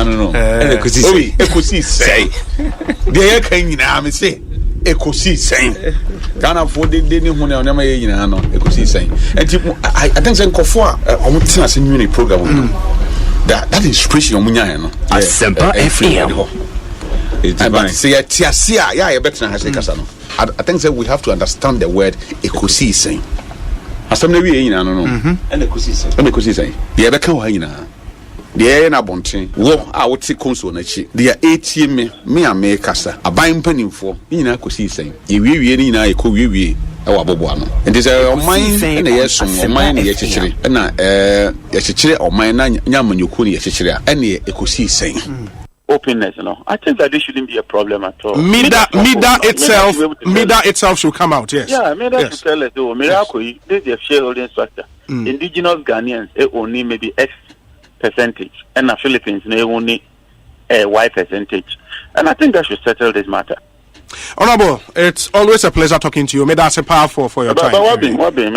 nyina no Ekosiisen de kan nyina me say Ekosiisen Ghana for de ni hu na nyama ye nyina no Ekosiisen enti I think say nkofo a omutina se nyuni program that inspiration omunya no Asempa FM say tiasia ya better ha say kasa no I think that we have to understand the word Ekosiisen asem na wi nyina no and Ekosiisen ye be kan ho nyina de na bonten wo a wote konso na chi de etie me ame kasa aban mpanimfo nyina Ekosiisen ye wiewie ni nyina ekọ wiewie e wa bobo ano and is a oman na yeso oman na ye chichire na ye chichire oman na nyamanyoko na ye chichire a na Ekosiisen openness, I think that this shouldn't be a problem at all. Mida itself should come out, yes. Yeah, Mida should tell us, Miracle, this is a shareholding structure. Indigenous Ghanaians, only maybe X percentage, and the Philippines, they only Y percentage. And I think that should settle this matter. Honorable, it's always a pleasure talking to you. May that's a powerful for your time. What be? And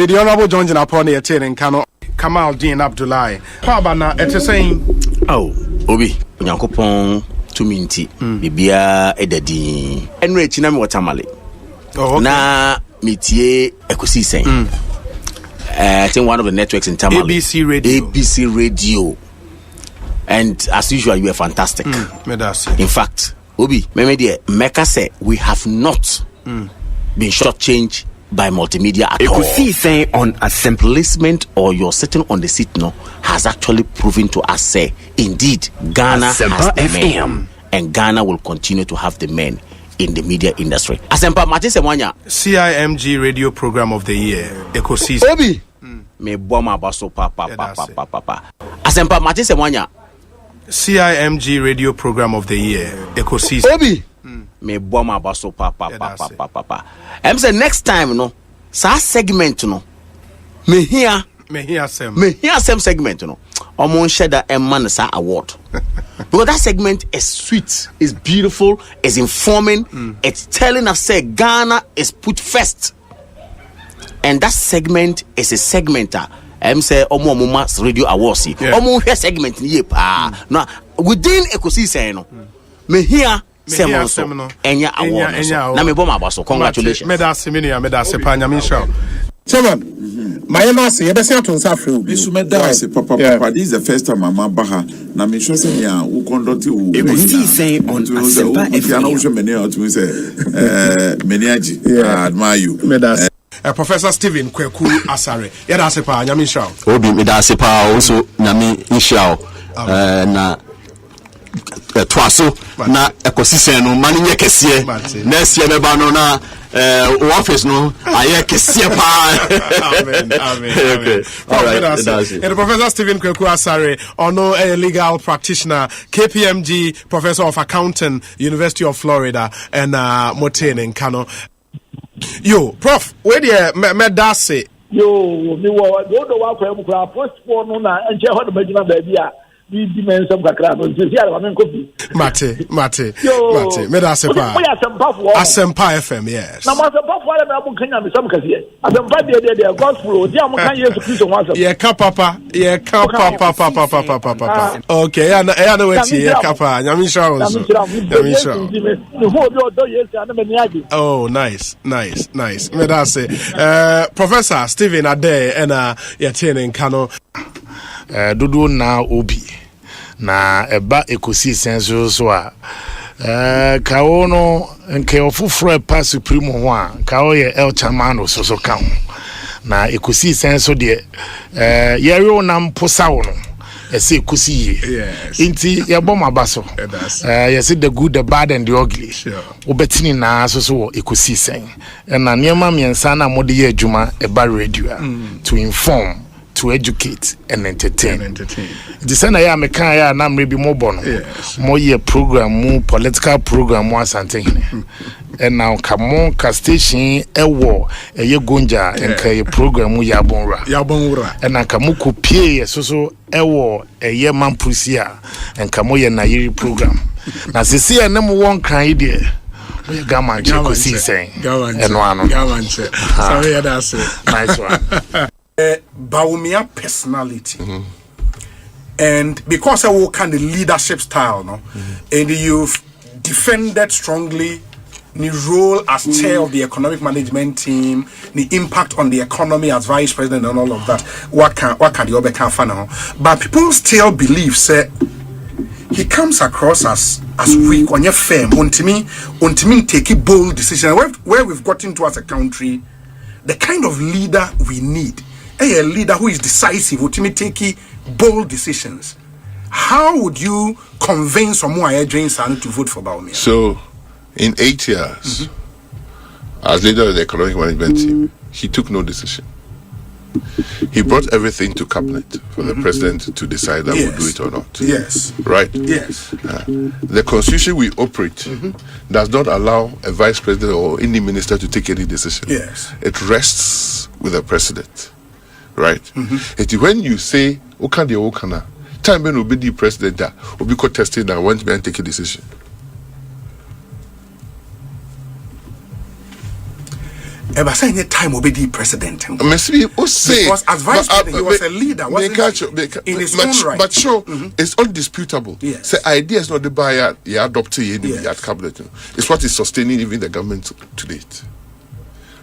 the Honorable John Jinaponi attending Kano Kamal Dean Abdullahi. Pabana, it's saying, oh, Obi, Yankopon, Tuminti, Bibia, Edadi, and Rechinam Watamale. Oh, na Mitie Ekosiisen. I think one of the networks in Tamale. ABC Radio. And as usual, you are fantastic. In fact, Obi, Meka said we have not been shortchanged by multimedia at all. Ekosiisen On Asempa placement or you're sitting on the seat now has actually proven to us say indeed Ghana Asempa has the men, and Ghana will continue to have the men in the media industry. Asempa Matise Mwanya CIMG Radio Program of the Year. Ekosiisen Obi me boma baso papa. Asempa Matise Mwanya CIMG Radio Program of the Year. Ekosiisen Obi me boma baso papa. Say next time no sa segment no me hear some segment no omon sheda emman sa award because that segment is sweet, is beautiful, is informing, it's telling us say Ghana is put first, and that segment is a segmenter. Say Omo Radio Awards. Omo hear segment ni pa. Now within Ekosiisen no me hear Semono enya award. Na me boma baso. Congratulations. Medase pa nyame show. Chairman, my embassy, you better to answer. This Papa. This is the first time I'm baha. Na me show say ya who conduct you. Ekosiisen On Asempa FM. I admire you. Professor Stephen Kweku Asare. Yedase pa nyame show. Obi medase pa also nyame show. Na twaso na Ekosiisen no mani nye kese next year meba no na office no aye kese pa. Amen. Okay. All right. And Professor Stephen Kweku Asare, ono a legal practitioner, KPMG Professor of Accounting, University of Florida, and Motene in Kano. Yo, Prof, where the medase? Yo, me wa do wa kwa mu kra post for no na enche ho de magina ba bia. Dimension kakra no se sia wa men kofi mate me da Asempa Asempa FM yes na Asempa for na bu kanya me sam kase Asempa de gospel o dia mo kan Yesu Kristo wa Asempa ye ka papa okay ya na wetie ye ka pa nyame sha wo oh nice me da say Professor Stephen Ade and ye tene Kano Dodo na Obi na eba Ekosiisen so a kawo no nke ofufro pa supreme ho a kawo ye El Chamano so kan na Ekosiisen so de yero na mposawo no ese Ekosi inti ye bom abaso ye say the good, the bad and the ugly obetini na so Ekosiisen na niema miensa na mode ye adwuma eba radio to inform, to educate and entertain. The same ya me kan ya na mrebi mo bono. Mo ye program mo political program mo asante hene. And now come ka station ewo eye gonja enka ye program mo yabonra. And na kamu kopie so ewo eye mampusia enka mo ye na yiri program. Na sisi e ne mo won kan ide. We gaman Ekosiisen. Eno ano. Sorry that's it. Nice one. Baumia personality. And because I will kind of leadership style, no, and you've defended strongly the role as chair of the economic management team, the impact on the economy as vice president and all of that. What can the other can find? But people still believe, say, he comes across as weak on your firm. Until me take a bold decision. Where we've gotten to as a country, the kind of leader we need, a leader who is decisive, ultimately taking bold decisions. How would you convince someone to vote for Baumia? So, in 8 years, as leader of the economic management team, he took no decision. He brought everything to cabinet for the president to decide that we'll do it or not. Yes. Right? Yes. The constitution we operate does not allow a vice president or any minister to take any decision. Yes. It rests with the president. Right? When you say, Okana, time when will be the president that will be contesting and want to take a decision. Ever say any time will be the president? Because as vice president, he was a leader, wasn't he? In his own right. But sure, it's undisputable. Yes. So idea is not the buyer, you adopt at cabinet. It's what is sustaining even the government to date.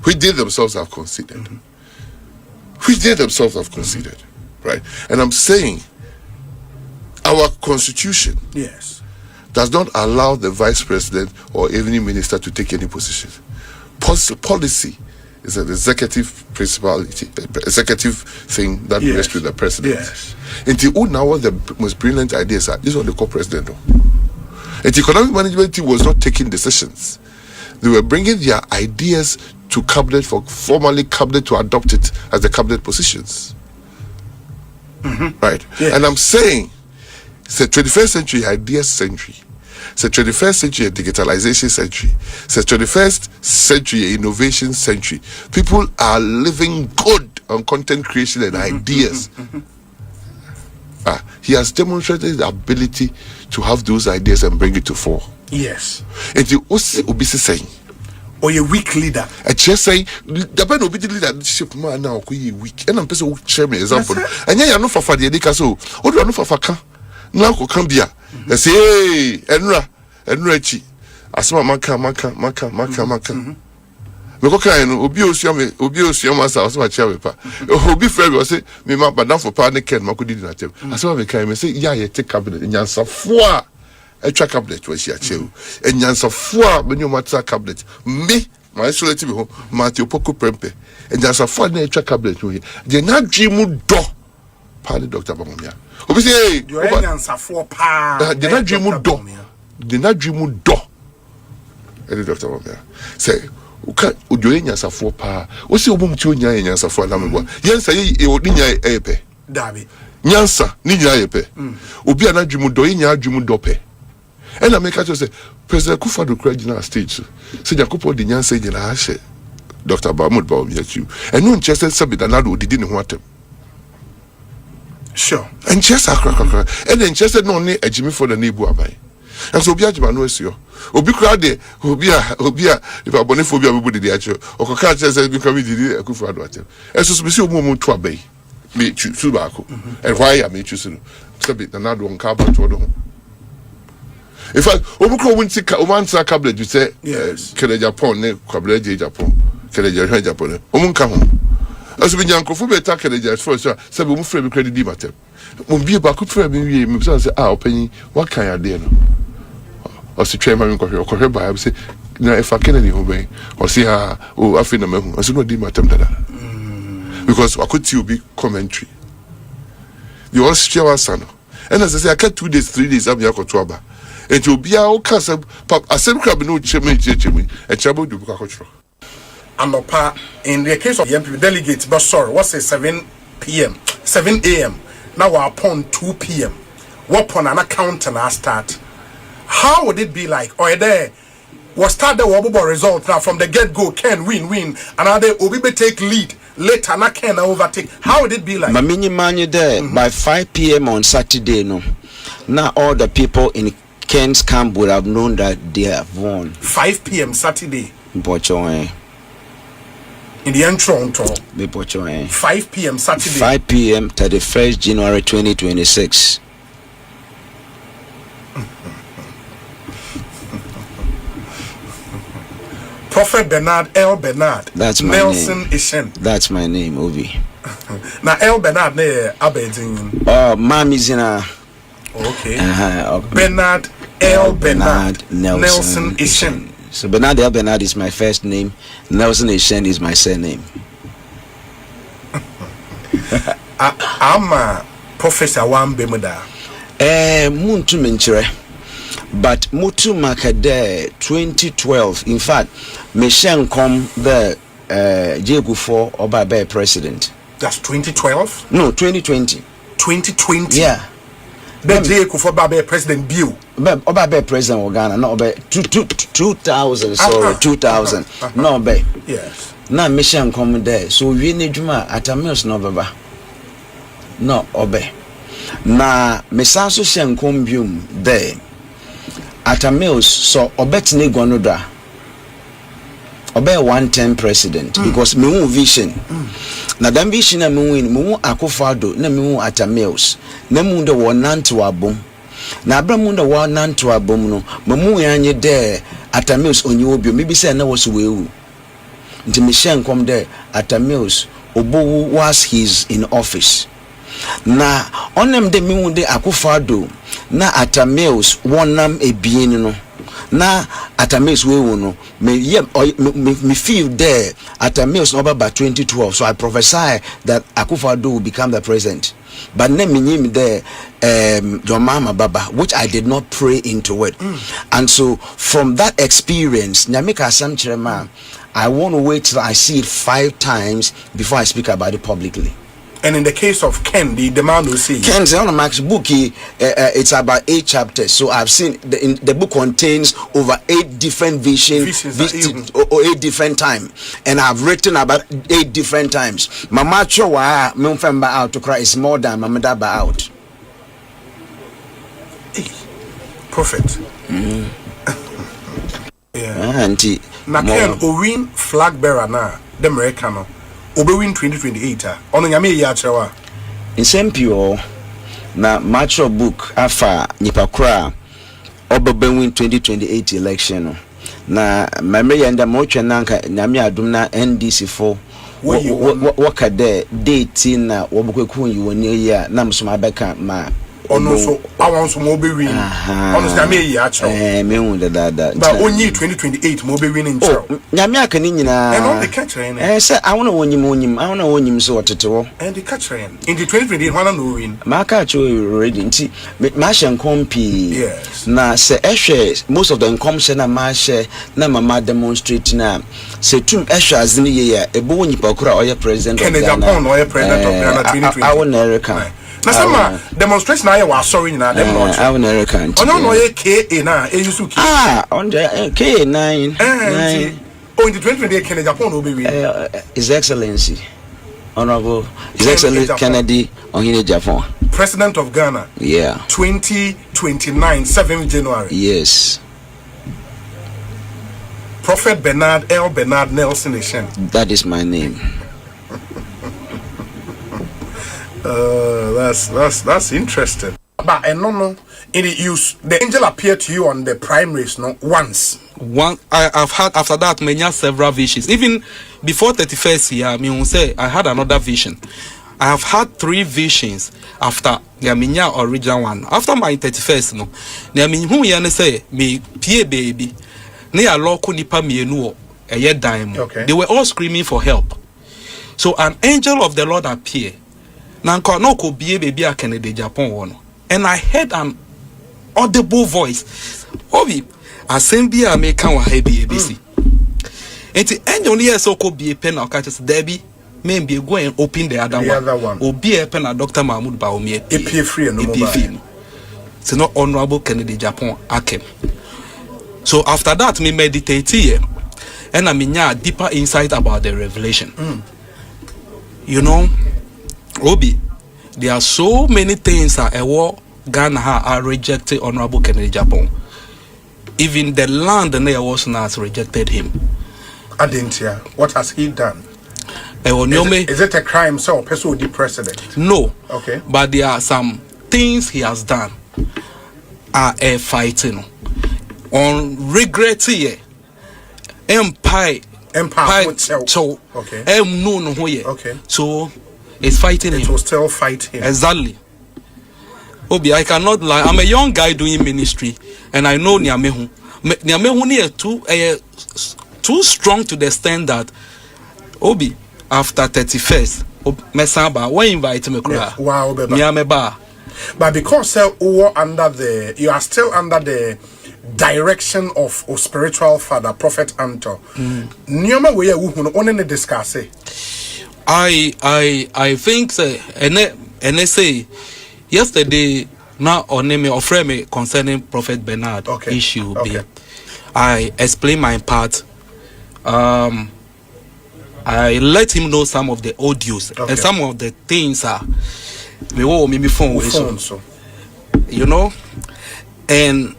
Which they themselves have conceded. Right? And I'm saying, our constitution does not allow the vice president or any minister to take any position. Policy is an executive principality, executive thing that rests with the president. Yes. And now what the most brilliant ideas are, this is what they call president. And the economic management team was not taking decisions. They were bringing their ideas to cabinet for formally cabinet to adopt it as the cabinet positions. Right? Yes. And I'm saying it's a 21st century ideas century. It's a 21st century digitalization century. It's a 21st century innovation century. People are living good on content creation and ideas. He has demonstrated the ability to have those ideas and bring it to fore. Yes. And the Osei saying, or a weak leader. I just say the band will be the leadership man now weak. And I'm person who share me example. And yeah, no for the edika so. What do I know for faka? Now ko come there. They say, hey, Enra chi. Asema maka. Me ko kan no obi osuam asa asema chia me pa. Obi friend we say me ma badam for pa ne ken makodi na tem. Asema me kan me say ya ye take cabinet nyansa fo a etwa cabinet we shia chew. Enyansa fo a me no matter cabinet. Me my solity be ho Matthew Poko Prempe. Enyansa fo na etwa cabinet we. De na dwimu do pa the Dr. Bamomia. Obi say you enyansa fo pa. De na dwimu do. De na dwimu do. The Dr. Bamomia. Say uka ojoye nyansafo pa o se obum ti onya nyansafo alamebo yensa ye odi nya epe dabi nyansa ni nya epe obi anadwumu do nya adwumu do pe e na make say president Kufuor kura gina stage se Jacopo di nyansa gina ha hye Dr. Bamud Bawumia chiu enu nchese sabida na do odidi ne ho atem sure en chese akra en nchese no ne agimi for the nebu abai and so obi agima no asio obi kura de obi a if abonefobia be body dey acho okoka chese bi come didi Kufuor do atem eso so be si omo to abai me chu baako and why am I choosing sabi na do nka ba to do in fact obi kura won tika o man sa cabinet you say kele Japan ne cabinet Japan kele Japan omo nka ho aso bi nyankofo be ta kele Japan so sabi omo frɛ bi credit di matem mo bi ba ko frɛ bi wie me say opanyi what can you do no or si twema me kohwe ba say na if I Kennedy ho ben or see o afi na mahu aso no di matem dada because wakoti obi commentary the Austria was no and as I say I can't 2 days 3 days am yakoto aba enti obi a o ka say asem crab no cheme e chabo du ka kocho anopa in the case of the MP delegates but sorry what's say 7 a.m. now we're upon 2 p.m. what upon an account and I start how would it be like or there was start the wobble result now from the get-go can win another Obibe take lead later na can overtake how would it be like Mamini Manu there by 5 p.m. on Saturday no now all the people in Ken's camp would have known that they have won 5 p.m. Saturday Bochoe in the Toronto. 5 p.m. Saturday. 5 p.m. 31st January 2026. Prophet Bernard L. Bernard. That's my Nelson name. Ishen. That's my name, Obi. Now L. Bernard ne Abedin. Oh, Mami's in a. Okay. Bernard L. Bernard Nelson Ishen. So Bernard L. Bernard is my first name. Nelson Ishen is my surname. I'm Professor Wambemuda. Muntu Menchire. But Mutu Makade 2012. In fact, Meshan come the Jegufo Obabe president. That's 2012? No, 2020. 2020? Yeah. The Jegufo Obabe president Bill. Obabe president of Ghana, no, 2000, sorry, 2000. No, be. Yes. Now Meshan come there. So we need Juma at a meals no baba. No, obey. Na Mesanso Shen Combium there. At a meals, so obetini gonoda. Obey 110 president because me vision. Na dan vision na me akufado na me at a meals. Na me de one nanto abom. Na abramu de one nanto abom no. Me anye there at a meals onye obi. Maybe say na was wewu. Nti me shen come there at a meals. Obowu was his in office. Na onem de me de akufado. Na atamels wonam ebien no na atamels we no me feel there atamels no by 2012, so I prophesy that Akufo-Addo will become the president, but na me nyim there your mama baba, which I did not pray into it. And so from that experience nyameka asam chirema, I want to wait till I see it 5 times before I speak about it publicly. And in the case of Ken, the demand will see. Ken's on Max book, it's about 8 chapters. So I've seen the book contains over 8 different visions, 8 different times, and I've written about 8 different times. Mama Chowa, Mumfemba out to cry is more than Mama Daba out. Prophet. Yeah. Auntie. Na Ken Owin flag bearer na the American. Obewin 2028 ono nyame yi achewa insempio na mature book afa nipakura obewin 2028 election na mamre yanda mochwe nanka nyame adum na NDC for wakade date na wobekweku yi woni ya na msoma beka ma ono so awon so mo obewin ono nyame yi achewa mehu da ba onyi 2028 mo obewin nchewa nyame aka ni nyina and on the catcher say I want to wonyim so otetewo and the catcher in the 2028 wana no win ma ka cho already nti ma hye kompi yes na se ehwe most of the income na ma hye na mama demonstrate na se tum ehwe azini ye ya ebo wonyipa kura oye president of Ghana Japan oye president of Ghana 2020 I want America na sama demonstration na wa sorry na dem not I want America ono no ye KA na e use on the K9 oh in the 2028 Kenya Japan will be His Excellency Honorable His Excellency Kennedy Ohine Japan President of Ghana 2029 7th January yes Prophet Bernard L. Bernard Nelson Ishen. That is my name. That's interesting. But no, in the use, the angel appeared to you on the primaries, no, once. I've had after that many several visions. Even before 31st year, I mean, say I had another vision. I have had 3 visions after the original one. After my 31st, no, I mean, who you say me pie baby, near local nipa me no a year dime. They were all screaming for help. So an angel of the Lord appeared. Nanko no ko bie baby a Kennedy Japan one. And I heard an audible voice. Obi, Asempa a make wa heavy ABC. And the angel here so ko be a pen or catches Debbie. Maybe go and open the other one. Or be a pen a Dr. Mahmoud Baomi. AP free and no it's not honorable Kennedy Japan Akem. So after that, me meditate here. And I mean deeper insight about the revelation. You know, Obi, there are so many things that a war Ghana are rejected honorable Kennedy Japan. Even the land and there was not rejected him. Adentia, what has he done? Is it a crime, so person will be president? No. Okay. But there are some things he has done are fighting on regret here. Empire. So okay. Okay. So it's fighting him. It will still fight him. Exactly. Obi, I cannot lie. I'm a young guy doing ministry, and I know Niamehu. Niamehu is too strong to the extent that Obi, after 31st, Mesaba, when invite me, wow, Niameba. But because you are still under the direction of spiritual father, Prophet Anto. Nioma we only discuss it. I think say and say yesterday now on me or frame me concerning Prophet Bernard issue. Okay. I explain my part. I let him know some of the audios and some of the things are me phone so. You know, and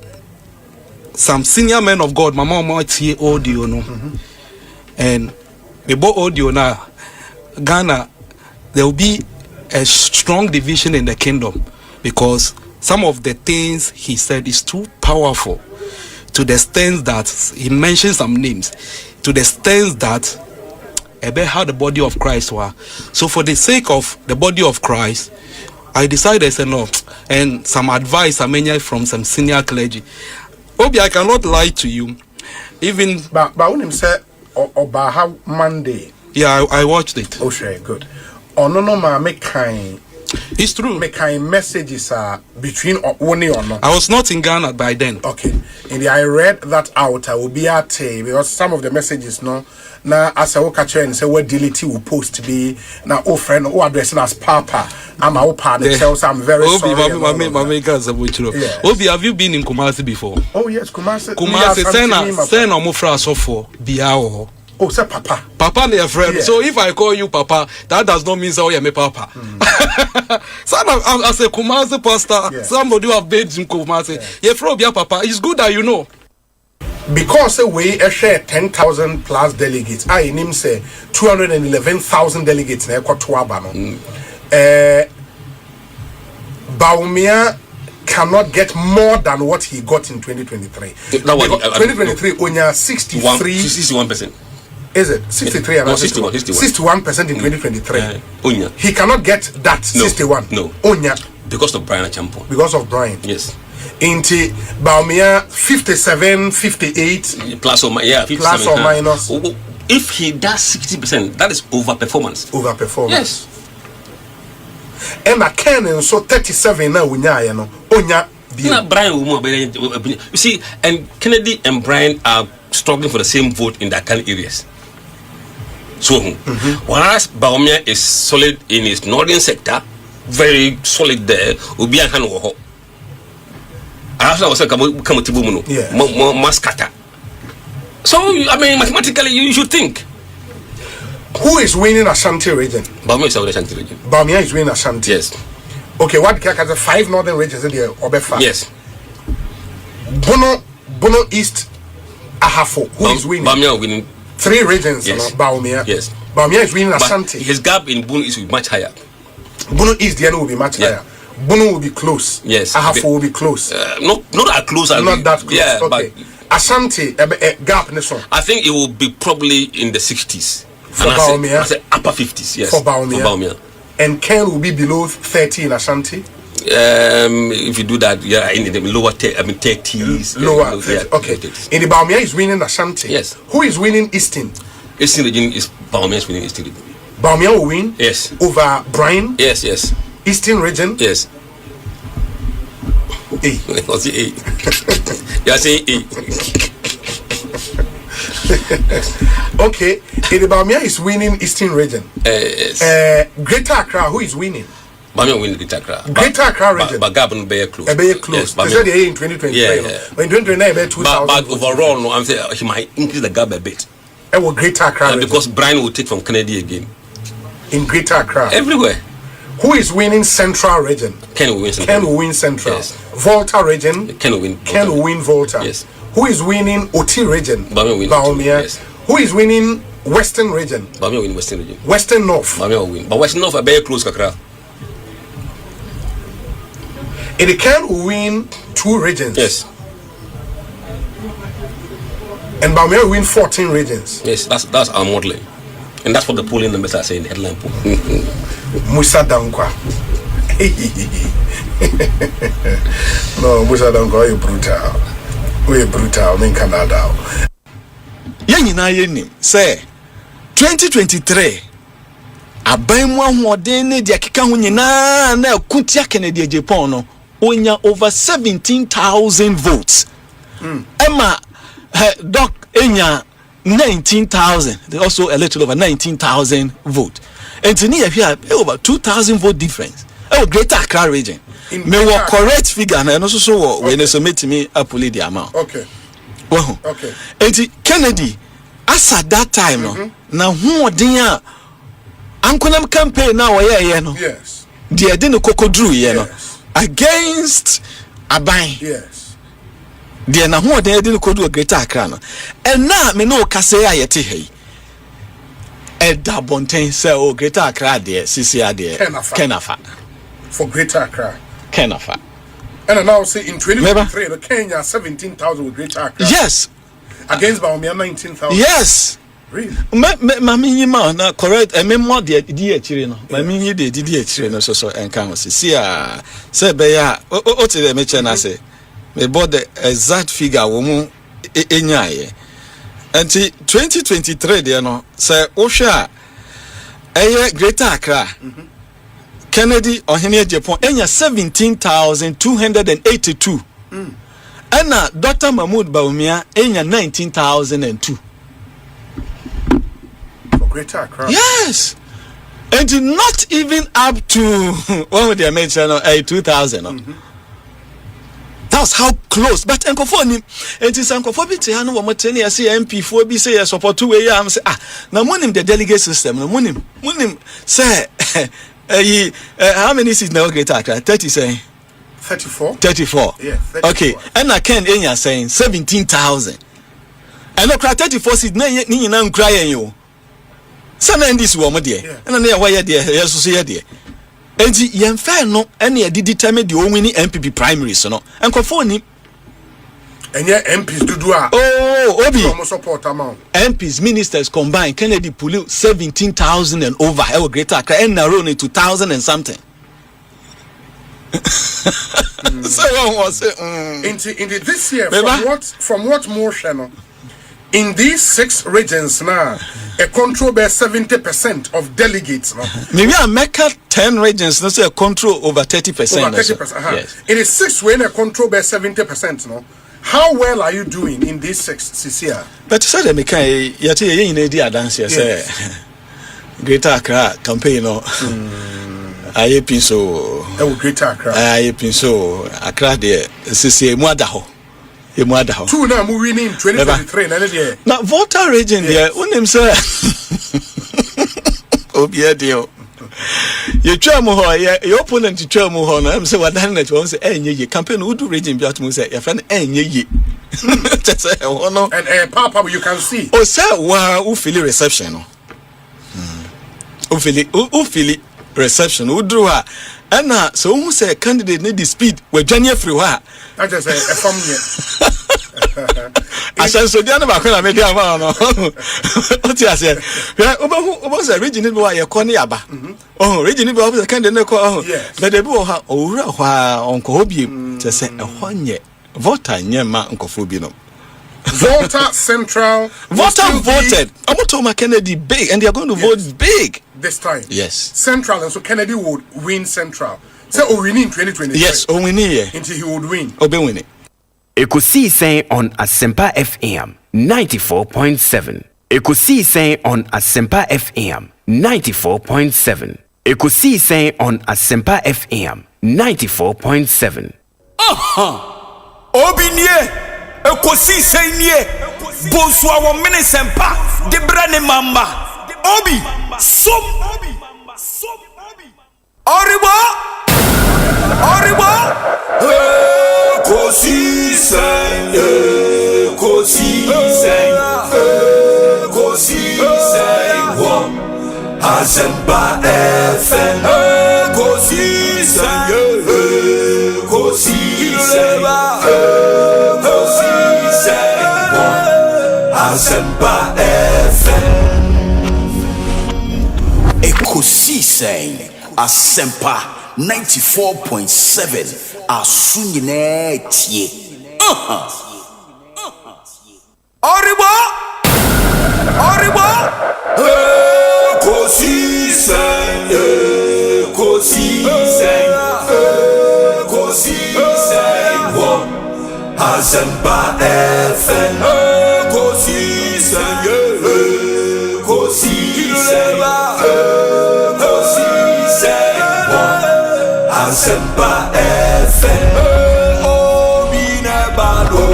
some senior men of God, my mom might hear audio, no, and we bought audio now. Ghana, there will be a strong division in the kingdom because some of the things he said is too powerful to the extent that he mentioned some names, to the extent that about how the body of Christ were. So for the sake of the body of Christ, I decided to say no, and some advice I mean from some senior clergy. Obi, I cannot lie to you. Even but when him say Obaha Monday. Yeah, I watched it. Okay, good. No ma make kind. It's true. Make kind messages between only or not. I was not in Ghana by then. Okay. And I read that out. I will be at because some of the messages no. Now as I walk at and say what delete will post be now friend who addressing as Papa. I'm a partner. I'm very sorry. Obi, have you been in Kumasi before? Oh yes, Kumasi. Send a mufra so for Biao. Oh, say Papa. Papa, my friend. Yeah. So if I call you Papa, that does not mean so me Papa. As a Kumasi pastor, somebody who have based in Kumasi, you from your Papa. It's good that you know. Because we share 10,000 plus delegates. I name say 211,000 delegates na Equatorial. Baumia cannot get more than what he got in 2023. 2023 only 61%. Is it 63 and 61% in 2023? He cannot get that 61. No. Onya because of Brian Champion. Because of Brian. Yes. Into Baumia 57, 58 plus or minus. If he does 60%, that is overperformance. Overperformance. Yes. And I can so 37 now Onya. Brian, you see, and Kennedy and Brian are struggling for the same vote in that kind of areas. So, whereas Baumia is solid in his northern sector, very solid there, Ubi and Hanoho. I was like, come to Bumuno, Mascata. So, I mean, mathematically, you should think. Who is winning Ashanti region? Baumia is winning Ashanti region. Baumia is winning Ashanti. Yes. Okay, what can the 5 northern regions in there? Obefa. Yes. Bono East, Ahafo. Who is winning? Baumia winning 3 regions. Yes. Baumia. Yes. Baumia is winning Ashanti. His gap in Bono East will be much higher. Bono East, the end will be much higher. Bono will be close. Yes. Ahafo will be close. Not that close. Not that close. Yeah, okay. But Ashanti, gap in this one. I think it will be probably in the 60s. For Baumia. I say upper 50s. Yes. For Baumia. And Ken will be below 30 in Ashanti. If you do that, in the lower 30s. Lower 30s. Okay. In the Baumia is winning Ashanti. Yes. Who is winning Eastern? Eastern region is Baumia is winning Eastern region. Baumia will win. Yes. Over Brian. Yes. Eastern region. Yes. A. What's the A? You are saying A. Okay. In the Baumia is winning Eastern region. Yes. Greater Accra, who is winning? Baumia winning Greater Accra. Greater Accra region. But Gabon be close. Be close. They said in 2023. Yeah. But in 2029, be 2,000. But overall, no, I'm saying he might increase the gap a bit. It will Greater Accra region. Because Brian will take from Kennedy again. In Greater Accra. Everywhere. Who is winning Central region? Ken will win Central. Ken will win Central. Yes. Volta region. Ken will win Volta. Ken will win Volta. Yes. Who is winning Oti region? Baumia will win Baumia. Yes. Who is winning Western region. Mami win Western region. Western North. Mami win. But Western North are very close kakra. It can win 2 regions. Yes. And Bamia win 14 regions. Yes, that's our modeling. And that's what the polling numbers are saying, the headline poll. Musa Dankwa. No, Musa Dankwa, you're brutal. We're brutal in Canada. Yenina yenim say 2023 abaimwa hoden de akeka ho nyina na akutia Kennedy Japan no onya over 17,000 votes. Emma doc enya 19,000. They also a little over 19,000 votes. And to me here over 2,000 vote difference. Oh, Greater Accra region. Me wa correct figure na no so when so meet me apuli the amount. Okay. Well, okay. And Kennedy, as at that time, no, now who dear Uncle campaign now, yes, dear didn't cocoa drew, against Abai, yes, dear now who they didn't do a Greater Accra, and now me no Casea yeti hey. Edda Bontain say, oh, Greater Accra, dear, CCR, dear, Kenafa. For Greater Accra. Kenafa. And now say in 2023, the Kenya 17,000 with Greater Accra. Yes. Against Baumia 19,000. Yes. Really? Mami ma na correct. I mean more the chire no. Mami yi the chire no so enkan was. See ah say be ya o te the meche na say. Me bought the exact figure wo mu enyaye. Enti 2023 there no say wo hwe a Greater Accra. Kennedy Ohene Japan enya 17,282. Anna Dr. Mahmoud Baumia enya 19,002. For Greater Accra. Yes. And not even up to what would they mention 2,000. That's how close. But Enkofoni, and it's Enkofobi to Hano Moteni, I see MP 4B say support 2 way. I'm say now monim the delegate system. No monim say how many seats now Greater Accra? 30 say 34. 34. Yeah. 34. Okay. And I can Enya saying 17,000. And no 34 seats ni na nkra yen yo. Sana ndis wo mo de. And na why de yeso so ye de. Enti yen fa no ene ye determine the only MPP primaries no. Enkofo ni enye MPs dudu a. Oh, Obi. Support amount. MPs ministers combined Kennedy pull 17,000 and over. Our Greater Accra and narrow into 2,000 and something. So one was in this year from what motion in these 6 regions now a control by 70% of delegates no? Maybe I make 10 regions no say a control over 30%. Over 30%. Yes. In the 6 when a control by 70% no. How well are you doing in these 6 CCR? But say them kai yate ye yin dey dance here say Greater Accra campaign no. Aye pinso Greater Accra. Aye pinso Accra there CCR mu ada ho. E mu ada ho. 2 na mu winning in 2023 na there. Na voter region there unim say Obi adio. You try mo ho your opponent try mo ho no am say wadan na twa say enye ye campaign wo do region bi atum say your friend enye ye say no and papa you can see o say wa wo feel reception no o feel reception wo do ha na so who say candidate need the speed we dwane free ha that just a from here asanso dia na ba ko na me dia ma no o ti ase obo say region ni wa ye ko ni aba region ni ba candidate na ko but dey bi ha owura ha onko obiem te say ehonye voter nyema nkofo bi no voter central voter voted Amotoma Kennedy big and they are going to vote big this time. Yes, central, and so Kennedy would win central. So we win in 2023. Yes, we win until he would win. Obe win. Ekosiisen On Asempa FM 94.7. Ekosiisen On Asempa FM 94.7. Ekosiisen On Asempa FM 94.7. Obinye Ekosiisen nie Bonsu awo minisempa de brane mamba Obi som Oribo Ekosiisen Asempa FM Ekosiisen Ekosiisen Asempa FM Ekosiisen Asempa 94.7 Asunyine tie Oribo Ekosiisen Asempa FM Ekosiisen Asempa FM Obi nebalo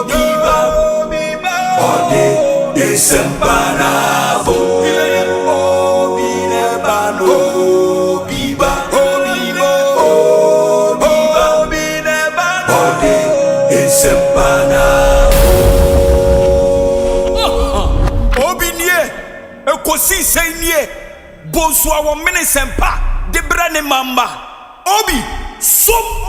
Obiba Ode Asempa nabo Obi nebalo Obiba Ode Asempa nabo Obi nie Ekosiisen nie Bonsu awon Asempa de brane mamba Obi som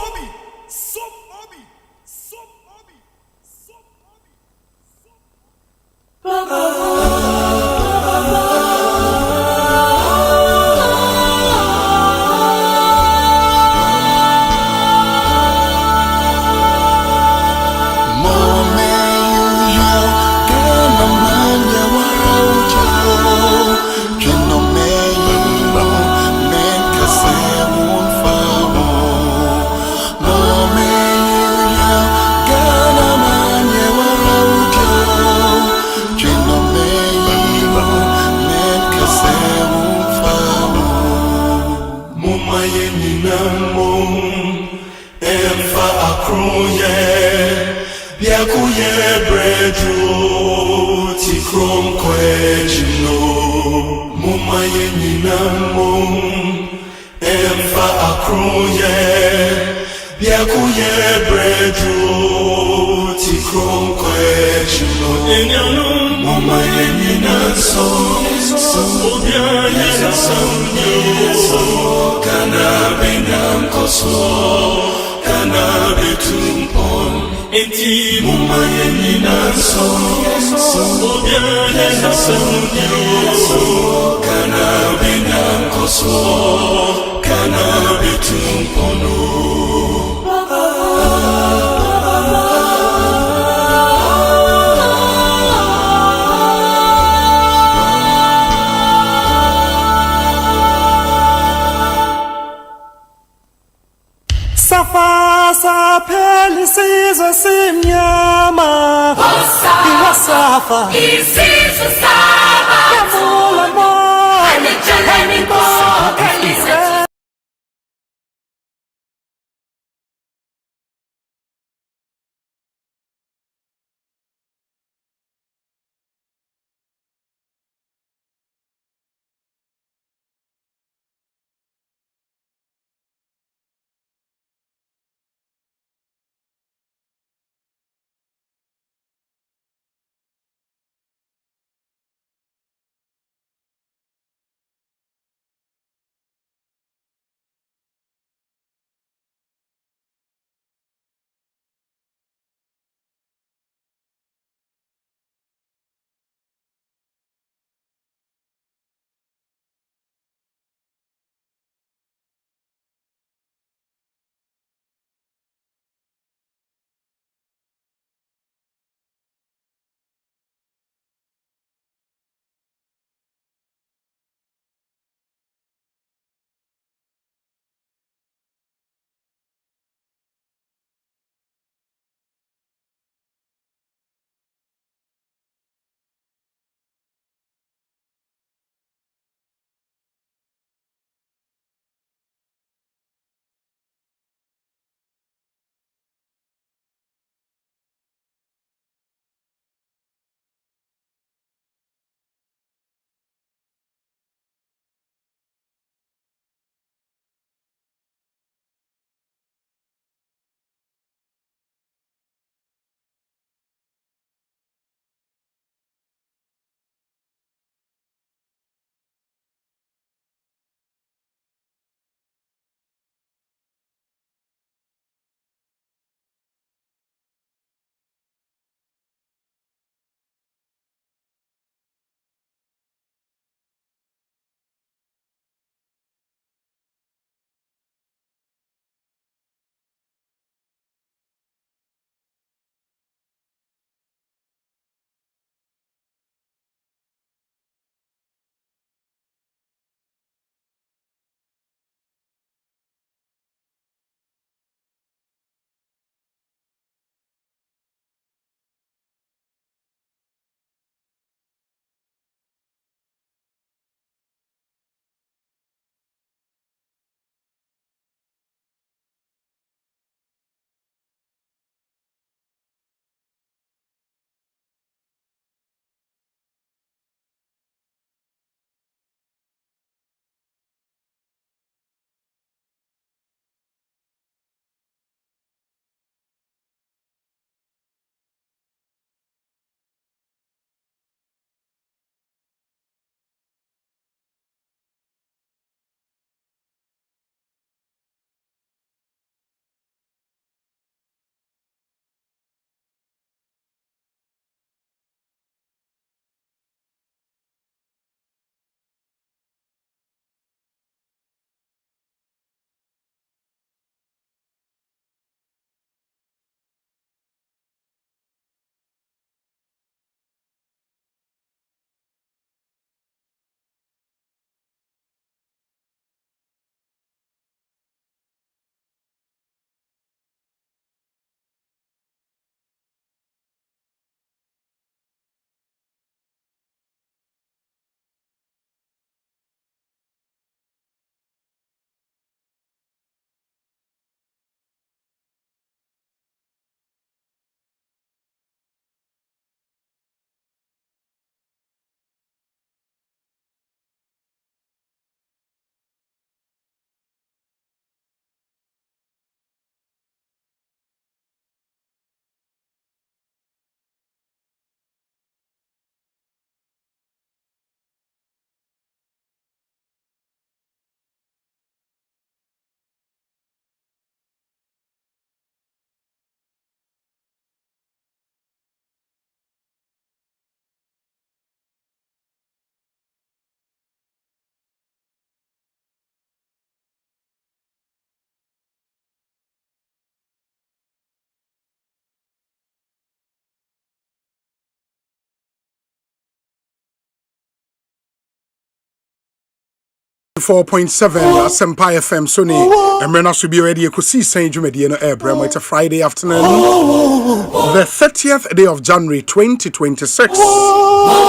4.7 Asempa FM Sony Emrena should be ready. Ekosiisen Jumedi no Airbrem. It's a Friday afternoon, the 30th day of January 2026.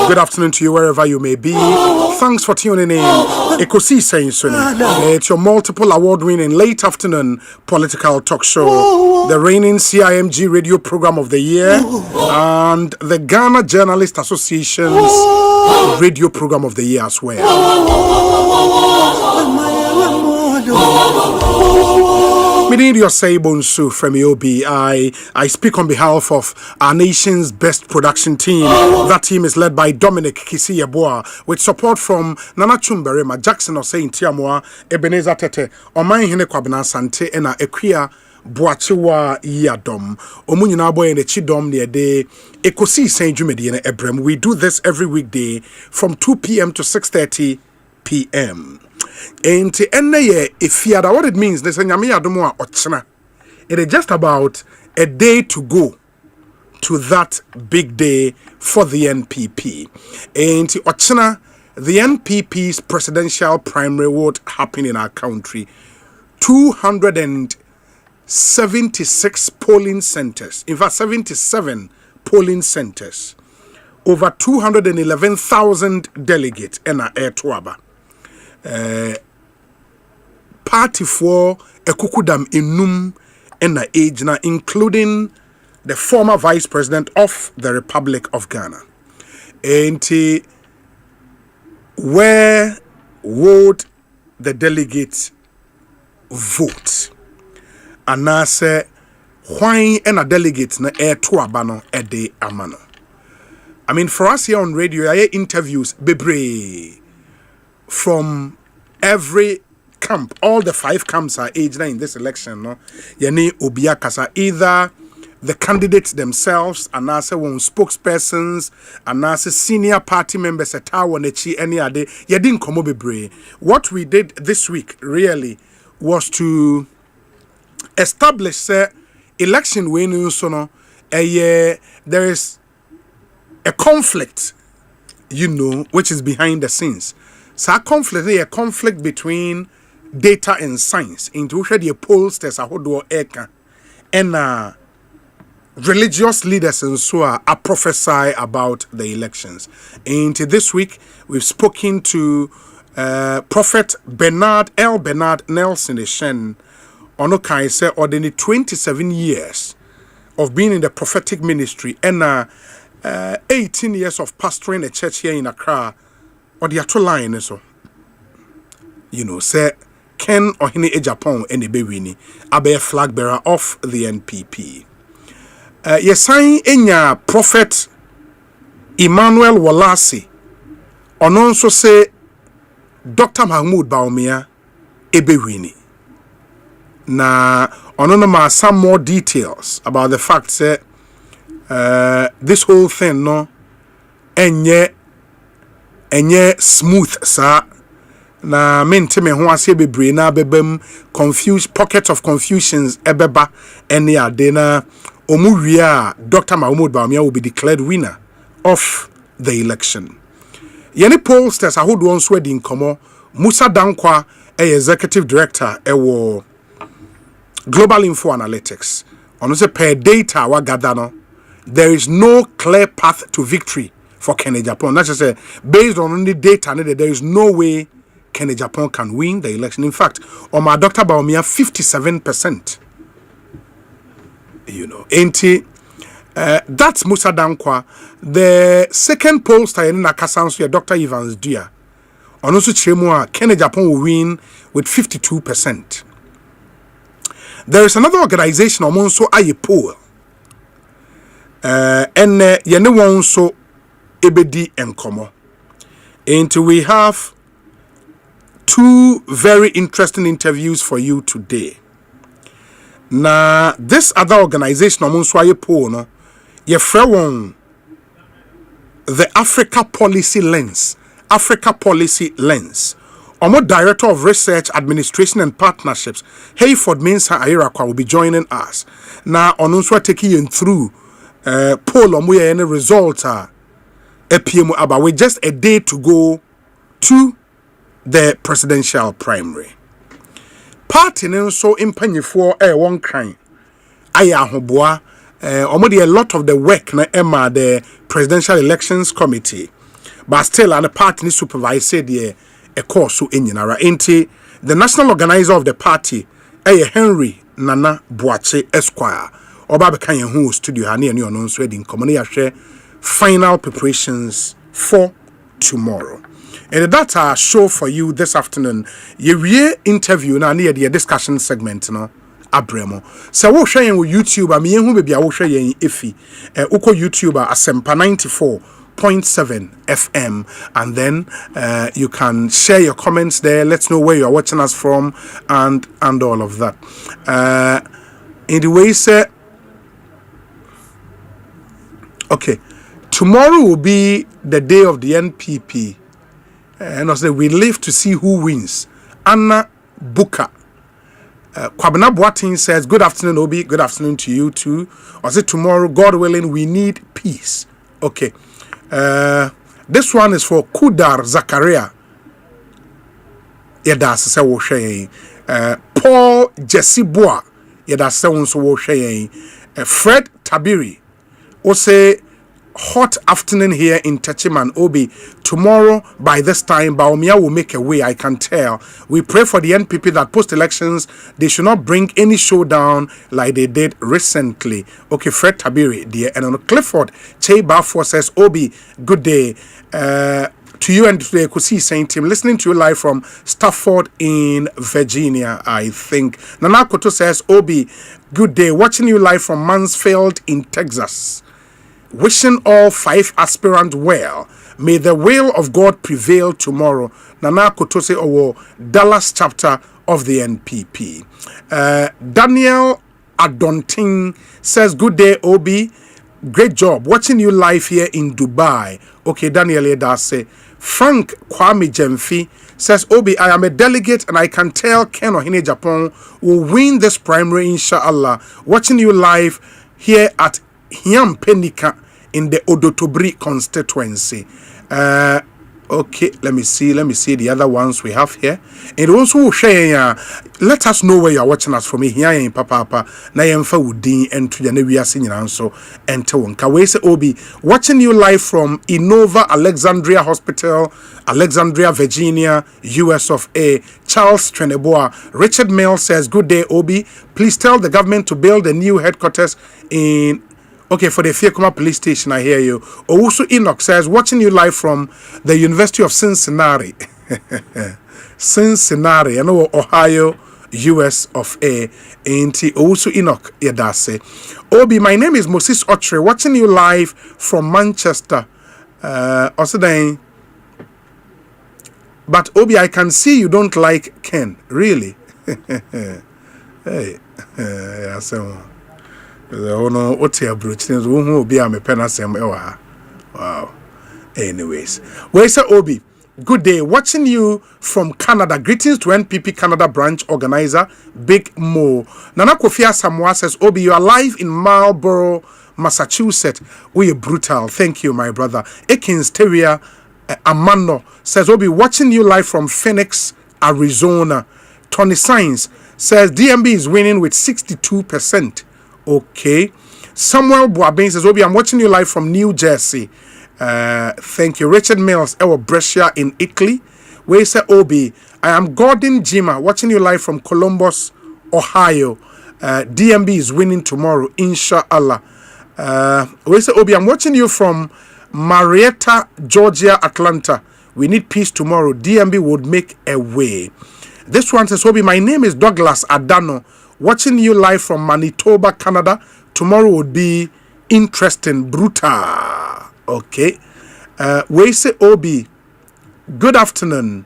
Good afternoon to you wherever you may be. Thanks for tuning in. Ekosiisen Sony. It's your multiple award-winning late afternoon political talk show, the reigning CIMG radio program of the year, and the Ghana Journalist Association's radio program of the year as well. My name is Osei Bonsu from Obi. I speak on behalf of our nation's best production team. That team is led by Dominic Kisiyeboa with support from Nana Chumberema, Jackson Osei Ntiamoa, Ebenezer Tete, Oman Hene Kwabena Sante, and Equia Boachiwa Yadom. Omunyina boy in the Chidom near day. Ekosiisen Jumedi and Ebrem. We do this every weekday from 2 p.m. to 6:30 p.m. And to end the year, if you what it means, it is just about a day to go to that big day for the NPP. And to Ochina, the NPP's presidential primary would happen in our country. 276 polling centers, in fact 77 polling centers, over 211,000 delegates in our air tuaba. Party for Ekukudam Inum and age na, including the former Vice President of the Republic of Ghana. And where would the delegates vote? And I say, why and a delegate na air to abano a day amano. I mean, for us here on radio, I hear interviews bebre from every camp. All the 5 camps are aged in this election. No, yani obiakasa, either the candidates themselves, and as one spokespersons, and as senior party members at our nechi any other. Yadin komo bebre. What we did this week really was to establish election winning. So no, there is a conflict, which is behind the scenes. So a conflict between data and science. Into which the pollsters are eka and religious leaders and so are prophesy about the elections. And this week we've spoken to Prophet Bernard Nelson Eshen Onokai said ordinary 27 years of being in the prophetic ministry and 18 years of pastoring a church here in Accra. Or the actual line is so, say Ken or Hine Japan and the Bewini, Abe flag bearer of the NPP. Yesain enya Prophet Emmanuel Walasi, or also say Dr. Mahmoud Baumia Ebewini. Na ononoma some more details about the fact that this whole thing no enye smooth sa na mente me ho ase bebre na bebam confused pockets of confusions ebeba ene ade na omuwia Dr. Mahmoud Baumia will be declared winner of the election. Yene pollsters ahodo onso adi nkomo Musa Dankwa executive director ewo Global Info Analytics ono se per data wa gather no there is no clear path to victory for Kenya Japan. That's just based on only data, there is no way Kenya Japan can win the election. In fact, on my Dr. Baumia, 57%. That's Musa Dankwa. The second pollster in Nakasansu, Dr. Evans Dia. On also Chemua, Kenya Japan will win with 52%. There is another organization, Omonso Aye poll. And yene wonso ebedi enkomo. And we have 2 very interesting interviews for you today. Now, this other organization, Omonso poll, no, ye frewon the Africa Policy Lens. Omo Director of Research, Administration and Partnerships, Hayford Mensah Ayrakwa, will be joining us. Now, Ononswa taking you through poll omo any results are APM about with just a day to go to the presidential primary. Party nso impanyefo won kan aya ahoboa a lot of the work na Emma the presidential elections committee, but still and the party supervise said a course so enyinara enti the national organizer of the party Henry Nana Boache Esquire oba be kan hu studio ha ne ono nso edi nkomo ya hwe final preparations for tomorrow. And that's our show for you this afternoon. Ye interview na near the discussion segment no abremo. So wo hwe yen wo YouTube am yen hu be bia wo hwe yen efi. Uko YouTuber Asempa 94.7 FM, and then you can share your comments there. Let's know where you are watching us from and all of that. Anyway, okay. Tomorrow will be the day of the NPP. And also we live to see who wins. Anna Buka. Kwabena Boatin says, good afternoon, Obi. Good afternoon to you too. I say tomorrow, God willing, we need peace. Okay. This one is for Kudar Zakaria. Yedas se wo hwe Paul Jesse Boa. Yedas se won so wo hwe Fred Tabiri. Osei hot afternoon here in Techiman Obi. Tomorrow by this time Baumia will make a way, I can tell. We pray for the NPP that post elections they should not bring any showdown like they did recently. Okay, Fred Tabiri dear, and on Clifford Che Bafo says Obi, good day to you and to the Ekosiisen team, listening to you live from Stafford in Virginia, I think. Nana Koto says Obi, good day, watching you live from Mansfield in Texas. Wishing all 5 aspirants well. May the will of God prevail tomorrow. Nana Kotose Owo, Dallas chapter of the NPP. Daniel Adonting says, good day, Obi. Great job. Watching you live here in Dubai. Okay, Daniel Edase. Frank Kwame Jemfi says, Obi, I am a delegate and I can tell Ken Ohine Japan will win this primary, inshallah. Watching you live here at Hiam Penika in the Odotobri constituency. Okay, let me see the other ones we have here. And also share, let us know where you are watching us from here in Papa na yemfa wudin entu ya ne wiase nyina nso ente wonka. We say Obi, watching you live from Innova Alexandria Hospital, Alexandria, Virginia, US of A. Charles Treneboa. Richard Mill says, good day, Obi. Please tell the government to build a new headquarters in for the Fiekoma police station, I hear you. Owusu Enoch says, watching you live from the University of Cincinnati. Cincinnati, I know Ohio, US of A. Ain't Owusu Enoch Yadase. Obi, my name is Moses Otre, watching you live from Manchester. Also then, but Obi, I can see you don't like Ken. Really? Hey, wow. Anyways, where's Obi? Good day. Watching you from Canada. Greetings to NPP Canada branch organizer Big Mo. Nana Kofia Samoa says, Obi, you are live in Marlborough, Massachusetts. We are brutal. Thank you, my brother. Ekins Teria Amano says, Obi, watching you live from Phoenix, Arizona. Tony Sainz says DMB is winning with 62%. Okay. Samuel Boabin says, Obi, I'm watching you live from New Jersey. Thank you. Richard Mills, Brescia in Italy. Where say Obi, I am Gordon Jima, watching you live from Columbus, Ohio. DMB is winning tomorrow, inshallah. Where say Obi, I'm watching you from Marietta, Georgia, Atlanta. We need peace tomorrow. DMB would make a way. This one says, Obi, my name is Douglas Adano. Watching you live from Manitoba, Canada. Tomorrow would be interesting, brutal. Okay. We say Obi. Good afternoon.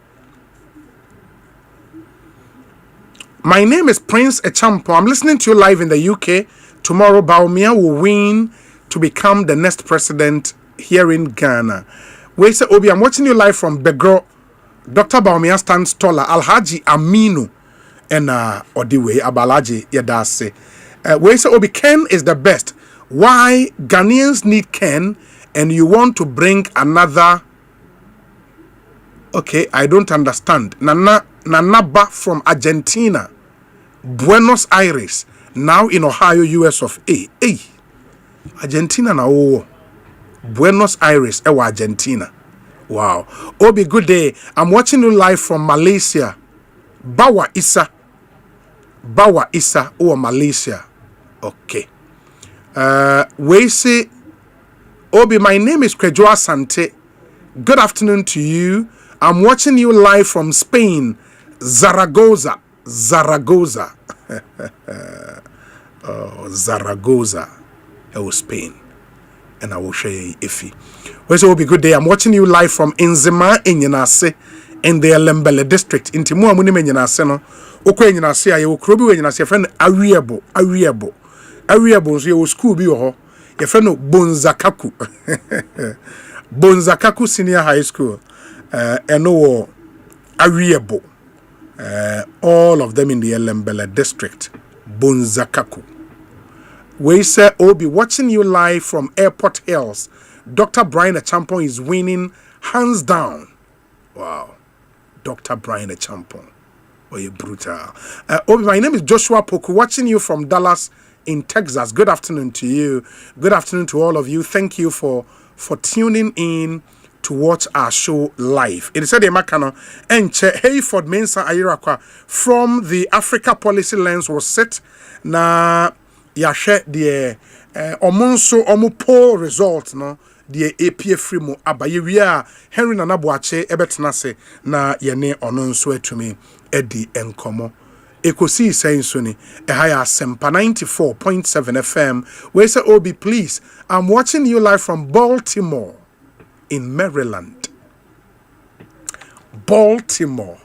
My name is Prince Echampo. I'm listening to you live in the UK. Tomorrow, Baumia will win to become the next president here in Ghana. We say Obi. I'm watching you live from Begro. Dr. Baumia stands taller. Alhaji Aminu. And Odiwe Abalaji Yadase. We say Obi, Ken is the best. Why Ghanaians need Ken and you want to bring another Okay, I don't understand. Nanaba from Argentina, Buenos Aires, now in Ohio, US of A. Hey, Argentina na oh. Buenos Aires, Argentina. Wow. Obi, good day. I'm watching you live from Malaysia. Bawa Isa, Malaysia. Okay. We say, Obi, my name is Kwejoa Sante. Good afternoon to you. I'm watching you live from Spain, Zaragoza. Oh, Zaragoza. Oh, Spain. And I will share you iffy. We say, Obi, good day. I'm watching you live from Nzema Enyenase in the Lembele district. Inti mu amuni menyenase no. Okwa Enyenase aye okrobi we Enyenase friend Ariabo. So you school bi ho. Your friend no Bonzakaku. Bonzakaku Senior High School. And no Ariabo. All of them in the Lembele district. Bonzakaku. We say, Obi, watching you live from Airport Hills. Dr. Brian Achampon is winning hands down. Wow. Dr. Brian Achampon. Oh, you're brutal. Obi, my name is Joshua Poku, watching you from Dallas in Texas. Good afternoon to you. Good afternoon to all of you. Thank you for tuning in to watch our show live. It said Makano and Hayford Mensa Ayirakwa from the Africa Policy Lens was set na yahwe the omonso omo poll result no the APF free mu abaye wi Henry Nanabuache ebetena se na yene ono nso atumi edi enkomo Ekosiisen so ni ehaya Asempa 94.7 FM. We say Obi, please, I'm watching you live from Baltimore in Maryland. Baltimore.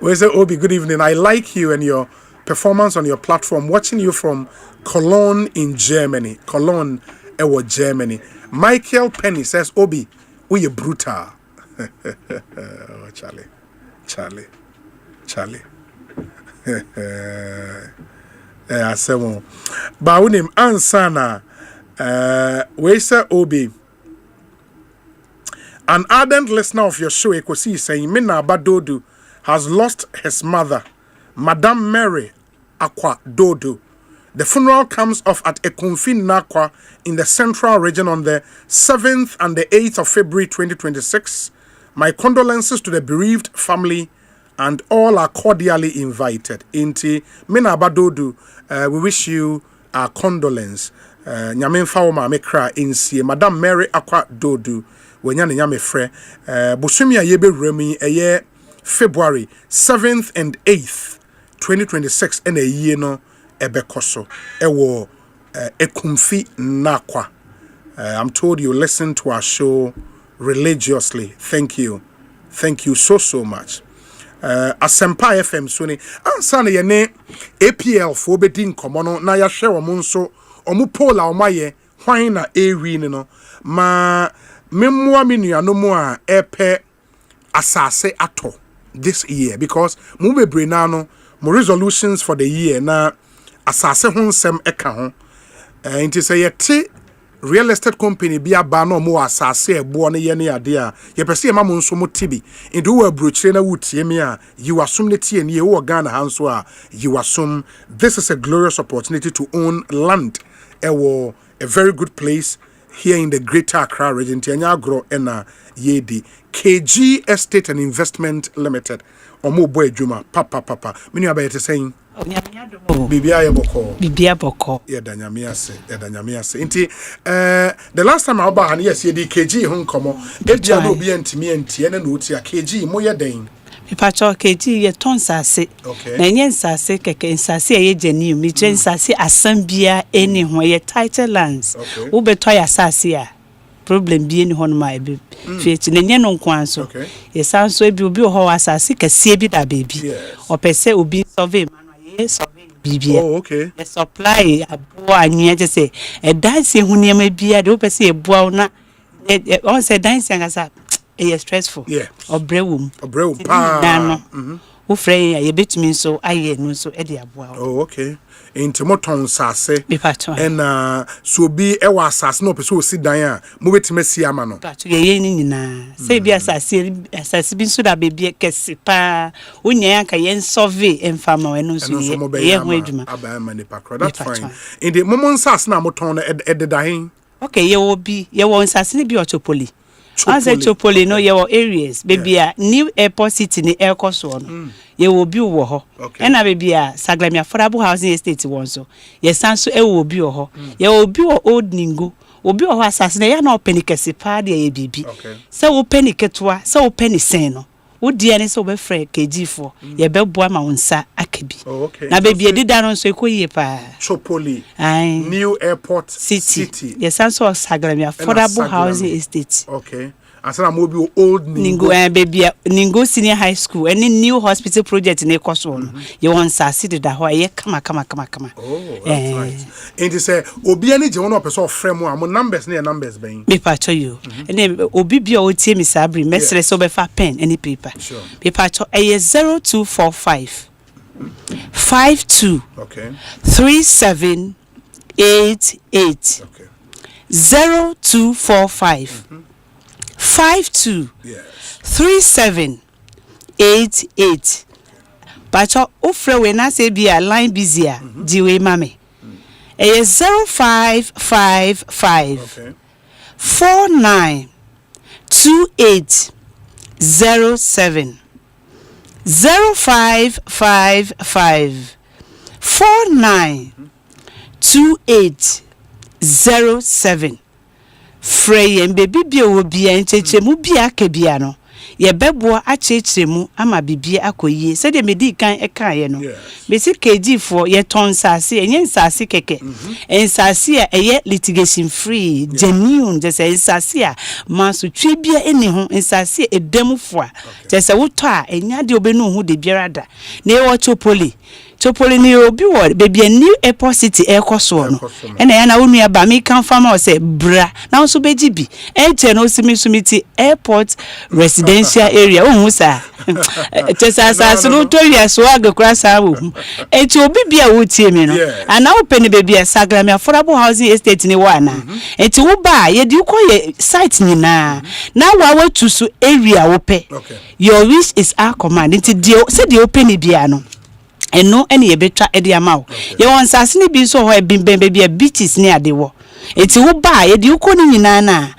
We say Obi, good evening. I like you and your performance on your platform. Watching you from Cologne in Germany. Cologne, Germany. Michael Penny says, Obi, we are brutal. Oh, Charlie. Baunim ansana. We say Obi. An ardent listener of your show, Ekosiisen, Mina Badodu, has lost his mother, Madame Mary Akwa Dodo. The funeral comes off at Ekumfi Nakwa in the central region on the 7th and the 8th of February 2026. My condolences to the bereaved family, and all are cordially invited. Inti Mina Badodu, we wish you our condolence. Nyamin Fawma Mekra insie Madame Mary Akwa Dodu. Wenyane nyame frɛ bosumi a yebe remi eye February 7th and 8th 2026 and a year no ebekoso ewo Ekumfi Nakwa. I'm told you listen to our show religiously. Thank you so much. Asempa FM suni ansana yene APL fo bedin komono na ya hwe omo omu pola omaye hwan na ewi ni no ma memua minuanomu a epe asase ato this year because mu bebre na no mo resolutions for the year na asase ho nsem eka ho nti say yete real estate company bi aba no mo asase ebo no ye ne ade a ye pese ye ma mo nso mo tibi nti wo abrochire na wutie me a you assume ne tie ne ye wo Ghana hanso a you assume this is a glorious opportunity to own land a very good place here in the Greater Accra region. Tianyagro ena yedi KG Estate and Investment Limited. Omo boy juma papa. Mini abayete saying Bibia boko. Yeah, danyamia se. Inti the last time I bought yes yedi KG hon komo. Ebia no bi ntimi enti na uti a KG mo ye den. Pacho keji ye ton sase na nye sase keke sase ye jeni mi tren sase asambia eni ho ye title lands wo beto ya sase a problem bi eni ho no ma ebe fieti na nye no nkwanso ye sanso ebi obi ho asase kese bi da baby opese obi survey mano ye survey bibia ye supply abo anwe je se e dance hu ne ma bia de opese e boa na on se dance ngasa it's stressful. Yeah. Obrewum. Pa. wo frɛ ya yebetumi so aye no so e de aboa. Oh, okay. Into moton sase and so be e wa sase no person si dan a mo betime si ama no ye ni nyina say bi asase bi so da bebie kese pa wonya aka ye survey enfama we no so ye ho adwuma aba ne pakro. That's fine. In the momon sase na moton no e de dahin. Okay, ye wo sase ni bi otopoli. Anse Chopoli no ye areas baby new airport city ni Ekoso no ye wo bi wo ho e na baby Saglamia affordable housing estate won so ye sanso e wo bi wo ho ye wo bi wo old ningo obi wo ho asase na ya na openi kese pa de ye bibi se wo peni ketwa se wo peni sen no wo dia ne se wo be frɛ KG4 ye be boa ma wonsa akabi na baby edida no so ekoyie pa Chopoli new airport city ye sanso Saglamia affordable housing estate. Okay. Asana mo bi old Ningo baby Ningo senior high school any new hospital project in Ekoso no ye won sase de da ho ye kama. Oh, that's right. And you say obi ani je won person frame am numbers na numbers ben me pa cho you and obi bia o tie me sabri mesre so be fa pen any paper paper cho 0245 52 okay 3788 okay 0245 52 3788 Pacho ofre we na say be a line busy a di we mame 0555 49 2807 0555 49 2807 Frey and baby be will be a chemu be a kebiano. Ye bebo a chemu ama bibi akoye. Said the medi can a kayano. Basic KG4 ye ton sassy and yen sassy keke. And sassia a yet litigation free. Genuine just a sassia. Masu tribia anyhow and sassia a demo for. Just a wuta and yadi obeno who de birada. Ne watch poli. Chopoli ni obi wo baby a new airport city Ekoso no ena na wonu aba me kan fama o say bra na so beji bi e no sumiti airport residential area ohun sa chesa no to wi so agakura sa wo eti obi bia wo tie me no ana wo peni baby a Saglamia affordable housing estate ni wa na eti wo ba ye di ukoye site nyina na wa watu so area wo pe your wish is our command enti dio se di open bia no eno ene ye betwa ede amawo ye won sase ni bi so ho e bimben be beaches ni ade wo eti wo ba ye di uko ni nyina na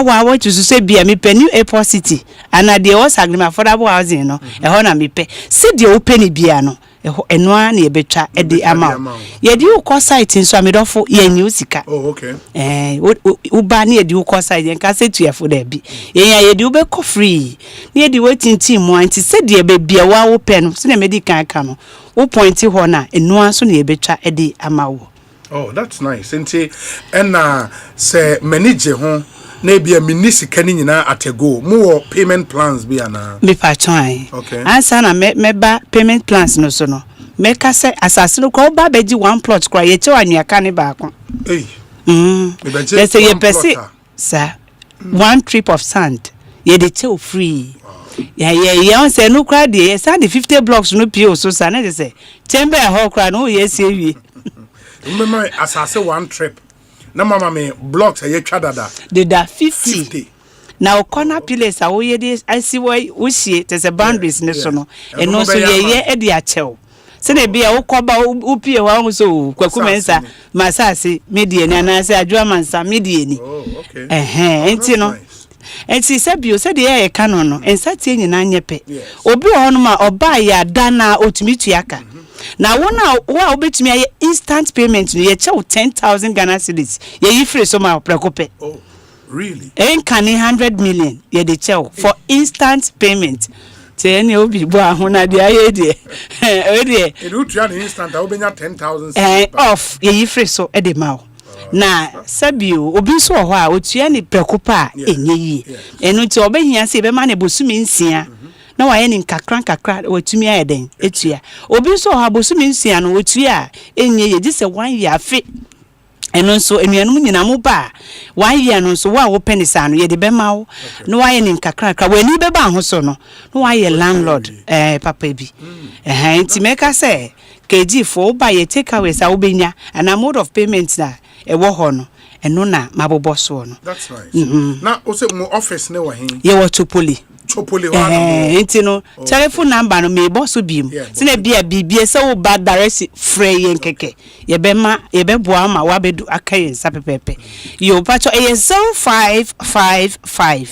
wa wa tu so bia me pe new airport city ana de o Saglamia affordable housing no e ho na me pe se de open bia no eno a na ye betwa ede amawo ye di uko site nso amedofo ye nyi usika okay u ba na ye di uko site en ka se tuefo da bi ye di ube ko free na ye di wetin mu anti se de be bia wa wo pe no se na medical ka no wo pointi ho na eno aso na ye betwa ede amawo. Oh, that's nice. Enti ena se manage ho na bia minisika ni nyina atego mo payment plans bia na me pa try okay ansa na me payment plans no so no me ka se asase no ko ba beji one plot kwa ye che wanua ka ne ba ko they say ye pesi sir one trip of sand ye de che free ye on say no kra de sand 50 blocks no pio so sa na de say tembe ho kra no ye se wi remember asase one trip na mama me blocks ye twa dada de da 50 now corner place a wo ye de asi wo hie te se boundaries ne so no eno so ye e de a chew se na bia wo koba wo pie wa so kwakumensa masase medie ni anase adwa mansa medie ni enti no enti se bio se de ye kanu no ensa tie nyina nyepe obi ho no ma oba ya dana otumi tuaka na wona wa obetumi aye instant payment no ye chew 10,000 Ghana cedis ye yi free so ma prekope. Oh really? En can 100 million ye de chew for instant payment. Te any obi bo ahona de aye de. E de. E do tua instant a obenya 10,000 off ye yi free so e de ma. Na sabio obi so ho a otua ni prekopa enye yi. Enu ti obehia se be ma na bosumi nsia. Na wa ye ni kakra watumi ayeden etua obi so ha bosumi nsia no otua enye ye gise 1 year afi eno nso enuanum nyina mo ba 1 year no nso wa wo penisa no ye de be ma wo no wa ye nim kakrakra wani be ba ho so no wa ye landlord papa bi nti meka say KG for ba ye take away sa wo benya and a mode of payment na e wo ho no eno na mabobo so no. That's right. Na Osei mo office ne wa hin ye wo Chopoli enti no telephone number no me boss biem se na bia se wo ba direct free yen keke ye be boa ma wa bedu akaye nsa pepepe yo pacho 0555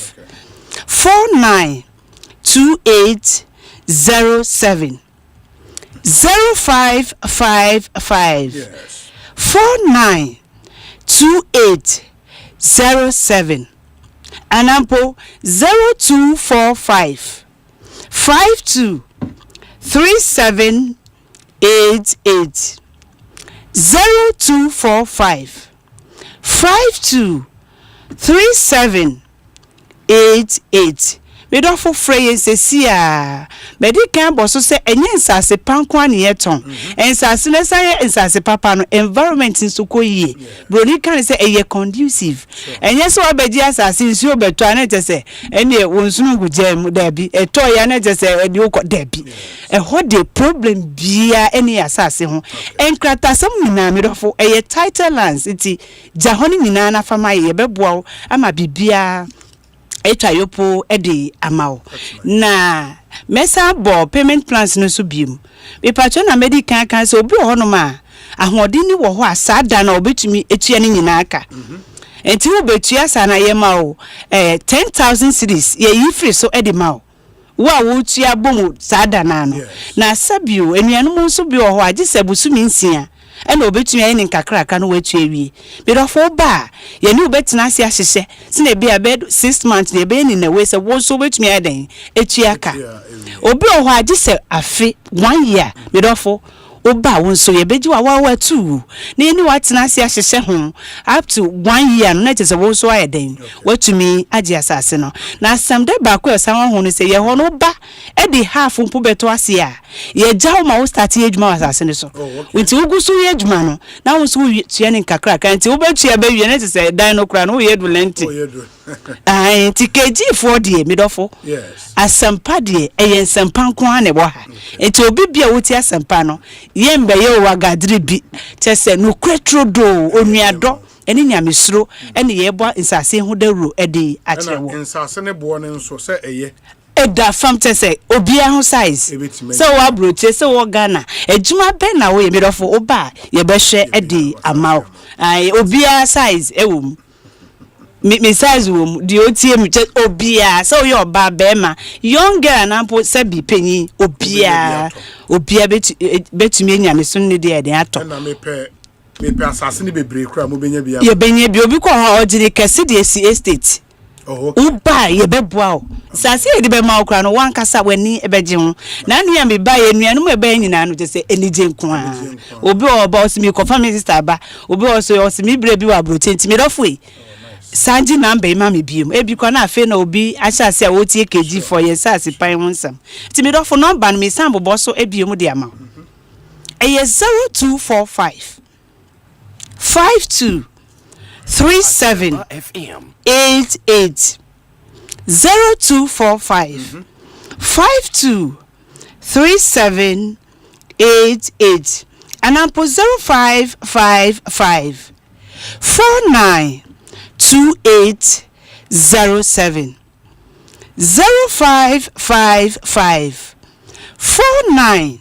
492807 0555 492807 Anampo 0245 52 3788 0245 52 3788 me do for frey sesia me di kan boso se enye nsase pankwa ne yeton ensase ne say ensase papa no environment nso koyie broni kan se eye conducive enye so obeji asase nsuo beto ana tese ene wonsunu gugem dabi eto ya na tese edi ukọ dabi ho de problem bia ene asase ho enkrata sam nyina me do for eye title lands iti jahoni nyina na fama ye beboa ama bibia etwa yopo edi amao na mesa bo payment plans no so biem be patcho na medical kan se obi ho no ma ahodin ni wo ho asada na obetumi etua ni nyina aka enti wo betua sana ye ma o 10,000 cedis ye yi free so edi ma o wo tua bom sada na no na sabio enuanum so bi wo ho age sabusumi nsia ena obetumi ayi nkakraka no watua wie bedofo ba ye ni obetina ase ahyehye se na bia bed 6 months na be ni na we se wo so obetumi aden etua ka obi oho age se afe 1 year bedofo oba won so ye beji wa tu na eni watina ase ahyehye ho up to 1 year no na tese wo so ayeden watumi age asase no na samde ba ko esan ho no se ye ho no ba e di half mpo beto ase a ye jaw ma wo start ejuma asase ne so nti ugusu ye ejuma no na wo so tua ne kakra kan nti wo betua ba wie na tese dan no kra no wo ye du lenti ai ti KG for die midofo Asempa die eye Asempa nko ane bo ha enti obi bia woti Asempa no yembe ye wagadri bi tese no kwetrodo onuado eni nyamesuro ene ye bo nsase hu dawuro edi achewo nsase ne bo ne nso se eye eda fam tese obi a hu size so wa broche so wo Ghana ejuma be na wo ye midofo oba ye be hwe edi amawo ai obi a size ewum me size wom di otie mi obia so yo ba be ma young girl na po sabi penyi obia betumi enyame so ne de eden ato na me pe asase ne bebre kura mo benya bia ye benya bi obi ko ha ogire kese de si estate uba ye beboa o sase ye de be ma okura no wan kasa wani ebeje ho na anu ya me ba ye nuanum ebe nyina no tese enije nko a obi oba osimi ko family sister ba obi osimi bre bi wa bro tenti me dofo e sanji number ma me biem e bi kwa na afi na obi ahyase a wotie KG for ye sase pan wonsam ti me dofo number no me sambo boso e biem de ama e 0245 52 37 88 0245 52 37 88 and I'm 0555 49 2807 0555 49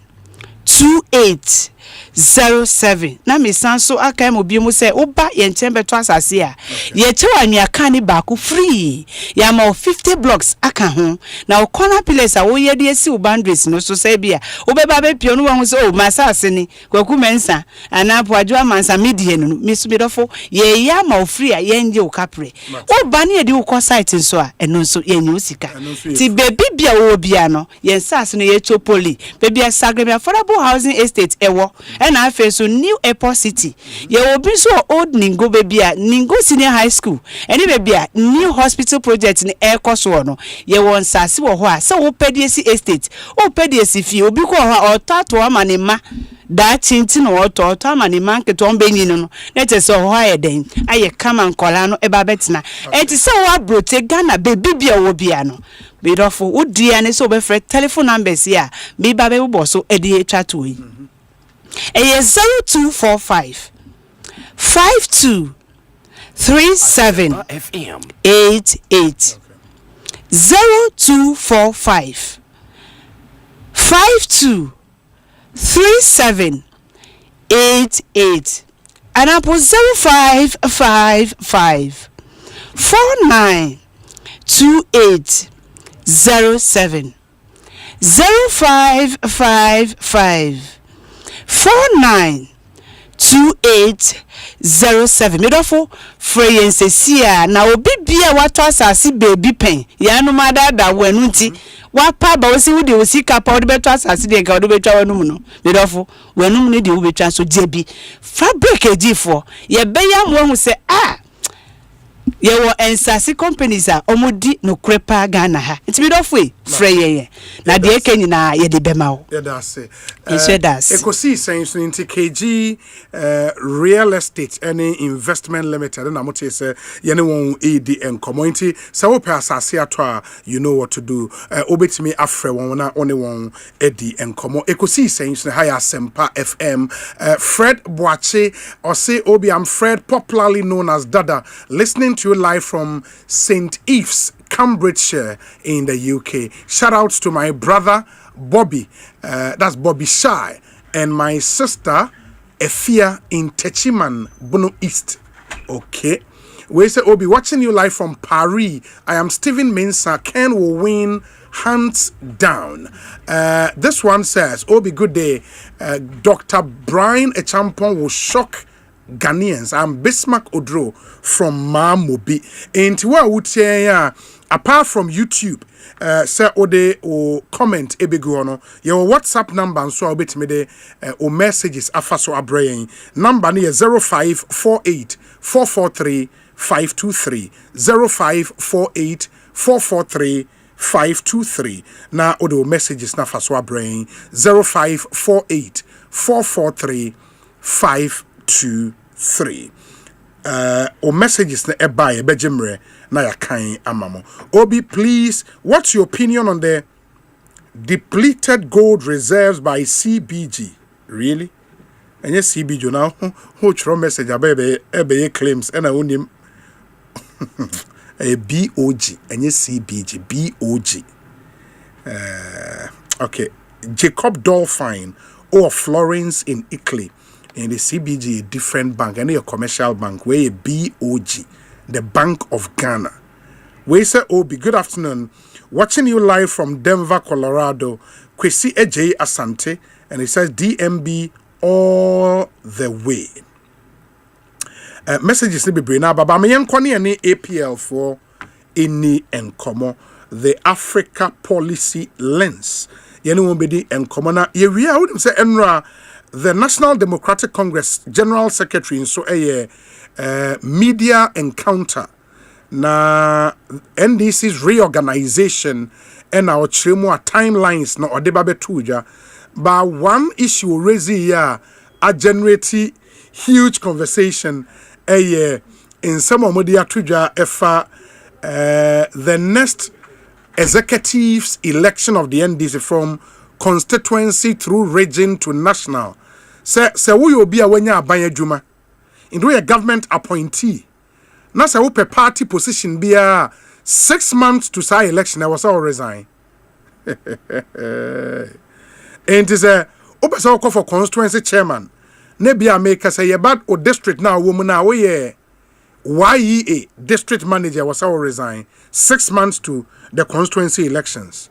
2807 na me sanso aka mo bi mu se oba ye nchembe to asase a ye chewa nnuaka ni baako free ya ma 50 blocks aka ho na corner pillars a wo ye de esi o boundaries no so say bia obeba be pio no wo so o masase ni kwaku mensa ana poajo amansa medie no misu bedofo ye ya ma free a ye nje o kapre oba ne de wo site nso a eno nso ye nyu sika ti baby bia wo bia no ye sase no ye Chopoli baby Sagremi affordable housing estate ewo na afa so new airport city ye obi so old Ningo baby a Ningo senior high school eni baby a new hospital project ni Ekosiise no ye won sase wo ho a se wo pediesi estate o pediesi fi obi ko ho o tato ama ne ma that chintin auto mani market on benino let us so higher then I come and colano eba betina it is so what brote Ghana baby obiano be dofu would diane so be fret telephone numbers here be baby bosso edi chatui a 0245 52 37 88 0245 52 37 88 and up 0555 49 28 07 0555 49 28 07 medofo free nsesia na obi bia wato asase baby pen ya no madada wanu nti wapa ba wosi wudi wosi kapa wodi beto asase de ga wodi betwa wanu mu no medofo wanu mu ne de wo betwa so jebi fabric ejifo ye beya mo hu se ye wo ensase companies a omodi no krepa Ghana ha nti medofo free ye na de eke nyina ye de bema wo ye da se Ekosiisen so nti KG real estate any investment limited na mote say ye ne won ed enkomo nti se wo pe asase ato a you know what to do obetimi afre won na one won edi enkomo Ekosiisen so high Asempa FM Fred Boache Osei Obi am Fred, popularly known as Dada, listening to you live from St. Eve's, Cambridgeshire in the UK. Shout outs to my brother Bobby, that's Bobby Shy, and my sister Efia in Techiman, Bono East. Okay. We say Obi, watching you live from Paris. I am Stephen Mensah. Ken will win hands down. This one says, Obi, good day. Dr. Brian Echampon will shock Ghanaians. I'm Bismarck Odro from Mamobi. And what I would say, apart from YouTube, say ode o comment ebiguono your WhatsApp number and so bit me de o messages afaso abrayin number ne 0548 443 523 0548 443 523 na ode o messages na afaso abrayin 0548 443 523 o messages na eba ye bejemre na ya kan amamo. Obi, please, what's your opinion on the depleted gold reserves by CBG? Really? And yes, CBG now who throw message ebe claims and I own him a BOG and yes CBG BOG. Okay, Jacob Dolphine or Florence in Italy. And the CBG a different bank and a commercial bank where a BOG, the Bank of Ghana. We say Obi, good afternoon. Watching you live from Denver, Colorado. Kwesi AJ Asante, and it says DMB all the way. Messages to be bring now, but me yankoni any APL for any enkomo the Africa policy lens. Yeni won't be the enkomo na ye we would say enra. The National Democratic Congress General Secretary in so a media encounter na NDC's reorganization and our chimo timelines na odebabe tuja but one issue raised here a generate huge conversation in some of media tuja efa the next executives election of the NDC from constituency through region to national. Say we will be a wenya abanye juma. Into a government appointee. Na say we party position be a 6 months to say election. I was all resign. And it is a open so call for constituency chairman. Nebi a make say bad o district now woman now we YEA district manager was all resign 6 months to the constituency elections.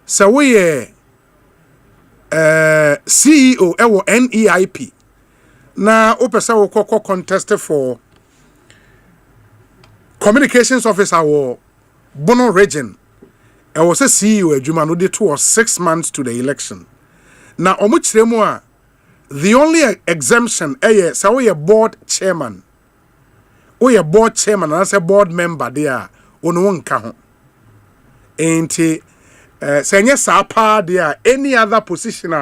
So we CEO ewo NEIP na opesa wo kokko contest for communications officer wo Bono region e was a CEO adwuma no dey to 6 months to the election na omu kiremu a the only exemption say we board chairman and as a board member there ono wonka ho enti senye sapa there any other position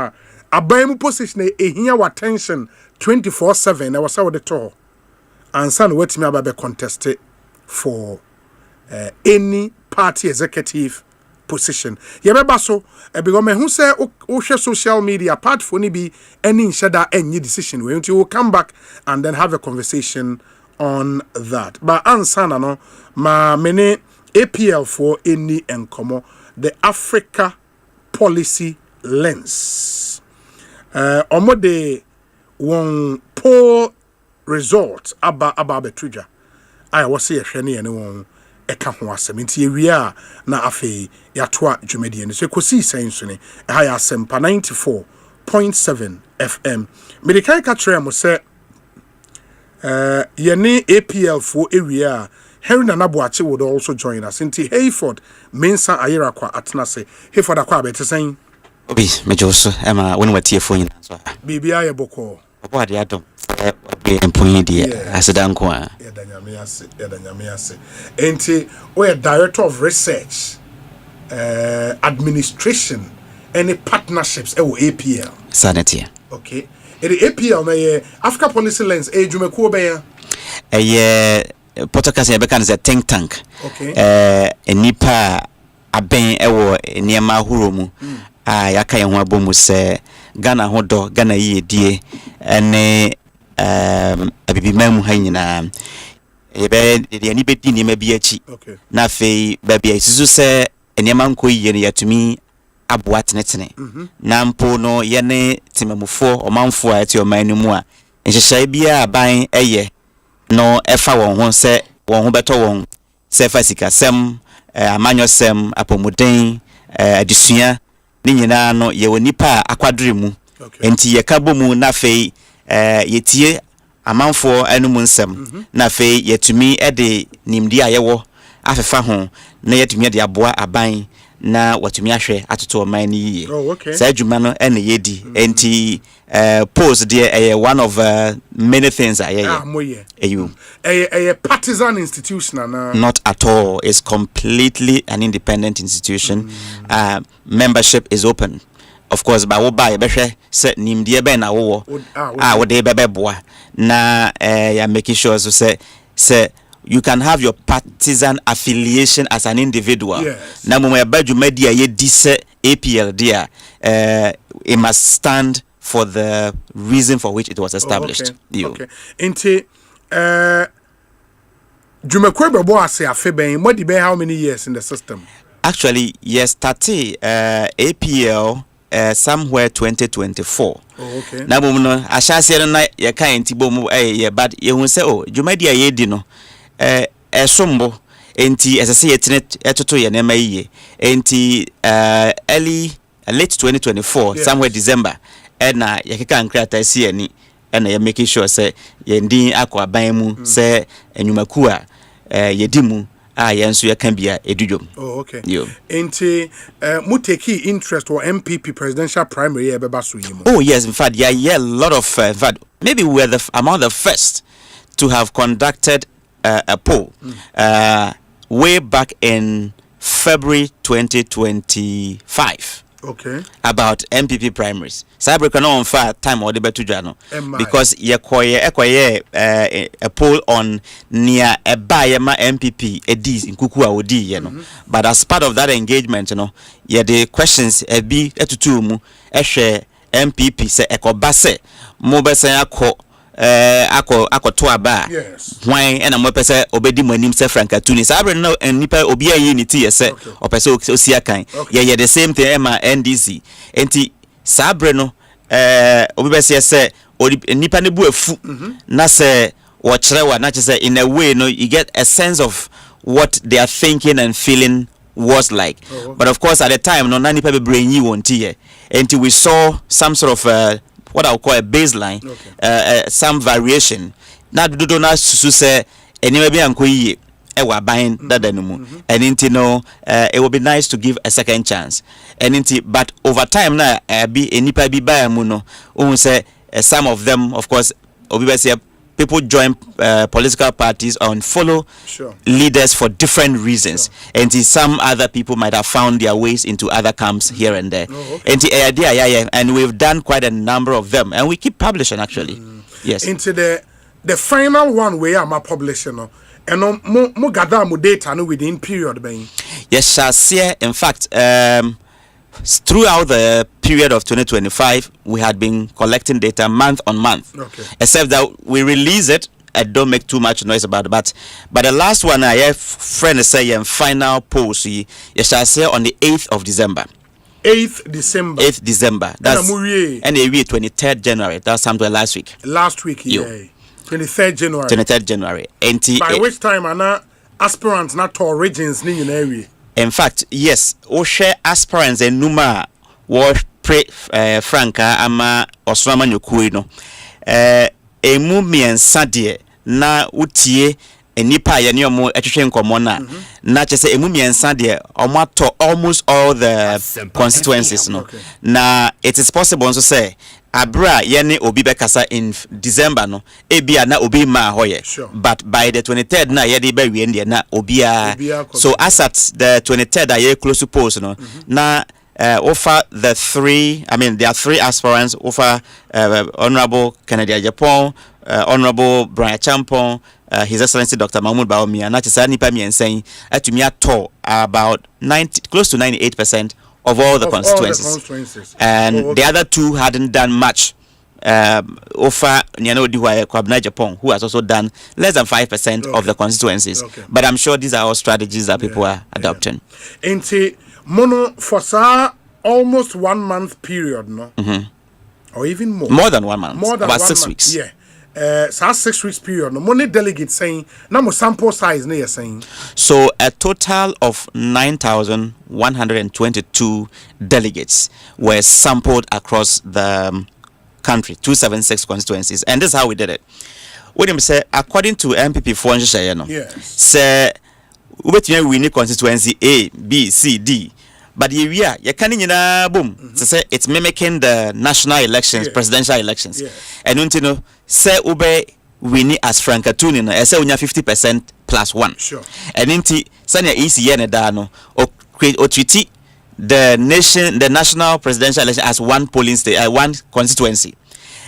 aban position ehia wa attention 24/7 na wasa wode to and san wetimi aba contest for any party executive position. Yebeba so because me who say o social media apart for ni be any nshada any decision we will come back and then have a conversation on that. But ansana no ma many APL for any enkomo the Africa policy lens. Omo de one poll result aba betruja. I was say hwene ne won eka ho asem nti ewia na afei yatoa dwumadi ne so Ekosiisen so ne ha ya Asempa 94.7 FM. Medical catcher mo say yene APL for area Henry Nanabuachi would also join us. Inti Hayford Mensa Ayera kwa atnase. Hayford akwa betesen. Obi mejoso ema woni watie fo nyina so. Bibia ye boko. Obo ade adom. Obi emponi die aseda nko a. Yedanyame ase. Inti we director of research administration any partnerships e wo APL. Sanity. Okay. The APL na ye Africa Policy Lens ejumekuo be ya. Podcast ya beka is a think tank. Okay. Nipa aben ewo niema ahuro mu. Yaka ye ho abomu se Ghana hodo Ghana yedie ene abibimam ha nyina ebe de ani bedi niema bi achi. Na fei babia isusu se niema nko yiye ne yatumi aboa tenetene. Na mpo no ye ne timamufo omanfo a eti oman mu a nhyehyai bia aban eye no efa won ho se won ho beto won se fa sikasem amanyosem apomuden adisua ni nyina no ye wonipa akwadre mu enti ye ka bomu na fei yetie amanfo anu nsem na fei yetumi ede nimdi ayewo afefa ho na yetumi de aboa aban na watumi ahwe atoto oman ni yiye sa adwuma no ene yedi enti pose there one of many things a partisan institution not at all. It's completely an independent institution. Membership is open, of course, but we buy behwe se nimdie be na wo we dey beboa na ya making sure so say you can have your partisan affiliation as an individual. Na mo badwumadi a ye di se APL there it must stand for the reason for which it was established. Okay. Inti Jumekwe bebo ase afeben what be how many years in the system? Actually, yes, 30 APL somewhere 2024. Okay. Na bomu no ahyase na ye kan nti bomu ye bad ye hu se dwumadi a ye di no esombo enti esese ye tene etoto ye na mayiye enti late 2024 somewhere December na yakeka nkrata si ani na ye making sure say ye ndin akwa ban mu say enwumaku a yedimu yenso ye kan bia edudwom. Okay. Enti muteki interest or MPP presidential primary e beba so yimo. Oh yes, in fact yeah a lot of in fact maybe we were among the first to have conducted a poll way back in February 2025. Okay. About MPP primaries. Cyber can on fire time or the better journal because ekoye a poll on near a bayama MPP edis in Kukua Odi, you know. But as part of that engagement, you know, the questions be etutumu eshe MPP se ekobase mobese ako to aba why and mo pese obedi manim se frankatuni sabre no nipa obi ayi ni ti yese opese osia kan ye the same thing ema NDC enti sabre no obi pese yese nipa ne bu afu na se wo kire wa na say in a way no you get a sense of what they are thinking and feeling was like. But of course at the time no na nipa be brain yi won ti ye enti we saw some sort of what I would call a baseline, some variation. Na do na susu se anyway be anko yi ewa buying that no and into no it would be nice to give a second chance and into but over time na be enipa bi buy mu no say some of them of course obi be say people join political parties and follow leaders for different reasons. And some other people might have found their ways into other camps here and there. And we've done quite a number of them, and we keep publishing actually. Yes. Into the final one where I'm publishing, and mo gather mo data no within period, ben. Yes, Shasia. In fact, throughout the period of 2025, we had been collecting data month on month. Okay. Except that we release it and don't make too much noise about it. But the last one I have friend say final post, you shall say on the 8th of December. 8th December. 8th December. That's and the 23rd January. That's something last week. Last week, yeah. 23rd January. 23rd January. By which time are aspirants not to regions in the area? In fact, yes. Oshe aspirants and Numa was pre Franca ama Osrama Nyukuino. Emu miensadie na utie enipa ya ni omo etwetwe nkomo na chese emu miensadie omato almost all the constituencies no. Na it is possible to say abra yene obi bekasa in December no ebia na obi ma hoye, but by the 23rd na yede be wie ndie na obia. So as at the 23rd aye close to post no na offer there are 3 aspirants offer Honorable Kennedy Japan, Honorable Brian Champon, His Excellency Dr. Mahmoud Baomi, and that's nipa mi saying to me at about close to 98% of all the constituencies. And the other 2 hadn't done much. Offer Nyano Diwa Kwabna Japan, who has also done less than 5% of the constituencies. But I'm sure these are all strategies that people are adopting. Mono for almost 1 month period, no? Or even more. More than 1 month. About 6 weeks. Yeah. 6 weeks period. No money delegates saying now sample size near saying. So a total of 9,122 delegates were sampled across the country, 276 constituencies, and this is how we did it. What you say according to MPP for say we need constituency A, B, C, D. But you can't boom. So say it's mimicking the national elections, presidential elections. And you know, say we need as Franca Tunin, I say we have 50% plus 1. Sure. And inti sanya ECN dano or treaty the national presidential election as one polling state, one constituency.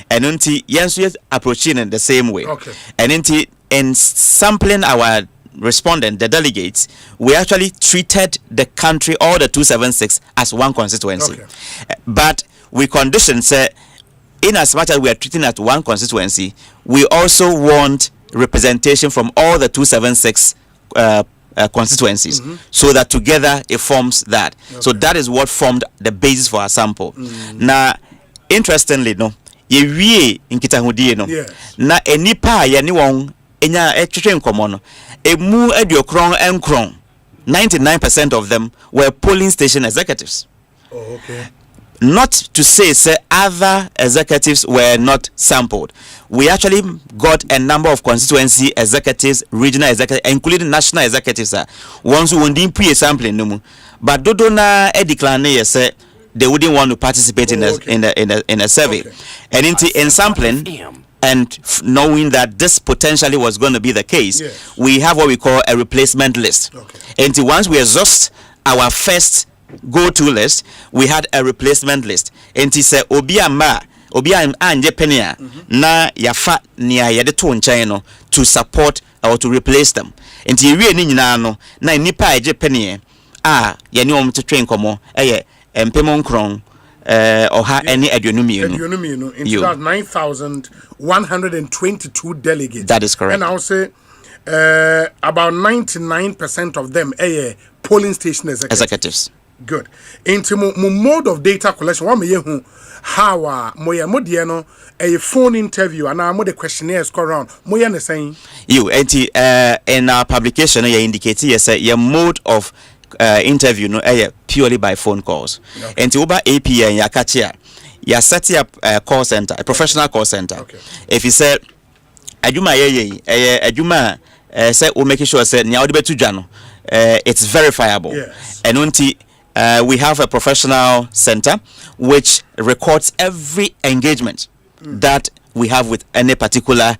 And inti yansu approaching in the same way. Okay. And inti in sampling our respondent, the delegates, we actually treated the country, all the 276, as one constituency. Okay. But we conditioned, say, in as much as we are treating at one constituency, we also want representation from all the 276 constituencies, so that together it forms that. Okay. So that is what formed the basis for our sample. Now, interestingly, no, ye in Kitahudi, no, na enipa yaniwong enya etwetwe nkomo no emu ediokron enkron 99% of them were polling station executives. Oh, okay. Not to say other executives were not sampled. We actually got a number of constituency executives, regional executives, including national executives. Ones who didn't pre-sampling no, but dodo na decline say they wouldn't want to participate in a survey. Okay. And in sampling and knowing that this potentially was going to be the case, we have what we call a replacement list. Okay. And once we exhaust our first go-to list, we had a replacement list. And he said, Obia anje penia na yafa niya yade to nchayeno to support or to replace them. And he really no na nipa eje penia yani to train komo mpemon kron or any edunumi in 9,122 delegates. That is correct. And I'll say about 99% of them polling station executives. Good. Into mode of data collection, what may you how moya modiano a phone interview and our mode questionnaires go around moya saying you in our publication you indicate your mode of interview no purely by phone calls. Okay. And to Uber API and Yakachia, you're setting up a call center, a professional call center. Okay. If you say Ajuma Ajuma say we make sure say it's verifiable. Yes. And we have a professional center which records every engagement that we have with any particular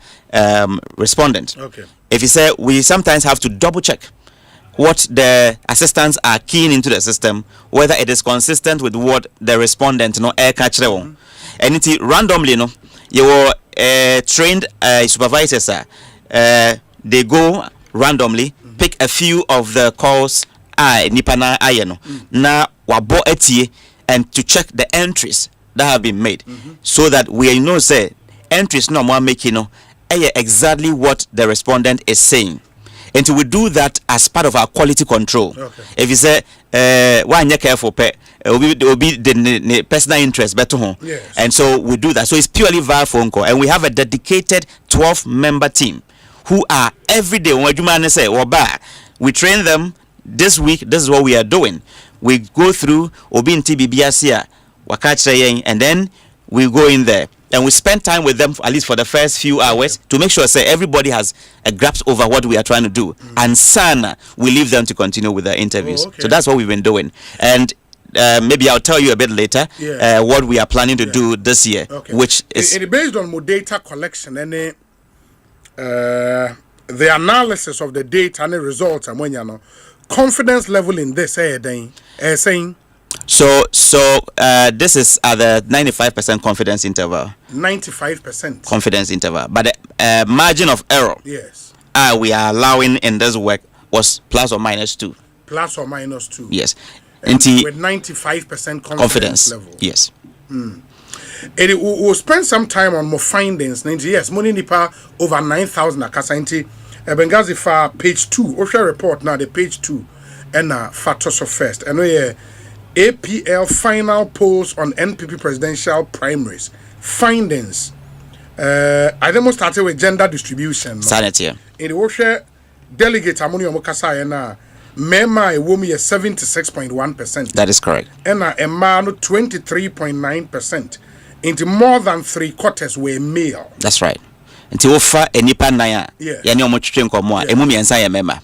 respondent. Okay. If you say, we sometimes have to double check what the assistants are keying into the system, whether it is consistent with what the respondent air catch and it randomly your trained supervisors they go randomly pick a few of the calls nipana ayeno na wabo etie and to check the entries that have been made so that we know say entries no more making exactly what the respondent is saying. And we do that as part of our quality control. Okay. If you say, why you careful, will be the personal interest better home. Yes. And so we do that. So it's purely via phone call. And we have a dedicated 12-member team who are every day, when you say, we train them this week. This is what we are doing. We go through Obi in TBBSia, and then we go in there. And we spend time with them at least for the first few hours to make sure say everybody has a grasp over what we are trying to do. And sana, we leave them to continue with the interviews. So that's what we've been doing. And maybe I'll tell you a bit later what we are planning to do this year, which is based on more data collection and the analysis of the data and the results. And when you know confidence level in this, saying. So this is at the 95% confidence interval. 95% confidence interval, but the margin of error. Yes. We are allowing in this work was plus or minus 2. Plus or minus 2. Yes. With 95% confidence level. Yes. We'll spend some time on more findings. Yes, money nipa over 9,000 akasanti. Benghazi for page 2. Osha report now the page 2 and factors of first. And we APL final polls on NPP presidential primaries. Findings. I then started with gender distribution. Sanity. In the Osha delegate Amoni Omokasa na Mema Ewomi is 76.1%. That is correct. And Emano 23.9%. Into more than 3/4 were male. That's right. Until offer enipa naya. Yeah. Yani omochitwe nkomo a emumi ensa ye mema.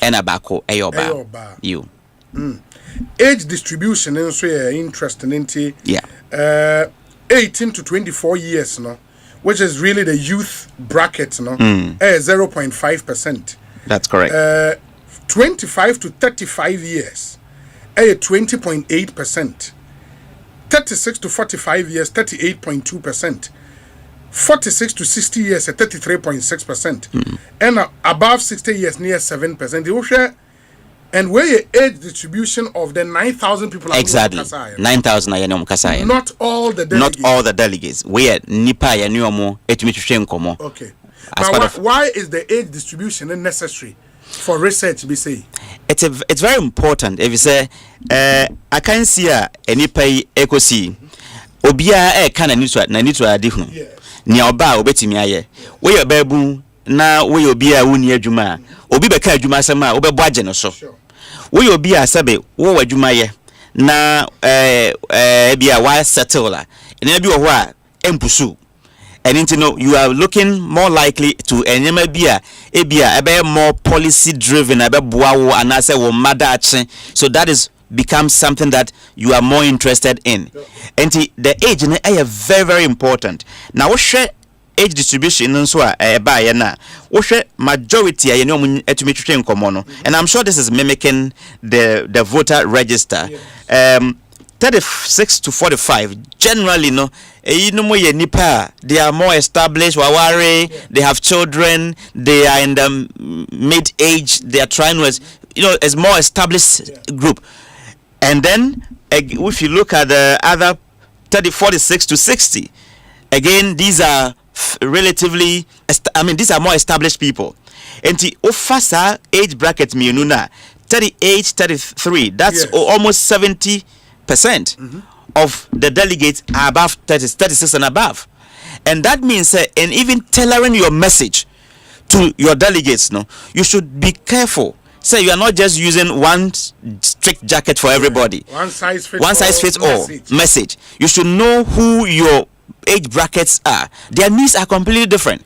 Ena bako eyoba. You. Age distribution is interesting into 18 to 24 years which is really the youth bracket 0.5%. That's correct. 25 to 35 years 20.8%. 36 to 45 years 38.2%. 46 to 60 years 33.6%. And above 60 years near 7%. And where your age distribution of the 9,000 people exactly 9,000 not all the delegates. Not all the delegates. Where nipa ya niyomo etimichushe nkomo. Okay. But why is the age distribution necessary for research? Be say it's very important. If you say I can see nipa ekosi obia kana nitu adi hu. Ni oba obetimi aye. We your babu na we obia wuni adwuma. Obi beka adwuma asema obebo agye no so. We obi asabe wo wadwuma ye na bia wa settle la ene bi wo ho a empusu and you are looking more likely to enyema bia ebe more policy driven ebe boa wo anase wo madache, so that is becomes something that you are more interested in. And the age is very, very important. Now we share age distribution so by na majority and I'm sure this is mimicking the voter register. 36 to 45 generally they are more established, they have children, they are in the mid age, they are trying to as more established group. And then if you look at the other 46 to 60, again these are relatively these are more established people. And the officer age bracket miununa 38 33, that's almost 70% of the delegates are above 36 and above. And that means and even tailoring your message to your delegates, you should be careful. So you are not just using one strict jacket for everybody. One size fits all message. You should know who your age brackets are. Their needs are completely different.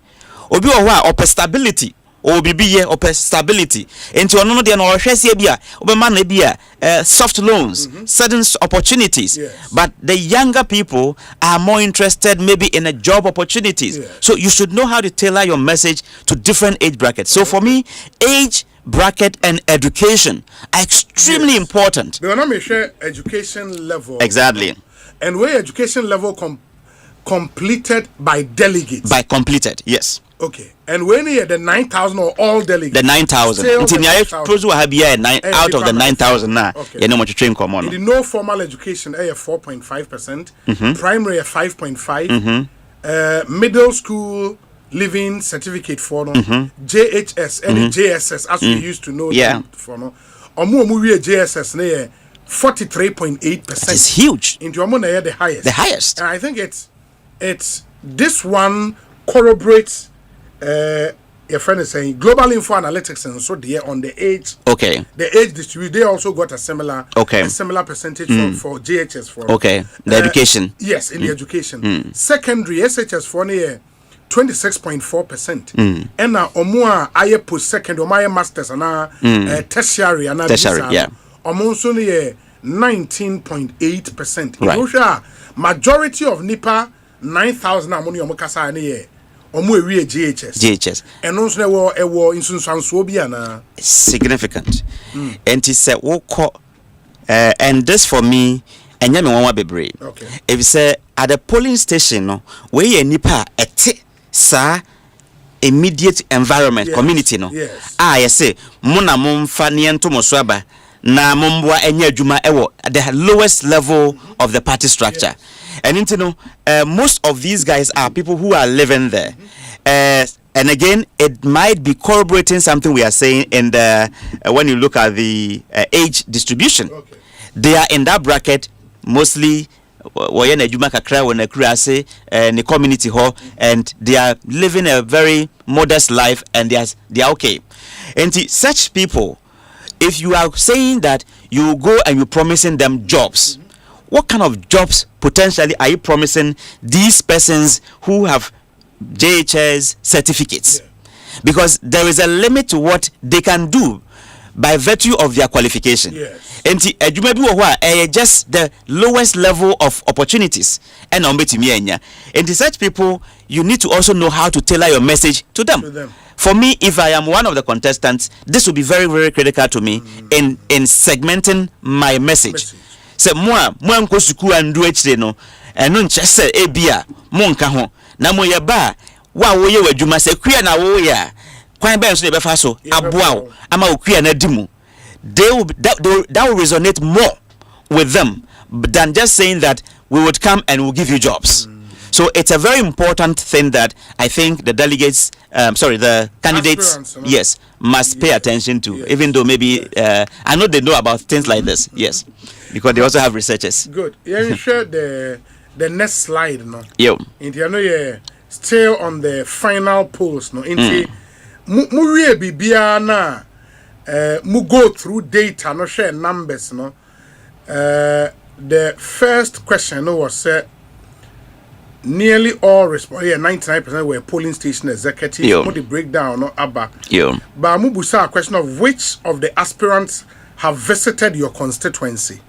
Obi owa stability or bibi or stability into another day or soft loans, certain opportunities. But the younger people are more interested maybe in a job opportunities. So you should know how to tailor your message to different age brackets. So for me, age bracket and education are extremely important. They are not share education level. Exactly. And where education level completed by delegates. By completed, yes. Okay. And when you the 9,000 or all delegates? The 9,000. Out of the 9,000 now, you know what you train common. In no formal education, 4.5%. Primary, 5.5%. Middle school living certificate for no. JHS and JSS, as we used to know. Yeah. For no. JSS, 43.8%. It's huge. Into the highest. The highest. And I think it's this one corroborates your friend is saying global info analytics and so they on the age. Okay. The age distribution, they also got a similar percentage for JHS for the education. Yes, in the education. Secondary SHS for 26.4%. And now omua aye post secondary omaya masters and tertiary and tertiary, yeah. Omonso 19.8%. Right. Majority of Nipa 9,000 amoni omukasa ane omo ewie JHS. And also ewo insunsanso bi ana significant. And he said and this for me enya me wonwa bebre. Okay. If you say at the polling station no where ye nipa ete sa immediate environment community no. Yes. You say muna momfa ne entomo so aba na momboa enya adwuma ewo at the lowest level of the party structure. And you know, most of these guys are people who are living there. And again, it might be corroborating something we are saying in the when you look at the age distribution. Okay. They are in that bracket mostly. The community hall, and they are living a very modest life, and they are okay. And such people, if you are saying that you go and you're promising them jobs, what kind of jobs potentially are you promising these persons who have JHS certificates? Because there is a limit to what they can do by virtue of their qualification. Yes. And just the lowest level of opportunities. And such people, you need to also know how to tailor your message to them. For me, if I am one of the contestants, this will be very, very critical to me in segmenting my message. Se moi nko suku andu echire no eno nche se ebia mo nka ho na mo ye ba wa wo ye wadwuma se kua na wo ya kwan ba nso ne befa so aboa wo ama okua na dimu that will resonate more with them than just saying that we would come and we'll give you jobs. So it's a very important thing that I think the delegates, the candidates, yes, must pay attention to, even though maybe I know they know about things like this, yes, because they also have researchers. Good. Yeah, you share the next slide, no? Yeah. Still on the final polls, no? Mu bibia na mu go through data, no share numbers, no? The first question was nearly all 99% were polling station executives. The breakdown, no abba. But mubusa a question of which of the aspirants have visited your constituency.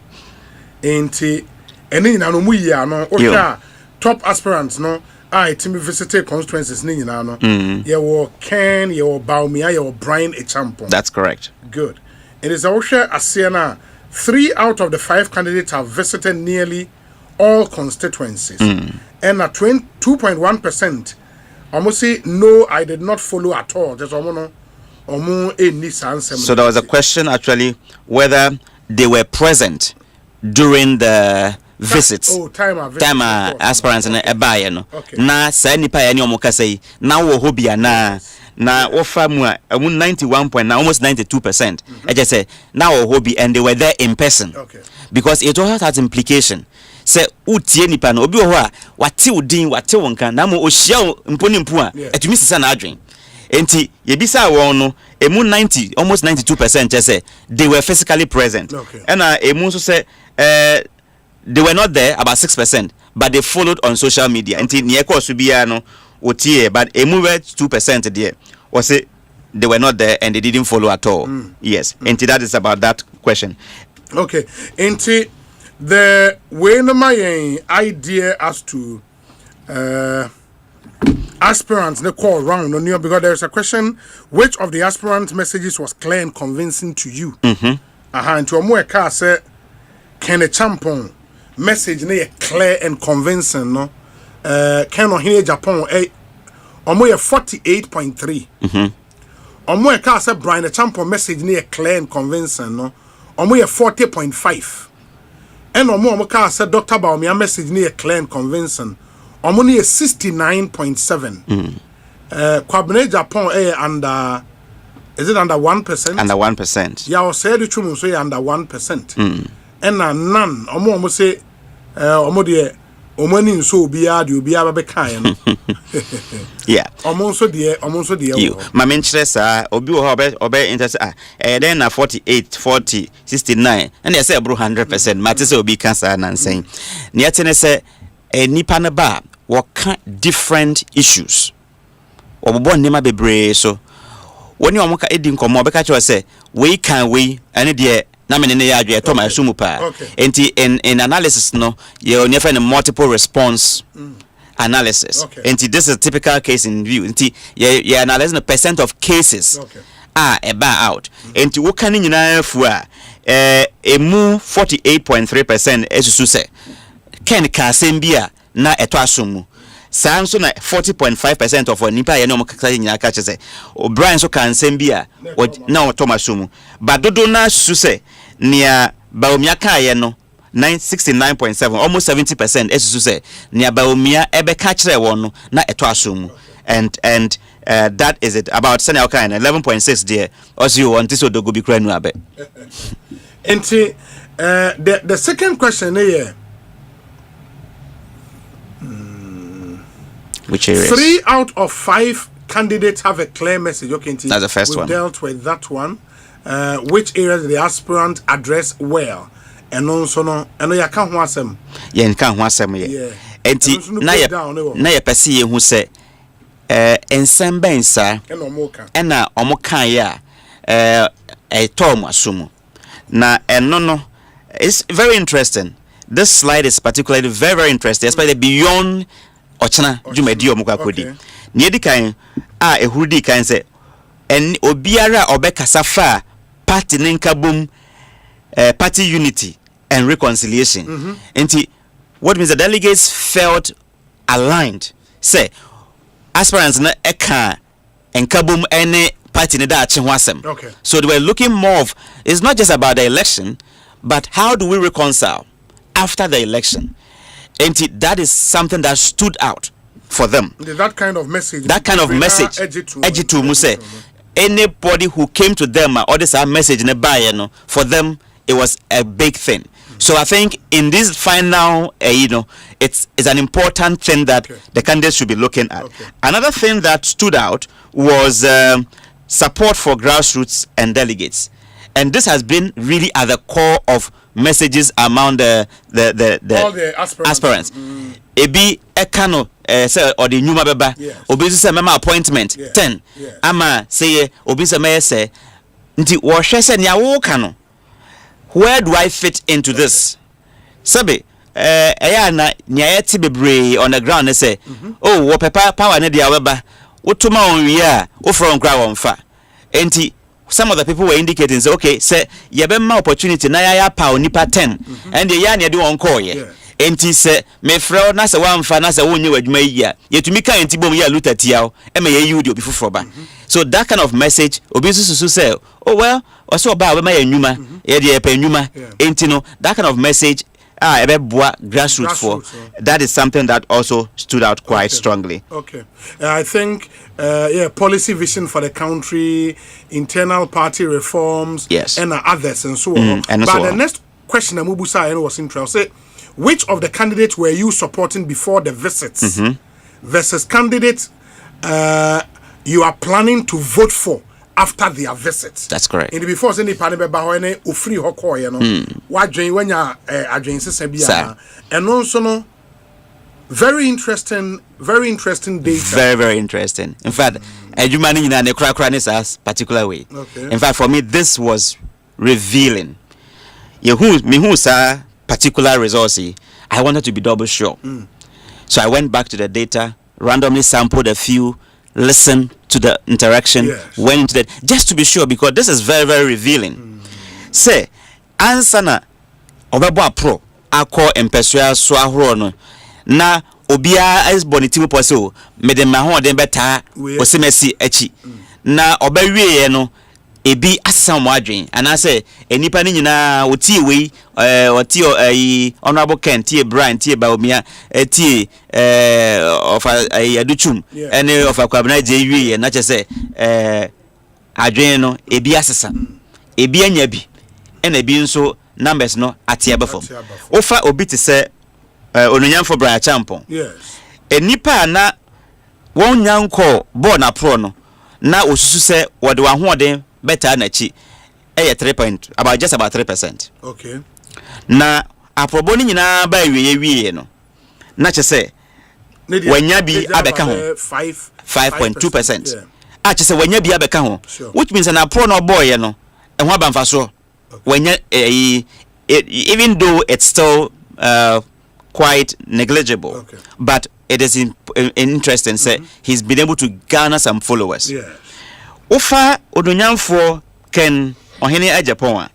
Top aspirants, no. Timmy visited constituencies. You were Ken, you were Baumia, you were Brian Echampo. That's correct. Good. It is also a Siena. 3 out of the 5 candidates have visited nearly all constituencies. And at 2.1%, almost say no, I did not follow at all. Just so there was a question actually whether they were present during the visits. Time aspirants and na sa nipa ya ni omuka say na wo hobia na offer mu 91 almost 92%. I just say now hobby and they were there in person. Because it also has implication. Say utie nipa no obi ho a wate odin wate wonka na mo ohia mponi mpu a etumi sisa na adwen enti yebisa won no emu 90 almost 92% just say they were physically present and emu so say they were not there about 6% but they followed on social media enti ne ekosu bia no otie but emu were 2% there was say they were not there and they didn't follow at all. Yes. And that is about that question. Okay. And the way my idea as to aspirants they call round on you, because there's a question: which of the aspirant messages was clear and convincing to you? And to a more car say can a champon message clear and convincing, no? Can on here Japan omo 48.3. Omo car say Brian a champon message clear and convincing, no? Omo 40.5. And omo car say Dr. Baumia message clear and convincing. Omo 69.7. Kwabene Japan under, is it under 1%? Under 1%. Yeah, I said the truth, so under 1%. And none. Omo say omo de omo ni so obiya de obiya be kan no. Yeah. Omo so de you ma menkyere sa obi wo obe interest then na 48 40 69 and they say bro 100% mate say obi kan sa nansen. Ne yetene say nipa ne ba waka different issues. Obobo nema bebre so woni omo ka edi nkomo be ka che say we can we ene de na me ne ya adwe to ma sumu pa. Enti in analysis no you never a multiple response analysis. Enti this is a typical case in view. Enti you analyzing the percent of cases out. Enti wo kan nyina fu a emu 48.3% esusu se ken ka sembia na eto asumu sanso na 40.5% of nipa ye no mokaka nyina ka che se Brian so kan sembia na otomasumu badodo na su se nia baomia ka ye no 69.7 almost 70% esusu se nia baomia ebe ka kire won no na eto asumu and that is it about senior kind 11.6 there also you want this odogo bi kra nu abe. Enti the second question here, which areas? 3 out of 5 candidates have a clear message. Okay, that's the first one. We dealt with that one. Which areas the aspirant address well? And also no, and you can't want them. Yeah, can't want them. Yeah. Enti na ye pese ye hu se ensembensa ena omokan ya tom asumu na eno no. It's very interesting. This slide is particularly very, very interesting, especially beyond Ochana Jumedi Omukakodi. Niedi kan ehudi kan se en obiara obekasafa party ninkabum party unity and reconciliation. Enti what means the delegates felt aligned. Say aspirants na eka enkabum any party ne da ache ho asem. So they were looking more of, it's not just about the election, but how do we reconcile after the election? And that is something that stood out for them. That kind of message. Ejitu Muse. Anybody who came to them or this message in a buy, for them it was a big thing. So I think in this final, it's an important thing that the candidates should be looking at. Another thing that stood out was support for grassroots and delegates. And this has been really at the core of messages among the aspirants. Ebi ekano say or the nyuma beba obi say mema appointment 10 ama say obi say me say nti wo hwe say nya wo ka no, where do I fit into this? Sabe eya na nya yeti bebre on the ground say oh wo papa power ne dia weba wotuma on wi a wo from kra won fa enti some of the people were indicating say okay say yebema opportunity na ya pa onipa 10 and the ya na de won call ye enti say me frɛ na say wan fa na say wonye wadwuma yi a yetumi kan enti bom ya lutatiao e me ye yudi obi foforo ba. So that kind of message obi susu say oh well also ba we ma ya nwuma ye de pa nwuma enti no that kind of message grassroots for that is something that also stood out quite strongly. I think policy vision for the country, internal party reforms, and others and so on. The next question Amubusa was interested. Which of the candidates were you supporting before the visits versus candidates you are planning to vote for after their visits? That's correct. In the before any panel bahone ofri hoko wadwen wanya adwen sesabia and also no Very interesting data. Very, very interesting. In fact, Ejumani in a particular way. Okay. In fact, for me, this was revealing. Who's particular resource, I wanted to be double sure. So I went back to the data, randomly sampled a few, listened to the interaction, went into that, just to be sure, because this is very, very revealing. Say, answer na obebo pro akọ empesua so ahoro no na obia is bonitimu poso mede ma ho den beta osemesi achi na obawie no ebi asam mo adwen ana say enipa ni nyina otie wei otie honorable Ken tie Brian tie Baomia tie of aduchum ene of akwabna je wie na che say adwen no ebi asesa ebi anya bi ena bi nso numbers no atiaba fom ofa obi te say onunyan for Brian Champon enipa na won nyanko ball na pro no na osusu say wode wa hoden better na chi 3 just about 3%. Okay. Na aprobo ni nyina ba wie no na che say wanya bi abeka ho 5.2%. A che say wanya bi abeka ho, which means na pro no boy no ehwa ba mfaso wanya even though it's still quite negligible, but it is interesting say he's been able to garner some followers. Ofa odonyamfo Ken ohene Japan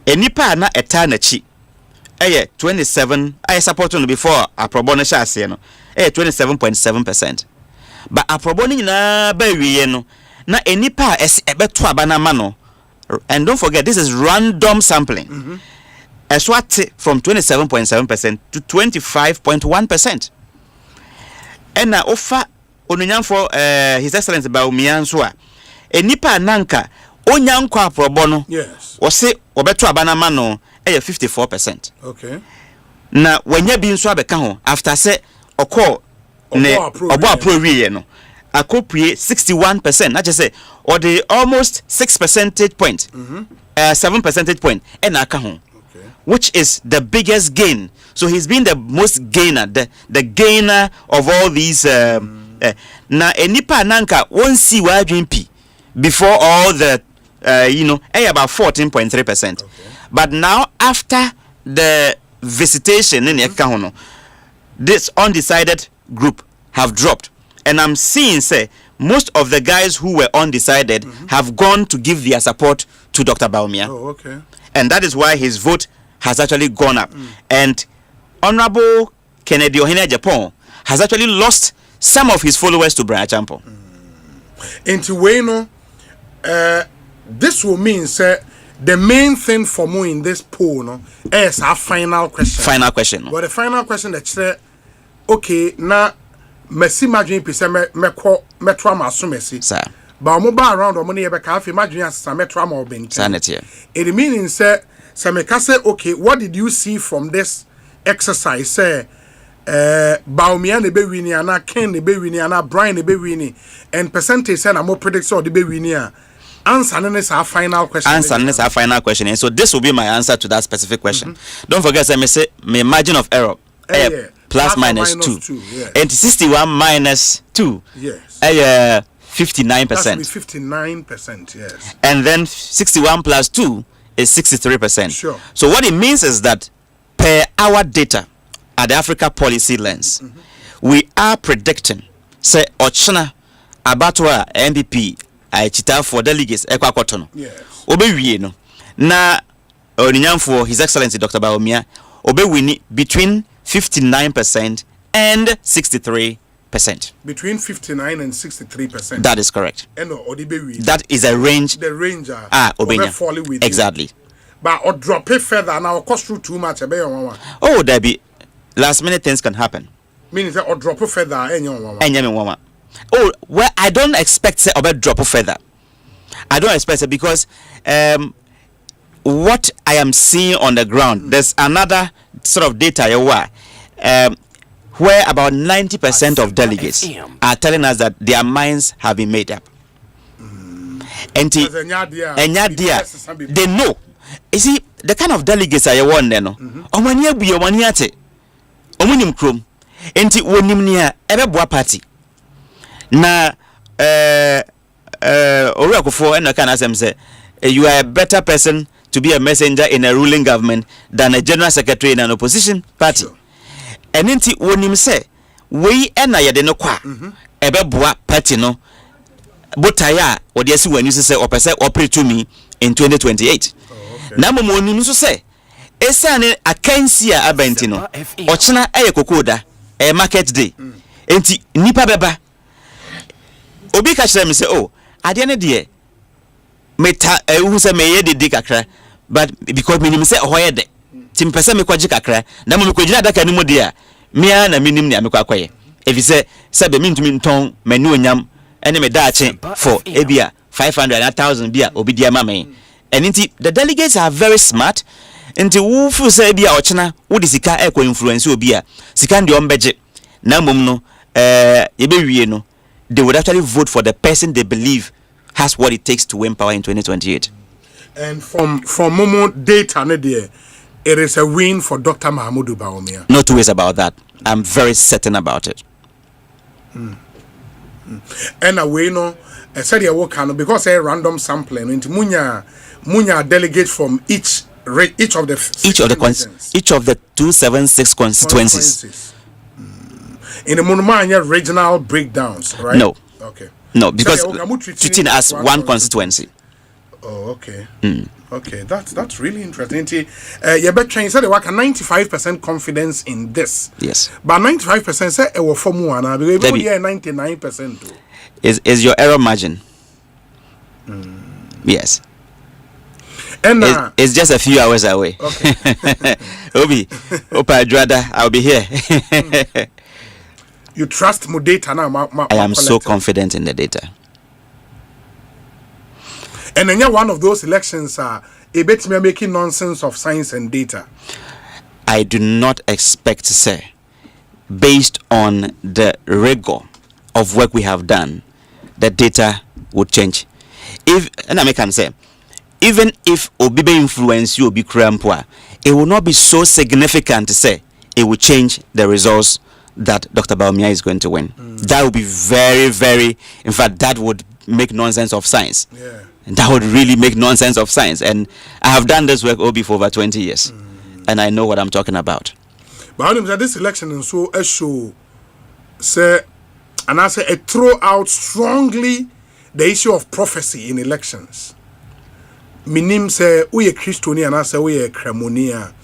enipa na eta na chi 27 I support no before aprobo no shase no 27.7%, but aprobo ni na ba wiye no na enipa ebeto abana ma no, and don't forget this is random sampling. Eswate from 27.7% to 25.1%. And na ofa ononyamfo His Excellency Baumia so a enipa nanka onyanko aprobo no wose obeto abana ma no 54%. Okay. Na wanya bi nso abeka ho after say okọ ne obo apro wiye no akopue 61%, na just say or the almost 6 percentage point 7 percentage point and aka ho, which is the biggest gain. So he's been the most gainer, the gainer of all these na enipa nanka won see wa adwin before all the about 14.3%. But now after the visitation in Ekahono, this undecided group have dropped, and I'm seeing say most of the guys who were undecided have gone to give their support to Dr. Baumia. Oh, okay. And that is why his vote has actually gone up. And Honorable Kennedy Ohene Japan has actually lost some of his followers to Brian Champo. Into Wayno, this will mean, sir, the main thing for me in this poll no, is our final question. Final question. But the final question that said, okay, now, Messi Majin Pisa Metro Masumesi. Sir. But mobile around or money ever cafe, imagine as some Metro or Bing. Sanity. It meaning, sir, Sameka say, okay, what did you see from this exercise? Say, Baumia ne be winning, ana Ken ne be winning, ana Brian ne be winning, and percentage say na more predict so the be winning. Answer is our final question. Answer is our final question. And so this will be my answer to that specific question. Don't forget, I may say my margin of error. Plus minus 2. And 61 minus 2. Yes. 59%. That will be 59%, yes. And then 61 plus 2 is 63%. Sure. So what it means is that per our data at the Africa Policy Lens, we are predicting, say, Ochana, Abatwa, MPP, chita for delegates, Ekwakotono. Yes. Obe no. Na, for His Excellency Dr. Baumia, Obe between 59% and 63%. Between 59 and 63%. That is correct. That is a range. The range Obenya. With exactly. But or drop it further now cost through too much. Oh, there be last minute things can happen. Meaning that or drop it further Oh, well, I don't expect say about drop it further. I don't expect it because what I am seeing on the ground, there's another sort of data where about 90% of delegates are telling us that their minds have been made up. And they know. You see, the kind of delegates I want there, no. enti wonim nia ebeboa party na Orakofo and can asem say you are a better person to be a messenger in a ruling government than a general secretary in an opposition party. And enti wonim say we na ye de no kwa ebeboa party no botaya odi asi wanu say opese operate to me in 2028. Na mo wonim so say esane akansi a abenti no ochina kokoda market day enti nipa beba obi ka kire me say oh ade ne de meta who say me ye de kakra but because me say hoye de tim pese me kwaji kakra na mo kwagina daka ni mo de a me na minim ne amekwa kwaye if say be me ntumi nton mani onyam ene me daache for ebia 500 and 1000 bia obi dia mame and inti the delegates are very smart nti wo fu say bia ochina wo de sika influence obi a sika ndi ombeje na mom no yebewie no they would actually vote for the person they believe has what it takes to win power in 2028. And from Momo data there, it is a win for Dr. Mahamudu Bawumia. No two ways about that. I'm very certain about it. And we know I said you work because a random sampling into munya delegates from each of the 276 constituencies. In the Munumanya regional breakdowns, right? No. Okay. No, because treating as one constituency. Oh, okay. Okay, that's really interesting. You bet train said they work 95% confidence in this. Yes. But 95% say it was for more now because we here 99%. Is your error margin? Yes. And it's just a few hours away. Okay. Obi, I'll be here. You trust my data now? I am so confident in the data. And then one of those elections a bit me making nonsense of science and data. I do not expect to say, based on the rigor of work we have done, the data would change. If and I can say, even if Obibe influence you Obi Krampwa, it will not be so significant to say it will change the results that Dr. Bawumia is going to win. That would be very, very, in fact, that would make nonsense of science. Yeah. And that would really make nonsense of science. And I have done this work, Obi, for over 20 years. And I know what I'm talking about. But this election and so a show say, and I say, it throw out strongly the issue of prophecy in elections. Minim say, we are Christian and I say, we are Cremonia.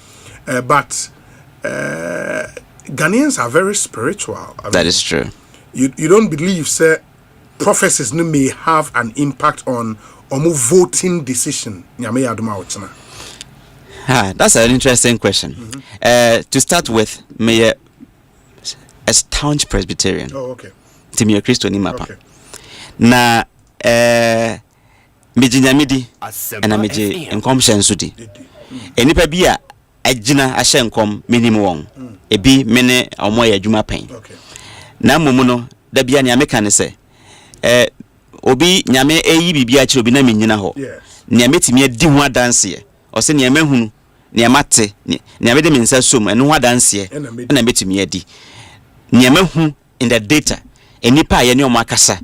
But Ghanaians are very spiritual. That is true. You don't believe, say, prophecies may have an impact on voting decision. That's an interesting question. To start with, me a staunch Presbyterian. Oh, okay. To me a Christian in mapa. Na mejinyamidi and meji enkomshen sudi. Enipa bia ajina ahye nkom menim won. Ebi mene omoye adwuma pen. Okay. Na momuno da bia ne ameka ne se obi nyame eyi bibia kire obi na menyina ho. Ne ametimi adi ho adanse. O se ne amehunu ne amate ne amede mensa som eno ho adanse na metimi adi. Ne amahu in the data enipa ye ne omo akasa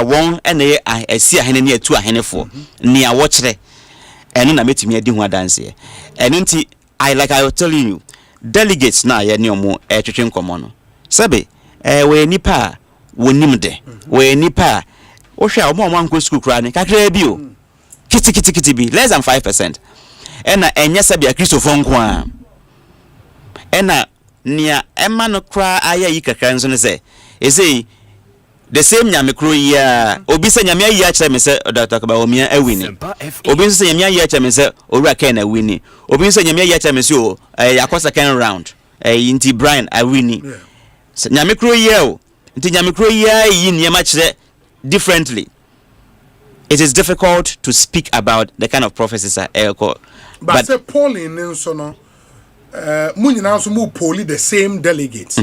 won ene asi ahene ne atu ahenefo ne awo kire eno na metimi adi ho adanse. Eno nti I will tell you delegates na ye ne omo twetwe nkomo no sabe we nipa wonim de we nipa wo hwa omo anko school kra ne kakra bi o kiti bi less than 5%. Ena enye sabe a Christopher nko a ena nia ema no kra aya yi kakra nso ne se say the same nyame kro yi a obi se nyame ayi a kire me se Dr. Bawumia awini obi se nyame ayi a kire me se owura Ken awini obi se nyame ayi a kire me se o akosa second round inti Brian awini nyame kro yi o inti nyame kro yi niema kire differently. It is difficult to speak about the kind of prophecies but say polling nso no munyina nso mu poll the same delegates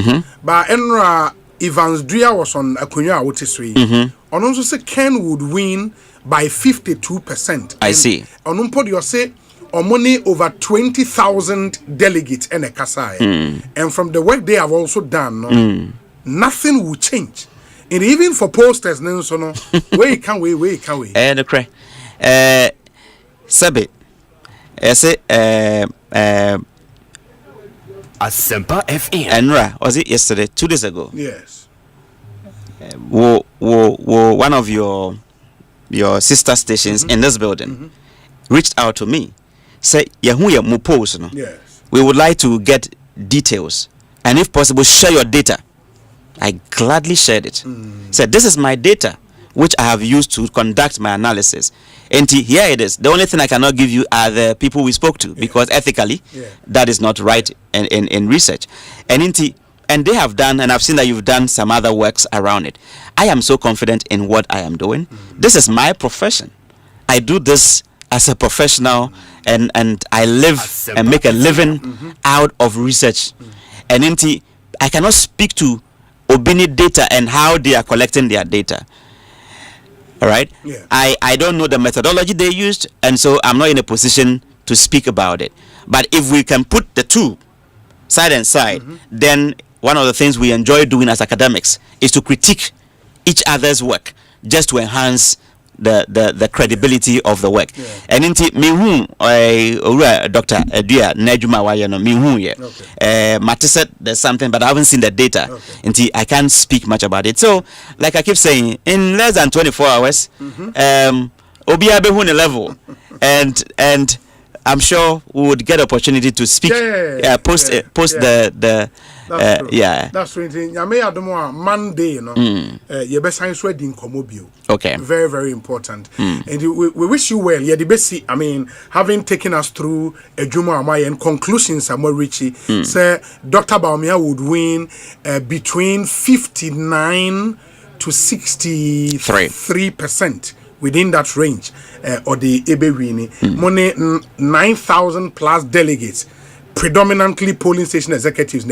but Enra Evans Drea was on Akonya Wotiswe. On also say Ken would win by 52%. I see. On umpod you say money over 20,000 delegates in a Kasai. And from the work they have also done, nothing will change. And even for posters, no, where can we? The cray. Sabi, I say, Asempa FM. Enra, was it yesterday? 2 days ago? Yes. One of your sister stations in this building reached out to me. Say, Yahuya Mupos, no? Yes. We would like to get details, and if possible, share your data. I gladly shared it. Said, this is my data, which I have used to conduct my analysis. And here it is. The only thing I cannot give you are the people we spoke to, because ethically, that is not right in research. And they have done, and I've seen that you've done some other works around it. I am so confident in what I am doing. This is my profession. I do this as a professional, and I live and make a living out of research. And I cannot speak to Obini data and how they are collecting their data. All right. Yeah. I don't know the methodology they used, and so I'm not in a position to speak about it. But if we can put the two side and side, then one of the things we enjoy doing as academics is to critique each other's work, just to enhance the credibility of the work. And Dr. Edua Nejuma Wayano Mihu ye. Mate said there's something, but I haven't seen the data. I can't speak much about it. So, like I keep saying, in less than 24 hours, Obi Abehune level, and I'm sure we would get opportunity to speak. Post the. That's right. Monday, you best sign wedding komobio. Okay. Very, very important. And we wish you well. Yeah, the best. I mean, having taken us through a Juma Amaya and conclusions, Samuel Richie say Dr. Baumia would win between 59 to 63%. Within that range, or the Ebewini, money 9,000 plus delegates, predominantly polling station executives,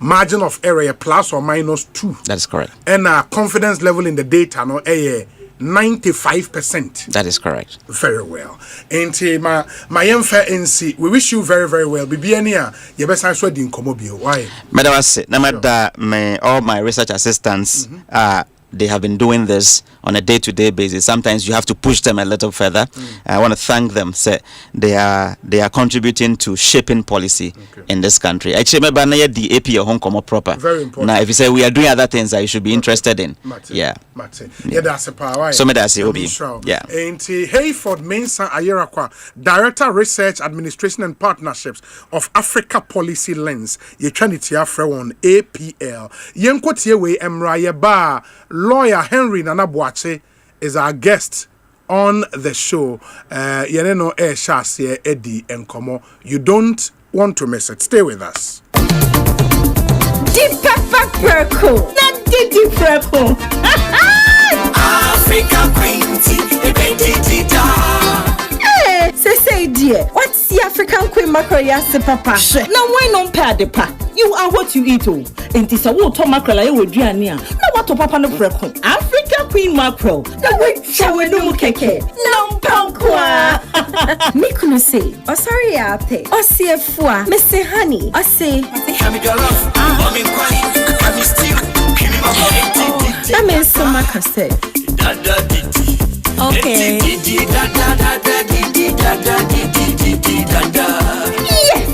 margin of error plus or minus 2. That's correct. And confidence level in the data, 95%. That is correct. Very well. And my NC, we wish you very, very well. Bibiania, you best answer the Incomobio. Why? Madam, no matter all my research assistants they have been doing this on a day-to-day basis. Sometimes you have to push them a little further. I want to thank them. Say they are contributing to shaping policy in this country. Actually, the AP home come proper. Very important. Now, if you say we are doing other things that you should be interested in, Yeah, that's a power. So that's Obi. Yeah. And Hayford Mensa Ayerakwa, Director Research Administration and Partnerships of Africa Policy Lens. Ye Trinity Afra on APL. Yenkotie we Emra Yeba. Lawyer Henry Nanabuache is our guest on the show. Yeneno Shasi Eddie and Komo. You don't want to miss it. Stay with us. Deep pepper purple. Not deep purple. Africa Queen Tea. Hey, say dear. What's the African Queen mackerel yasi papa? Now why not pay the pa? You are what you eat. And this a water mackerel I would drink near. Now what to papa no purple? Africa Queen mackerel. Now wait, shall we no keke? No pankwa. Mikuno say, oh sorry ape. Oh see a fua, Mr. Honey. Oh say, Hammy Jollof. I'm in quiet. I'm still. That means so much I said. Okay. Yes,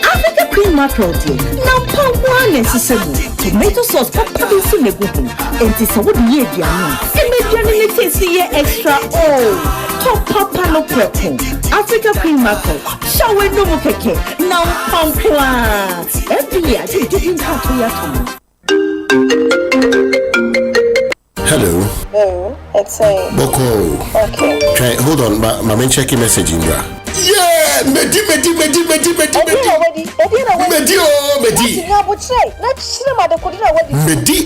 Africa Queen mackerel dear. Now pound one necessary. Tomato sauce, papa is in the good. And this would be a diamond. And maybe it is extra. Oh, top papa no purple. Africa Queen mackerel. Shall we no keke? Now pound one. Every year, you didn't have to your tongue. Hello. Hello, it's a Boko. Okay. Try, hold on, my check your message in there. Yeah, Medi. Medi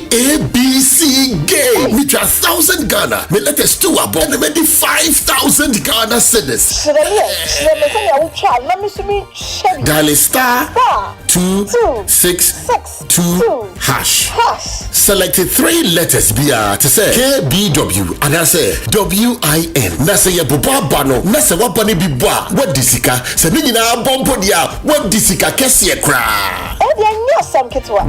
ABC gay. Me Ucha 1,000 Ghana. Me let us do about and maybe 5,000 Ghana cedis. Dial star 262 hash. Selected 3 letters BR to say KBW and I say WIN. Na say ya boba bano. Na say wapani bibwa. What disika? Se nina bombo dia. What disika kesi kra.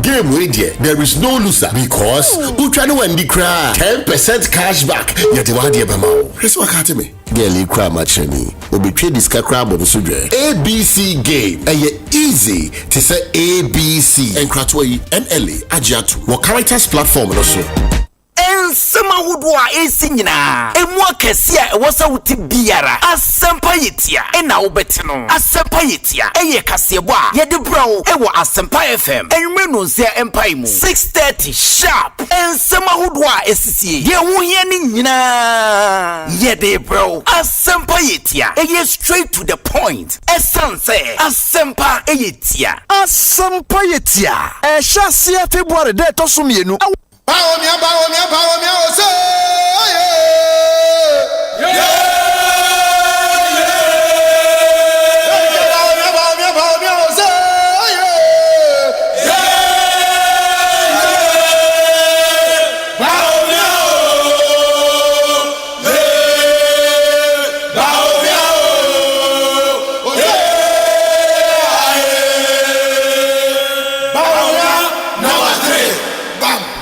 Game radio. There is no loser because Ucha no wendi kra. 10% cashback. Yeti wadi ebema. Resi wakati me. Geli kra macheni. Obi trade diska kra Bonsu dre. ABC game. Eye easy to say ABC. Enkratwe NLA Ajiatu. What characters platform also. Ensema wudwa esinyina emwa kesia ewasa wuti biara Asempa yetia ena wobetino Asempa yetia eye kasebwa yede bro ewo Asempa FM enwe no nsia empai mu 6:30 sharp ensema wudwa esisie ye wuhie ni nyina yede bro Asempa yetia eye straight to the point essence Asempa yetia ehyasia February de to so mienu Baomia, Osei,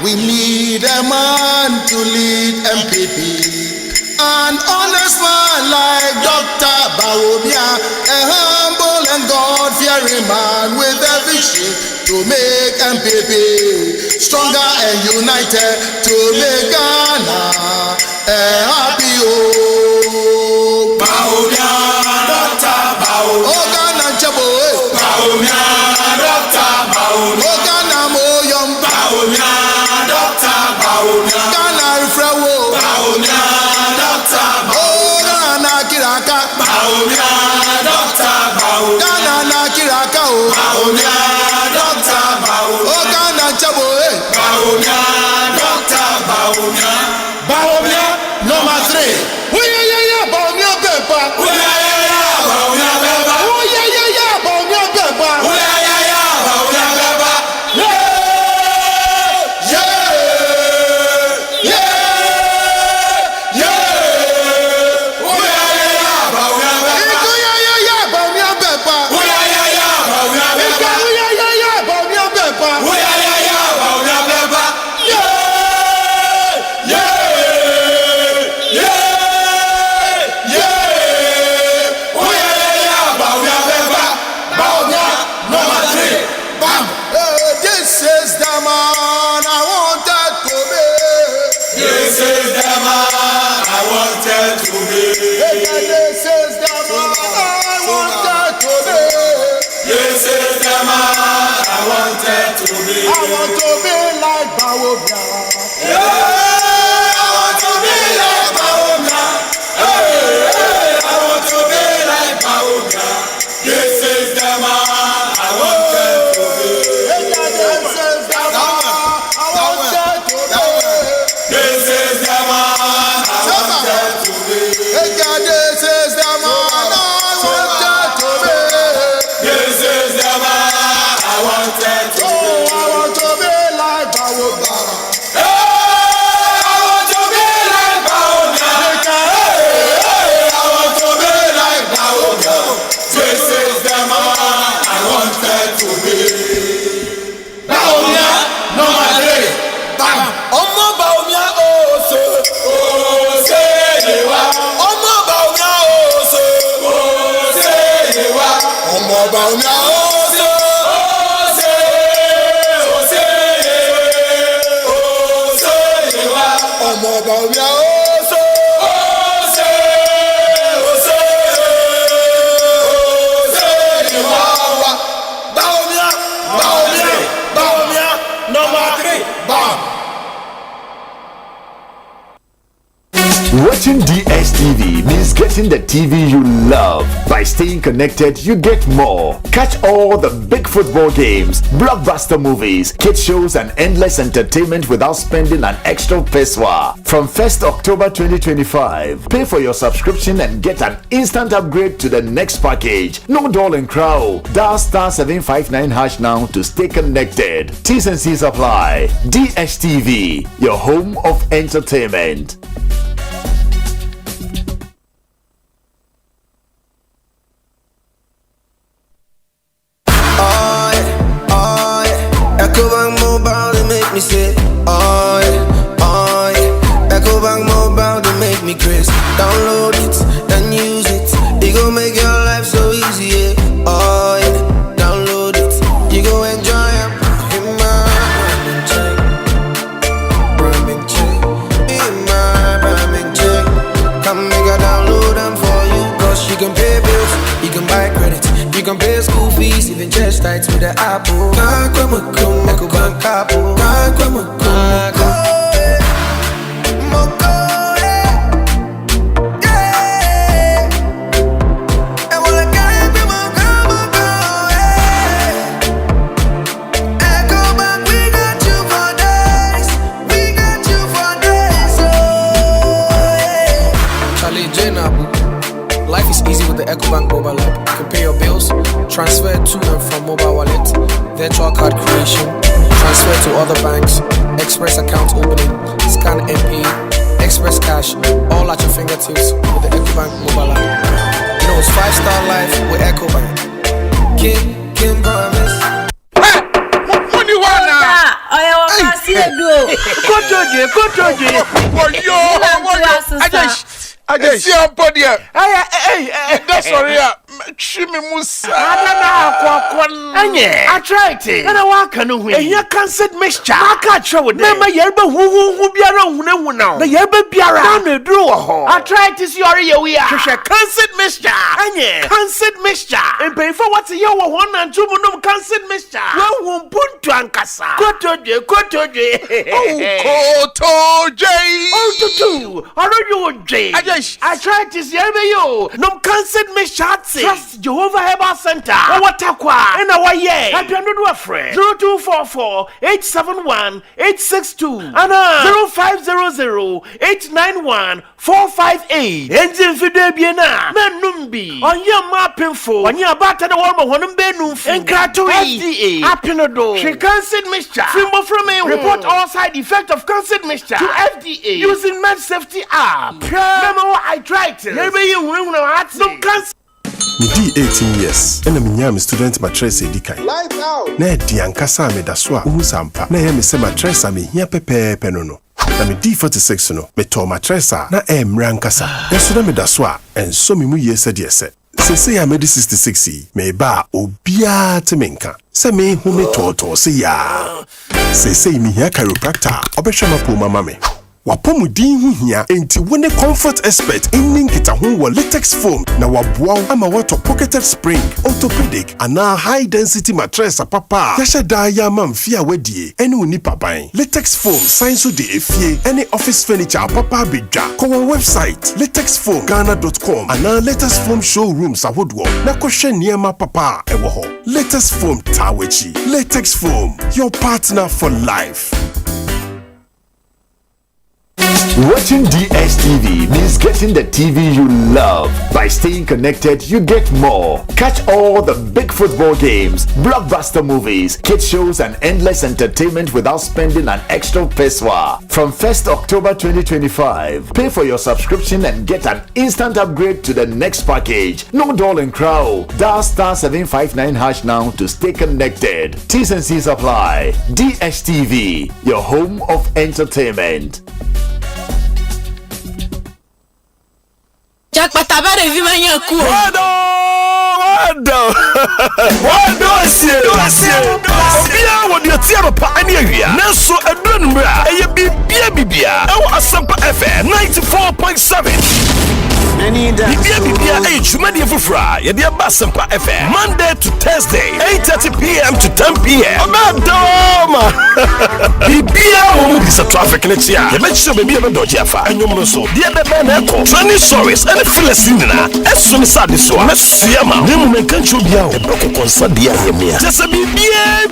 We need a man to lead MPP, an honest man like Dr. Baomia, a humble and God-fearing man with a vision to make MPP stronger and united, to make Ghana a happy home. Baomia, Dr. Baomia, oh Ghana Chabo, Baomia, Dr. Baomia, oh Ghana Moyom, Baomia. Ghana Ifrawo Baomia Dr. Baomia Ghana Kiraka Baomia Dr. Baomia Ghana Nakiraka Baomia Dr. Baomia Ghana Chabo Baomia Dr. Baomia Baomia number 3 Baomia Pepa Baomia Pepa Baomia Pepa I want to be like Baomia. Yeah, I want to be like Baomia. Hey, I want to be like Baomia. This is the man I wanted to be. This is the man I wanted to be. This is the man I wanted to be. This is the man I wanted to be. This is the man I wanted to be. Watching DSTV means getting the TV you love. By staying connected, you get more. Catch all the big football games, blockbuster movies, kids shows, and endless entertainment without spending an extra peswa. From 1st October 2025, pay for your subscription and get an instant upgrade to the next package. No doll and crow. Dial *759# now to stay connected. T's and C's apply. DSTV, your home of entertainment. Ecobank Mobile, they make me say, oh yeah. Ecobank Mobile, they make me crazy. Download it and use it. It gon' make your life so easy, yeah. Oh yeah. Download it, you gon' enjoy it. In my Bramin check, in my Bramin check. Come make a download them for you. Cause you can pay bills, you can buy credit, you can pay school fees, even chest tights with the Apple. Ecobank Apple. Life is easy with the Ecobank mobile app. You can pay your bills, transfer to and from mobile wallet, virtual card creation, transfer to other banks, express account opening, scan and pay, express cash, all at your fingertips with the Ecobank mobile app. You know it's 5-star life with Ecobank. Kim promise. What do you want now? I want to see it go. Go to you. I just see your body. Hey, that's sorry. Shimi Musa. I tried it. And I walk on the way. Here cancelled mixture. I can't show it. Never yerba who be around now. The yerba biara. I tried to see your we are. Cancelled mixture. Cancelled mixture. And pay for what's your 1 and 2 monum cancelled mixture. Well, won't put to Ankasa. Go to you. Oh, I don't you, Jay. I tried to see you. No cancelled mixture. Trust Jehovah Herbal Center. Watakwa. And our year. I don't know a friend. 0244-871-862. And 0500-891-458. Engine Fidebiana. Menumbi. On your mapping for. On your batter the woman one benum. And Kratui. FDA. Apinodo. She cancelled mixture. From me. Report all side effect of cancelled mixture to FDA. Using Med Safety app. Remember what I tried to. Maybe you will know. No cancel. Me di 18 years ena me nya me student mattress edikan na di ankasa me da so a uhusampa na ya me se mattress a me hia pepepe no na me di 46 no me to mattress a na emra ankasa ya so na me da so a enso me mu yese de ese se ya me di 66 me ba obia te menka se me hu me toto se ya se me hia chiropractor obehwe mapo mama me wapomu din hu hia enti wone comfort expert inni nkita ho wo latex foam na waboa ama wato pocketed spring orthopedic ana high density mattress papa yahye da ya mamfia wadie ene oni paban latex foam science de efie any office furniture papa bedwa ko website latexfoamghana.com ana latex foam showrooms ahodo na kohwe niema papa ewo ho latex foam tawechi latex foam your partner for life. Watching DSTV means getting the TV you love. By staying connected, you get more. Catch all the big football games, blockbuster movies, kids shows, and endless entertainment without spending an extra peswa. From 1st October 2025, pay for your subscription and get an instant upgrade to the next package. No doll and crow. Dial *759# now to stay connected. T's and C's apply. DSTV, your home of entertainment. Jack Patabare vimanya ku. Wado. Obia wodi atiaro pa ani awia. Nanso aduru numra eye bibia. Ewo Asempa FM 94.7. Bibia Chumadi Fufra, Yadia Asempa FM, Monday to Thursday, 8:30 p.m. to 10 p.m. Madoma! Bibia won't be a traffic next year. You make sure baby don't Jaffa and you also. Dear the man echo, 20 stories and a Philistine. As soon as I saw Messiama, Nimu can't you be out a broken concert, dear Yemia. Just a Bibia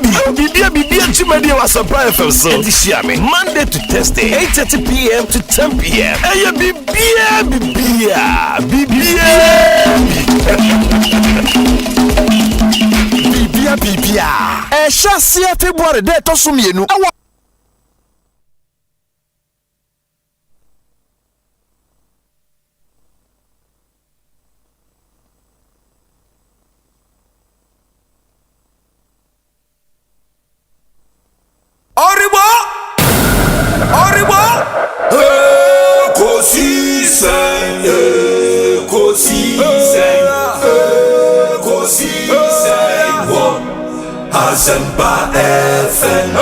Chumadi Asempa FM. So this year, Monday to Thursday, 8:30 p.m. to 10 p.m. Hey, Bibia. Bibia. Chassis February de to sumienu. Oribo. Asempa FM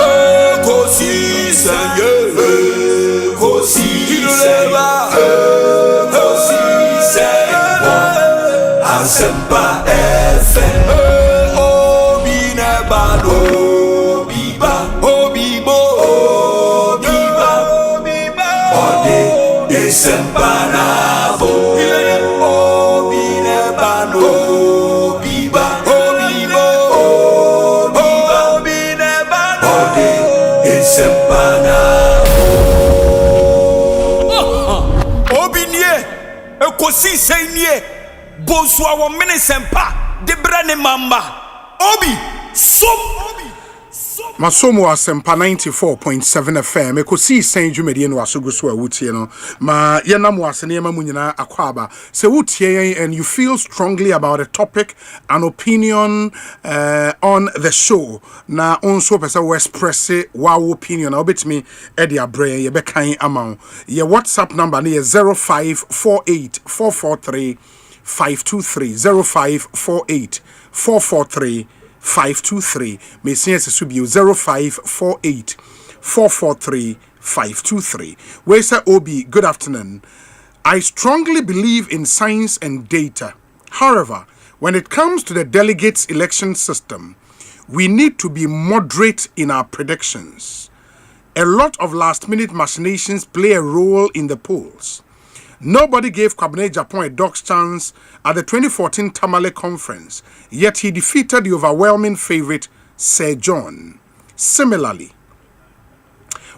Ekosiisen Asempa FM Obine balo Biba Ode Asempa na bo Obine balo Biba Ekosiisen nie Bonsu awon Asempa de brane mamba Obi Masomo Asempa 94.7 FM Ekosiisen dwumedie no asoguso a wutie no ma yenam wasene ma munyina akwaba se wutie and you feel strongly about a topic, an opinion on the show na onso pesa we express wa opinion obetimi e dia brain ye bekan amount ye WhatsApp number na 0548 523 0548 443 523 Messias Subio 0548 443 523. Where say Obi, good afternoon. I strongly believe in science and data. However, when it comes to the delegates election system, we need to be moderate in our predictions. A lot of last-minute machinations play a role in the polls. Nobody gave Kwabena Japan a dog's chance at the 2014 Tamale Conference, yet he defeated the overwhelming favorite, Sir John. Similarly,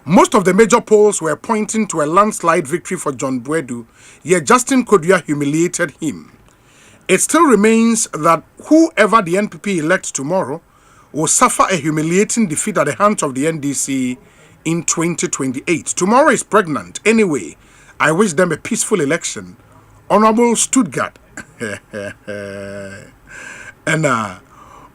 most of the major polls were pointing to a landslide victory for John Bwedu, yet Justin Kodua humiliated him. It still remains that whoever the NPP elects tomorrow will suffer a humiliating defeat at the hands of the NDC in 2028. Tomorrow is pregnant. Anyway, I wish them a peaceful election. Honorable Stuttgart. And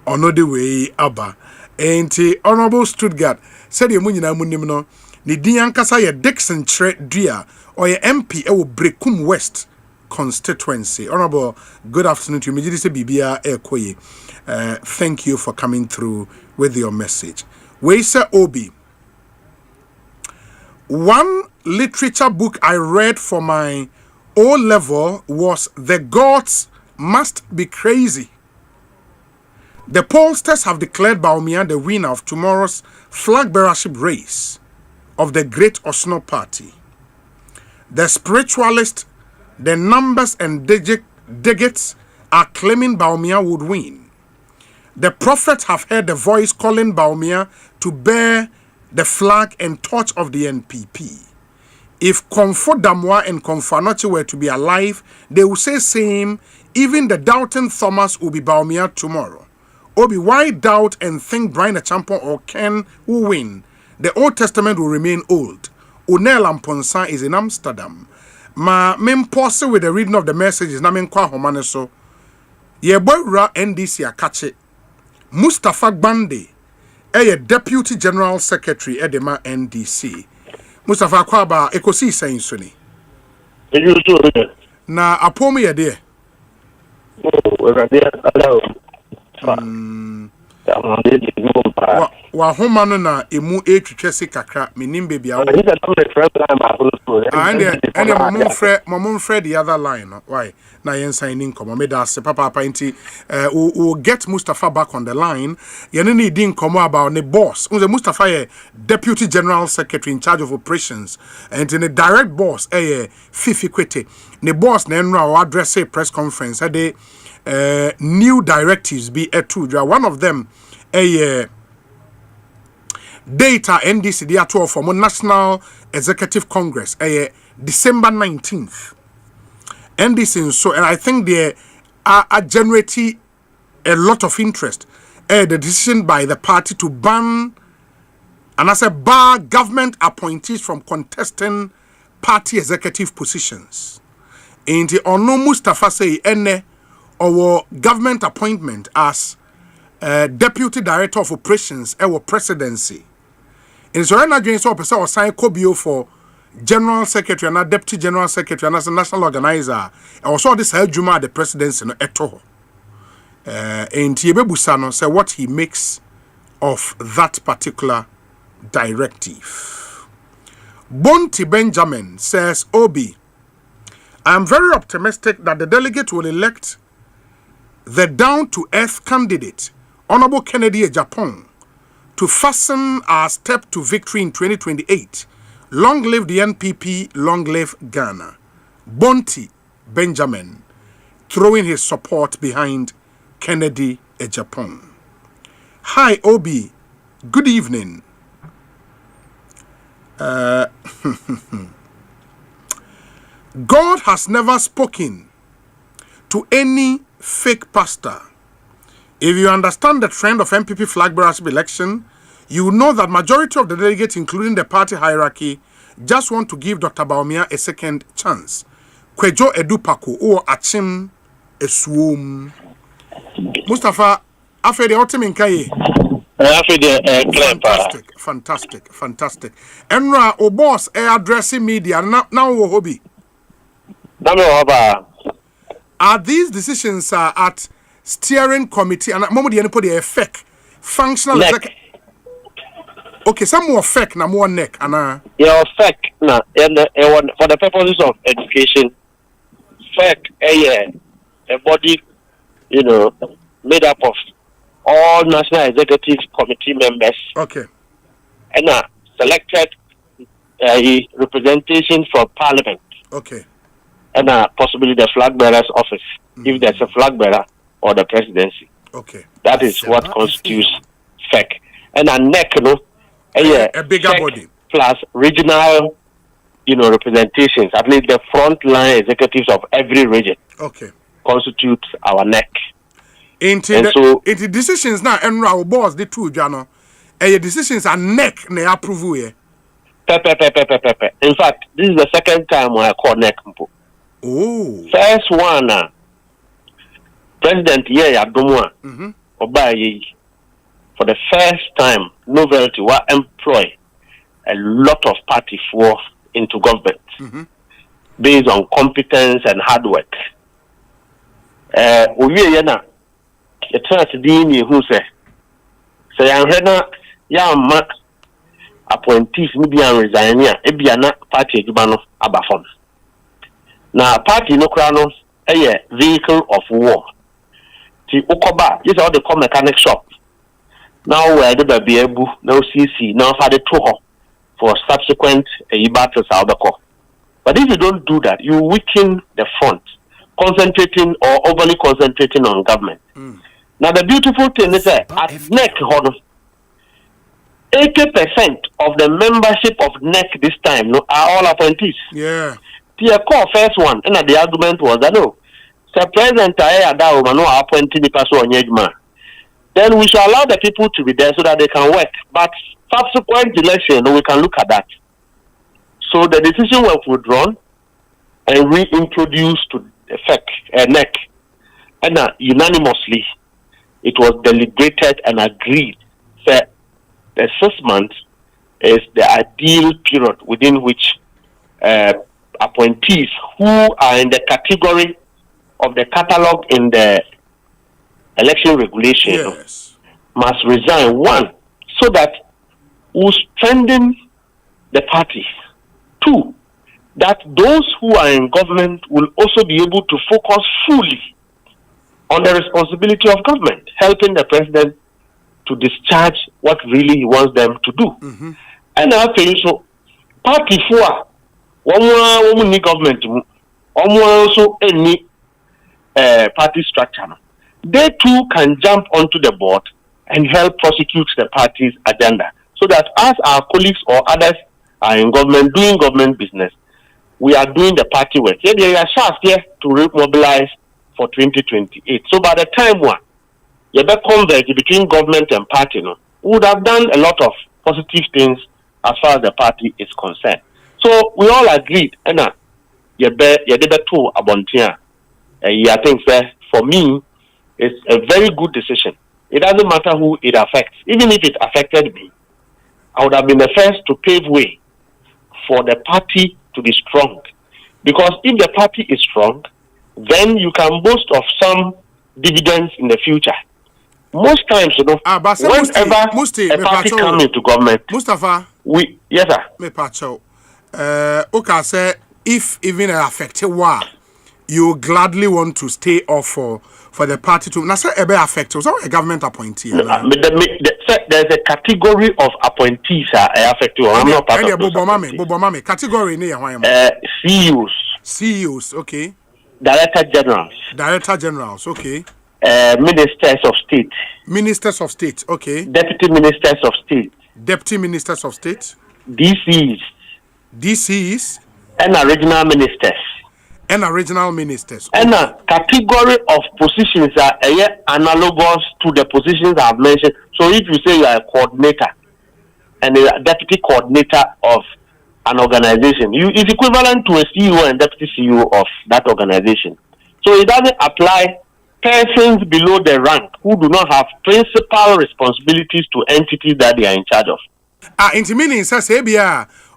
ono the way Abba. Enti Honorable Stuttgart said ye munyina munim no ni din ankasa ye Dixon Tre Dua or ye MP e wo Brekum West constituency. Honorable, good afternoon to you. Mejidi se bibia ekoye. Thank you for coming through with your message. We say Obi. One literature book I read for my O-level was The Gods Must Be Crazy. The pollsters have declared Bawumia the winner of tomorrow's flag bearership race of the Great Osno Party. The spiritualists, the numbers and delegates are claiming Bawumia would win. The prophets have heard the voice calling Bawumia to bear the flag and torch of the NPP. If Komfo Damwa and Komfo Anoche were to be alive, they would say same. Even the doubting Thomas will be Bawumia tomorrow. Obi, why doubt and think Brian Achampo or Ken will win? The Old Testament will remain old. Onel Amponsa is in Amsterdam. Ma pause with the reading of the messages na menkwa homane so. Ye boy ra NDC akache. Mustafa Gbande a Deputy General Secretary Edema NDC. Mustafa Kwaba Ekosiisen suni. Na apomi ya de. wa homa no na emu etwetwe se kakra menim baby awo mom frɛ the other line no why na yen signing komo me da se papa nti we'll get Mustafa back on the line yen ni din komo about the boss unze Mustafa ye deputy general secretary in charge of operations and the direct boss Fifi Kwete the boss na enra address a press conference they new directives be one of them data NDC they are for National Executive Congress December 19th NDC so and I think they are generating a lot of interest the decision by the party to ban and as a bar government appointees from contesting party executive positions in the ono Mustafa say our government appointment as deputy director of operations our presidency in Zorana James so person was sign Kobio for general secretary and deputy general secretary and as a national organizer and also this Juma the presidency no eto in Tiebebusano say what he makes of that particular directive. Bonti Benjamin says Obi, I am very optimistic that the delegate will elect the down-to-earth candidate, Honorable Kennedy Japan, to fasten our step to victory in 2028. Long live the NPP, long live Ghana. Bonti Benjamin throwing his support behind Kennedy Japan. Hi, Obi. Good evening. God has never spoken to any fake pastor. If you understand the trend of MPP flag bearership election, you know that majority of the delegates, including the party hierarchy, just want to give Dr. Baumia a second chance. Kwejo Edupako or Achim Eswum. Mustafa, after the ultimate Kaye. Fantastic. Enra, o boss, addressing media now, hobby. Are these decisions at steering committee and moment the put the effect functional effect? Okay, some more effect na more neck and yeah, effect na for the purposes of education, effect a body, made up of all national executive committee members. Okay. And selected representation from parliament. Okay. And possibly the flag bearer's office, if there's a flag bearer or the presidency. Okay. That is what constitutes FEC. And a neck, a bigger body. Plus regional, representations, at least the front line executives of every region. Okay. Constitutes our neck. Into decisions now, and our boss, the two, Jano, decisions are neck, ne approve. Pepe. In fact, this is the second time I call neck. Oh. First one, President Yadumwa Obaye, for the first time, novelty will employ a lot of party force into government based on competence and hard work. The trust dini who say yama appointees ni bi an resign ya e bia na party adwuma no aba form na party no kra no vehicle of war ti ukoba just all the car mechanic shop now where the baby ebu now CC now for the to for subsequent battles albeko. But if you don't do that, you weaken the front, concentrating or overly concentrating on government. Now the beautiful thing is that at NEC, 80% of the membership of NEC this time are all appointees. Yeah. The first one, and the argument was that no, President appointing the person. Then we shall allow the people to be there so that they can work. But subsequent election, we can look at that. So the decision was withdrawn and reintroduced to effect NEC, and unanimously. It was deliberated and agreed that the 6 months is the ideal period within which appointees who are in the category of the catalog in the election regulation must resign. One, so that we strengthen the party. Two, that those who are in government will also be able to focus fully on the responsibility of government, helping the president to discharge what really he wants them to do. Mm-hmm. And I think so, party for one need government, also any party structure. They too can jump onto the board and help prosecute the party's agenda, so that as our colleagues or others are in government doing government business, we are doing the party work. Yeah, they are sharp here to remobilize for 2028. So by the time you better converge between government and party, we would have done a lot of positive things as far as the party is concerned. So we all agreed, and you better too abontia. I think for me, it's a very good decision. It doesn't matter who it affects. Even if it affected me, I would have been the first to pave way for the party to be strong. Because if the party is strong, then you can boast of some dividends in the future. Most times, whenever a party comes into government, Mustafa, yes, sir. Me pacho. Okay, say if even affected you gladly want to stay off for the party to. Now, say ebe affected. So a government appointee. There's a category of appointees affected. I'm not part of those Bobomame. Category ne CEOs, okay. Director Generals, okay. Ministers of State, okay. Deputy Ministers of State, DCs, and regional ministers. Okay. And a category of positions are analogous to the positions I've mentioned. So if you say you are a coordinator and a deputy coordinator of an organization, it's equivalent to a CEO and deputy CEO of that organization. So it doesn't apply persons below the rank who do not have principal responsibilities to entities that they are in charge of. Into meaning says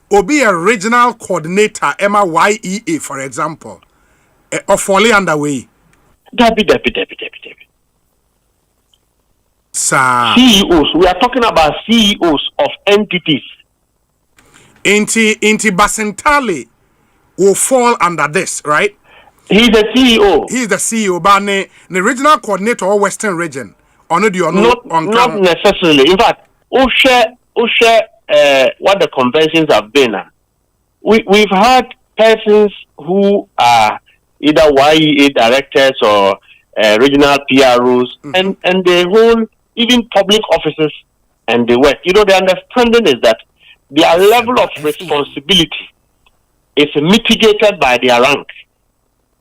or be a regional coordinator, YEA, for example, or fully underway. Deputy. Sir. CEOs. We are talking about CEOs of entities. Inti Basentali will fall under this, right? He's the CEO. He's the CEO, but the regional coordinator or Western region. Not necessarily. In fact, share what the conventions have been. We've had persons who are either YEA directors or regional PROs, and they hold even public offices and they work. The understanding is that their level of responsibility is mitigated by their rank.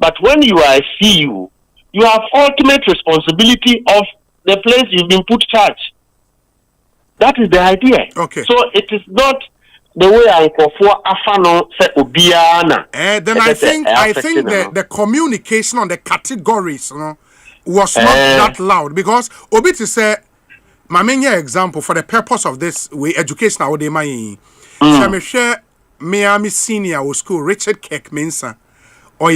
But when you are a CEO, you have ultimate responsibility of the place you've been put charge. That is the idea. Okay. So it is not the way I call for Afano say Obiana. Then I think the communication on the categories was not that loud, because Obi to say my main example for the purpose of this way education I would my share Miami Senior School Richard Keck Mensa or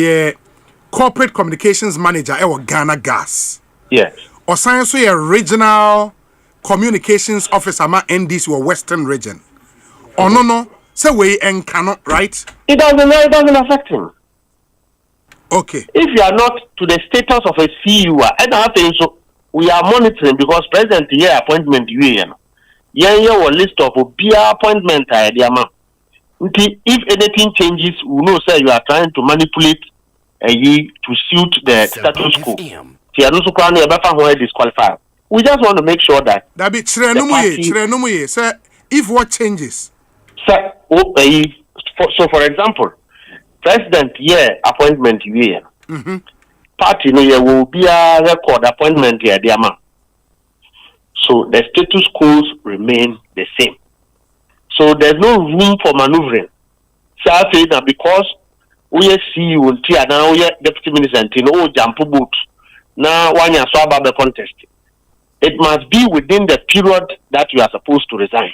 corporate communications manager or Ghana Gas. Yes. Or science a regional communications officer ma NDC or Western region. Or no. Say we and cannot, right? It doesn't affect him. Okay. If you are not to the status of a CEO, and I think so we are monitoring, because President here appointment will list of BR appointment if anything changes, we know say you are trying to manipulate to suit the status quo. We just want to make sure that if what changes. So for example, President appointment party will be a record appointment here, so the status quo remain the same. So there's no room for maneuvering. So I say that because we see you now we deputy minister Jampu boot now one year swab the contest. It must be within the period that you are supposed to resign.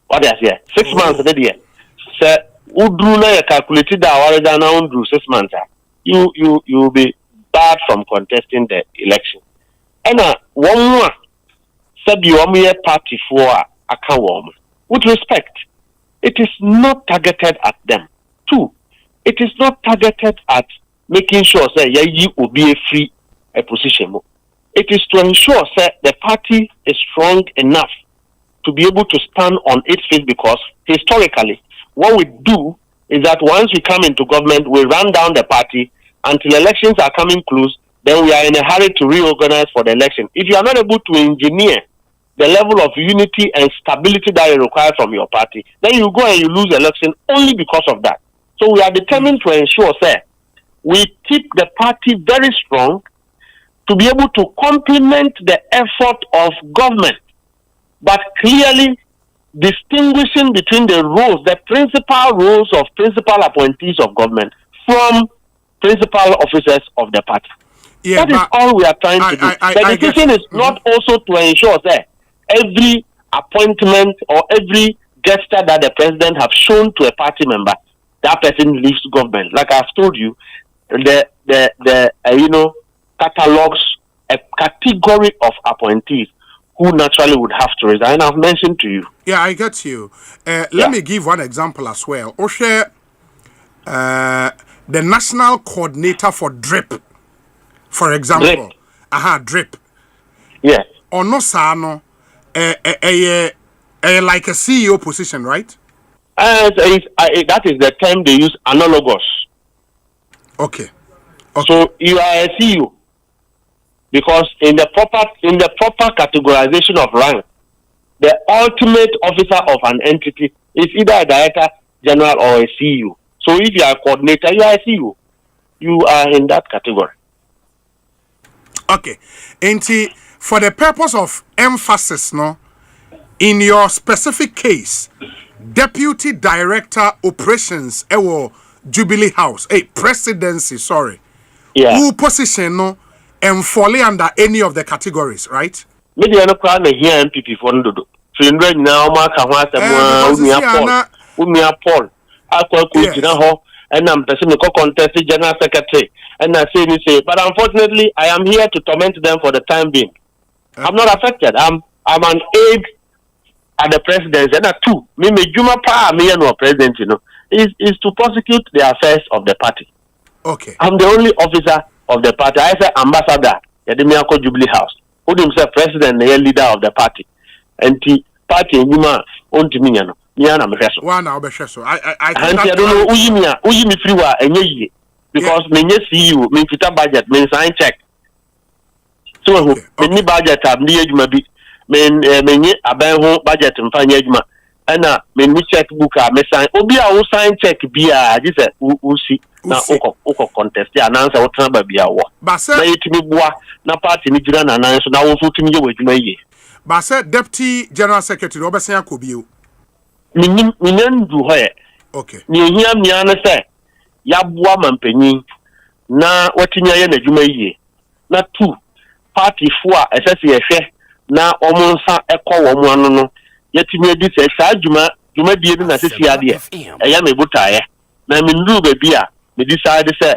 What is here? 6 months the year. So Udruna calculated that now 6 months. You will be barred from contesting the election. And one more sabi omo party for aka wom. With respect, it is not targeted at them. 2, it is not targeted at making sure say you will be a free position. It is to ensure say the party is strong enough to be able to stand on its feet, because historically what we do is that once we come into government, we run down the party until elections are coming close, then we are in a hurry to reorganize for the election. If you are not able to engineer the level of unity and stability that you require from your party, then you go and you lose election only because of that. So we are determined to ensure, sir, we keep the party very strong to be able to complement the effort of government, but clearly distinguishing between the roles, the principal roles of principal appointees of government from principal officers of the party. Yeah, that is all we are trying to do. The decision is not also to ensure that every appointment or every gesture that the president have shown to a party member, that person leaves government. Like I've told you, the catalogs a category of appointees who naturally would have to resign. I've mentioned to you. Yeah, I get you. Let me give one example as well. Osei, the national coordinator for DRIP, for example. DRIP. Yes. Or no sano, like a CEO position, right? That is the term they use, analogous. Okay. So you are a CEO. Because in the proper categorization of rank, the ultimate officer of an entity is either a director general or a CEO. So if you are a coordinator, you are a CEO. You are in that category. Okay. And for the purpose of emphasis, no, in your specific case, Deputy Director Operations, Jubilee House, presidency, sorry. Yeah. Who position, no, and fall under any of the categories, right? Maybe I don't call me here MPP for Ndodo. So in right now, Mark Paul. I call and I'm person contested general secretary, and I say, but unfortunately, I am here to torment them for the time being. I'm not affected. I'm an aide at the presidency, and two, me Juma Pa, me no president, is to prosecute the affairs of the party. Okay. I'm the only officer of the party. I say ambassador, Yadimiako Jubilee House. Who himself president, the leader of the party. And the party in Yuma, on to me, Miana Meso. One hour, Besheso. I don't know Uyimi Friwa, and ye, because me see you, me kita budget, me sign check. So, many budget have near Jumabi, men, aben budget and fine Yajma. And me checkbook, me sign, Obia who sign check be a, this is na oko contest ya announce what number be awo ba say na yetimi boa na party ni gira na announce na wo so timi ye wadwuma ye ba say deputy general secretary obesan akobio minyan du hoye okay ni ehia mia na say ya boa mampanyin na watinya ye na dwuma ye na two party fo a esese ye hwe na omonsa ekọ wo mu anu no yetimi edi say sa dwuma die bi na sesi ade eya mebutaye na mindu be bia me decide say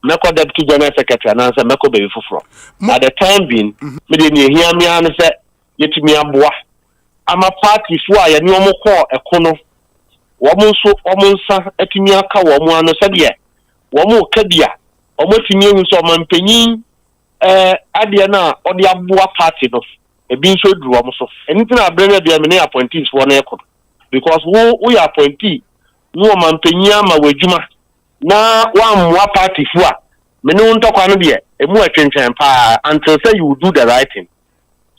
meko deputy general secretary and say meko be fufuro at the time being me dey hear me an say yetimi aboa ama party fo a ye ne omo call ekono wo mo so omonsa atimi aka wo mo ano sabe wo mo ka bia omo timi ehu so mampanyin ade na ode aboa party no e bi so duru omo so anything abranya bia me ne appointees for na ekono because we appointee no mampanyin ama wadwuma na wa party fu a me no ntokwa no de emu atwentwen pa until say you do the right thing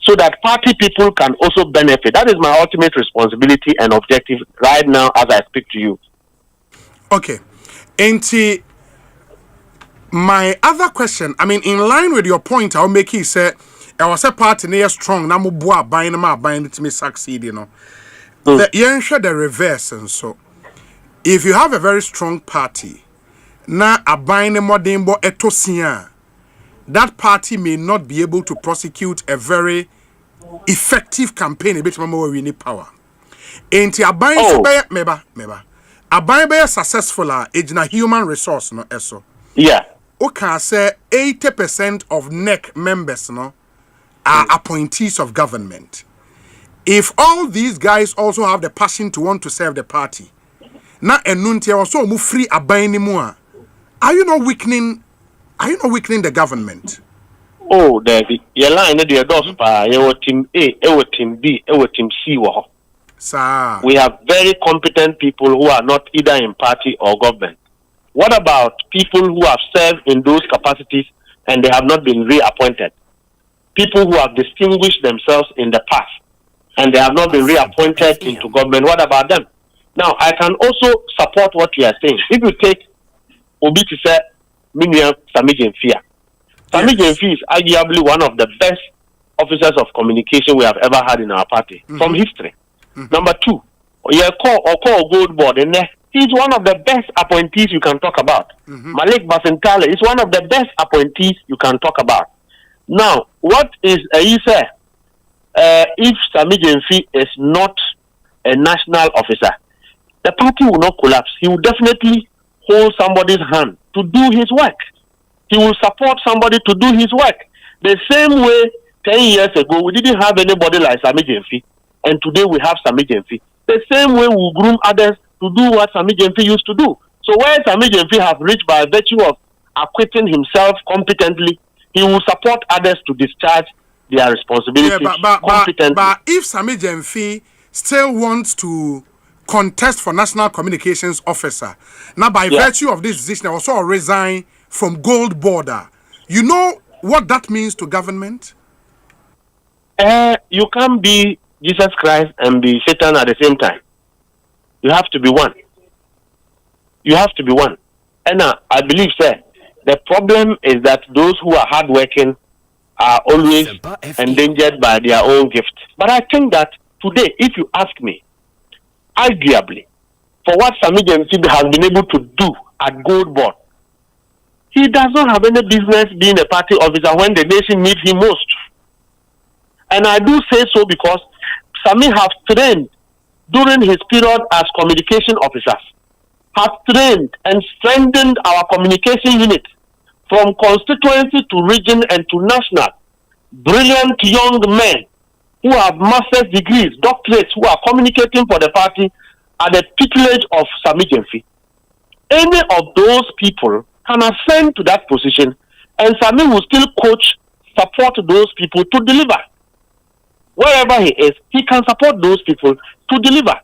so that party people can also benefit. That is my ultimate responsibility and objective right now as I speak to you. Okay. And my other question, I mean, in line with your point, I'll make it say I was a party near strong na mo boa ban na ban to me succeed, The the reverse and so if you have a very strong party na abine modembo etosia, that party may not be able to prosecute a very effective campaign a bit more we need power. Enti abine meba abine be successful ejina human resource no eso. Yeah. Okay, say 80% of NEC members no are appointees of government. If all these guys also have the passion to want to serve the party, na enunti also move free aban more. Are you not weakening the government? Oh, David, your line the dos pa your team A, our team B, our team C wo. Sir. We have very competent people who are not either in party or government. What about people who have served in those capacities and they have not been reappointed? People who have distinguished themselves in the past and they have not been reappointed into government. What about them? Now, I can also support what you are saying. If you take Obi to say, Miniam Samijan Fia. Samijan Fia is arguably one of the best officers of communication we have ever had in our party from history. Number two, you call Gold Board, and he's one of the best appointees you can talk about. Malik Basentale is one of the best appointees you can talk about. Now, what is you say? If Samijan Fia is not a national officer, the party will not collapse. He will definitely hold somebody's hand to do his work. He will support somebody to do his work. The same way 10 years ago, we didn't have anybody like Samijan Fia, and today we have Samijan Fia. The same way we groom others to do what Samijan Fia used to do. So where Samijan Fia has reached by virtue of acquitting himself competently, he will support others to discharge their responsibilities competently. But if Samijan Fia still wants to contest for national communications officer, now by virtue of this decision, I also resign from Gold Border. You know what that means to government? You can't be Jesus Christ and be Satan at the same time. You have to be one. You have to be one. And I believe, sir, the problem is that those who are hardworking are always endangered by their own gift. But I think that today, if you ask me, arguably, for what Samijan Fia has been able to do at Gold Board, he does not have any business being a party officer when the nation needs him most. And I do say so because Sami have trained during his period as communication officers, have trained and strengthened our communication unit from constituency to region and to national. Brilliant young men who have master's degrees, doctorates, who are communicating for the party at the tutelage of Samijan Fia. Any of those people can ascend to that position, and Sami will still coach, support those people to deliver. Wherever he is, he can support those people to deliver.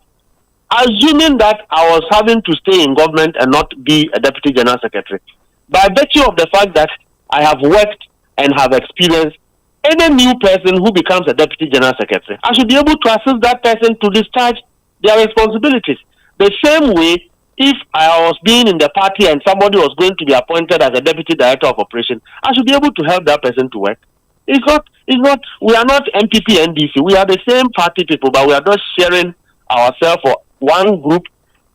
Assuming that I was having to stay in government and not be a deputy general secretary, by virtue of the fact that I have worked and have experienced, any new person who becomes a deputy general secretary, I should be able to assist that person to discharge their responsibilities. The same way, if I was being in the party and somebody was going to be appointed as a deputy director of operation, I should be able to help that person to work. We are not MPP, NDC. We are the same party people, but we are not sharing ourselves for one group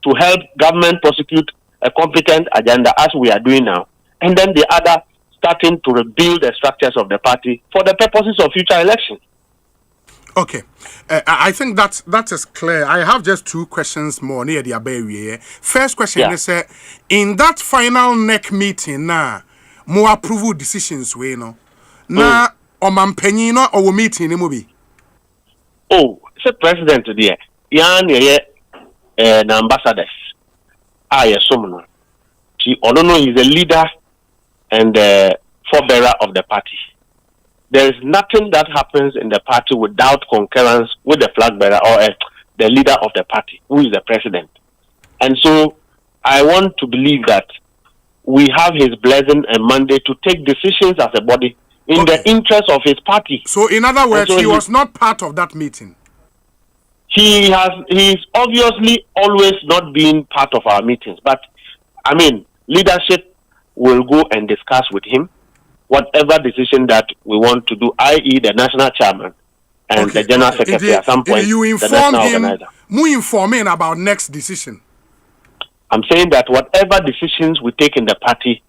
to help government prosecute a competent agenda as we are doing now. And then the other starting to rebuild the structures of the party for the purposes of future elections. Okay. I think that is clear. I have just two questions more near the Abewie. First question is in that final NEC meeting more approval decisions we know. Na omampenino or meeting movie. Oh, it's a president there. Yan the ambassadors. Sumno. He Onono is the leader and the forebearer of the party. There is nothing that happens in the party without concurrence with the flag bearer or the leader of the party, who is the president. And so I want to believe that we have his blessing and mandate to take decisions as a body in the interest of his party. So in other words, he was not part of that meeting. He's obviously always not been part of our meetings. But, I mean, leadership will go and discuss with him whatever decision that we want to do, i.e. the national chairman and the general secretary at some point, you inform him, more informing about next decision. I'm saying that whatever decisions we take in the party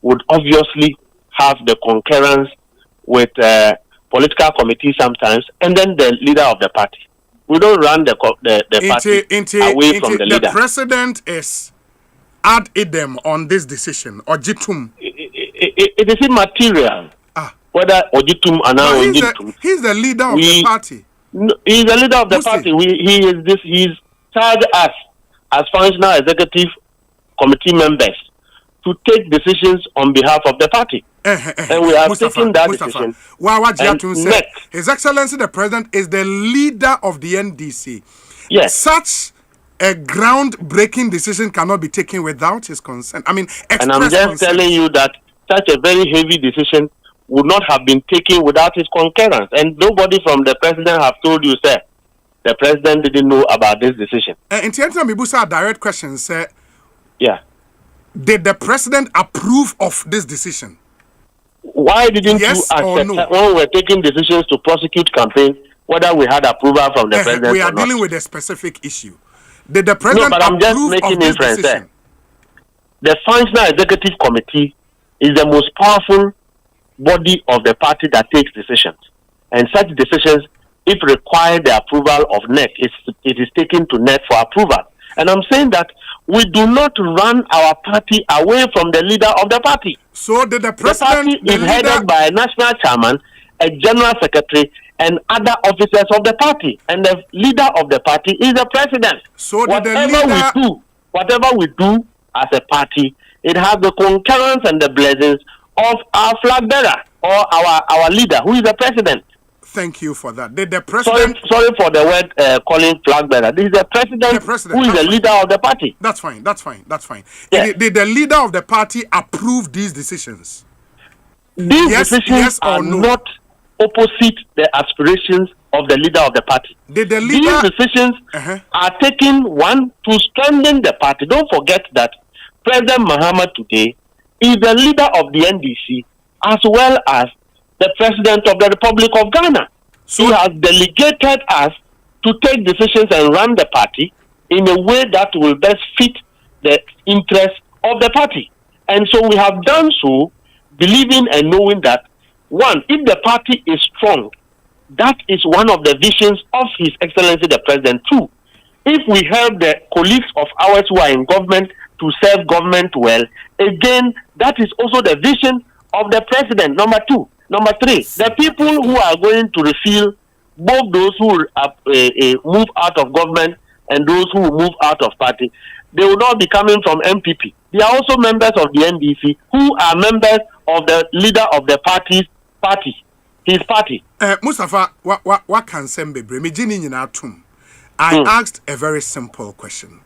would obviously have the concurrence with political committee sometimes, and then the leader of the party. We don't run the party away from the leader. The president is ad idem on this decision, or jitum. It is immaterial. whether Ojitum and now he's the leader of the party. He's the leader of the party. He's charged us as functional executive committee members to take decisions on behalf of the party. And we have taken that decision. His Excellency the President is the leader of the NDC. Yes. Such a groundbreaking decision cannot be taken without his consent. I mean, and I'm just telling you that such a very heavy decision would not have been taken without his concurrence. And nobody from the president have told you, sir, the president didn't know about this decision. In terms of Mibusa, direct question, sir. Yeah. Did the president approve of this decision? Why didn't you accept when we were taking decisions to prosecute campaigns, whether we had approval from the president we are or not? dealing with a specific issue. Did the president approve of this decision? The functional executive committee is the most powerful body of the party that takes decisions. And such decisions, if require the approval of NEC, it is taken to NEC for approval. And I'm saying that we do not run our party away from the leader of the party. So did the president... The party is headed by a national chairman, a general secretary, and other officers of the party. And the leader of the party is the president. So whatever we do as a party, it has the concurrence and the blessings of our flag bearer or our leader, who is the president. Thank you for that. Did the president... Sorry for the word calling flag bearer. This is the president who is the leader of the party. That's fine. Yes. Did the leader of the party approve these decisions? These decisions are not opposite the aspirations of the leader of the party. Did the leader... These decisions are taken, one, to strengthen the party. Don't forget that President Mahama today is the leader of the NDC as well as the President of the Republic of Ghana. So he has delegated us to take decisions and run the party in a way that will best fit the interests of the party. And so we have done so, believing and knowing that, one, if the party is strong, that is one of the visions of His Excellency the President. Two, if we help the colleagues of ours who are in government to serve government well, again, that is also the vision of the President. Number two. Number three, the people who are going to refill both those who move out of government and those who move out of party, they will not be coming from MPP. They are also members of the NDC who are members of the leader of the party, his party. Mustafa, what can Sembe? I asked a very simple question.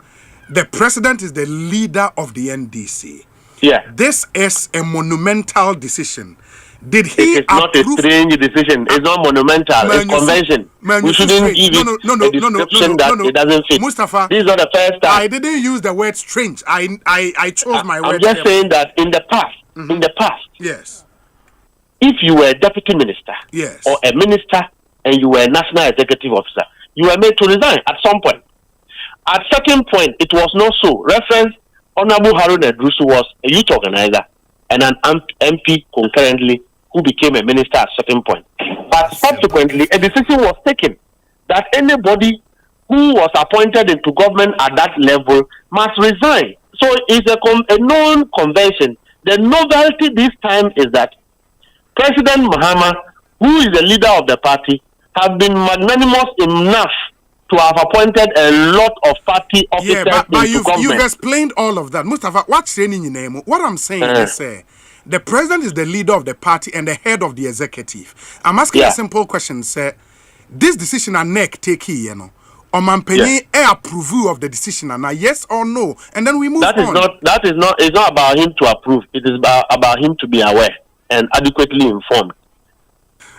The president is the leader of the NDC. Yeah. This is a monumental decision. Did he It's not a strange decision. It's not monumental. It's convention. We shouldn't give it a description that it doesn't fit. Mustafa, this is not the first time. I didn't use the word strange. I chose my word. I'm just saying that in the past, yes, if you were a deputy minister, yes, or a minister and you were a national executive officer, you were made to resign at some point. At certain point, it was not so. Reference Honorable Harun Edrusu was a youth organizer and an MP concurrently, who became a minister at a certain point. But subsequently, a decision was taken that anybody who was appointed into government at that level must resign. So it's a known convention. The novelty this time is that President Mahama, who is the leader of the party, has been magnanimous enough to have appointed a lot of party officers into government. You've explained all of that. Mustafa, what's saying in your name? What I'm saying is the president is the leader of the party and the head of the executive. I'm asking a simple question, sir. This decision a NEC take here, Omanpenye approve of the decision, and yes or no, and then we move on. It's not about him to approve. It is about him to be aware and adequately informed.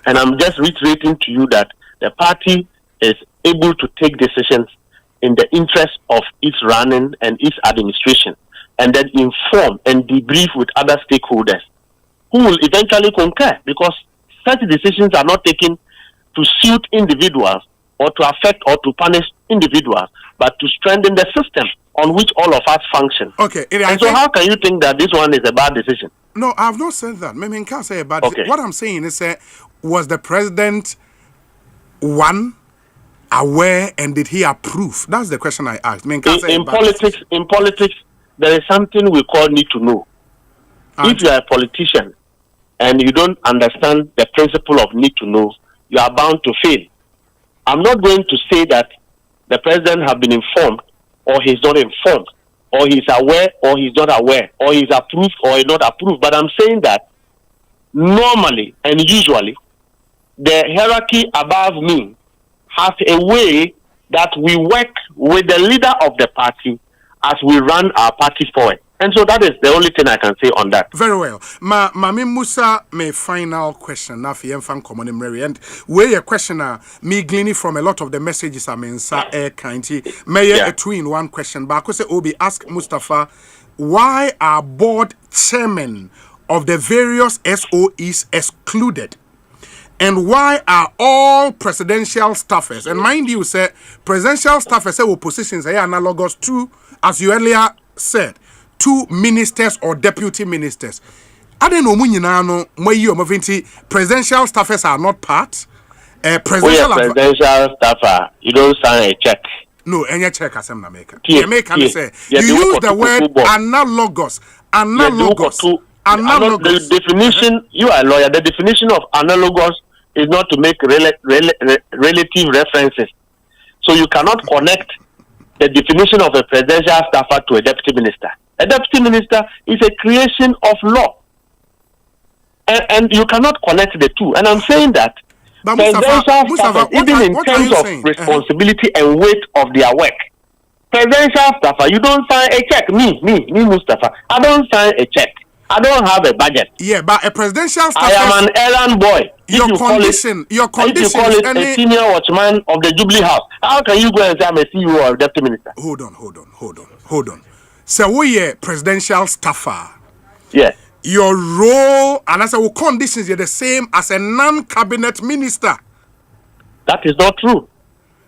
And I'm just reiterating to you that the party is able to take decisions in the interest of its running and its administration, and then inform and debrief with other stakeholders who will eventually concur, because such decisions are not taken to suit individuals or to affect or to punish individuals, but to strengthen the system on which all of us function. Okay. So how can you think that this one is a bad decision? No, I have not said that. I can't say a bad decision. What I'm saying is, was the president, one, aware, and did he approve? That's the question I asked. In politics, there is something we call need to know. If you are a politician and you don't understand the principle of need to know, you are bound to fail. I'm not going to say that the president has been informed or he's not informed, or he's aware or he's not aware, or he's approved or he's not approved. But I'm saying that normally and usually, the hierarchy above me has a way that we work with the leader of the party as we run our party forward. And so that is the only thing I can say on that. Very well. Mami Musa, my final question now for Yemfan Common Mary. And where a questioner me gleaning from a lot of the messages I mean sa air kindly. May a twin one question. But I could say Obi ask Mustafa, why are board chairmen of the various SOEs excluded? And why are all presidential staffers, and mind you, say presidential staffers say positions are analogous to, as you earlier said, to ministers or deputy ministers. I don't know when you are presidential staffers are not part. Presidential staffer, you don't sign a check. No, any check as I'm not making. You use the word analogous. Analogous. The definition, you are a lawyer, the definition of analogous is not to make relative references. So you cannot connect the definition of a presidential staffer to a deputy minister. A deputy minister is a creation of law. And you cannot connect the two. And I'm saying that presidential staffer, even in terms of responsibility and weight of their work, presidential staffer, you don't sign a check. Me, Mustafa, I don't sign a check. I don't have a budget. Yeah, but a presidential staffer, I am an errand boy. If you call it a senior watchman of the Jubilee House, how can you go and say I'm a CEO or deputy minister? Hold on. So we are presidential staffer. Yes. Your role and as our conditions are the same as a non-cabinet minister. That is not true.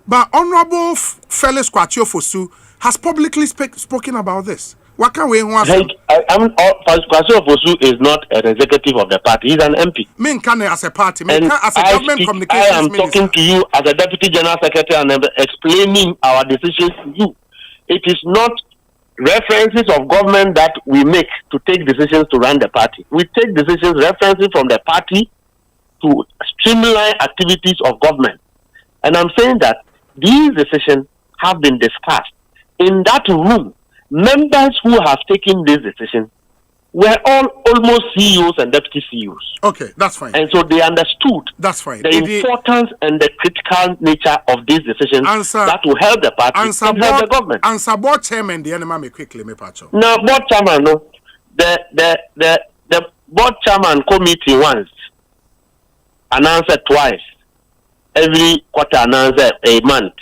But Honorable Felix Kwachio Fosu has publicly spoken about this. What can we want? Kwachio Fosu is not an executive of the party. He's an MP. Me can as a party. Me can as a government communications I am minister. Talking to you as a deputy general secretary and explaining our decisions to you. It is not references of government that we make to take decisions to run the party. We take decisions references from the party to streamline activities of government. And I'm saying that these decisions have been discussed. In that room, members who have taken this decision were almost CEOs and deputy CEOs. Okay, that's fine. And so they understood the importance and the critical nature of these decisions that will help the party and help the government. Answer board chairman, the enemy me quickly, me pacho. Now, board chairman, no, the board chairman committee once, announced twice, every quarter announced a month.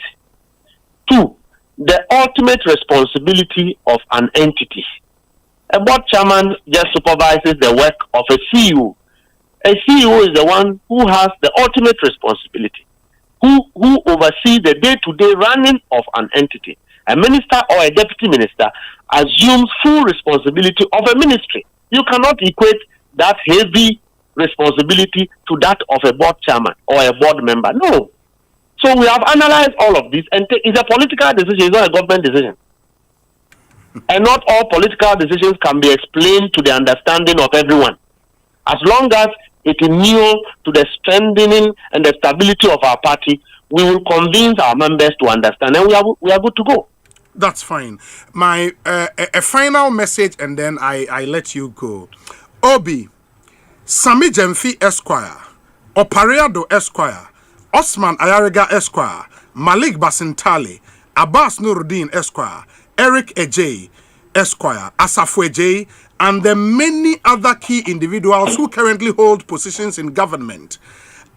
2, the ultimate responsibility of an entity. A board chairman just supervises the work of a CEO. A CEO is the one who has the ultimate responsibility, who oversees the day-to-day running of an entity. A minister or a deputy minister assumes full responsibility of a ministry. You cannot equate that heavy responsibility to that of a board chairman or a board member. No. So we have analyzed all of this, and it's a political decision, it's not a government decision. And not all political decisions can be explained to the understanding of everyone. As long as it is new to the strengthening and the stability of our party, we will convince our members to understand, and we are good to go. That's fine. My a final message, and then I let you go. Obi, Sami Jemfi Esquire, Opariado Esquire, Osman Ayariga Esquire, Malik Basintali, Abbas Nuruddin Esquire, Eric Ejay Esquire, Asafu Ejay, and the many other key individuals who currently hold positions in government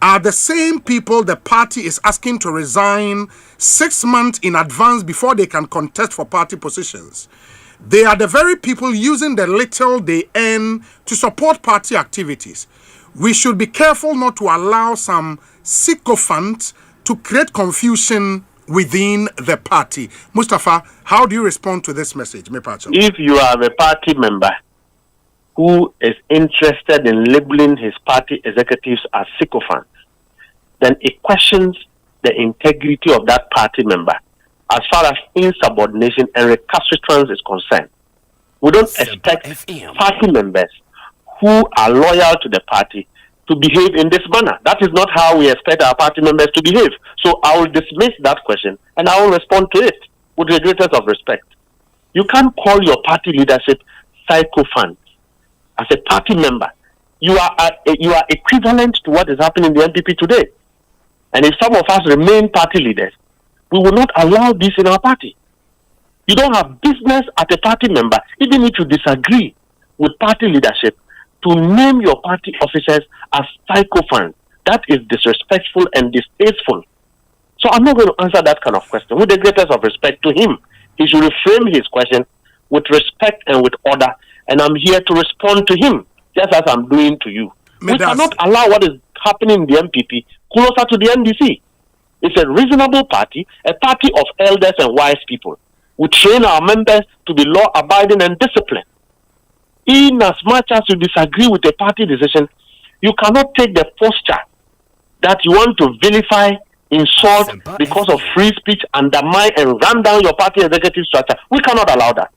are the same people the party is asking to resign 6 months in advance before they can contest for party positions. They are the very people using the little they earn to support party activities. We should be careful not to allow some sycophants to create confusion within the party. Mustafa, how do you respond to this message? If you are a party member who is interested in labeling his party executives as sycophants, then it questions the integrity of that party member as far as insubordination and recalcitrance is concerned. We don't expect party members who are loyal to the party to behave in this manner. That is not how we expect our party members to behave. So I will dismiss that question and I will respond to it with the greatest of respect. You can't call your party leadership sycophants as a party member. You are equivalent to what is happening in the NPP today. And if some of us remain party leaders, we will not allow this in our party. You don't have business as a party member, even if you disagree with party leadership, to name your party officers as sycophants. That is disrespectful and distasteful. So I'm not going to answer that kind of question. With the greatest of respect to him, he should reframe his question with respect and with order. And I'm here to respond to him, just as I'm doing to you. We cannot allow what is happening in the MPP closer to the NDC. It's a reasonable party, a party of elders and wise people. We train our members to be law-abiding and disciplined. In as much as you disagree with a party decision, you cannot take the posture that you want to vilify, insult because of free speech, undermine and run down your party executive structure. We cannot allow that.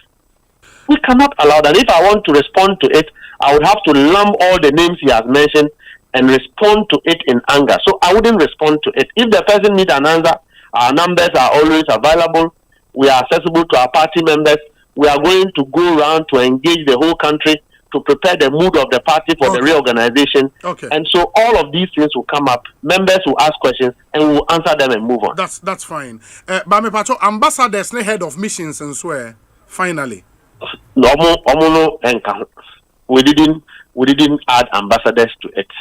We cannot allow that. If I want to respond to it, I would have to lump all the names he has mentioned and respond to it in anger. So I wouldn't respond to it. If the person needs an answer, our numbers are always available. We are accessible to our party members. We are going to go around to engage the whole country to prepare the mood of the party for the reorganization. And so all of these things will come up. Members will ask questions and we will answer them and move on. That's fine. But me pato ambassadors ne head of missions and swear finally. No, we didn't add ambassadors to it.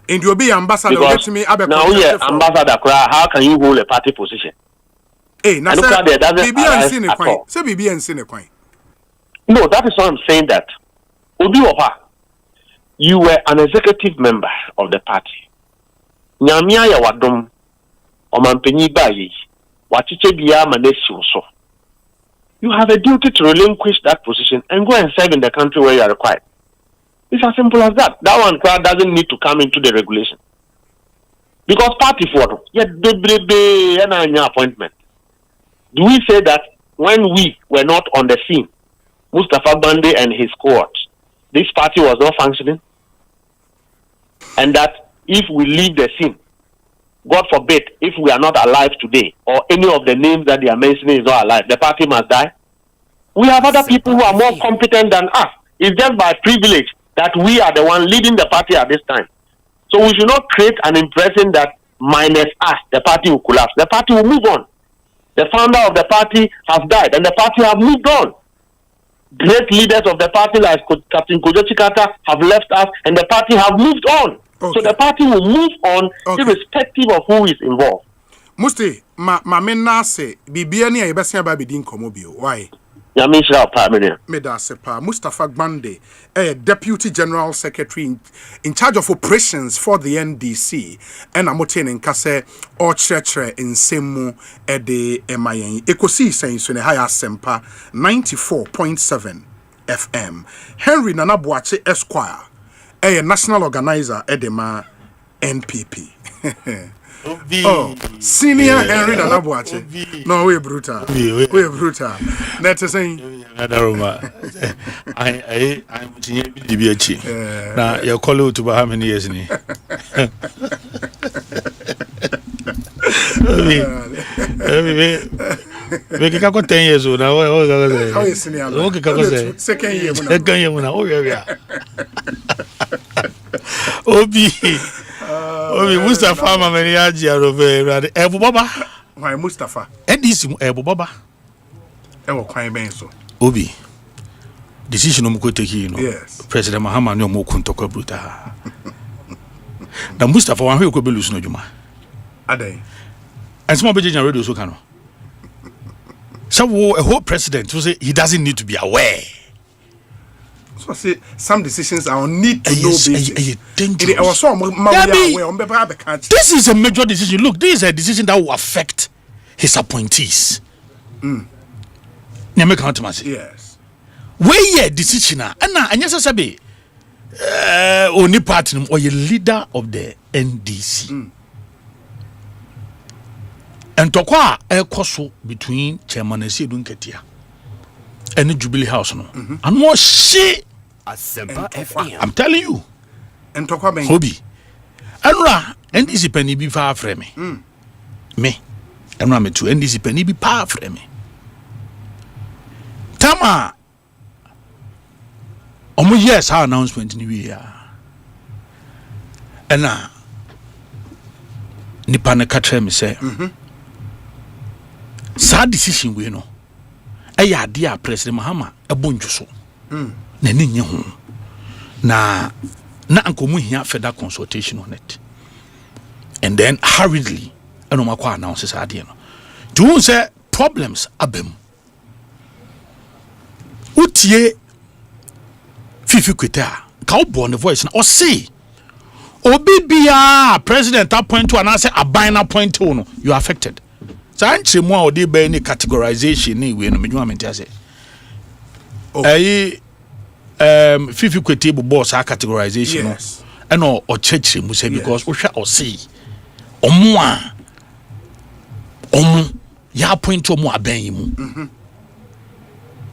And you'll be ambassador to me. Now yeah, ambassador. How can you hold a party position? Hey, now say BB and Sine Quine. No, that is why I'm saying that. You were an executive member of the party. Nyamia ya wadom omampenyi bayi wachiche biya manesi so. You have a duty to relinquish that position and go and serve in the country where you are required. It's as simple as that. That one doesn't need to come into the regulation. Because party for an appointment. Do we say that when we were not on the scene, Mustafa Bande and his cohort, this party was not functioning? And that if we leave the scene, God forbid, if we are not alive today, or any of the names that they are mentioning is not alive, the party must die? We have other people who are more competent than us. It's just by privilege that we are the one leading the party at this time. So we should not create an impression that minus us, the party will collapse. The party will move on. The founder of the party has died and the party have moved on. Great leaders of the party like Captain Kojo Chikata have left us and the party have moved on. So the party will move on irrespective of who is involved. Musti, ma say bibia ni ayebesi aba bidin komobio. Why? Yamisha Pamina. Medasepa Mustafa Gbande, Deputy General Secretary in charge of operations for the NDC, and Amoten in Kase or Church in Semu Ede Emayen. Ekosiisen On Asempa 94.7 FM. Henry Nanabuache Esquire, a national organizer Edema NPP. Oh, senior Henry Nanabuache. No, we're brutal. We're brutal. That's the same. I'm DBH. Now, your colleague to how many years? Make it 10 years old now. How is senior? Okay, second year. Second year. Oh, yeah. Obi. Obi Mustafa mameni aji arove Ebu Baba. Why Mustafa? Edisi Ebu Baba. Ewo kwan ben so. Obi. Decision omo ko take no. Yes. President Mahama ni omo kun tokwa bruta. Na Mustafa wan hwe ko belus no djuma. Adai. And some be general radio so kan no. So a whole president who say he doesn't need to be aware. So say some decisions are on need to know basis. Dangerous. This is a major decision. Look, this is a decision that will affect his appointees. Yes. Where decision and yes, sabi only partner or a leader of the NDC. And tokwa ekoso between Chairman Esidun Ketia and the Jubilee House no. And what she Asempa FM. I'm telling you. And talk about Hobby. Anra NDC penny be far from me. Me. Anra me too. NDC penny be far from me. Tama. Omo yes our announcement ni we ya. Ena nipa ne katre me say. Sa decision we no. Eya ade a President Mahama ebonju so. Na ni nye ho. Na ankomu hia further consultation on it. And then hurriedly eno makwa announce sa ade no. To say problems abem. Utie fifi kweta ka obo on the voice na Osei obibia president appoint to announce aban appoint to no you are affected. So anche mu a odi be any categorization ni we no medwuma mente say fifi kweta bu boss a categorization no eno o chechire mu say because wo hwa Osei omo ya appoint to mu aban yi mu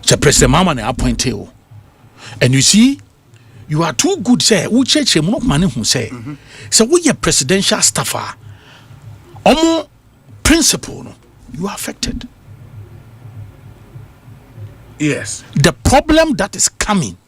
the President Mama na appoint you. And you see, you are too good, say, who church him no money who say. So we your presidential staffer. Principle, no, you are affected. Yes. The problem that is coming.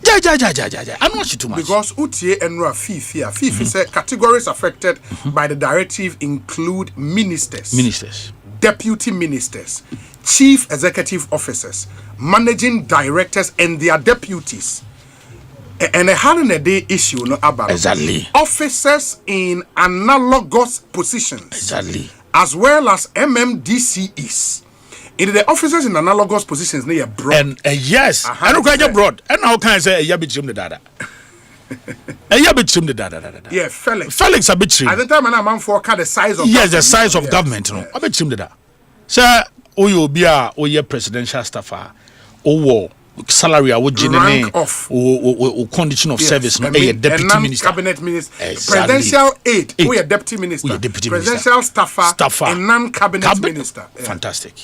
I'm not too much. Because UTA and Fifi say categories affected by the directive include ministers, deputy ministers, chief executive officers, managing directors and their deputies. And a hand a day issue no about exactly officers in analogous positions exactly as well as MMDCEs. In the officers in analogous positions near broad. And yes, I don't quite broad. And how can I say a yabit the data? A yabit the data. Yeah, Felix a bit. At the time I'm on for the size of yes, the size of government. No, a bit the data. Sir, you be a your presidential staffer or salary or rank off or condition of service. No, a deputy minister, cabinet minister, exactly. Presidential aid. We a deputy minister, presidential staffer, and non-cabinet minister. Yeah. Fantastic.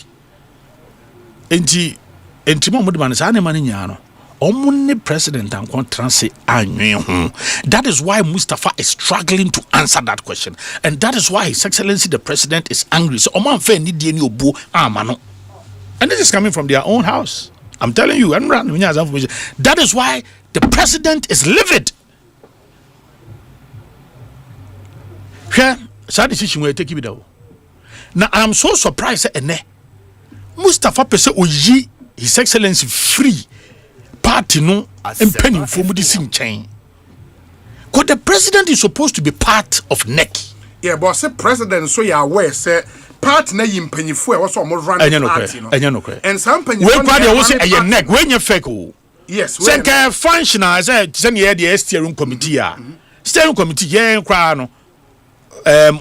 Enti mo modman sa ne mane nya no omunne president and contranse anwen ho. That is why Mustafa is struggling to answer that question, and that is why His Excellency the President is angry. So oman fa ni die ni obu amano, and this is coming from their own house. I'm telling you, that is why the president is livid. Here, sad decision we take it down. Now I am so surprised ene Mustafa pese oyi His Excellency free party no empany for medicine chain. Because the president is supposed to be part of NEC. Yeah, but say president so you are aware say part na yimpanyifo e was almost run the party no. And some panyifo we kwade wo say e NEC we nya fake o. Yes, we can functional say near the steering committee a. Steering committee yen kwa no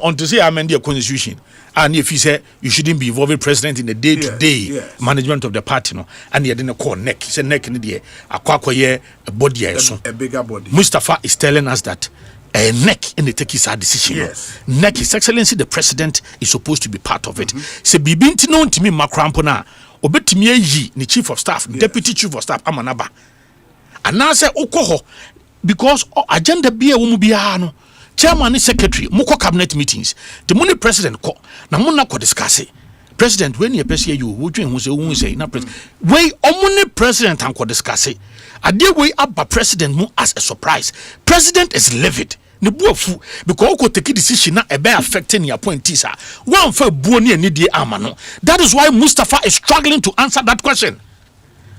on to say amend the constitution. And if you say you shouldn't be involving president in the day-to-day management of the party, no, and you didn't call NEC. Say NEC in the a body, a bigger body. Mustafa is telling us that a NEC in the take his decision. Yes. NEC, His Excellency the President is supposed to be part of it. Say bibinti no ntimi makrampona obetimi yi ni chief of staff, deputy chief of staff amanaba. And now say okoho because agenda be a woman be no. Chairman and secretary, moko cabinet meetings. The money president ko na muna ko discuss it. President when you pese you wo dwen hu say na president. We omuni president an ko discuss it. Ade we abba president mu as a surprise. President is livid. Ne buafu because ko take decision na e be affecting your appointees a. One fa buo ne ani die ama no. That is why Mustafa is struggling to answer that question.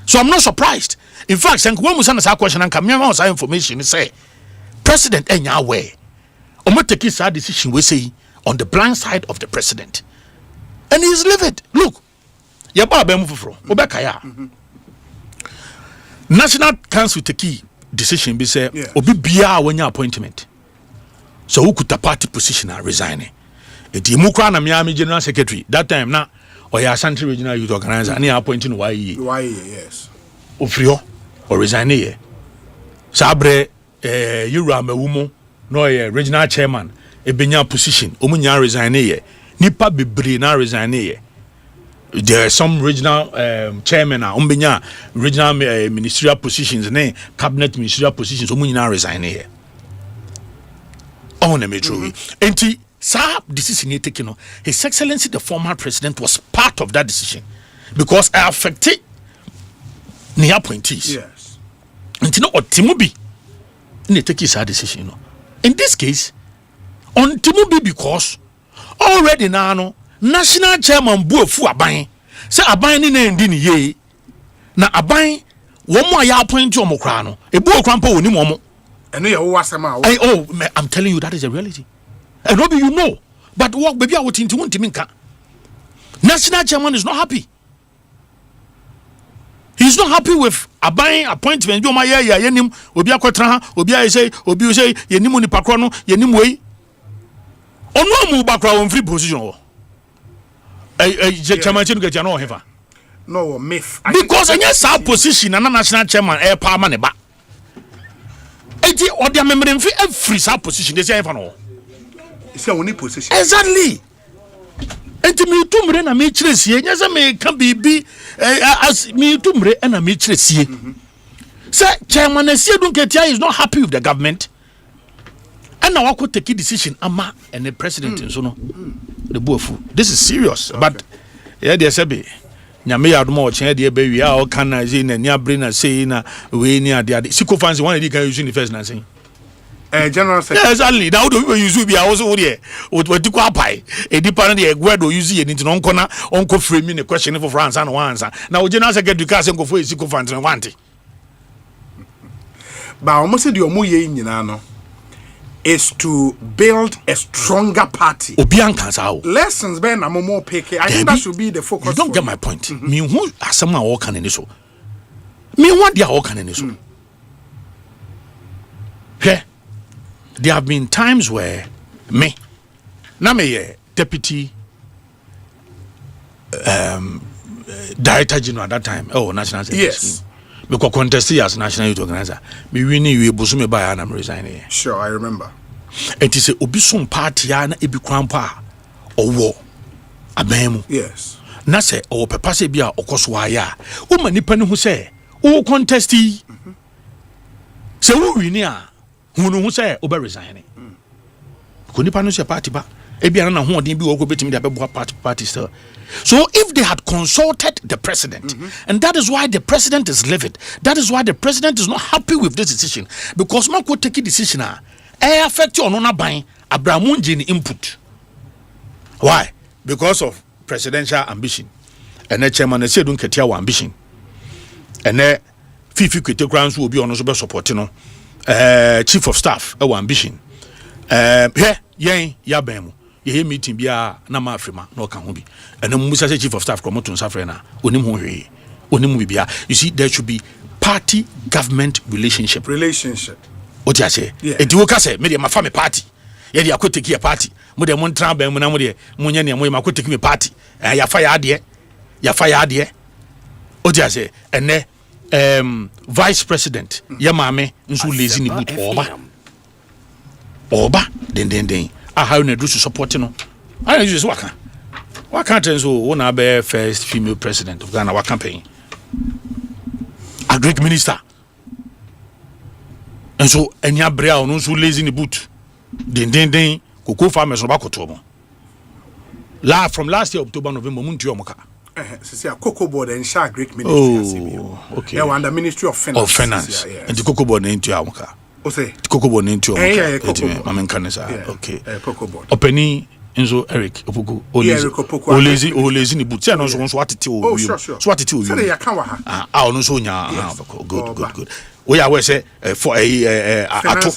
So I'm not surprised. In fact, when Musa na sa question and come here information say president enya aware. Omo take his decision we say on the blind side of the president, and he is livid. Look, yaba abemu fufuro obeka ya. National Council take decision be say obi bia wanya appointment. So who could the party position and resign? Eti mu kwa na Miami General Secretary that time na oya Ashanti Regional Youth Organizer and he appointing why yes. Ofrio or resign here. Sabre Yura Mewumo no regional chairman e benya position omunya resign ye nipa bebre na resign ye there are some regional chairmen umbenya regional ministerial positions ne cabinet ministerial positions omunyina resign here on the metro enti sa decision he taken his excellency the former president was part of that decision because I affected the appointees. Yes. And you know what Timubi ne take his decision. In this case, on Timubi because already now no national chairman buofu aban say aban ni na ndi ni ye na aban wo mo ya appoint omo kra no e buo krampa woni mo mo. Eno ye wo asema. I'm telling you that is a reality. And maybe you know, but what baby I would think to national chairman is not happy. He's not happy with a buying appointment. You my yenim, Obia Quatra, Obia say, Obi say, Yenimu ni Pacrono, Yenimway. Or no move background free position. Chairman get your no heaven. No myth. Because in yes, our position and a national chairman air power money back. 80 or their memory every sub position, they say, it's your only position. Exactly. And to me, tumre na me chresie. Nyasa me can be as me tumre na me chresie. Sir, Chairman Esiedun Ketia is not happy with the government. And now I could take a decision. Ama and the president so no. The buofu. This is serious. Okay. But yeah, they say nyame ya admo chen de be wi a o kan na say na nia brain na say na we ni ade ade. Siko fans one dey can use in the first na say. General Secretary. Yes, only now do we use be also here. What do pai? A deeper the word do use it into corner uncle frame me question for France and one answer. Now General Secretary cast and go for Siko fans and want it. But almost the omuye nyina is to build a stronger party. Lessons ben amomo peke. I think that should be the focus. You don't get my point. Me who asama all can in so. Me what they all can in so. Okay. There have been times where me deputy director general at that time, national secretary. Yes. Because contested as national youth organizer. Me winning we busume by and I'm resigning. Sure, I remember. It is a obisum party na ebi krampa owo abemu. Yes. Na se o papa se bia okoswa ya. O manipa ne hu se o contesti. Se wo wini a hunu hu say obe resign. Ko nipa no se party ba e bia na ho odin bi wo ko betimi da bebo party still. So if they had consulted the president, and that is why the president is livid, that is why the president is not happy with this decision, because man could take a decision affect your own buying Abramunjin input. Why? Because of presidential ambition. And the chairman said don't get your ambition. And then Fifi Critical will be on us supporting chief of staff our ambition. Yabemu. Ye meeting bia na ma afrima no kan ho bi eno musa chief of staff promote safre na onim ho hwe onim bibia. You see, there should be party government relationship what you say e di wo ka say me dey ma fa me party ye dey akoteki a party mo dey mo ntran ban mo na mo dey mo nya ne mo ma akoteki me party ya fa ya ade what you say ene vice president ye maame nso lazy ni boot oba den how you do to support no. I use waka. Why can't so one be first female president of Ghana? What campaign? A Greek minister. And so enya brea no so lazy in the boot. Den koko farmers no bakoto. From last year October November muntu yomoka. See a cocoa board and sha Greek ministry. Okay. They were under Ministry of Finance. And the cocoa board into yomoka. Osei. Cocoa board into yomoka. Okay. Cocoa board. Openi Enzo Eric Opoku Olezi ni buti no so atete o so atete o say ya kan wa ha no so nya good we are we say for ato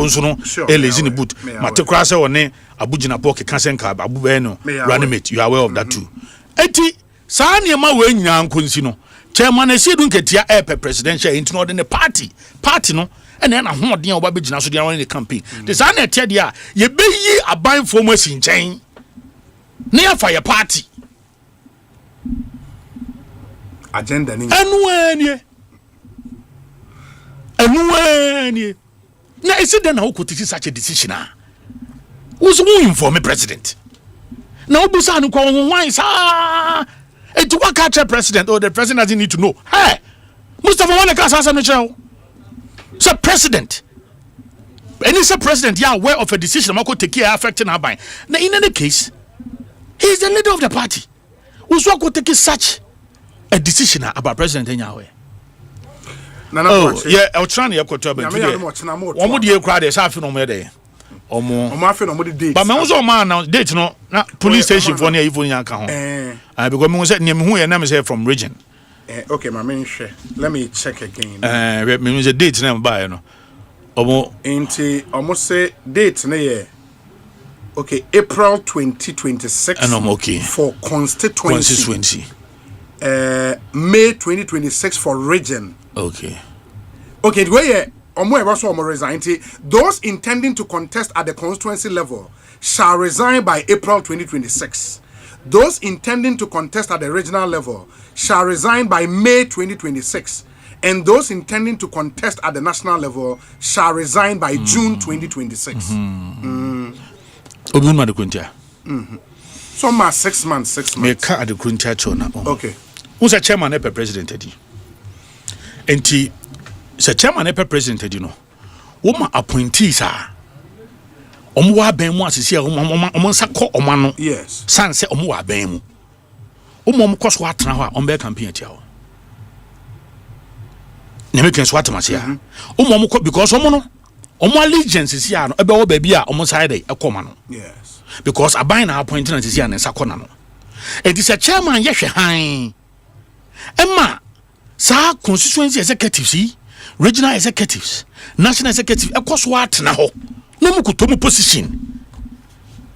so no elezi ni boot matekra say one abugina po ke kansen ka abube no reanimate you are aware of that too enti saa ne ma we nyina nkonsi no chairman Esiedun Ketia presidential into no the party no and then a home dear Babina so in the campaign. The son tell ya ye be ye a buying for us in chain near fire party agenda and when ye now is it then how could take such a decision? Who's who inform me president? Now Busanu call wine, sir. And to what catch a president or the president doesn't need to know. Hey, Mustafa Wanaka has a so president. And it's a president, yeah, aware of a decision I'm going to take care affecting our buying. Now, in any case, he is the leader of the party. Who's going to take such a decision about president in Yahweh? Oh, yeah, I'll try to go to a crowd. There's half no more day. But my own man now, date no police station for near even Yanka. I become who your name is here from region. Okay, my main share. Let me check again. Means a date name by no. Almost say date na year. Okay, April 2026. And I'm okay for constituency. May 2026 for region. Okay. Okay, the way those intending to contest at the constituency level shall resign by April 2026. Those intending to contest at the regional level shall resign by May 2026. And those intending to contest at the national level shall resign by June 2026. Some are 6 months, 6 months. Me ka at the Kuntia Chona. Okay. Who's a chairman ever president? And the chairman ever president, you know. Woman appointees are. Omwa bemu asisi omonsa ko omano. Yes. Sanse omwa bemu. Omom koso atena ho a ombe campaign atia ho. Nyame so atema sia. Omom ko because omo allegiance sia no ebe wo ba bia omo side ekoma no. Yes. Because aban na appointing sia na sakona no. It is a chairman yehwe han. Emma sa constituency executives, regional executives, national executives ekoso atena ho. No mu kutomu position.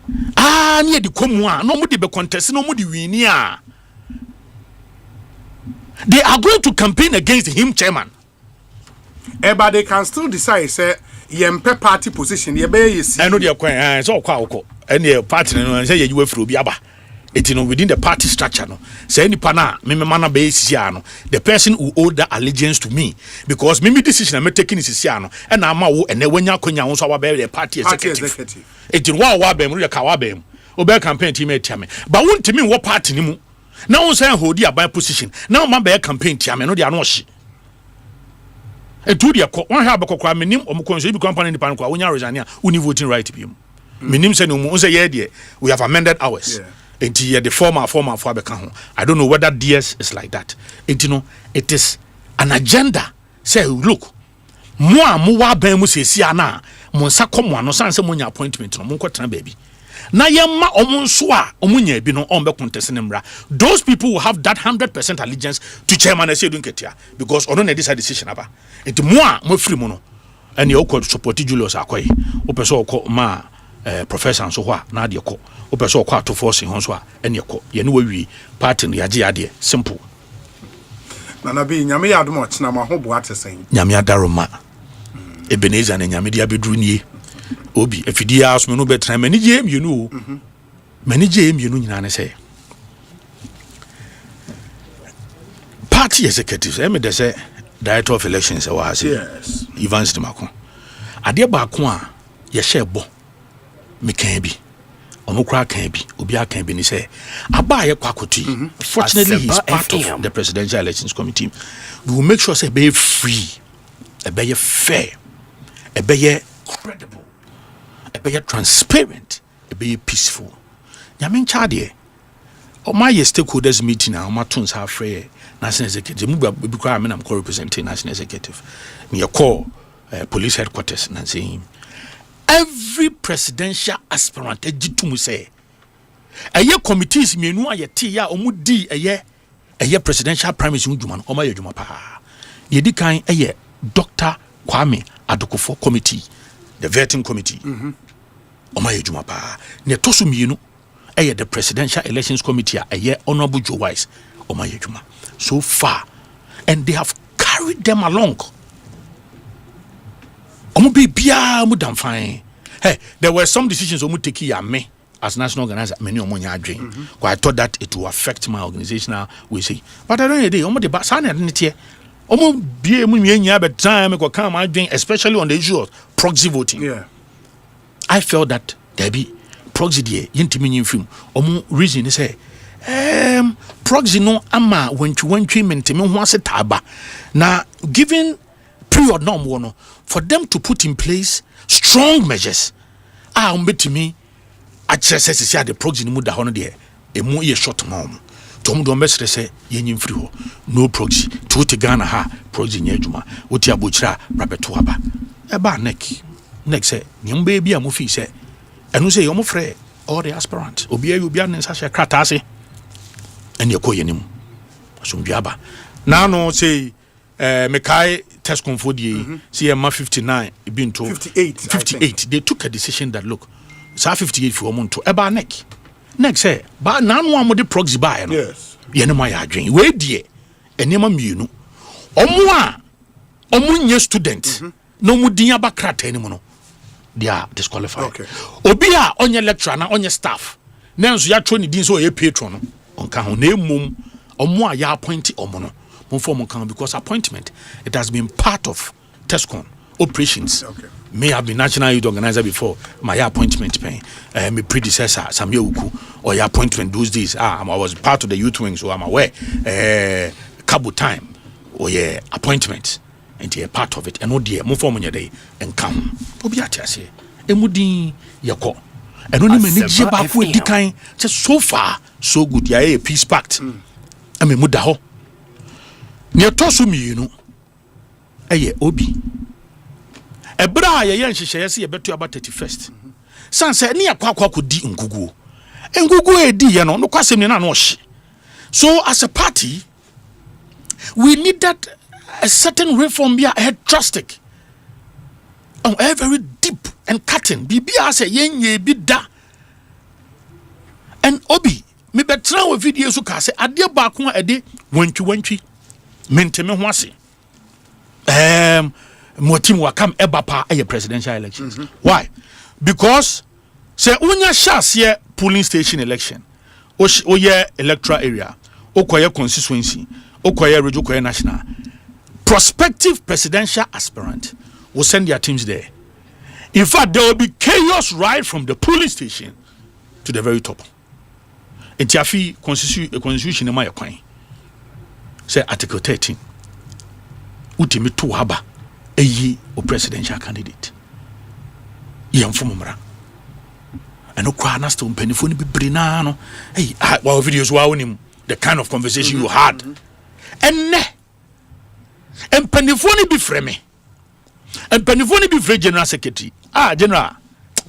Near the Comua, no more be contest, no more the winia. They are going to campaign against him, chairman. But they can still decide, say, yempe party position, ye be yes. I know they are quite so quite and your party and say you were through Biaba. It within the party structure. No, say any pana, mana base siano. The person who owed that allegiance to me because me decision I'm taking is siano, and I'm and then when you konya so our the party executive. It in wa bem, really kawabem. Obe campaign team tiame. But won't to me what party nimu. Now on say hold dia by position. Now my bear campaign tiame no dia no shi. E to dia ko one have kokwa menim omo so be company independent kwa wonya resign uni voting right bi. Menim say no mo say ye de we have amended ours. Yeah. The former for Abeka. I don't know whether DS is like that. It is an agenda. Say, look, mua ben musi na monsa komo no sanse munya appointment no monko tena baby. Na yemma omunswa omunya bi no ombe contest nemra. Those people will have that 100% allegiance to chairman Esedun Ketia because ono na decide decision aba. Enti mo free mo no. And you could support Julius Akoy. Opeso ko ma professor so hwa na de ko. Opeso kwa to force hon so a ene ko ye ne wawi party no yage ade simple na na bi nyame ya adom ochina ma ho bo atesen nyame adaroma Ebenezer na nyame dia beduru nie obi afidi aso me no betra manije mienu manije mienu nyina ne say party executives me de say director of elections e wa say yes Evans Timako ade ba ko a ye share bo me kan bi omukra kan bi obi akan bi ni say abaye kwakoti fortunately he's part of the presidential elections committee. We will make sure say be free, be fair, be credible, be transparent, be peaceful. Nyame nchade o my stakeholders meeting na o ma tons ha free national executive mu be kwa me na am representing national executive me call police headquarters na saying every presidential aspirant ejitum say eye committees mienu ayete ya omudi eye presidential primaries ndwuma no oma yedwuma pa ye di kan eye Dr. Kwame Adokofo committee the vetting committee oma yedwuma pa ne toso mienu eye the presidential elections committee eye honorable Joe Wise oma yedwuma so far and they have carried them along. Hey, there were some decisions omu take ya me as national organizer many omonya adwen. I thought that it will affect my organizational we say. But I don't know omo de sa na ne tie. Omo bie mu nyanya be time ko kan ma adwen especially on the issue of proxy voting. Yeah. I felt that there be proxy there yintimi nyim film. Omo reason is say proxy no ama wentwi menteme ho ase taba na given period no mo for them to put in place strong measures umbetimi akyerese sisi the proxy no mu da ho no de emu ye short mom tom do mesre se yenyim free ho no proxy to Ghana ha proxy nya adwuma woti abochira rabeto aba eba neck say nyimba bi amu fi say enu say yomo frɛ all the aspirants obi nsa hye krata ase ene ekoyenim asomdwaba na no say mekai test confodi see ma 59 been to 58 they took a decision that look sa 58 for omonto eba neck say ba na no amode proxy ba no yes yene ma ya adwen we die enema mienu omu student no mu din aba krata enimu no they are disqualified. Okay. Obia onye lecturer na onye staff. Nanso ya tro ni din so ye patron no. Onka ho na mum omo a ya appoint omo no. Mo form kan because appointment it has been part of TESCON operations. Okay. May have been national youth organizer before my appointment pen. My predecessor Samuel Uku or your appointment those days. I was part of the youth wing so I'm aware. Cabo time or yeah appointment. And you're part of it, and no dear, more form on your day, and come. Obiatiase, Emudi Yako, and only manage back with the kind, just so far, so good. Ya a peace pact. I mean, Mudaho near Tosumi, you know. Aye, Obi. A bra, ya she see a better about 31st. San said near Quack could di in Gugu. And Gugu, dear, no question in an So, as a party, we need that. A certain reform be drastic. Very deep and cutting. Bibia say yenye bida. And Obi, me betra with videos who can say adia bakuma ede wentwi menteme ho ase. Motim wakam ebapa a presidential elections. Why? Because say unya shase polling station election. Oye electoral area. Okoye constituency. Okoye region, okoye national. Prospective presidential aspirant will send their teams there. In fact, there will be chaos right from the polling station to the very top. In Tiafi constitution in my coin, say Article 13. Ultimate to haba a ye or presidential candidate. Yam Fumra. And no cranas to penifuni be brinano. Hey, while videos wow him the kind of conversation you had. And ne. And penifoni be frame. And penifoni be free general secretary. General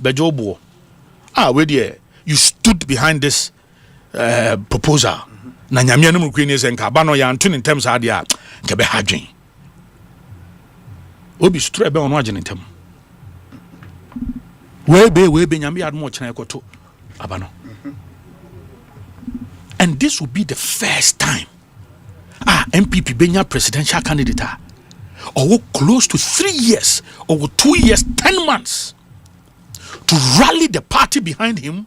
Bejobo. Where dear you stood behind this proposal. Na nyamia no queen is en kabano ya antun in terms of dia kebe hadwen. Obi strebe on wagen in term. We be nyamia ad mo chena ekoto abano. And this will be the first time MPP Benya presidential candidate or close to 3 years or 2 years 10 months to rally the party behind him,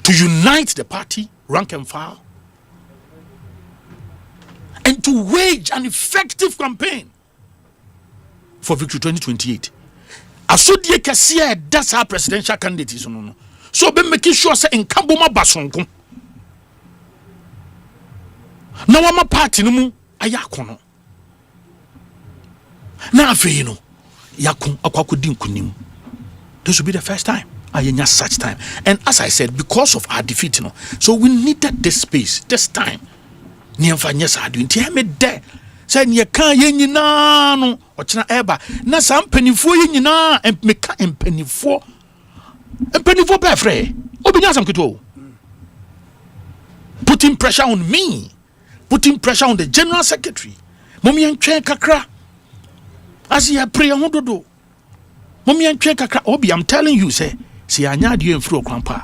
to unite the party rank and file, and to wage an effective campaign for victory 2028. Asodie kese that's our presidential candidate no. So be making sure say in Kamboma Basonko na wama party no mu ayakono na afei no yakon akwakodi nkunim. This will be the first time ayenya such time, and as I said, because of our defeat no, so we needed this space this time ni mfanya sadu nti me de say ni kan yenyina no ochina eba na sam panifo yenyina meka empanifo be frɛ obinya sam keto putting pressure on me, putting pressure on the general secretary. Mommy and Chen Kakra. As you pray on dodo. Mommy and Chen Kakra. Obi, I'm telling you, say, see, I need you in free grandpa.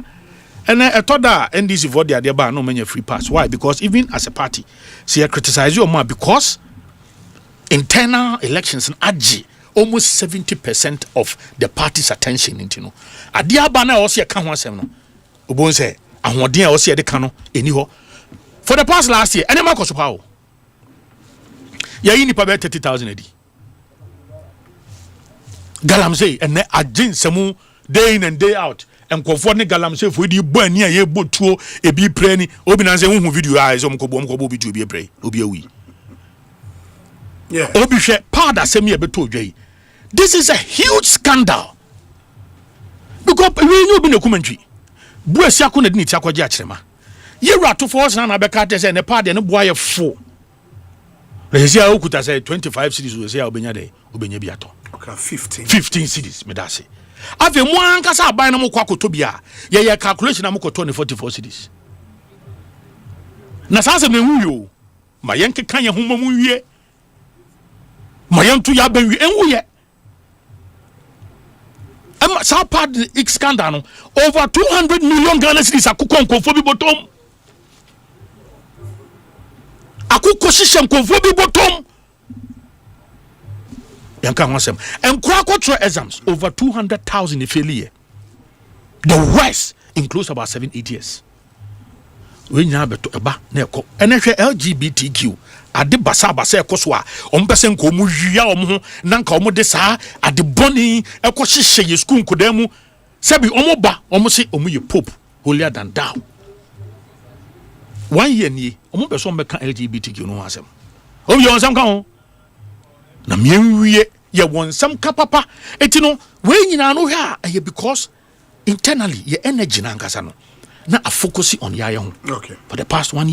And I thought that NDC vote there about no many free pass. Why? Because even as a party, see, I criticize you more because internal elections in AG, almost 70% of the party's attention into no. Adiabana also a can one seven. Ubon say, and what dear also the cano anyhow. For the past last year, any marcos power. Ya ini pa 30,000 edi. Galam say and a jin samu day in and day out. enkofo ne galamsey fo di bo ani a ye botuo ebi prani obi na say hu video a so mkobo bi tu obi ebrei obi awi obi hwe pad asem ye beto dwai. This is a huge scandal because we know be na kumantwi bu asiako na di ni ti akwaje akyerema ye rato force na beka te say ne pad ne boa ye fo Resia okuta say 25 cities we say obenya de obenya bi ato. Okay, 15 cities me da say. Ave mo ankasa aban na mo kwa koto bia ye calculation na mo koto ne 44 cities. Na sa se me hu yo. Ma yen keka ye ho ma mu wie. Ma yen tu ya ban wie enwu ye. Sa part X scandal no over 200 million Ghana cedis akukon konfo bi bottom. Akuko shishem konfo bi bottom. Yanka wasem. And Kwakotro exams over 200,000 failure. The worst includes about 7-8 years. We nya beto eba na ekọ. Enehwe LGBTQ ade basa ekọ so a ompese nko mu hwia omho na nka omo de saa ade boni ekọ hihye ye school nkoda mu sebi omo ba omo se omo ye pope holier than thou. 1 year ni omo be so mbeka LGBTQ no asem. Obi on sam kan ho. Na mienwie ye wonsam kapapa etino we nyina no hwa aye because internally ye energy na nkasa no na a focus on yaye ho. Okay. For the past 1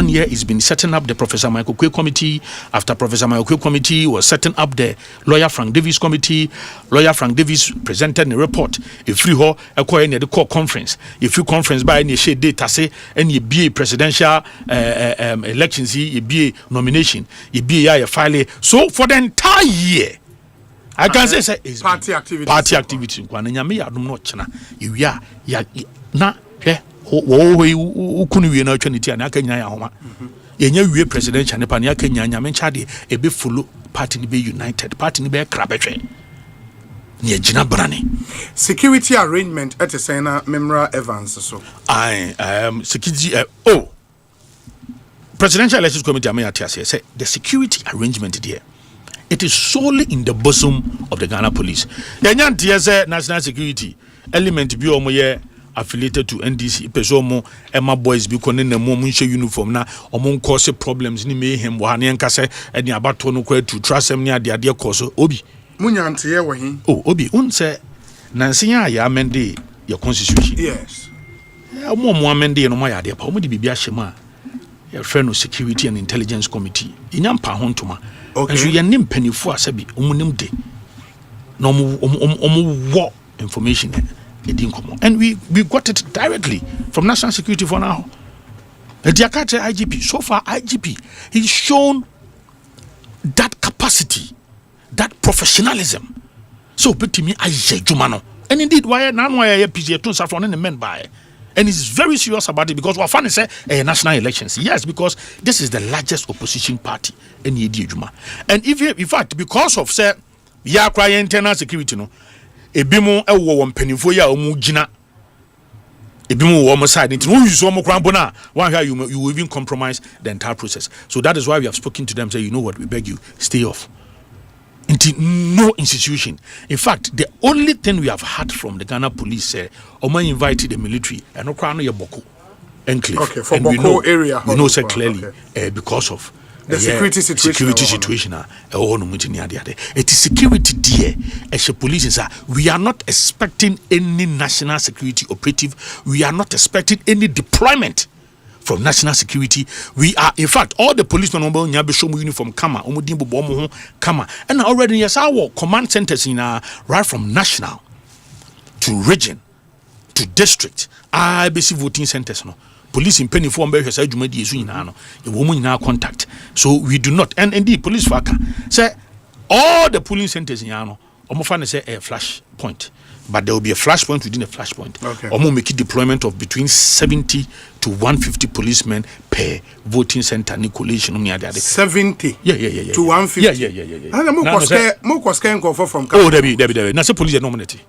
year it's been setting up the Professor Michael Kwe committee. After Professor Michael Kwe committee was setting up the Lawyer Frank Davis committee. Lawyer Frank Davis presented a report. If you ho acquire the core conference, if you conference by any shade data say any BA presidential elections, ye BA nomination, ye BA file. So for the entire year, I can say it's party activity. Party activity. Kwa nyame ya dum no chena. Ya na wo kunu wie na atwa niti ana aka nya ya homa. Yenya wie presidential ne pa ne aka nya nyame nchade e be follow party ni be united. Party ni be krabetwe. Ne agina brane. Security arrangement at Sena Memra Evans so. Security Presidential Elections Committee amaya say the security arrangement there. It is solely in the bosom of the Ghana Police. Yanyan TSA National Security element bi omo ye affiliated to NDC pesomo Emma boys bi konen na mo munhye uniform na omo cause problems ni mayhem wo hane nkase eni abato no kwa to trasem ni ade cause obi munyante ye wo hin obi unse nansinya ya amende your constitution. Yes. Mo amende no mo ya ade pa omo di bibia hyema ya friend of Security and Intelligence Committee inyampa hontoma. Okay. And so you nim penifo asabi omunim de no omu information and we got it directly from National Security for now. The Diakate IGP, so far IGP, he's shown that capacity, that professionalism. So but to me jumano. And indeed why now why PG to saffron and the men by. And he's very serious about it because what fun is national elections. Yes, because this is the largest opposition party in Yedijuma. And in fact, because of say ya cry internal security no, ebimo ewo penifo ya omu jina. Ebimo wo side into no use omo krambona. One here you will even compromise the entire process. So that is why we have spoken to them, say, you know what, we beg you, stay off. Into no institution. In fact, the only thing we have heard from the Ghana police Oma invited the military and no crown your Boko enclave. Okay, for Boko area. We know so clearly because of the security situation. It is security dear as a police. We are not expecting any national security operative. We are not expecting any deployment from national security. We are, in fact, all the policemen on show uniform kama kama and already yes our command centers in right from national to region to district IBC voting centers no police in penny form be say dwuma die so nyina no e wo mu nyina contact. So we do not, and indeed police faka say all the polling centers in no omo say a flash point, but there will be a flash point within a flash point. Okay. Omo make deployment of between 70 to 150 policemen per voting center. Nicolation on the 70 to 150. Yeah. And more cost from Debbie. Now say police nominate.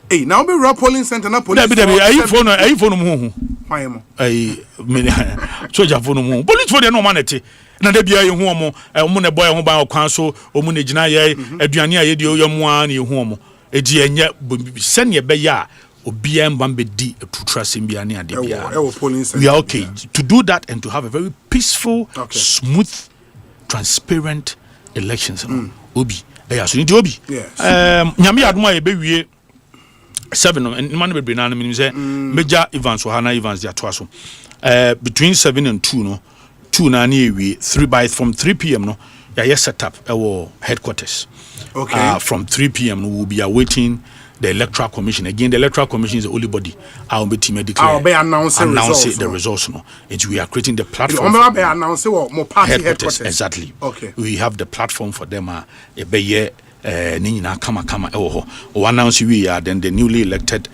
Hey, now be raw polling center na police. Debbie. Are you phone mu? Why mo? Soldier phone mu. Police for the nominate. Na de bia ye hu omo na boy ho ban okwan so omo na gina ye aduane a ye de oyamu an ye hu omo edi enye sene be ya obia mbambe di tutra simbia ne ade bia we are okay to do that and to have a very peaceful smooth transparent elections obi so ndi obi nyame adoma ye be wie 7 and man be na me say major events or hana events dia to aso between 7 and 2 no 2 na na we 3 from 3 p.m. no ya set up our headquarters from 3 p.m. we will be awaiting the electoral commission. Again, the electoral commission is the only body I will be team declare announce the results no. And we are creating the platform announce more party headquarters. Exactly. Okay, we have the platform for them Nina kama announce we are then the newly elected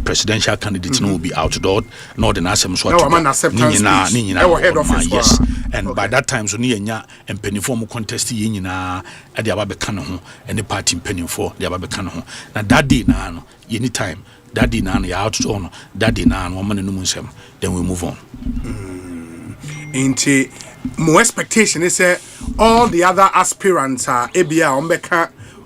presidential candidate will be outdoor northern Asem so head office yes and by that time so ni nya empeniform contest nyina e dia ba be kan ho and party empenifo dia ba be kan ho na that day na no anytime that day na ya outdoor no that day na no man no nsem then we move on into more expectation is all the other aspirants are ABA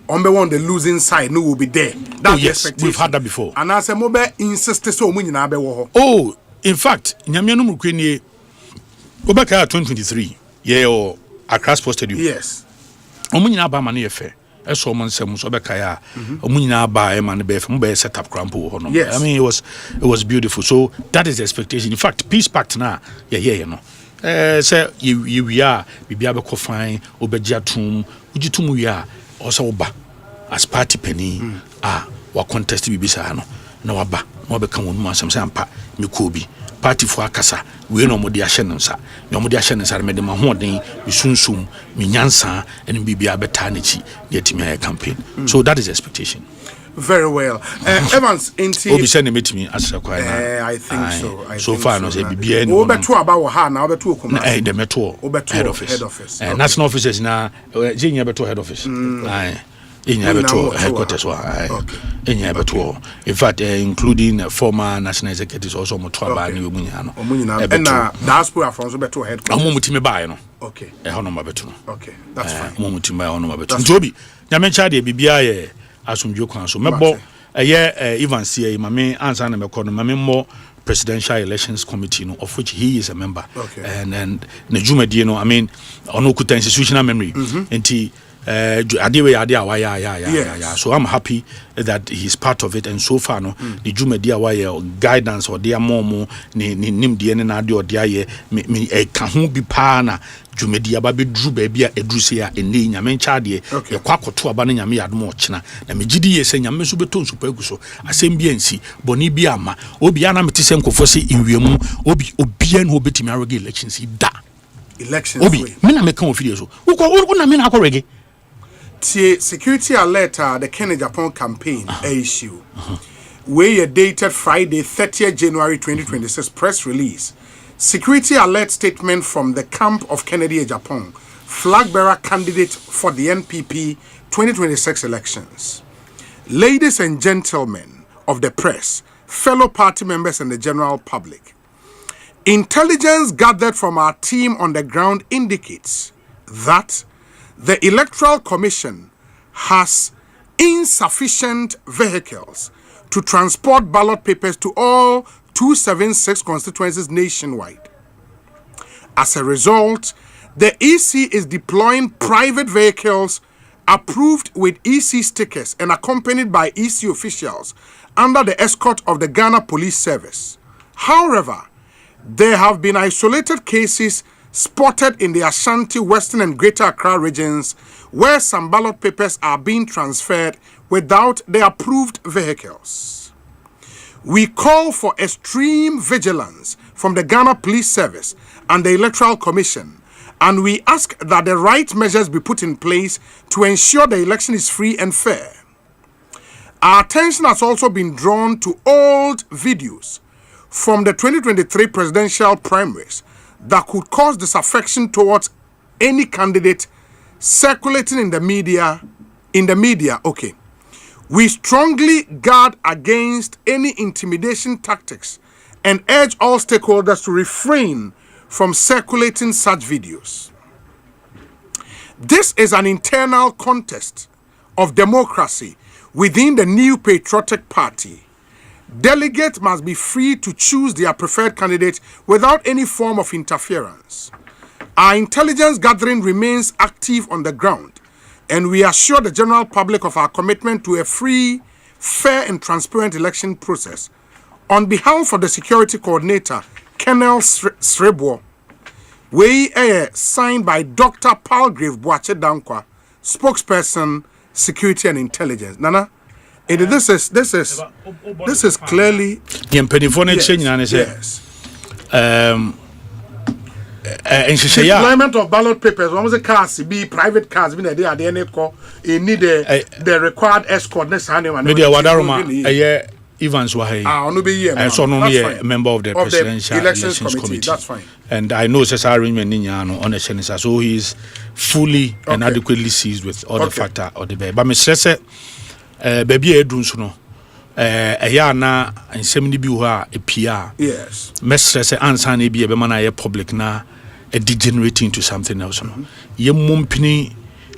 on the losing side no will be there. That's yes, we've had that before. And as a mobile insist so many na be wo. Oh, in fact, nyame no mukwe ni obaka 2023 or Accra Sports Stadium. Yes. Omunyina ba ma na yefe. Eso mo nsem so beka ya omunyina ba e ma na be fe mo be set up crampo ho no. I mean it was beautiful. So that is the expectation. In fact, peace pact na no. Say we are bibia be ko fine obegya tum ugitum wi a also ba as party penny wa contest bibisa no na waba no be kan wonu asem say ampa me ko bi party fo akasa we no mo de ahye nsa no mo de ahye nsa me de ma hoden me sunsum me nyansa en bibia beta na chi de timi aye campaign so that is the expectation. Very well. Evans, Obi send me to me as a choir. I think so. So far, no say BBA. Obeto about ha na obeto okuma. The metro head office. National offices na Jinya beto head office. Inya beto headquarters wa. Inya beto. In fact, including former national executives also moto aba ni omunya no. Omunya na diaspora from so beto headquarters. Amu mutime bae no. Okay. Hono mabeto no. Okay, that's fine. Amu mutime bae hono mabeto. Njobi, nyame cha de bibia ye asumdwo kwan so mebo even see mame answer na meko no mame mo presidential elections committee no of which he is a member and na jumadi no I mean ono kuta institutional memory enti adewe ade so I'm happy that he's part of it and so far no the jumadi awaya guidance or their momo ni nimde ne na ade odiaye me ka ho bi pa na jumedi aba be dru ba bia edruse ya eni nyame ncha de ye kwakoto aba na nyame yadom ochina na megidi ye se nyame so beto nsupa aguso asem bia nsi boni bia ama obi ana mete se nkofo se inwiemu obi an obetimi arege elections da elections obi me na meka ofide so wo na me na akorege tie security alert the Kenya Japan campaign issue where dated Friday 30th January 2026 press release. Security alert statement from the camp of Kennedy Japan, flag bearer candidate for the NPP 2026 elections. Ladies and gentlemen of the press, fellow party members and the general public, intelligence gathered from our team on the ground indicates that the Electoral Commission has insufficient vehicles to transport ballot papers to all 276 constituencies nationwide. As a result, the EC is deploying private vehicles approved with EC stickers and accompanied by EC officials under the escort of the Ghana Police Service. However, there have been isolated cases spotted in the Ashanti, Western and Greater Accra regions where some ballot papers are being transferred without the approved vehicles. We call for extreme vigilance from the Ghana Police Service and the Electoral Commission, and we ask that the right measures be put in place to ensure the election is free and fair. Our attention has also been drawn to old videos from the 2023 presidential primaries that could cause disaffection towards any candidate circulating in the media. Okay. We strongly guard against any intimidation tactics and urge all stakeholders to refrain from circulating such videos. This is an internal contest of democracy within the new patriotic party, delegates must be free to choose their preferred candidate without any form of interference. Our intelligence gathering remains active on the ground, and we assure the general public of our commitment to a free, fair, and transparent election process. On behalf of the security coordinator, Colonel Srebo, we signed by Dr. Palgrave Boache Dankwa, spokesperson, security and intelligence. Nana, this is clearly yes. Deployment of ballot papers. One was a cars, be private cars, be there at the NECO. You need the required escort. Next time, media Wadaroma, Evans Wahi. I saw no member of the Presidential Elections Committee. That's fine. And I know Cesar Ninyano on the Senator, so he is fully and adequately seized with all the factor of the baby. But Mr. Baby Edunsuno. Ayana and 70 biwa a PR. Yes. Mr. Ansan be a bemana public na a degenerating into something else. Ye mumpini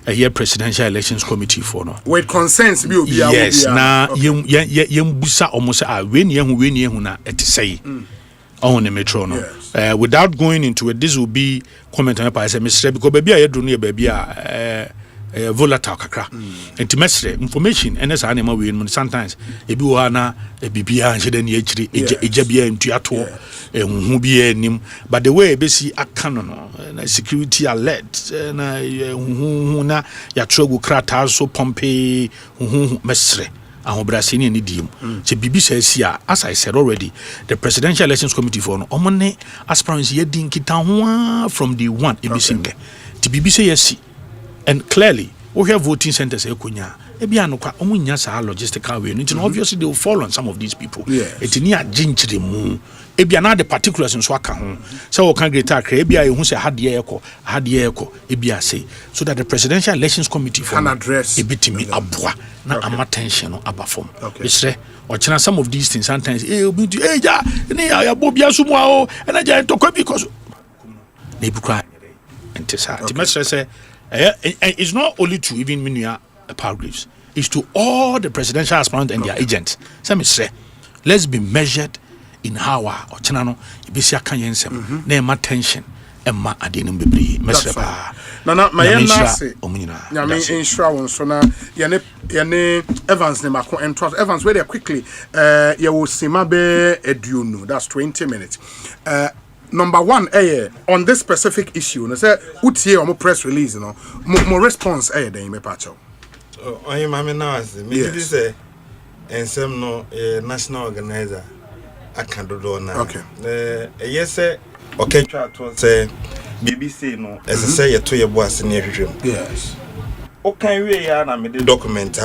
a year Presidential Elections Committee for no. With consents be yes, na yem busa almost a win na et say on the metro no. Without going into it, this will be comment on Mr. because baby I do near baby volatile kakra intimate information and as animal we sometimes ebi wo na bibia nche den yechiri ejabia ntuato hu bia nim but the way be see akano no security alert na hu na ya trogu krata so pompe hu mesre ahobrasini ni dim che bibi say as I said already the Presidential Elections Committee for no omone aspirants ye din kita ho from the one ebi singe ti bibi say yes. And clearly, we have voting centers. Obviously, they will fall on some of these people. It's near Jinchri Moon. Ebia the particulars in Swaka. So, can get a Crabia who say had the echo, Ebia say, so that the Presidential Elections Committee can address a bit me abwa, not a attention or abba form. Okay. Watching some of these things sometimes, Bobia Sumao, and I just because they cry. And Timester say, it's not only to even Minia Palgraves, it's to all the presidential aspirants and their agents. Some say, let's be measured in how or Chinano, Ibisia Kanyensem, name attention, and ma adinum bibri, Messepa. Nana, my nasi, Yami insurance, so now, Yane Evans, Nemako, and Trust Evans, very quickly, you will see Mabe Eduno, that's 20 minutes. Number one, on this specific issue, say, utie or press release, more response, then me patcho. I am now, me this and some no national organizer. I can't do now. Okay. Yes, sir. Okay, try to say BBC no, as I say, you to your boss in your dream. Yes. Okay, we are na me the document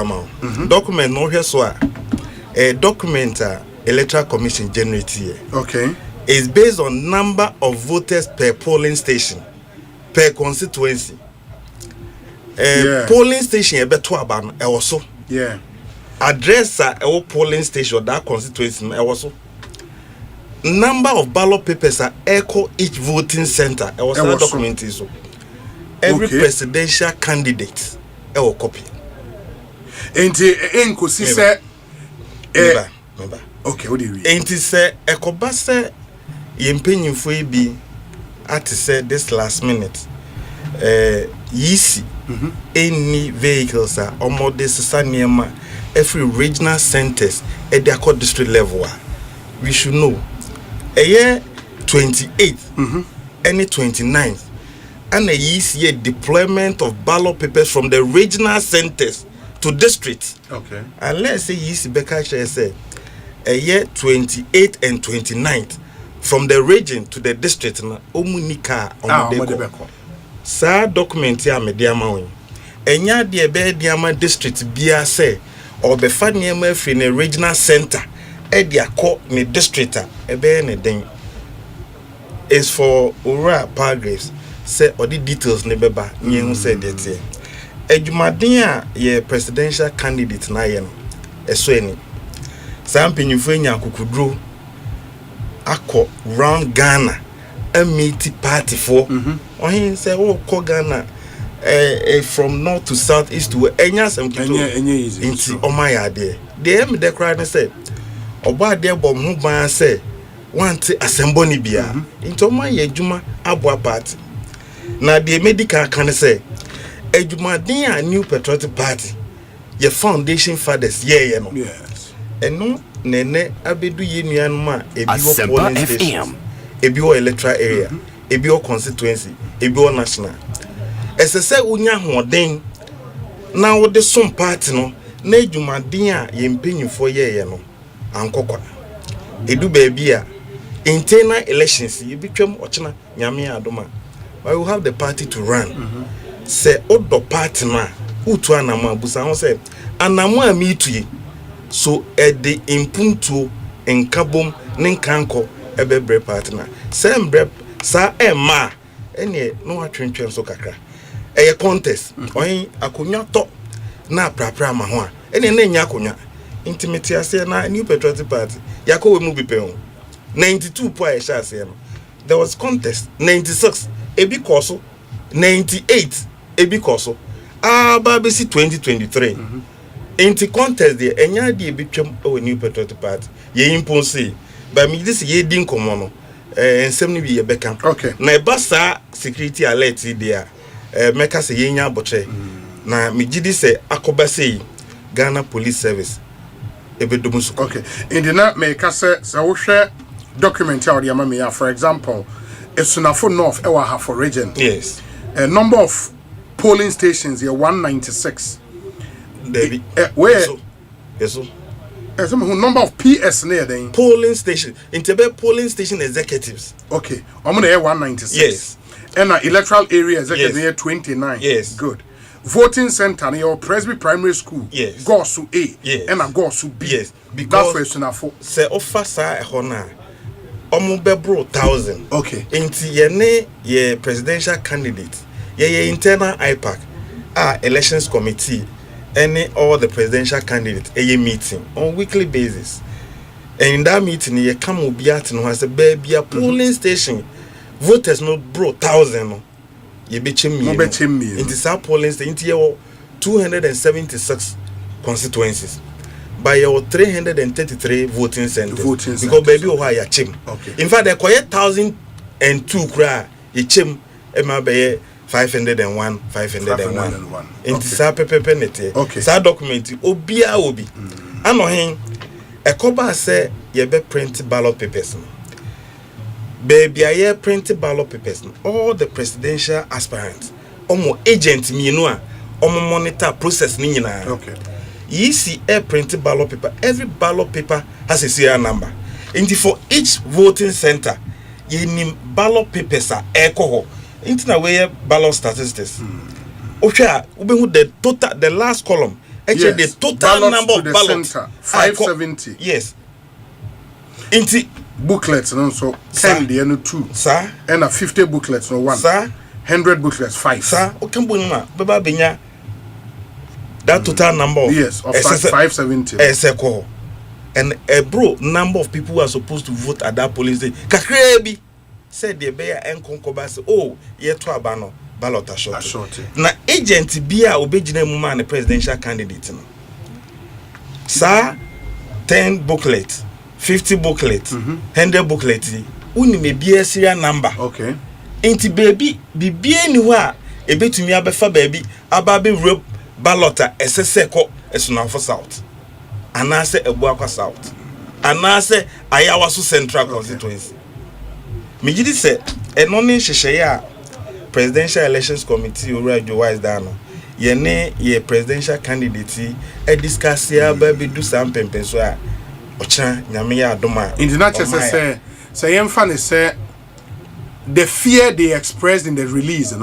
document no here so a document electoral commission generated. Okay. Is based on number of voters per polling station, per constituency. Polling station ebe to aban also. Yeah. Address a polling station that constituency also. Number of ballot papers are echo each voting center. Also documented so. Every presidential candidate copy. Ekosiise member. Okay, what do you read? Enti say ekobase yempenyimfo bi at say this last minute yisi any vehicles are almost this sanema every regional centers at the court district level. We should know a year 28th any 29th and a year deployment of ballot papers from the regional centers to districts. Okay. And let's say yisi beka say a year 28th and 29th from the region to the district na omunika omodeko sa document ya mediama won enya de be diama district bia say obefa niam afi na regional center e de akọ ne district ebe ne den is for ora paragraphs say all the details ne beba nyen say de tie adwumaden a ye presidential candidate na ye no eso eni Sampinifo nya kukudro akọ round Ghana a meet party for. Ohin say wo ko Ghana from north to south, east to west. Enya easy. Inti omaya there. Dem de cry and say, Oba there bom hu ban say, want Asempa ni bia. Inti omaya ejuma abwa party. Na the medical can say, ejuma din a New Patriotic Party. Your foundation fathers, no. Yes. And no, nene abedu ye nuanuma ebiwo polling station, ebiwo electoral area, ebiwo constituency, ebiwo national. Esese unya hoden na wo de som party no na edwumaden a ye mpanyimfo ye no ankokwa. Edu baabi a internal elections ye bitwam ochina nyame adoma. But we have the party to run. Say odo party na utu anamu abusa ho say anamu amitue so ede impuntu enkabom ne nkanko ebebre party na same brep sa ema ene no atwentwen so kakra eye contest oyin akonya to na prapra ma ho a ene na nya akonya intimate ase na New Patriotic Party yakowe mu bipe ho 92 po a sha ase no there was contest 96 ebi koso 98 ebi koso babesi 2023 inti contest there enya de ebitwam o New Patriotic Party ye imponse ba mi this ye din komo no ensem ni bi ye beka na eba sa security alert there meka se ye nya aboche na mi gidi se akoba sei Ghana Police Service ebedomu su indina meka se wo hwe document ya odi me ya for example Esunafo North ewa ha for region yes a number of polling stations here 196 David where yes some number of PS near then polling station Intebe polling station executives okay I'm gonna 196 yes and electoral area executive near 29 yes good voting center near Presby Primary School yes Gosu A yes and a Gosu B yes because that's where Esunafo se offer sa ehona omubebro 1000 okay inti ye presidential candidate ye internal IPAC elections committee any all the presidential candidates a meeting on weekly basis and in that meeting ye come obiat no has a baby a polling station voters no bro 1000 no ye betchim me inti sa polling station inti ye 276 constituencies by your 333 voting centers because baby o ya chim in fact they call 1002 kra ye chim e ma be 501 inti sa pepepe nete sa document obia obi anohen ekoba se ye be print ballot papers baby aye print ballot papers all the presidential aspirants omo agent mienu a omo monitor process ni nyina you see a printed ballot paper. Every ballot paper has a serial number. And for each voting center, you need ballot papers are echo. Into way ballot statistics. Okay, the total, the last column. Actually, the total number of ballots. 570. Yes. Into booklets and also 10 the end 2. Sir. And a 50 booklets no 1. Sir. 100 booklets 5. Sir. Okay, Baba Binya. That total number of yes of 570 and a bro number of people who are supposed to vote at that polling station kakrebi said the bear and concoba say oh ye to abano ballot short na agent bia obejina mu man presidential candidate no sir 10 booklet 50 booklet 100 booklet uni me bia serial number okay enti baby bibia ni ho a ebetumi abefa baby ababe rope ballota eseseko Esunafo South anase Ebuakwa South anase Ayawaso Central constituency mejidi se enoni hyehyeye a presidential elections committee urajo wise dano ye presidential candidate discuss ya ba be do some pempenso a ochira nyame ya adoma international say yemfa ne say the fear they expressed in the release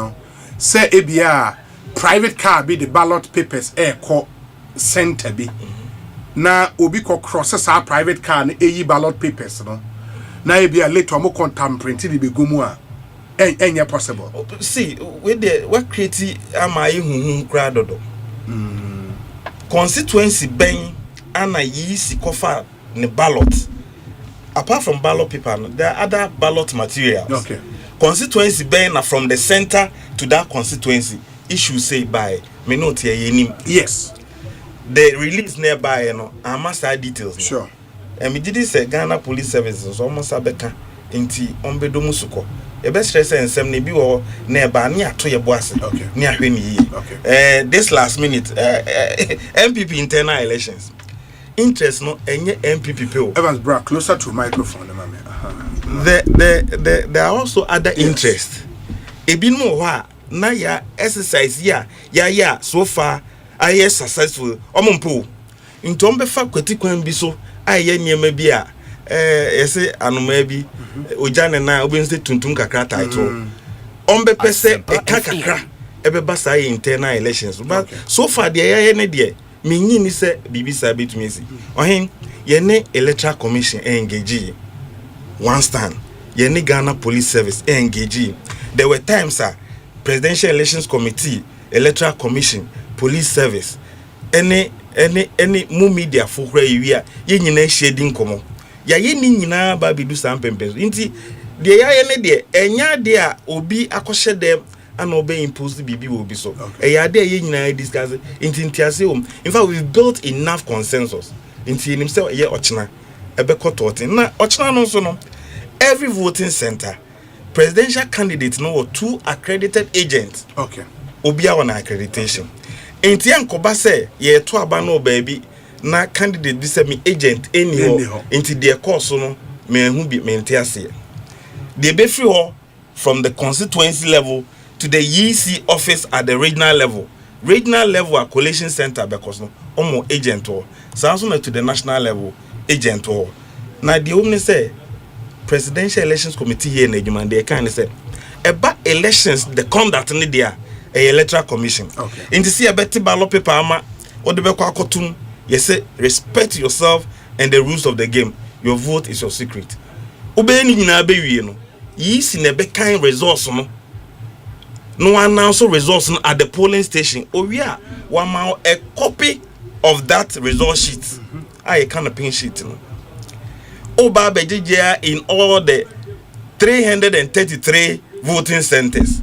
say ebia private car be the ballot papers call center be na obi ko crosses our private car na ballot papers na e be later mo contemporary be gumu a enya possible see we create amai huhun kra dodo constituency ben ana yi si kofa ne ballot apart from ballot paper there are other ballot materials okay constituency ben na from the center to that constituency issue say by me not here yes the release nearby you know I must have details sure and me did say Ghana police services almost abeka inti ombedo musuko e be stress ensem ne bi wo nearby ne ato ye boase ne ahwe ne yi this last minute MPP internal elections interest no enye MPP people Evans bra closer to microphone mama there are also other interests ebi no ho na ya exercise ya so far I successful omompo ntombe fa kwati kwan bi so aye niema bi a yese anoma bi ojane na obense tuntum kakra title ombe pese kakra ebe basa internal elections but so far the aye ne de menyi ni se bibisa betumesi ohen ye ne electoral commission engage one stand ye ne Ghana police service engage there were times presidential elections committee electoral commission police service any mu media fokra yiwia ye nyina sheding komo ya ye ni nyina ba bidu sampempeso nti de ya ye ne de enya de a obi akoshe dem ana obe impose bibi obi so ya de ye nyina discuss nti ase in fact we've built enough consensus nti nim say ye ochina ebe kototin na ochina no so no every voting center presidential candidate no 2 accredited agents obia on accreditation enti enkoba say ye to aba no baby na candidate bi say me agent anyhow enti de course no me hu bi me ase de be free ho from the constituency level to the EC office at the regional level a collation center because no omo agent ho so na to the national level agent ho na de omni say presidential elections committee here in Ejuma they kind of say about elections the conduct in there a electoral commission in to see a better ballot paper ama or the beko akotum you say respect yourself and the rules of the game your vote is your secret obey ni nyina be wie no yi si na be kind results no announce results at the polling station owia one ma a copy of that result sheet I kind of pin sheet no Oba Bejija in all the 333 voting centers.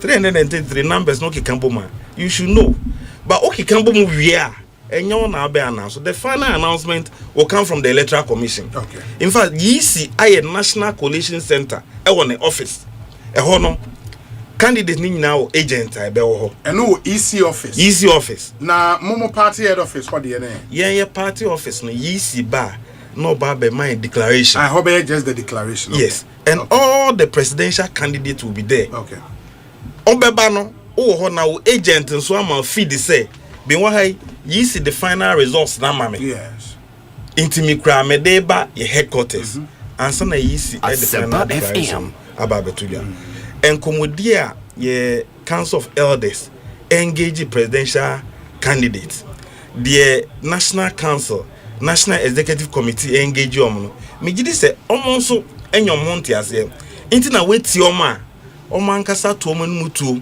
333 numbers no kikambo man. You should know. But okikambo mu wia enyo na be announce. The final announcement will come from the Electoral Commission. In fact, yisi aye National Coalition Center e won the office. E ho no candidate ni now agent I be ho. And no EC office. EC office. Na momo party head office what the name? Yeah, party office no yisi ba. No Babe my declaration. I hope just the declaration. Yes. And all the presidential candidates will be there. Okay. Obeba no ho na agent so am feed say be one high you see the final results na mame. Yes. Intimi kra me dey ba your headquarters. And so na you see the final declaration about Betulia. And komodia ye Council of Elders engage presidential candidates. The National Council National Executive Committee engage you me gidi say omonso enyom monte ase inti na weti oma nkasa to omo mutu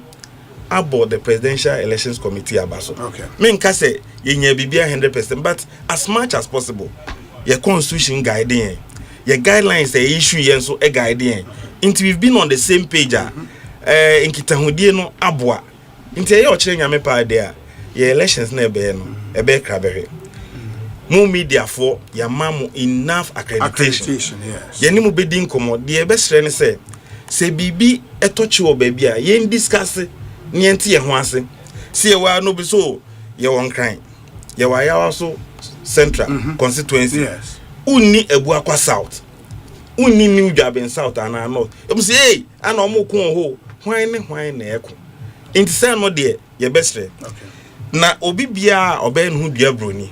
about the Presidential Elections Committee abaso me nka say yenya bibia 100% but as much as possible your constitution guiding your guidelines the issue yen so guiding inti we've been on the same page nkitahudie no aboa inti ye o kire nyame pa there your elections na ebe no ebe krabehe mu media for ya mamu enough accreditation yes yeni mu bedin komo de be sre ne se bibi etochi wo ba bia yen discuss ne ente ye ho ase se ye wa no bi so ye won kran ye wa ya so central constituency yes unni ebu akwa south unni new Dwaben south ana north em se hey ana omo kun ho hwan na eko enti se no de ye be sre na obi bia oben hu dua broni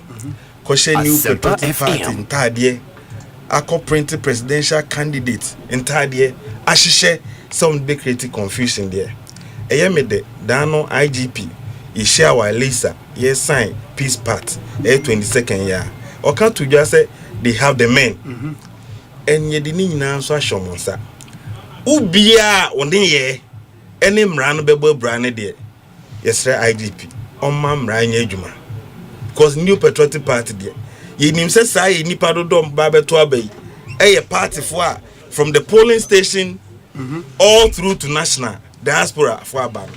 new patriotic party ntade akọ print presidential candidate ntade ahihye some dey create confusion there eyemede dano IGP Ishawa Lisa yes sign peace part 22nd year oka to just say they have the men enye de ni nyina so ahwomonsa ubia wonde ye ene mra no bebo bra ne de yesre IGP omma mra nya adwuma because new patriotic party there ye nim say say nipa dodom ba beto abai a party for from the polling station all through to national diaspora for aban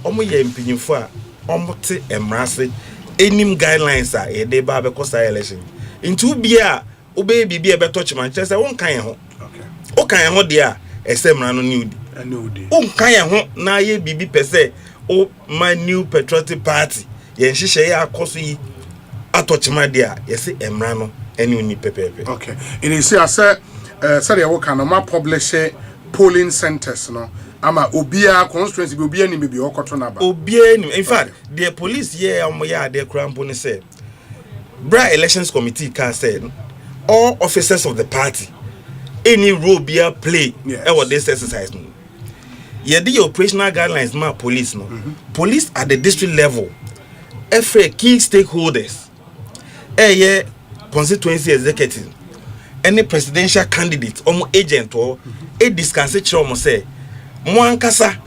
omo ye mpinyimfo a omo te emrase enim guidelines a ye de ba be kosa election into bia obey bibi e beto chimanche say won kan ho o kan ho de a esemra no new di o kan ho na ye bibi pese o my new patriotic party ye nhihye ya akoso yi atochima de a ye se emra no ene uni pepepe. Okay, it is here say say we can no publish polling centers no ama obia constituency be obia ni be okoto na ba obia ni. In fact the police here omoya de krampo ni say bra elections committee can say all officers of the party any role be play what this exercise no ye the operational guidelines ma police no police at the district level every key stakeholders constituency executive any presidential candidate or agent or a discuss it say mo ankasa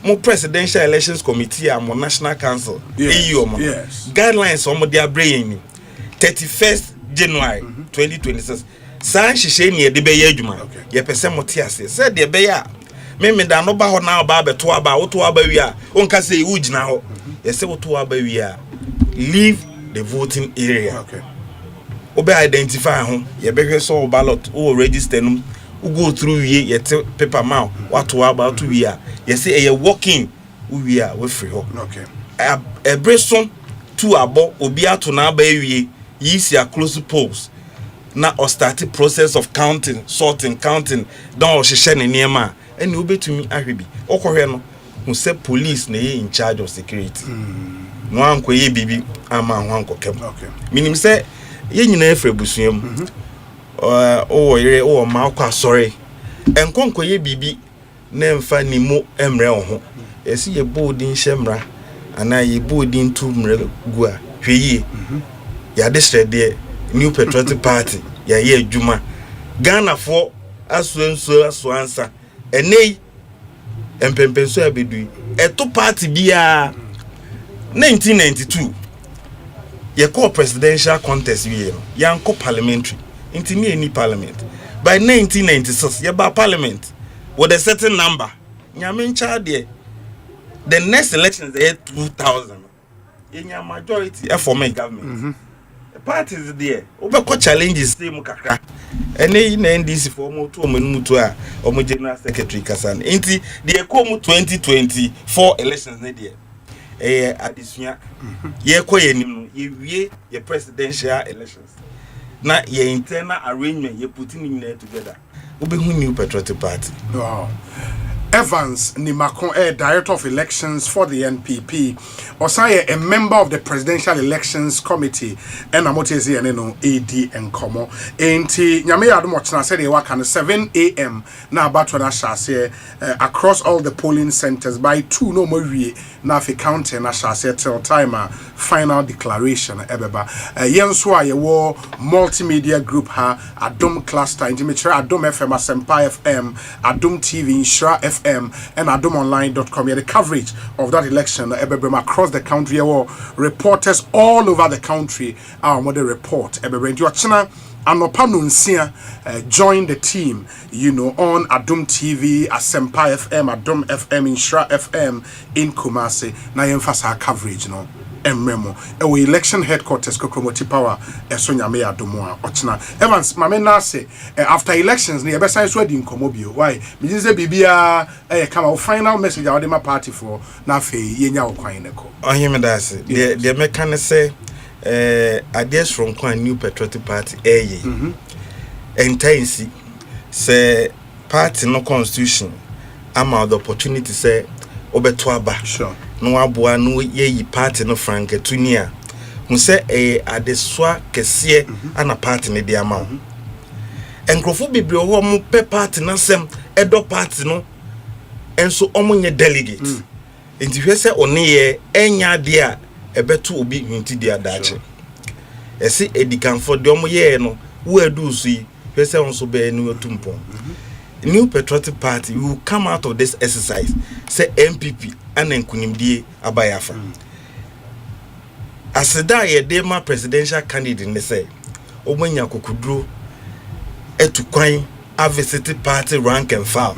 mo presidential elections committee and mo national council EU guidelines on their brain 31st January 2026 san hihye ne de be ye adwuma ye pese mo te ase say de be ya me da no ba ho na ba beto aba wo to aba wi a onka say wu gina ho ye say wo to aba wi a leave the voting area obe identify ho ye be hwe so ballot o register num u go through ye te paper mouth what to about to we are you say e walking we are we free ho e breson to abo obi ato na aba ewie yi si a close polls na or start process of counting sorting counting don o hihye ne niema ene obetumi ahwebi okohwe no who say police na in charge of security no ankoye bibi ama ho ankokem minim say ye nyina efre busuam o yere o ma kwa sorry enkonkoye bibi na mfa ni mo emre ho esi ye boldin hyemra ana ye boldin tu mre gua hweye ya de new patriotic party ya ye adwuma Ghana for aso ansa enei empempenso abedu eto party bia 1992 ye call presidential contest we yanko parliamentary into me any parliament by 1996 ye ba parliament with a certain number nyame ncha de the next elections are 2000 in your majority for my government the parties there over challenges same kakra ene na NDC for mo to mutu a omo general secretary kasan enti de ko mu 2024 elections ne de adisua ye ko yenim ye wie ye presidential elections na ye internal arrangement ye putting in together obehu new patriotic party. Wow. Evans Nimakon, Director of Elections for the NPP, Osei, a member of the Presidential Elections Committee, and Amotezi and AD and Como. Enti Nyame Adumochna said they work on 7 a.m. now about to say across all the polling centers by 2 no more now if counting Ashase till time final declaration ebeba. Yenswa ye war multimedia group ha Adum cluster intimature Adum FM Asempa FM Adum TV Inshra FM and adumonline.com. The coverage of that election across the country. Reporters all over the country are on the report. Join the team, on Adum TV, Asempa FM, Adum FM, Inshra FM in Kumasi. Na emphasize coverage, Memo. Election headquarters Kokromoti Power Sonya Meya Domoa Ochna. Evans Mamena say after elections near besides wedding Komobio. Why? Mrs. Bibia come final message out my party for Nafe Yenya Okwaineko. I hear me that say the mechanic say ideas from Kwan New Patriotic Party entirely say party no constitution ama the opportunity say obetwaba sure no aboa no ye party no frank tunia hu say adeswa kese ana party ne de ama enkrofo bebre wo mo pe party na sem edo party no enso omunye delegate enti hwe say one ye enya de a ebeto obi hunti de adache ese edikan for de omo ye no wo adusu yi hwe say onso be ni otumpon New Patriotic Party will come out of this exercise say MPP and enkunimdie abayafa aseda ye dema presidential candidate ne say omanya kokudro etu kwan a visited party rank and file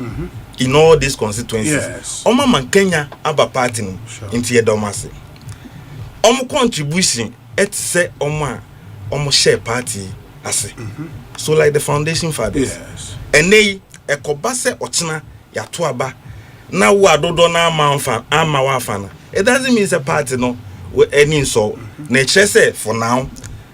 in all these constituencies. Yes. Oma man Kenya aba party no into Yedomase. Contribution et say Oma share party ase. So like the foundation fathers. Yes. And they ekobase ochina ya tuaba na wa dodo na ama wafana. It doesn't mean it's a party no with any so. Nature say for now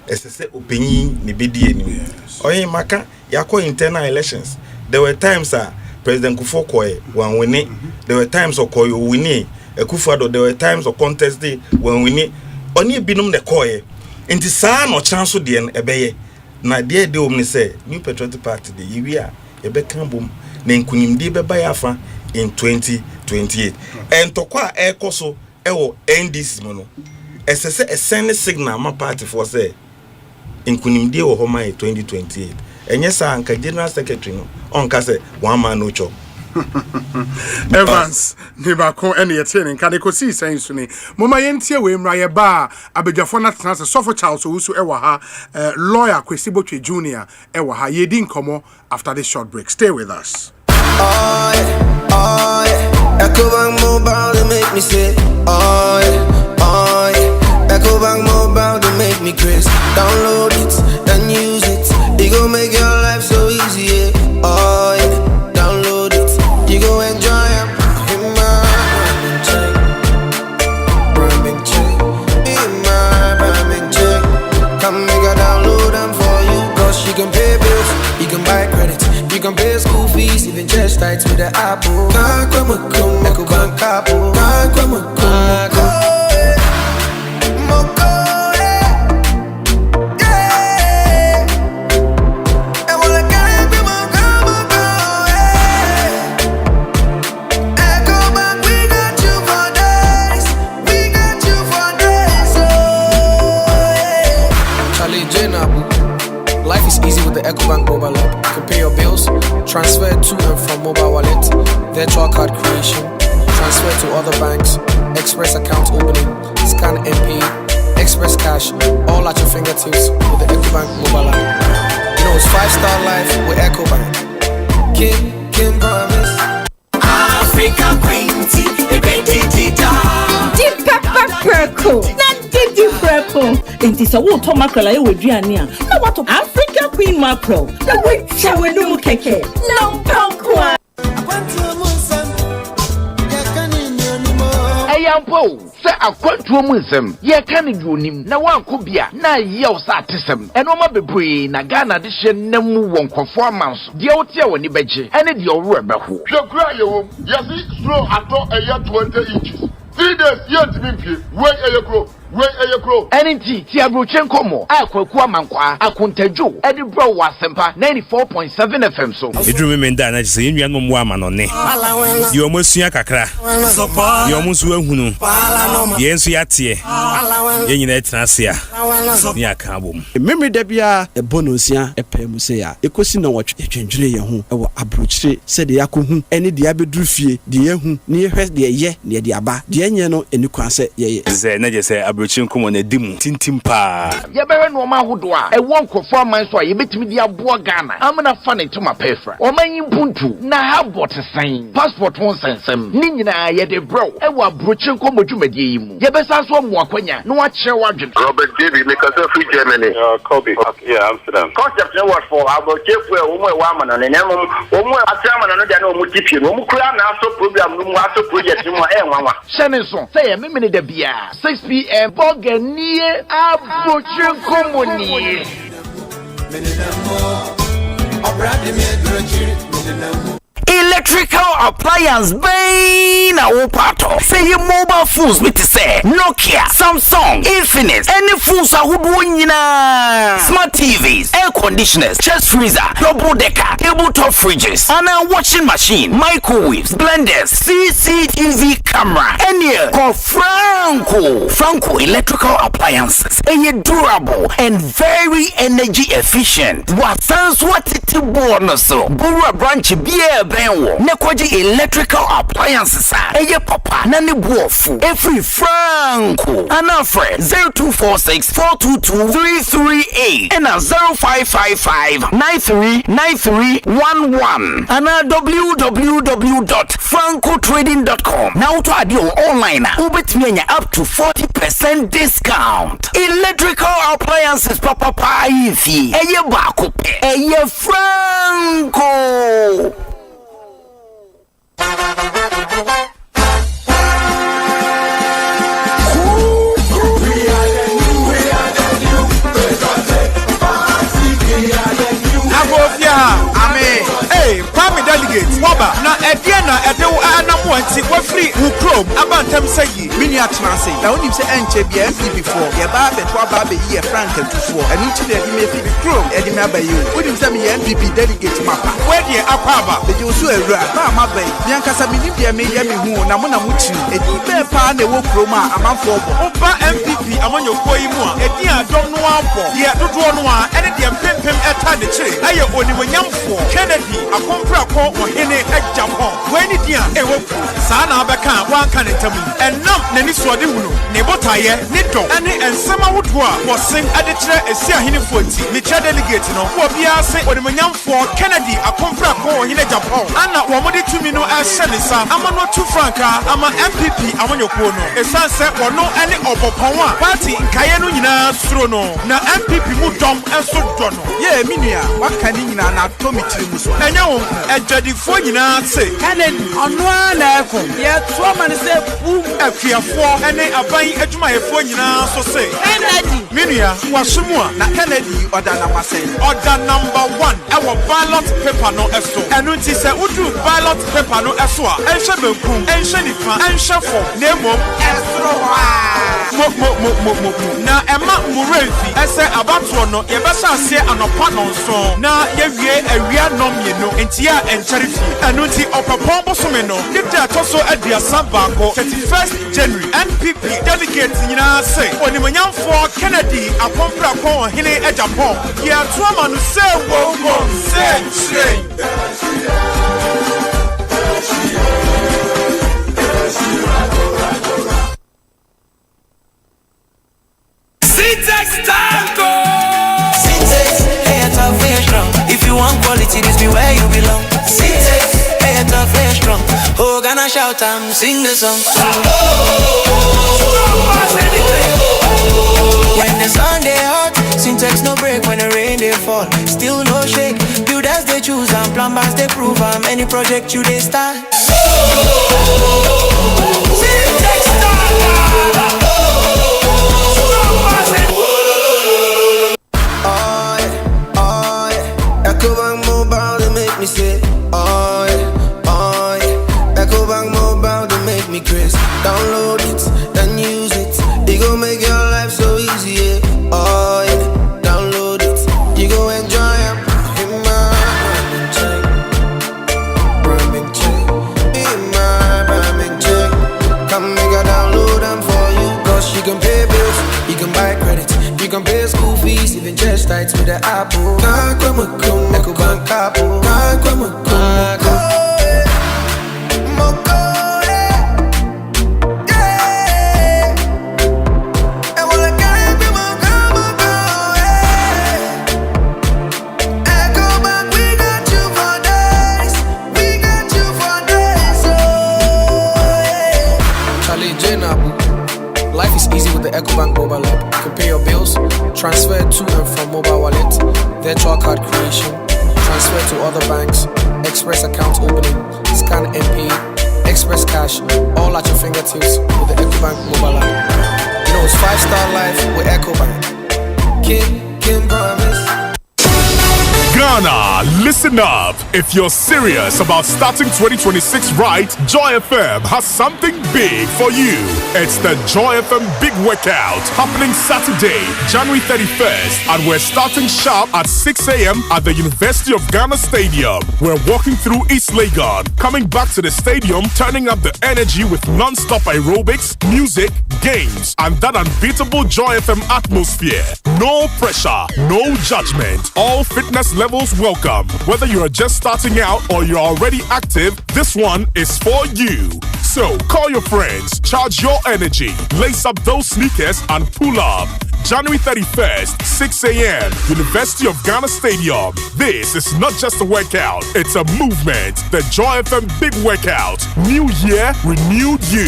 say opinion ni bidi eni. Oye maka yako internal elections. There were times President Kufuor Koye when winning. There were times of Koye winning. Kufuor, there were times of contest day when winning. Only binum the Koye. Inti saa no chance de en ebeye. Na de omni say New Patriotic Party de yiwia ebe kan bom na nkunimdi beba yafa in 2028. And tokwa ekoso ewo NDC mo no. Esese send signal ma party for say nkunimdi wo homa in 2028. Enye sa anka general secretary no onka say one man no chop. Evans Nibako ene yetene nka Ekosiisen so ni moma yentie we mra ye ba abedwafo na tena se sofo Charles Owusu ewa ha lawyer Kwesi Botwe Junior ewa ha yedi nkomo after this short break. Stay with us. Ecobank mobile to make me say Ecobank mobile to make me crazy. Download it, then use it. It gon' make your life so easy. Download it, you gon' enjoy it. In my Birmingham check. In my Birmingham check. Come make a download them for you. Cause you can pay bills, you can buy credit, you can pay school fees, even just tight with the Apple. Ecobank Apple. Life is easy with the Ecobank mobile app. You can pay your bills, transfer to and from mobile wallet, virtual card creation, transfer to other banks, express account opening, scan and pay, express cash, all at your fingertips with the Ecobank mobile app. You know it's 5-star life with Ecobank. Kim promise. Africa Queen Tea, the Deep pepper purple. Deep purple. Inti sa wo to mackerel aye weduane a. Na what Africa Queen mackerel. Na we chewe no mu keke. Na mpankwa. Ayampo se akwantuo mu nsem ye kan duonim na wanko bia na ye o sa atesem enoma bebree na Ghana de hye namu wonkofo amanso de wotia woni beje ene de owro ebeho hwekura yewo yesi slow ato eye 20 inches 3 days yet me we ayekro enti ti abrochen komo akwaku amankwa akontajo edi bro wa Asempa 94.7 FM so edru me nda na se yenua no mo amanone ye omosua kakra ye omusu ahunu ye nsu yatie ye nyina etenase ni aka bom memre da bia e bonosia epem se ya ekosi na wotwe twendwere ye ho e wo abrochire se de yakohu ene de abedru fie de yehu ne ye hwes de ye ne de aba de enye no eni kwan se ye ze na je se abrochire komo na dimu tintim pa ye bewe no ma hodo a e won kofo aman so ye betimi de abo Ghana amna fa ne tuma pefra o man yimpuntu na ha botesan passport won sensem ni nyina ye de bro e wo abrochire komo dwumadie yi mu ye besa so mo akwanya no wa kire wadwen Robert David because of free Germany Kobe yeah Amsterdam concept no what for abrochire fu e wo mo e wa amana ne nemo wo mo atrama no de na o mo tipie no mo kura na aso program no mo aso project no e nwanwa shene so say ye memene da bia 6 p.m. Boganier abrochire komonie electrical appliance bang na wo pato say your mobile phones with say Nokia, Samsung, Infinix, any phones ahodo nyina smart TVs, air conditioners, chest freezer, double decker, tabletop fridges, and a washing machine, microwaves, blenders, CCTV camera, any call Franco electrical appliances. Durable and very energy efficient. What sounds what it bonus so Bura branch beer wo nekwaji electrical appliances eye papa na ne buofu every franco ana fre 0246422338 and 0555939311 ana www.francotrading.com now to adio online ubetimi anya up to 40% discount. Electrical appliances papa ifi eye ba Eye Franco. Kwame delegate Waba na Ediana Edewo Anamwanti wafri Ukrom Abantem Sayi Mini Atnase na onim se enche bia MPP before ye ba betwa ba be ye frank ntufo enu chi na edime fi Ukrom edime abayi onim se me ye MPP delegate mapa we de akwaba be je osu awura na amabai nyankasa mini bia me ye me hu na mo na muchi edibe pa na wo Ukrom a amanfo obo oba MPP amanyoko yi mu a edi adom no abo ye dodo no a ene de pempem eta de chire aye onimonyamfo Kennedy akompra ko ohene Japan weni dia ewoku saa na abeka wanka ne tamu enam nani suode hunu ne botaye ne do ane ensema wodo a wosen ade kire esi ahene fonti ne cha delegate no wo bia se onimonyamfo Kennedy akompra ko ohene Japan ana wo mode tumi no ahye ne sa ama no 2 franka ama MPP amanyoko no esanse wono ane obopon a party nkaye no nyina suro no na MPP mu dom enso do no ye minua waka ni nyina na tomitiri mu so enya wo ejadifo nyina se Kennedy ono na eko ye to man se pu afiafo ene aban adwumayefo nyina so se Kennedy minua wasomu a na Kennedy oda na mase oda number 1 ewo ballot paper no eso enu nti se udu ballot paper no eso a enhwe bekum enhwe nifa enhwe fo na emom esro wa mo na ema murefi ese abatro no ye besa ase anopa no nso na ye wie awia nom ye no enti a encharifi enu nti opapon bosome no dipta toso aduasa bako 31st January NPP delegate nyina say onimanyamfo Kennedy akompra ko hene Japan ye atuama no say wo say If you want quality, this be where you belong. Syntax, hey, tough, very strong. Oh, gonna shout and sing the song. When the sun they hot, Syntax no break. When the rain they fall, still no shake. Builders they choose and plumbers they prove. Any project you they start. Syntax me say, oh yeah, Echo Bank Mobile to make me crazy. Download it, then use it. It gon' make your life so easy, yeah. Oh yeah, download it. You gon' enjoy it. In my Brahmin check. In my Brahmin check. Come make a download them for you. Cause you can pay bills, you can buy credit, you can pay school fees, even chest tights with the Apple. Echo Bank Apple. Life is easy with the EcoBank mobile app. You can pay your bills, transfer to and from mobile wallet, virtual card creation, transfer to other banks, express account opening, scan and pay, express cash, all at your fingertips with the EcoBank mobile app. You know it's 5-star life with EcoBank. Kim promise. Ghana, listen up. If you're serious about starting 2026 right, Joy FM has something big for you. It's the Joy FM Big Workout happening Saturday, January 31st, and we're starting sharp at 6 a.m. at the University of Ghana Stadium. We're walking through East Legon, coming back to the stadium, turning up the energy with non-stop aerobics, music, games, and that unbeatable Joy FM atmosphere. No pressure, no judgment. All fitness levels most welcome. Whether you are just starting out or you're already active, this one is for you. So call your friends, charge your energy, lace up those sneakers and pull up. January 31st, 6 a.m., University of Ghana Stadium. This is not just a workout, it's a movement. The Joy FM Big Workout. New year, renewed you.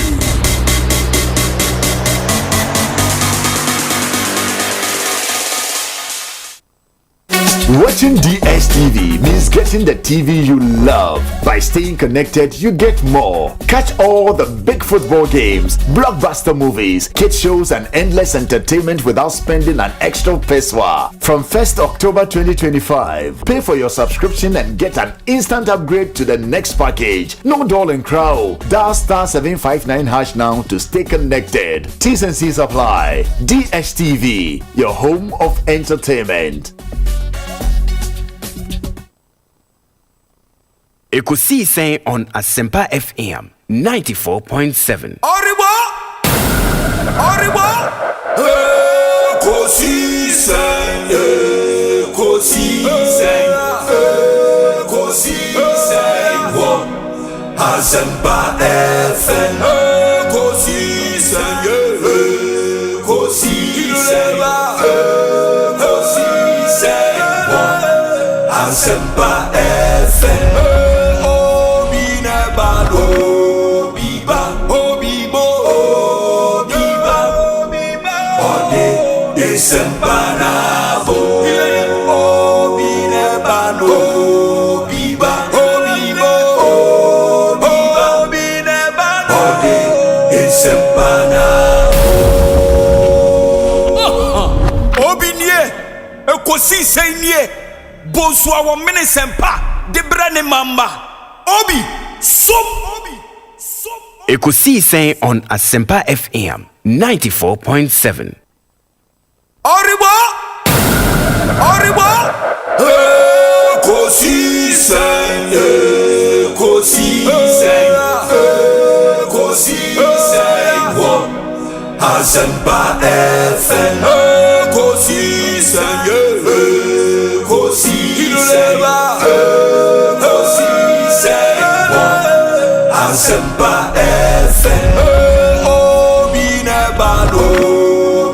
Watching DSTV means getting the TV you love. By staying connected, you get more. Catch all the big football games, blockbuster movies, kids shows, and endless entertainment without spending an extra peso. From 1st October 2025, pay for your subscription and get an instant upgrade to the next package. No doll and crow. Dial *759# now to stay connected. T's and C's apply. DSTV, your home of entertainment. Ekosiisen on Asempa FM 94.7. Arriba! Ekosiisen, on Asempa FM. Ekosiisen, on Asempa FM. Ekosiisen nie Bonsu awo mene sempa de brane mamba obi som Ekosiisen on Asempa FM 94.7. Arriba Ekosiisen on Asempa FM. Ekosiisen Asempa FM. Obi nebado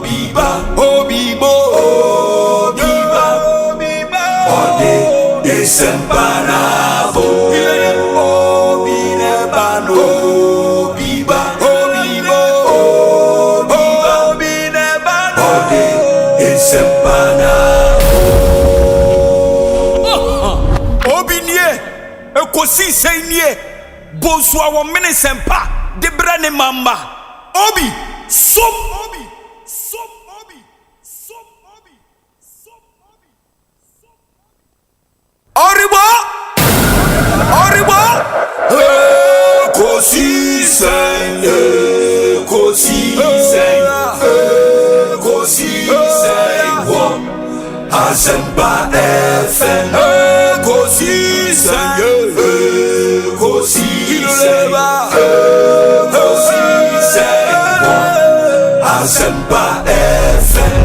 biba obibo biba ode Asempa nabo obi nebado biba obibo biba obi nebado ode Asempa nabo obi nie Ekosiisen nie Bonsu awo mene sempa de brane mamba obi som Arriba Ekosiisen on Asempa FM. Ekosiisen Asempa FM.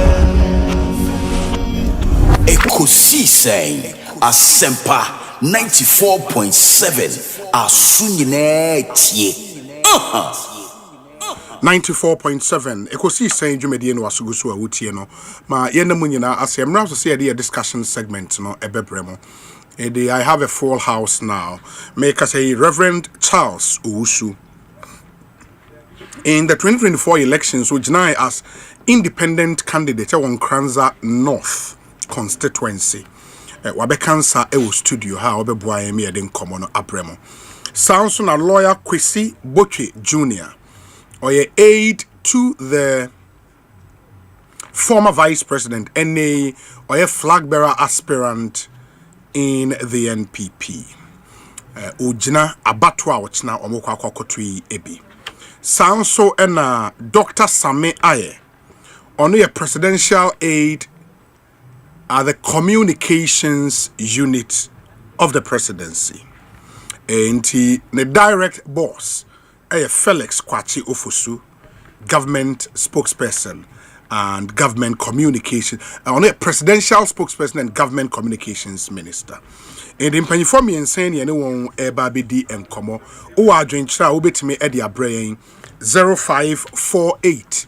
Ekosiisen Asempa 94.7 Asunyine tie 94.7 Ekosiisen dwumedie no asugusu a wotie no ma yenamu nyina asem so say the discussion segment no ebebremo. I have a full house now. Make us a Reverend Charles Owusu. In the 2024 elections, which now as independent candidate on Kranza North constituency. Wabekansa ewo studio ha obeboa me eden komono abremo. Sounds on a lawyer Kwesi Boche Jr. or your aide to the former vice president, NA, or a flag bearer aspirant in the NPP. Ujina abatwa wachna omokwa kwakotui ebi. Sounds so ena Dr. Same Aye, ono your presidential aide at the communications unit of the presidency. Enti the direct boss, Felix Kwachi Ofosu, government spokesperson, and government communication. On a presidential spokesperson and government communications minister. And in Paniform and saying anyone eba bidi and komo o adwen chira obetime e dia brain 0548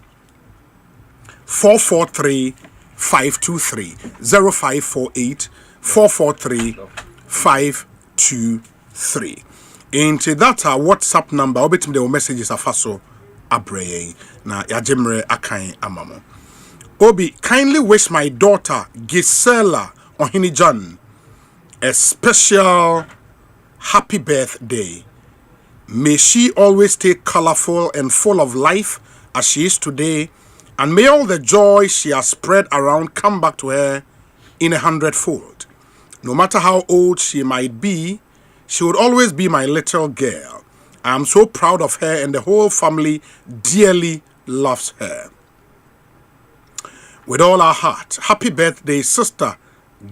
443 523 0548 443 523. Into that WhatsApp number obetime the messages afaso abrain na yajemre akan amamo. Obi, kindly wish my daughter Gisela Ohinijan a special happy birthday. May she always stay colorful and full of life as she is today, and may all the joy she has spread around come back to her in 100-fold. No matter how old she might be, she would always be my little girl. I am so proud of her, and the whole family dearly loves her. With all our heart, happy birthday, Sister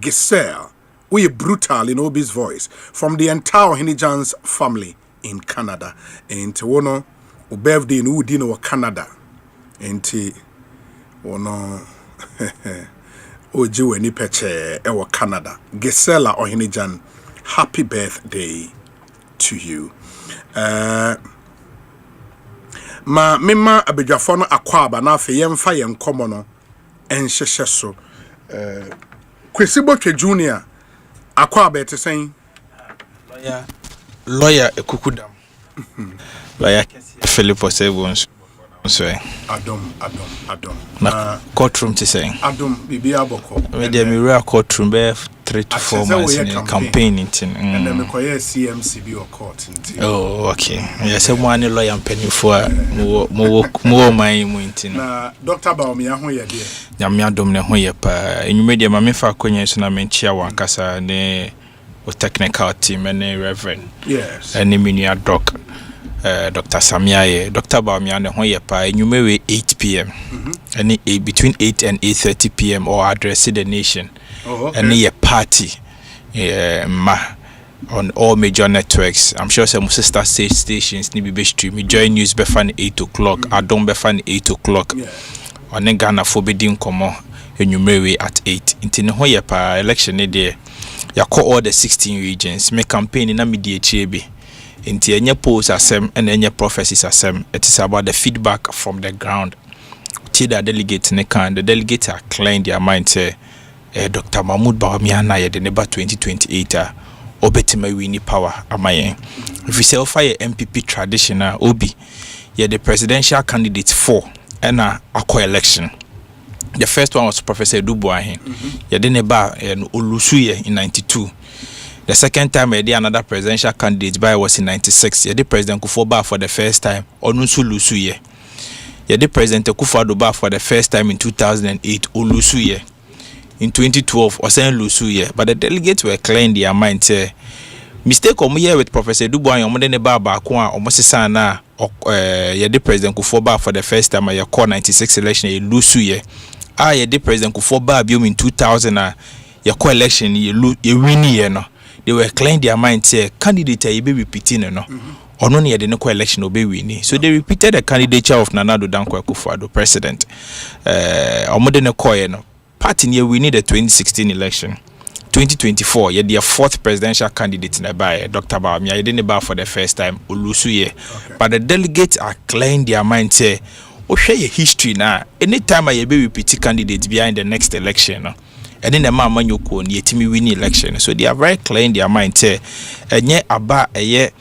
Giselle. We brutal in Obi's voice from the entire Hinijan's family in Canada. And Wono, birthday in Udino, Canada. And Wono, Oju and Nipeche, Ewa Canada. Gisela or Hinijan, happy birthday to you. Ma mema abejafono akwaba na afe yemfa yenkomo no enhyehye so Kwesibo Twe Junior akwaba ete sen lawyer ekukudam lawyer Philip Osei Bonsu Adom na courtroom te sen Adom bibia boko we dey me real courtroom be 3 to 4 months in campaign and then me koye CMCB or court oh okay yes one lawyer penny for mo man mu ntin na Dr. Baomia ho ye de nyame adom ne ho ye pa enwume de ma me fa konye so na menchia wankasa ne o technical team and reverend yes and minua doc Dr. Samiaye, Dr. Baumia ne ho ye pa enwume 8 p.m. And between 8 and 8:30 p.m. or address the nation. And a party on all major networks. I'm sure some sister stations need be stream. Joy News be fan 8 o'clock. Adom be fan 8 o'clock. On Ghana forbidden komo enwume at 8. Intine ho ye pa election day. Ya call all the 16 regions. Me campaign na media chebe. Inti enye polls asem and enye prophecies asem. It is about the feedback from the ground. The delegates ne can the delegates are clearing their mind say Dr. Mahmoud Bawumia na ye the neighbor 2028 obetima wini power amayen. If you say fire MPP traditional obi ye the presidential candidates 4 and a election. The first one was Professor Duboahin. Ye the neighbor Olusuye in 92. The second time I did another presidential candidate by was in 96. Ye the President Kufuor for the first time Onusu Lusuye. Ye the President Kufuor for the first time in 2008 Olusuye. In 2012 Osei Lusuye. But the delegates were clearing their mind say mistake omo with Professor Dubois omo de ne ba ko a omo sesa na ye the President Kufuor for the first time ye call 96 election ye Lusuye. Ye the President Kufuor biom in 2000 ye call election ye win ye no. They were clearing their mind say candidate ye be repeating no. Ono ne de no election obe wini. So they repeated the candidature of Nana Addo Dankwa Akufo-Addo president. Omo de no call no. Party near we need the 2016 election. 2024, you're their fourth presidential candidate in the by Dr. Baumia. You didn't buy for the first time, Olusuye. But the delegates are clearing their mind say, oh, share your history now. Anytime I be repeat candidates behind the next election, and then the man you go near Timmy winning election. So they are very clearing their mind say, and yet about a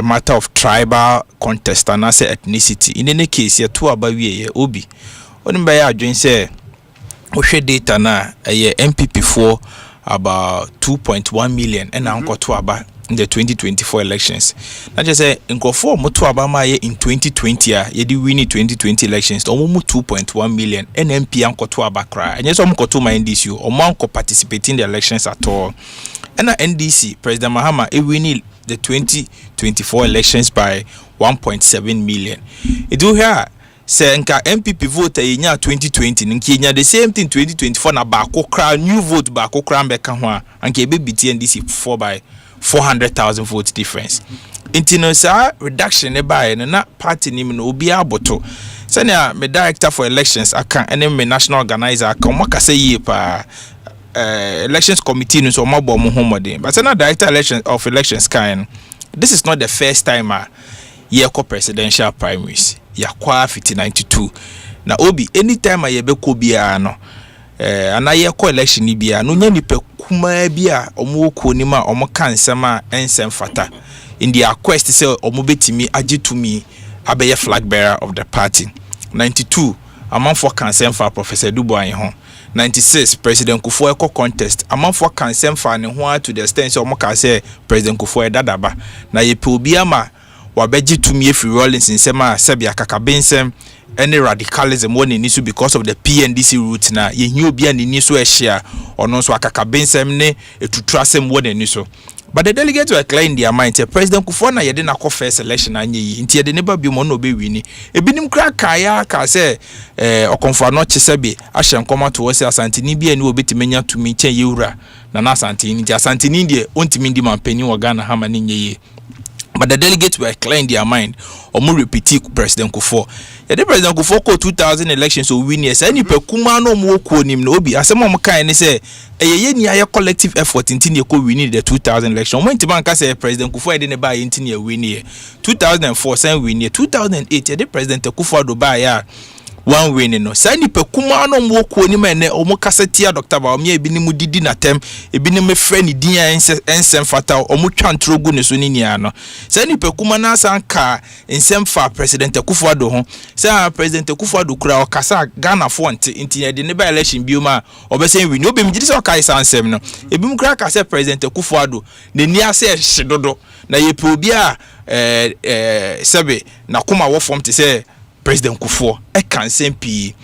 matter of tribal contest and I say ethnicity. In any case, you're two about we obi. When by our join say, Osei data na MPP for about 2.1 million and now got to about in the 2024 elections. I just say in for moto abama in 2020 ye di win 2020 elections omo 2.1 million and MP anko to abakra and yes omo to my NDC omo participate in the elections at all. And NDC President Mahama win the 2024 elections by 1.7 million. It do here say nka MPP vote yenya 2020 nka yenya the same thing 2024 na baako kra new vote baako kra mbeka ho a nka ebe BT NDC 4 by 400,000 votes difference. Intino sa reduction e ba na party nim no obi aboto Senior me director for elections aka ene me national organizer aka mo ka say ye pa elections committee no so mo bo mo homode. But senior director elections kind. This is not the first time ye ko presidential primaries. Ya kwa 92. Na obi anytime ye be ko bia no anaye ko election ni bia no nya nipa kuma bia omo ko ni ma omo kan nsema ensem fata in their quest say omo betimi agitumi abeye flag bearer of the party. 92 amanfo kan nsem fa Professor Dubois ho. 96 President Kufuor eko contest amanfo kan nsem fa ne ho to the extent say omo ka say President Kufuor dadaba na ye pe obi ama wabegitumi efri Rollins nsema sebia kakabensem any radicalism one in issue because of the PNDC route na ye hi obi an ni so ehia ono so akakabensem ne etutrasem one in issue. But the delegates were clear in their mind say President Kufuor na yede na first election anye yi nti yede ne ba bi mo no be wini ebinim kra kaya ka say okonfa no chesebe ahye nkoma to wose asantini bi ani obetimenya tumi chen yewura na asantini nti asantini die ontimi ndi mampani wo Ghana ha ma ne nye. But the delegates were clear in their mind. Omo repeat President Kufuor. The President Kufuor ko 2000 elections so win yes. Any pe kuma no mo ko nim no obi. Asem mo kan ni say ye ni aye collective effort intini ko win the 2000 election. When timan ka say President Kufuor dey ne ba intini e win ye. 2004 sen win ye. 2008 the President Kufuor do ba ya one win no. Say ni pe kuma no mo ko nim ene omo kasetia Dr. Baomia ebi ni mu didi na tem ebi ni me friend di ensem fata omo twantro gu ne so ni nia no. Say ni pe kuma na sanka ensem fa President Kufuor do ho. Say President Kufuor do kura o kasa Ghana font inti de ne ba election bioma obesen win obi mjidi se o kai sansem no. Ebi mu kura ka say President Kufuor do ne ni ase hyedodo na ye pe obi a sebe na kuma wo form te say President Kufuor e kan sempi.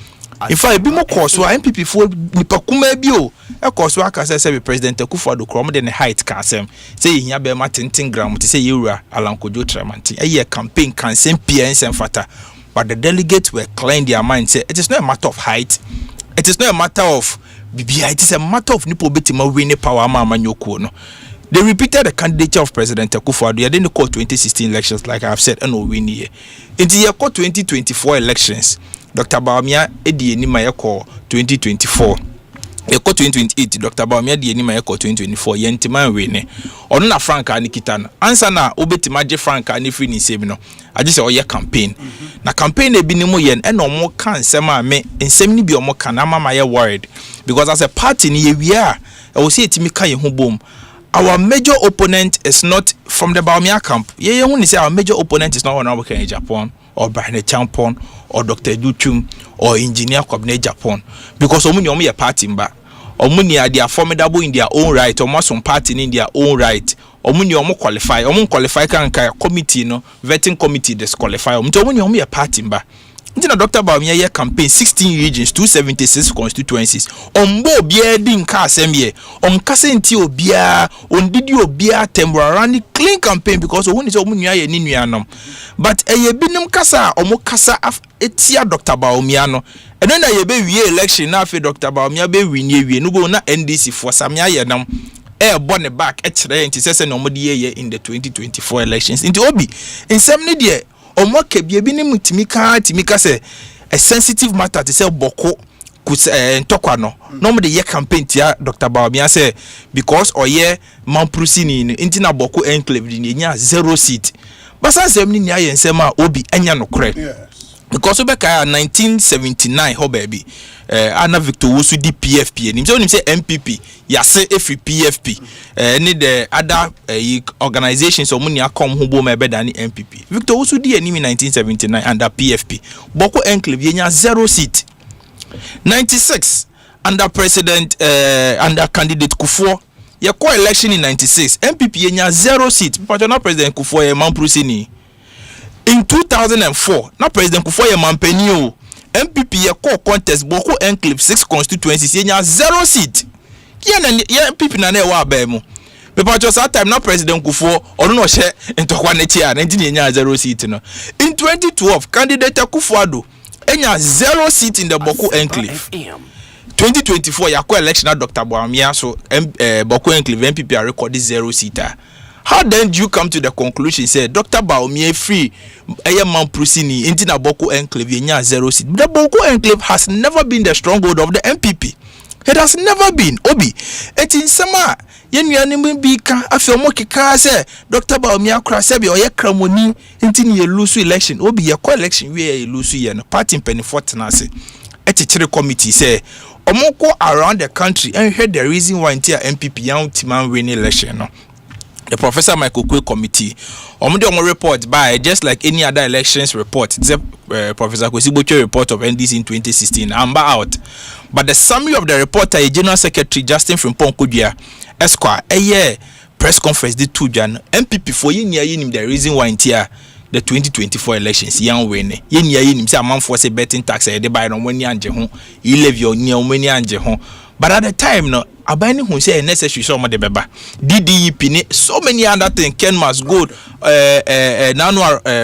In fact, ebi mo koso MPP fo nipa kuma bi o e koso aka say President Kufuor do krom de ne height kan sem say hia be ma 10 gram te say yewura alankojo tramanti e campaign kan sempi ensem fata. But the delegates were clear in their mind say it is not a matter of height, it is not a matter of BBI, it is a matter of nipo betima win power ma manyoko no. They repeated the candidature of President Kufuor. They didn't call 2016 elections, like I have said, and no win here. In the year 2024 elections, Dr. Baomia edi enima yako 2024. Yako 2028, Dr. Baomia di enima yako 2024. Yentima wene. Ono na franka ni kitana. Ansa na obetima je franka ni free ni sebi no. Aje se oye campaign. Na campaign ebi ni mo yen eno mo kan sema me ensem ni bi omo kan ama ye worried because as a party ni ye wia e wo se etimi kan ye ho bom. Our major opponent is not from the Baomia camp. Yeah, when you say our major opponent is not Honorable Kenya Japan or Bahne Champon or Dr. Duchum or Engineer Kwabne Japan. Because omuni a party mba. Omuni they are formidable in their own right, or some party in their own right. Omuni qualify. Qualify kan committee no vetting committee disqualify. Omuni a party mba. Ntina Dr. Baomia ye campaign 16 regions 276 constituencies ombo bia din ka asem on kasenti obia on didi obia temporarily clean campaign because when is omunua ye ni nuanom but eye binim kasa omo kasa etia Dr. Baomia no eno na ye be wie election na afi Dr. Baomia be winie wie no go na NDC for samia ye nam born back kire nti sese no mo de ye in the 2024 elections nti obi nsem ne de omo kebie bi ni timika say a sensitive matter to say boko ntokwa no no mo de ye campaign tia Dr. Baomia say because oye mamprusi ni nti na boko enclave ni nya 0 seat basa nsem ni aye nsem a obi anya no kre because obeka 1979 ho baby ana Victor Wosu di PFP ni so nim say MPP yase every PFP ni the other organizations omuni akom ho bo ma beda ni MPP Victor Wosu di enimi 1979 under PFP boko enclave yenya 0 seat 96 under president under candidate Kufuor ye call election in 96 MPP yenya 0 seat but na president Kufuor ye mamprusini. In 2004, na President Kufuor ye mampeni o MPP ye call contest boko enclave 6 constituencies yenya 0 seat. Ye MPP na na wa ba mu. Because just that time na President Kufuor ono no hye ntokwa na tia na ndini yenya 0 seat no. In 2012, candidate Kufuor do enya 0 seat in the boko enclave. 2024 ya call election na Dr. Baomia so boko enclave MPP are recorded 0 seater. How then do you come to the conclusion say Dr. Baumia free man Prusini into Boko Enclave 0 seat? The Boko Enclave has never been the stronghold of the MPP. It has never been. Obi, it in summer. Yen yanim bika after Mokika say Dr. Baumia Krasebi or Yakramoni into ye lose election. Obi your co-election where you lose yen party in penny fortnase. A committee say Omoko around the country and heard the reason why into MPP young Timan win election. No. The Professor Michael Kwe committee, omo report by just like any other elections report, except Professor Kwesiboche report of NDC in 2016, amber out. But the summary of the report, General Secretary Justin Frimpong Kudya, Esquire, a year press conference did 2 Jan MPP for yin the reason why into the 2024 elections young win yin say a man for say betting tax they buy on when yanje ho you live your near when yanje ho. But at the time, no, abani who say necessary so much the beba. DDP, so many other things. Ken must go.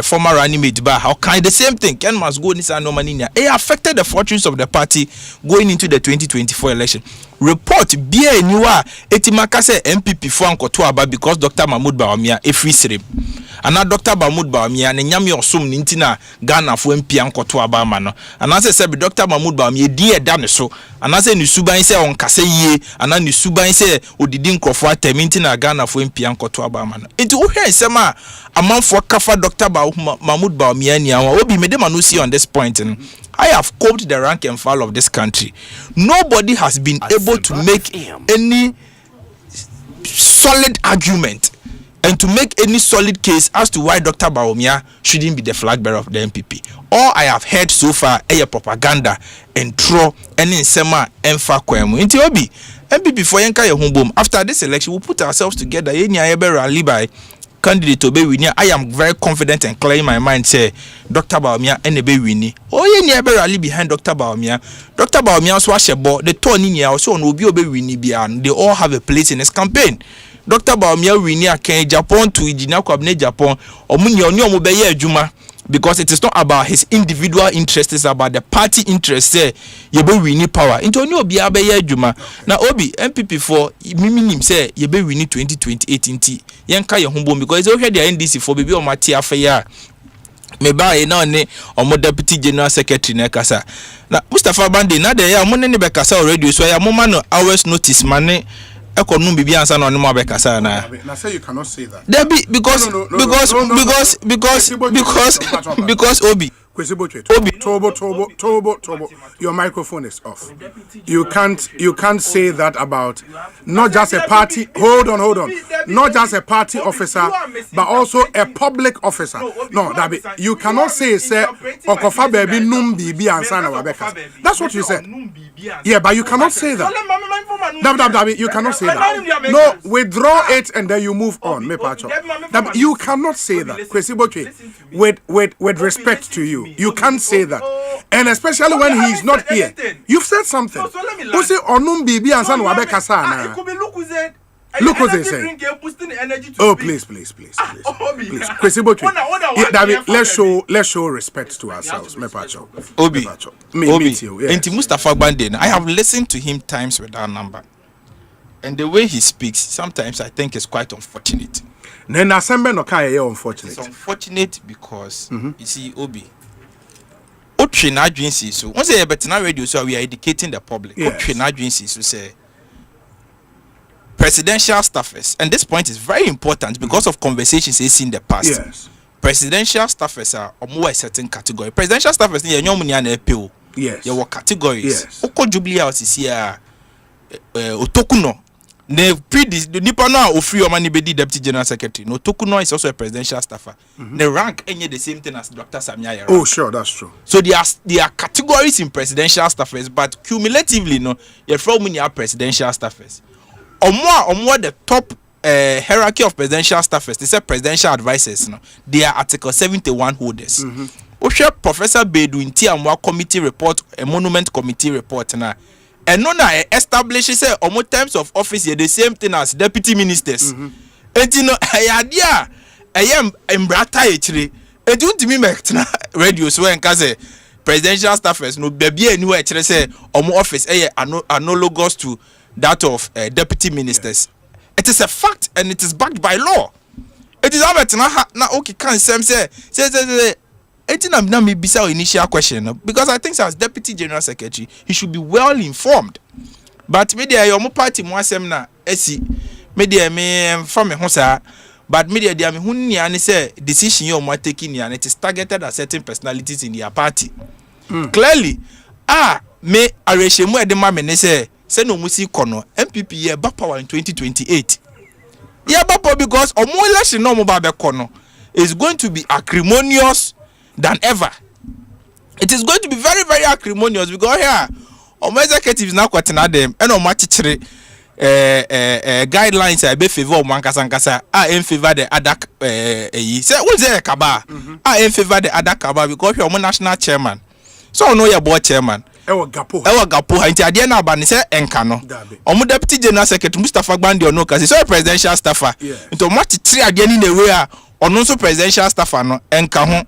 Former running mate bar. How kind the same thing? Ken must go. This no money. It affected the fortunes of the party going into the 2024 election. Report be a new etimaka say MPP for anko to aba because Dr. Mahmoud Bawumia a free stream. And now Dr. Mahmoud Bawumia ne nyami osum nintina Ghana for MP anko to aba mano. And I say Dr. Mahmoud Bawumia die dane so. And I say ni suban say on kase ye. And I ni suban say odidi nkrofo ateminti na Ghana for MP anko to aba mano. Into wo hwe sema amanfo kafa Dr. Mahmoud Bawumia ni awa obi me de manu see on this point. I have coped the rank and file of this country. Nobody has been able to make any solid argument and to make any solid case as to why Dr. Bawumia shouldn't be the flag bearer of the MPP. All I have heard so far is propaganda and throw any sema emfa kwemu. Inti obi MPP for yenka ye humbom. After this election, we'll put ourselves together. Yenya ebe rally by candidate to be winning. I am very confident and clear in my mind say Dr. Bawumia and be winning. Oh yeah, never rally behind Dr. Bawumia. Dr. Bawumia swash a ball. The turn in here also will be winning beyond. They all have a place in this campaign. Dr. Bawumia winning a Japan to Ijina Kwabne Japan or Munyo Mobeye Juma. Because it is not about his individual interests, it's about the party interests. Say, yebe wini power. Into only obi abeye juma. Na obi MPP for mimi say yebe wini 2028 inti. Yenka ye humbo because it's okay the NDC for baby o mati afeya. Me ba e na ne omo deputy general secretary na kasa. Na Mustafa Bande na de ya mo ne be kasa already so ya mo ma no hours notice mane. Ekonum bibi ansa na onimo abekasa na. Na say you cannot say that. There be because Obi. Tobo. Your microphone is off. You can't say that about not just a party. Hold on. Not just a party officer, but also a public officer. No, that be, you cannot say Okofa baby num bibi ansana wabeka. That's what you said. Yeah, but you cannot say that. You cannot say that. No, withdraw it and then you move on. You cannot say that. With respect to you. You can't say that. And especially when he is not here. You've said something. Who say Onum Bibi and San Wabeka Sana? Look what they say. Oh, please. Let's show respect to ourselves. Obi. Enti Mustafa Bande, I have listened to him times with that number. And the way he speaks, sometimes I think is quite unfortunate. Then Asempa no kaya unfortunate. It's unfortunate because you see, Obi. Otrina Dwinsi so once a better radio so we are educating the public. Otrina Dwinsi so say presidential staffers, and this point is very important because of conversations in the past. Yes. Presidential staffers are more a certain category. Presidential staffers ni money and appeal. Yes. There were categories. Yes. Oko Jubilee House is here. Otokuno. The Nipa now offer your money be deputy general secretary. No, Tokuno is also a presidential staffer. The rank ain't the same thing as Dr. Samia. Oh, sure, that's true. So there are categories in presidential staffers, but cumulatively, no, you're from many presidential staffers. Or more the top hierarchy of presidential staffers, they say presidential advisors. No, they are Article 71 holders. Professor Bedu in Tiamwa committee report, a monument committee report now. And no na establishes say almost terms of office the same thing as deputy ministers. And you know idea I am embrata actually. And you to me make radio so en say presidential staffers no baby anywhere actually say office analogous to that of deputy ministers. It is a fact and it is backed by law. It is about na okay can say it na me bisa initial question because I think as Deputy General Secretary he should be well informed. But media your party mo asem na esi media me from me ho sa but media dia me hunni ani say decision you are taking and it is targeted at certain personalities in their party. Clearly me areshemu edema me ne say no musi kono MPP ye ba power in 2028. Yeah, but because omo election no mo ba be kono is going to be acrimonious than ever. It is going to be very, very acrimonious because here omo executives now kwatena them and omo chichire guidelines I be favor omo ankasa in favor the other say who say kaba in favor the other kaba because omo national chairman so no your board chairman ewa gapo ha nti ade na aba ne se enka no omo deputy general secretary Mustafa Gbandi ono kasi so presidential staffer nti omo chichire ade ni na we a ono so presidential staffer no enka ho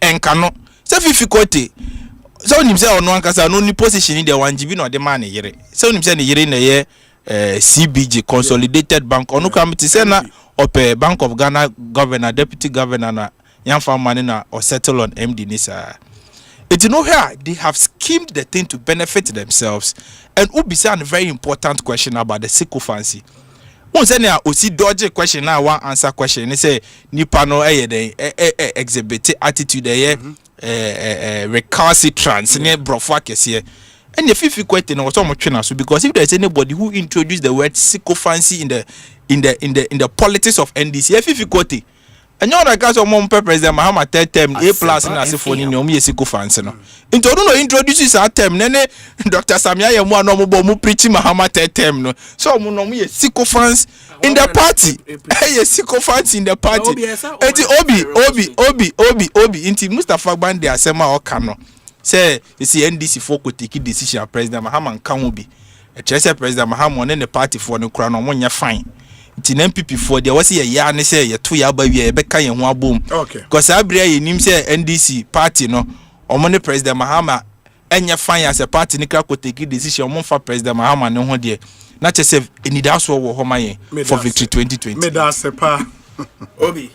enka no se difficulty so nim se ono ankasa no ni position in the 1GB no de man yere so nim se ne yere na ye CBG consolidated bank ono kamiti se na ope Bank of Ghana governor deputy governor na yamfa mane na or settle on MD nisa. It's you know here they have schemed the thing to benefit themselves and ubisa a very important question about the sycophancy. One say na osi dodge question na one answer question they say nipa no exhibit attitude recalcitrance ne brofo akese and the fifth question was so much so because if there is anybody who introduced the word sycophancy in the politics of NDC if difficulty and you know guys on President Mahama third term A+ na asifo ni omo sycophancy no into no introduces that term nene Dr. Samia ye mu no mo preach Mahama third term no so mo no ye sycophants in the party ye sycophants in the party enti obi inti Mustafa Gbandi asema o ka no say you see NDC for ko take decision President Mahama nka ho bi e chere President Mahama on the party for no kura no mo nya fine nti MPP for there was ya ne say ye to ya ba wi e be ka ye ho abom because abria ye nim say NDC party no omo ne President Mahama enya fine as a party ni kra ko take decision omo fa President Mahama ne ho de na che say enidaso wo ho maye for victory 2020 me da sepa obi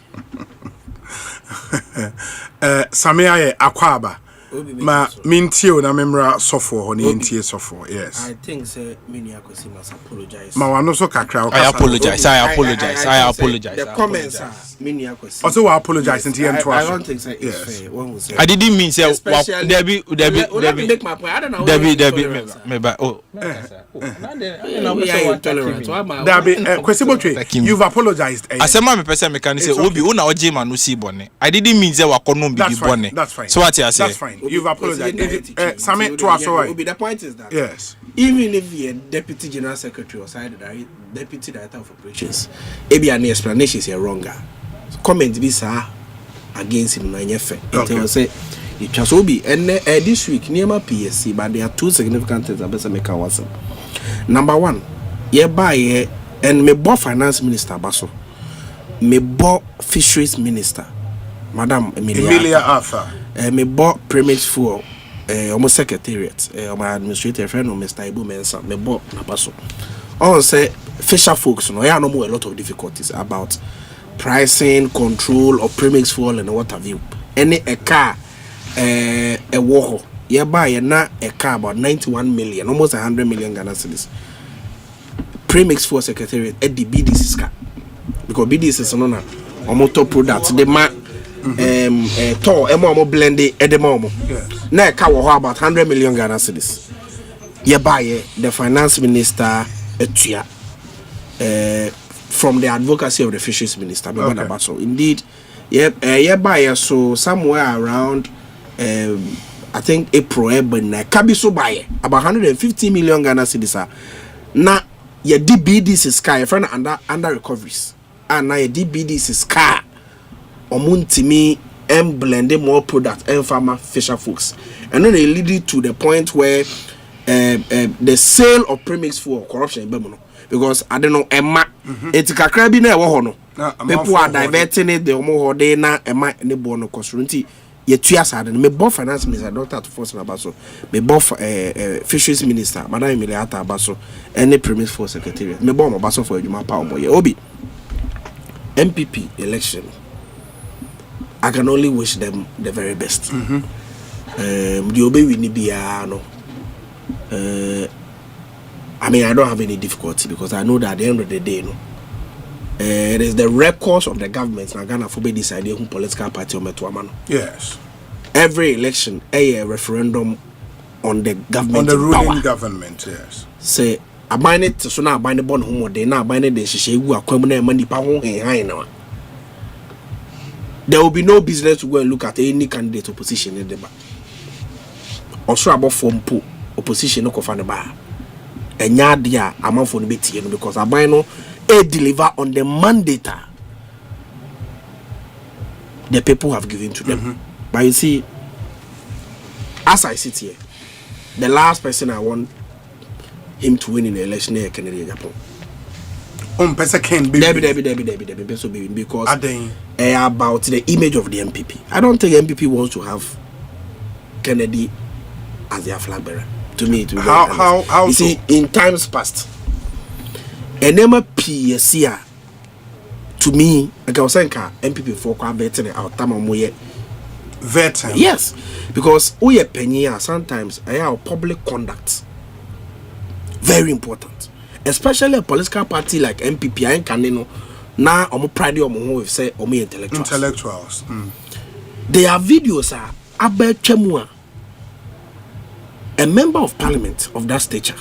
Samia ye akwaba ma mintio na memra sofo ho ne ntie sofo yes I think say many Ekosiise must apologize ma wano so kakra I apologize the comments are many Ekosiise also we apologize into I don't think say it's fair when we say I didn't mean say Debbie make my point I don't know Debbie me ba Debbie kwesibotwe you've apologized asema me person me can say obi una oje ma no si bone I didn't mean say wakono bi bone so what you say that's fine you've apologized Sami to us all the point is that yes even if the deputy general secretary or side deputy director of operations maybe an explanation is wrong comment be sir against him na nyefe it say it just obi and this week near my PSC but there are two significant things that make a wasn't. Number one, buy and me bo finance minister baso me bo fisheries minister Madam Emilia Arthur me bo premise for almost secretariat my administrator friend Mr. Ibu Mensa me bo na baso all say fisher folks no ya no more a lot of difficulties about pricing control of premix fuel and what have you any a car a woho buy na a car about 91 million almost 100 million Ghana cedis premix fuel secretariat at the BDC car because BDC is no na omoto product the man to emo blended at the moment na a car wo about 100 million Ghana cedis buy the finance minister etua from the advocacy of the fisheries minister so indeed buy so somewhere around I think April Kabiso buy about 150 million Ghana cedis na ye DBDC sky friend under recoveries and na ye DBDC sky omuntimi blend more product and farmer fisher folks and then they lead to the point where the sale of premix for corruption because I don't know Emma it's kakra bi na ewo ho no people are diverting it the omo ho dey na Emma ne bo no consultancy ye tua sade me bo finance minister Dr. Force na baso me bo fisheries minister Madam Emilia Arthur baso any premise for secretariat me bo mo baso for adwuma pa omo ye obi MPP election, I can only wish them the very best. The obey we need no. I mean, I don't have any difficulty because I know that at the end of the day, no. It is the records of the government na Ghana for be decide who political party or metuamano. Yes. Every election, a referendum on the government. On the ruling power. Government, yes. Say, I bind it so now bind the bond home or they now bind it, she will come in money power high now. There will be no business to go and look at any candidate opposition in the bar. Also about form po opposition no kofan the bar. And yadia amount for the BT because I buy no a deliver on the mandate the people have given to them. But you see, as I sit here, the last person I want him to win in the election is Kennedy Japan. Because about the image of the MPP. I don't think MPP wants to have Kennedy as their flag bearer. To me, to how you see, in times past, an MPP to me, like I was saying, MPP for veteran our time veteran. Yes, because we are penny sometimes our public conduct very important, especially a political party like MPP. I can now I'm proud of my say intellectuals. Their videos are about Chemua, a member of parliament of that stature.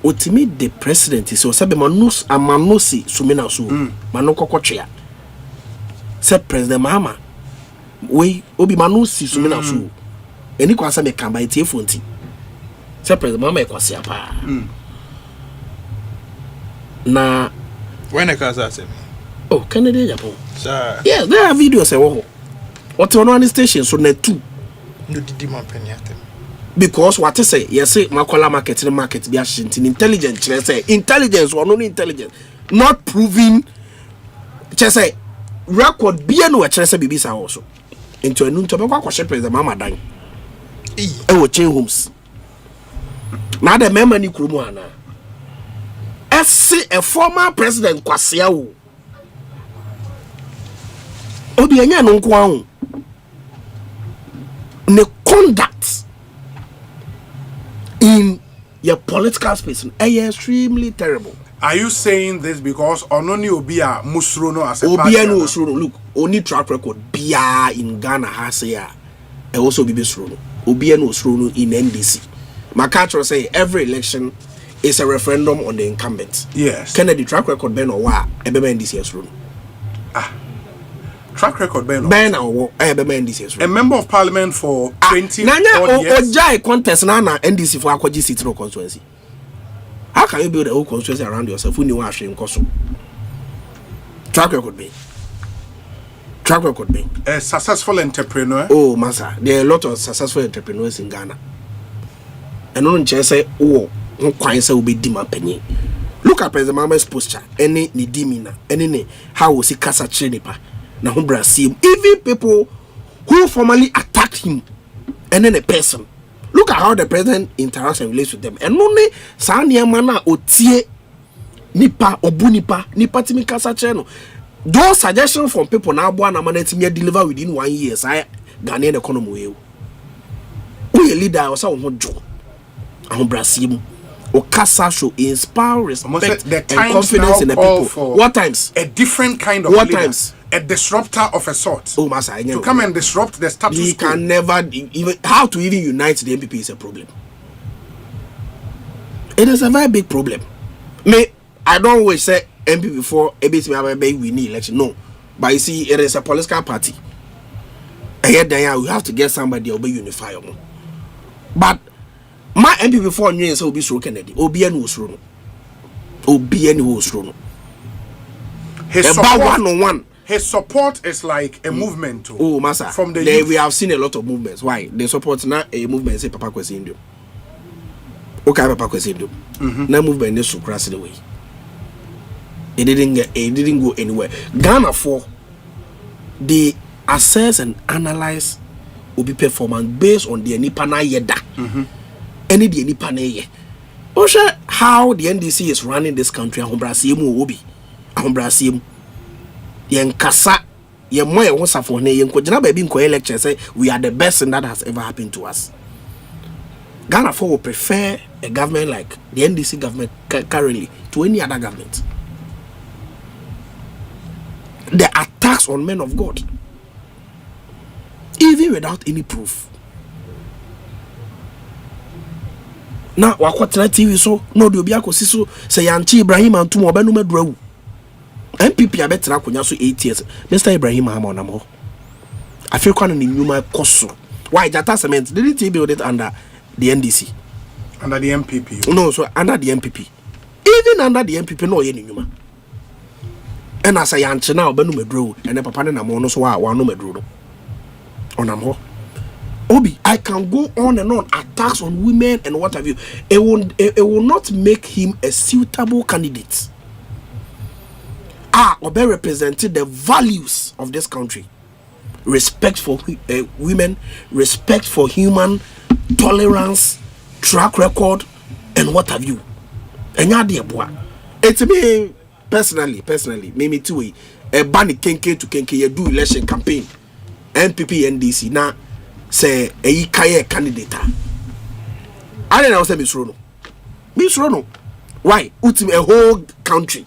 Ultimate the president is so sabe manus amanosi sumina su manoko kochia. Say President Mahama we obi manusi sumina su. Eni kwa sa me kamba etie fonti. Say President Mahama ekwasi apa. Na when I can say oh Kennedy Japan. Sir. Yes, there are videos what on one station so net 2. No did man penny at them. Because what I say, yes, Makola market be intelligence. Say intelligence or non intelligence, not proving. Just say record be no chese bibisa also. Into a new tobacco question president Mama Dan. Will change homes. Now the member ni Kurumuana. A former president Kwasiao. Obi anya no nko ne conduct in your political space is extremely terrible. Are you saying this because only Obia Musrono as a Obia no Musrono? Look, only track record Bia in Ghana has here. And also Bibi Srono. Obia no Srono in NDC. Makatro say every election is a referendum on the incumbent. Yes. Kennedy track record Ben or wa ebebe NDC Srono. Track record Ben or ebebe NDC Srono. A member of parliament for 20 years. Ojai contest na NDC for Akwaji City no constituency. How can you build a whole constituency around yourself when you are shame koso? Track record be. A successful entrepreneur. Oh, Masa, there are a lot of successful entrepreneurs in Ghana. And no one say, oh, no quite say will be demand penny. Look at President Mama's posture. Any ni dimina, any how was he casa chenipa? Na humbra see him. Even people who formerly attacked him, and then a person. Look at how the president interacts and relates with them. And only Sanya Mana Otie Nipa Obunipa Nipa Timi Casa Cheno. Those suggestions from people now born a man to deliver within 1 year. I Ghanaian economy. We a leader or so on Joe. On Brazil. Or Casa show inspire respect and confidence in the people. What times? A different kind of what leader. Times? A disruptor of a sort. Oh, Masa, to come and disrupt the status quo. He can never even how to even unite the MPP is a problem. It is a very big problem. I don't always say MPP before ABC we need election. No, but you see, it is a political party. And yet, we have to get somebody who will be unified. But my MPP before new will be through Kennedy. OBN was through. His about 1-on-1. His support is like a movement too. Oh, Masa. From the youth. We have seen a lot of movements. Why? They support not a movement say Papa Kwesi Indio. Okay, Papa Kwesi Indio. Now movement is to cross the way. It didn't go anywhere. Ghana for they assess and analyze Obi performance based on the Nipana Yeda. Any the Nipana ye. Osha how the NDC is running this country and Brazil Obi. ahombrasiam yen kasa ye mo ye ho safo ne yen ko gina ba bi nko lecture say we are the best thing that has ever happened to us. Ghana for will prefer a government like the NDC government currently to any other government. The attacks on men of God, even without any proof. Now, wakwatena TV so no de obi akosi so say Yanchi Ibrahim antum obenu medru. MPP abetena akonya so 8 years. Mr. Ibrahim Hamonamo. I feel kwana ni nyuma koso. Why Jata Cement didn't he build it under the NDC? Under the MPP. No, so under the MPP. Even under the MPP no ye ni nyuma. And as I answer now obenu medru and the papa na mo no so wa no medru. Onamho. Obi, I can go on and on, attacks on women and what have you. It will not make him a suitable candidate. Obi represented the values of this country. Respect for women, respect for human, tolerance, track record, and what have you. And it's me personally, me too. A banny kenke to kenke, you do election campaign. MPP NDC now. Say a kaye candidate. I don't know say Miss Rono. Why? Ultimate a whole country.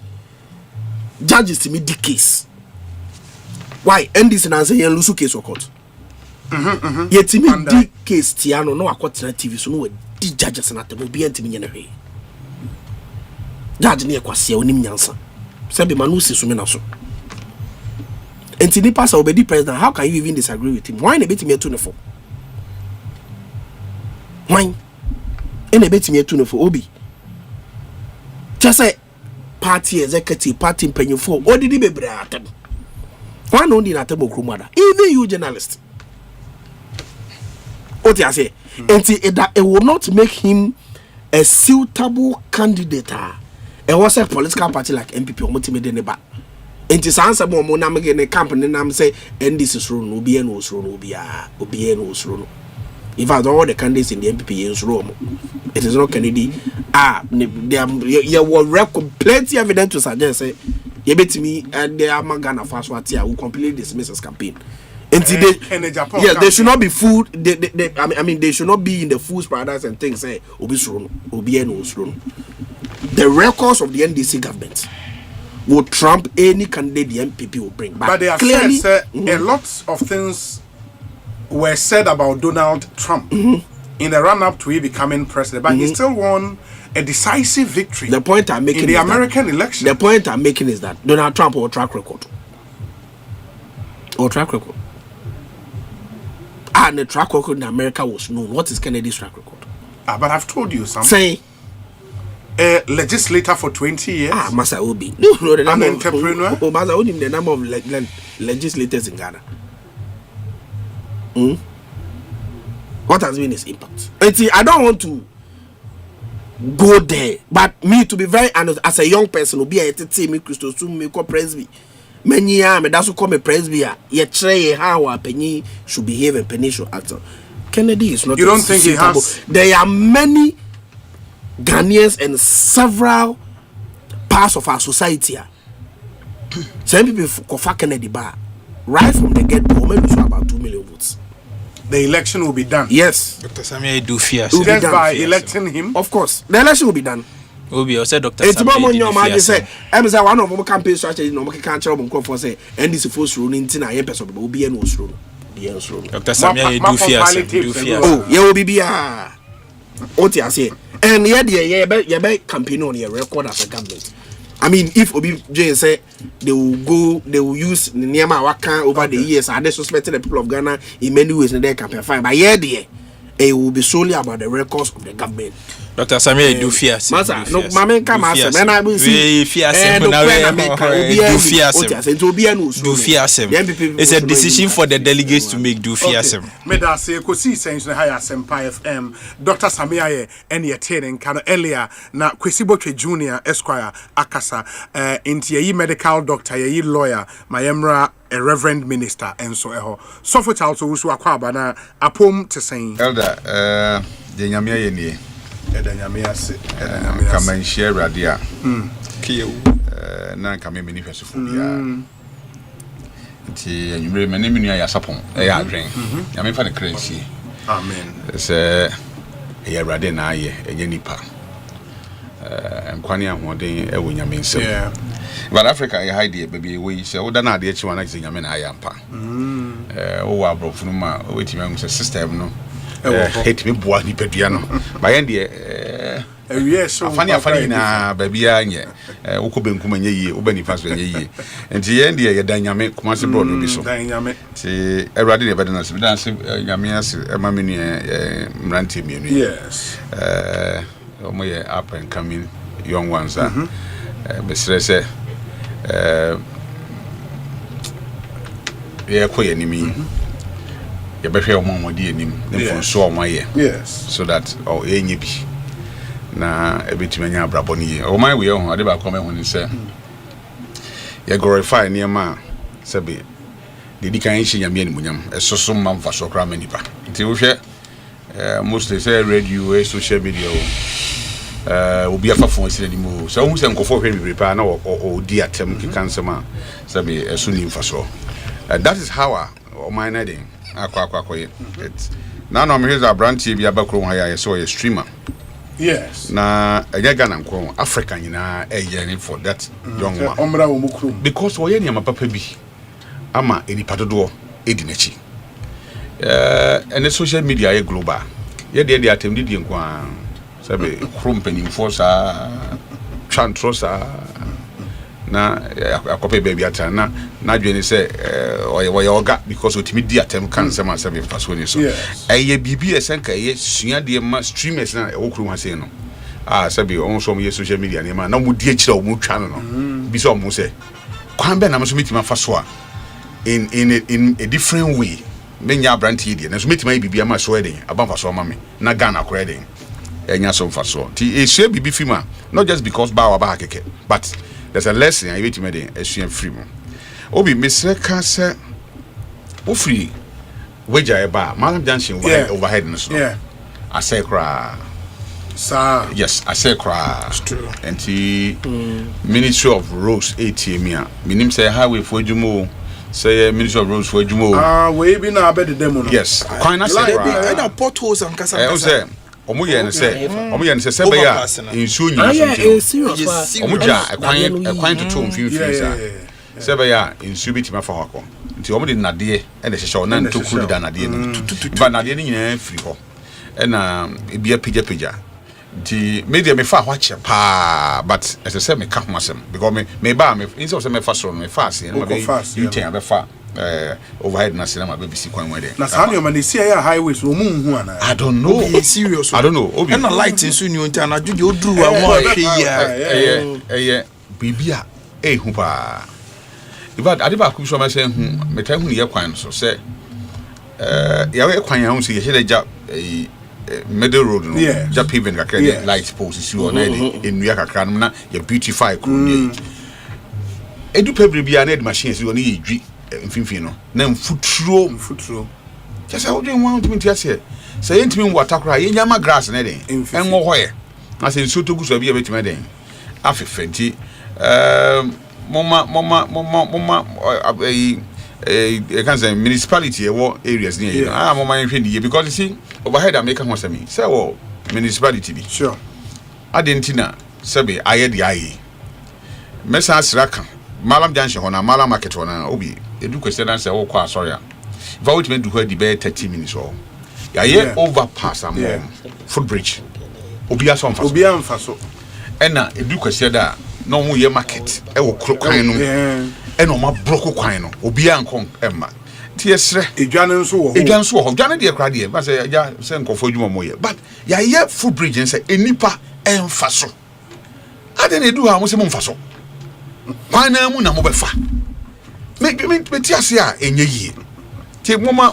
Judges to me the case. Why? And this and say Lusu case or court. Yet to me the case Tiano no court TV so no the judges and at the be enti me nyane. Judge ne kwase onim nyansa. Say be manu si so me na so. And nipa sa obedi president, how can you even disagree with him? Why na beti me 24? Why? Na beti me 24 Obi. Just say party executive, party mpanyefo, odidi bebre atem. Why no ndi na atem okromada? Even you journalist. What you say? And it will not make him a suitable candidate. It was a political party like MPP omotime de neba. Enti sansa mo mo na me ne camp ne nam say NDC sro no obi en osro no obi en osro no. In fact, all the candidates in the MPP in Rome, it is not Kennedy. There were plenty evidence to suggest say you bet me and they are Magana Faswatia who completely dismiss his campaign. And they should not be fooled. I mean, they should not be in the fool's paradise and things say obi en osro. The records of the NDC government will trump any candidate the MPP will bring back. But they have clearly said a lot of things were said about Donald Trump in the run-up to he becoming president, but he still won a decisive victory. The point I'm making in the American election. The point I'm making is that Donald Trump will track record. And the track record in America was known. What is Kennedy's track record? But I've told you something. Say. A legislator for 20 years. Masa Obi. No, an entrepreneur. Masa Obi, the number of legislators in Ghana. What has been his impact? I don't want to go there, but me to be very honest, as a young person, will be a me Christos to me call presby. Many me that's who call me presby. Yet try how a penny should behave and penny should act. Kennedy is not. You don't think he has? There are many Ghanaians and several parts of our society. Some people for Kennedy bar right from the get-go, maybe about 2 million votes. The election will be done. Yes. Dr. Samia do fear. Just by electing him? Of course. The election will be done. Will be also Dr. Samia. Say, I'm saying one of them campaign strategy, no one can't tell them for say, and this is first rule in Tina, a person will be a no rule. Dr. Samia do fear. Oh, you will be a. What you say? And yet, you may campaign on your record as a government. I mean, if Obi J say they will use Nyama Waka over the years, and they suspected the people of Ghana in many ways in their campaign fine. But it will be solely about the records of the government. Dr. Samia do fear. Masa, no, mama come as man I will see. Do fear. It's a decision for the delegates to make. Do fear. Me da say Ekosiisen On Asempa FM. Dr. Samia any attending can earlier na Kwesibotwe Junior Esquire Akasa into ye medical doctor ye lawyer Mayemra a reverend minister and so eho. So for also who akwa na apom to saying elder the nyamia ye ni Kama share radia. na nka me manifesto bia nti anwumre me ne me nua ya sapon ya adwen ya me fa ne crazy amen se ya rade na aye enye nipa nkwane ahoden ewo nyame nsem but Africa ya hide baby we say oda na ade echi wana say nyame na ayampa o wa brofunu ma wetimi am say system no hate me boa ni pedua no ba yen de afani na babia anye woko benkum anye yie wo bani paso anye yie enti yen de ye dan nyame kuma se bro no bi so dan nyame ti everybody dey better se dan se nyame ase ema menu mrante mienu yes omo ye up and coming young ones be stress ye ko ye nimi ye be hwe omo di enim ne fon so omo ye yes so that ye nye bi na ebetime nya abrabo ni ye o man we ho ade ba ko me ho ni se ye glorify ni ma se be dedi kan shi nyame animunyam esoso ma mfa so kra manipa nti wo hwe mostly say radio social media obi afa fon sire ni mu so hu se nkofo hwe mi prepare na o di atem ki kansema se be eso ni mfa so that is how o man na den akwa it na no me his abrantie bi abakro ha ya so ye streamer yes na ejaga na nko Africa nyina eyeni for that young man omra wo mukru because wo ye ni papa bi ama enipa dodo edi nachi and social media ye global ye de atem di nko a sabe krom penimfo sa chantrosa na akope baby ata na dwene se oye oga because otimi di atem kan se ma sabe faso ni so eye bibi esenka ye sua de ma streamers na wo krom ha se no sabe on so mo social media ne ma na mo di akira mo twa no bi so mo se kwan be na mo so mitima faso a in a different way menya brand idea na so mitima bibi ama so eden aba faso ma me na Ghana akora eden enya so faso ti e share bibi fima not just because ba wa ba keke but there's a lesson I wait me dey esuen free mo obi mesre ka se o free weja e ba malam junction overhead no so I say cry sir yes I say cry it's true and the Ministry of Roads ATM minim say highway for adwumo say Ministry of Roads for adwumo we be na abed dem no yes kwan na say cry na potholes and kasa omo ye ne se be ya insuo nyina so omo ja ekwan to mfimfini sa se be ya insuo bitima fa hako nti omo de nade e na hyehye na ntokuru da nade no ba nade ni nyina firi ho e na ebia pija nti media me fa ho ache pa but as I say me ka ho asem because me ba me inso se me fa so me fa ase na be you ten be fa overhead na cinema baby si kwan wede na sa ma see ya highways o mu hu ana I don't know be serious I don't know obi na light nso ni onti na dwuje oduru wa mo ahwe ya bibia hu pa iba ade ba ku so ma se hu meta hu ni ye kwan so se ya we kwan ya hu se ye hede ja middle road no ja paving ka credit light post si o na enu ya kakra no na ya beautify kro ni edu pebri bia na machine si o ni ye dwi mfimfini no na mfuturo just how do you want me to say say intimi water kra ye nyama grass na den enwo hoye na say nso to guso bia betime den afefenti mama can say municipality areas near mama nhwe because you see overhead America ho sami say wo municipality bi sure adentina sebe aye de aye mesa asraka malam junction ho na malam market ho na obi edu question answer wo kwa sorry if I want to do where the be 30 minutes or ya overpass am footbridge obi amfa so ena edu question da no mu ye market e wo kwan no e no ma block kwan no obi ankon emma ti esre edwane nso wo ho dwane de kra de ba say ja se nkofo adwuma mo ye but ya ye footbridge nse enipa emfa so ade na edu ha mo se mo mfa so kwan na mu na mo befa me ti ase a enye yie ti moma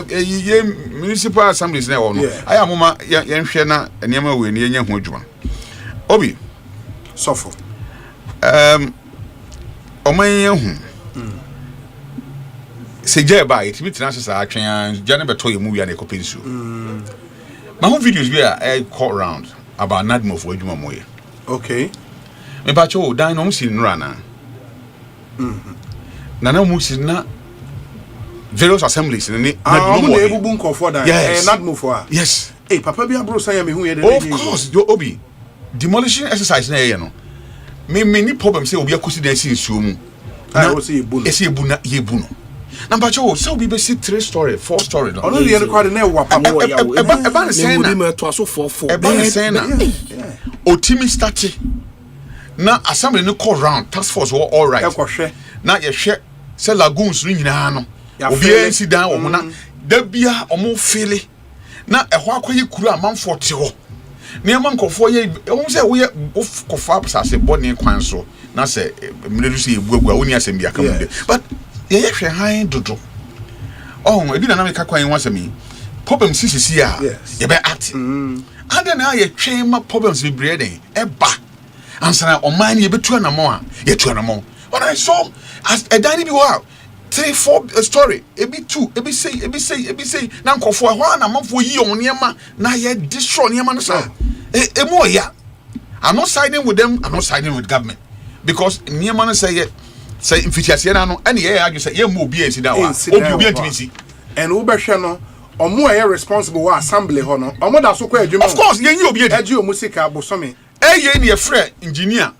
ye municipal assemblies na wo no aya moma ye nhwe na enema we ne yenye ho adwuma obi sofo omanyen hu seje ba it meet na sesa atwen jane beto ye mu wi na ekopensu ma ho videos bi a call round about nadmo for adwuma moye okay Me ba cho dan no musi nrana. Na musi na various assemblies ni na no ebubu nkofo da not move for. Yes. Hey papa bi abro san ya me hu ye de. Of course, yo obi. Demolition exercise na ye no. Me ni problem say obi akosi dan si nsuo mu. Na say ebu no. Ese ebu na ye ebu no. Na ba cho so obi be see 3 story, 4 story no. Ono ye kwade na wapa mo ya wo. Eba ne say na. Odi me to aso 4. Eba ne say na. Otimi start na assembly no call round task force were all right. Na ye hwe say lagoons no nyina no. Obi ensi dan wo na da bia omo fele na ehwo akoye kuru amanfo te ho ne amankofo ye omo say wo ye kofa apsase bone kwan so na say mredu say ebuagua woni asem bia kam de but ye hwe han dodo ebi na me ka kwan wasemi problem sisi a ye be act ade na ye twen ma problems be breeding eba ansana oman ye betu anamo a ye tu anamo when I saw as a daddy be wow 3-4 story ebi 2 ebi say na nkofo ho na manfo yi on niema na ye destroy niema no sa emo ya I'm not siding with them, I'm not siding with government because niema no say infitiase na no ene ye adu say ye mo obi ensi da wa obi entimisi and wo behwe no omo aye responsible wa assembly ho no omo da so kwa adwuma of course ye yi obi edi omo sika bosome ye ne ye frɛ engineer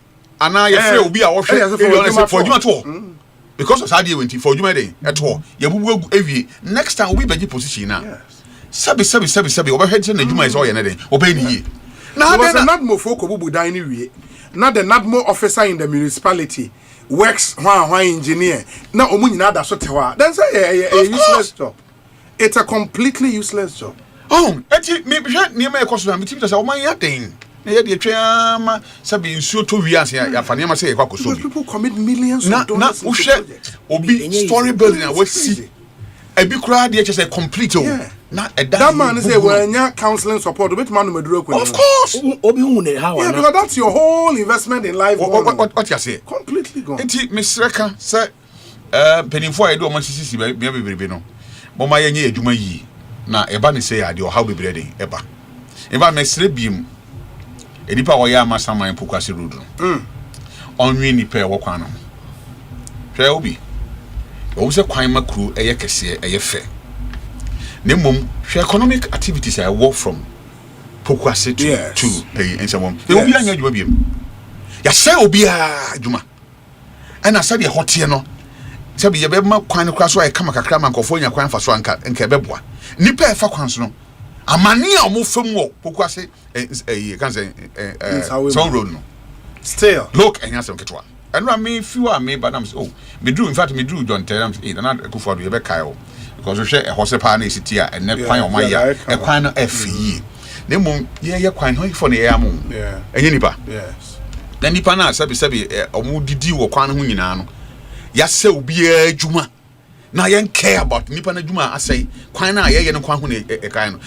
ana ye frɛ obi a wo hwɛ for adwuma to because of Saudi went for you made at all. You will every next time we be position now. Sabi overhead na juma is all yenade. Obey ni. Now there's a NADMO folk who die anyway. Not the NADMO officer in the municipality works one engineer. Now omunyina da so tewa. That's a useless job. It's a completely useless job. Oh, eti me hwe niam e koso na me timi say o man ya den. Na ye de twama sabi nsuo to wi ase ya fa niam say e kwakoso bi. People commit millions of dollars na uhwe obi story building a we see. Ebi kura de say complete o. Na that man say when counseling support bit man no meduro ko. Of course. Obi hu ne how na. Yeah, because that's your whole investment in life. What you say? Completely gone. Enti Mr. say penifo e do o sisi be bebrebe no. Mo ma ye nye adwuma yi. Na eba ne say ade o how bebrebe den eba. Eba mesre biem. Edipa wo ya mastermind Pokwase road no. Onwe nipa e wo kwan no. Hwe obi. O se kwan makru eye kese eye fe. Ne mom hwe economic activities I work from Pokwase to pay and someone. E obi anya adwuma biem. Ya say obi a adwuma. Ana sabe hotie no. Sabe ye be ma kwan no kra so ay kama kakra man kofo nya kwan fa so anka beboa. Nipa e fa kwan so no. Amani a mo fam wo Pokwase can say so road no still look and answer ketwa and me few me but I'm me drew in fact me drew John Terms and go for you be Kyle because we share a horse pa na city and ne kwan o my ya e kwan no afi ne mum ye kwan ho for na ya mo enye nipa yes na nipa na sabi omu didi wo kwan ho nyina no ya se obi adwuma na yen care about nipa na dwuma asai kwan na ye no kwan ho ne kan no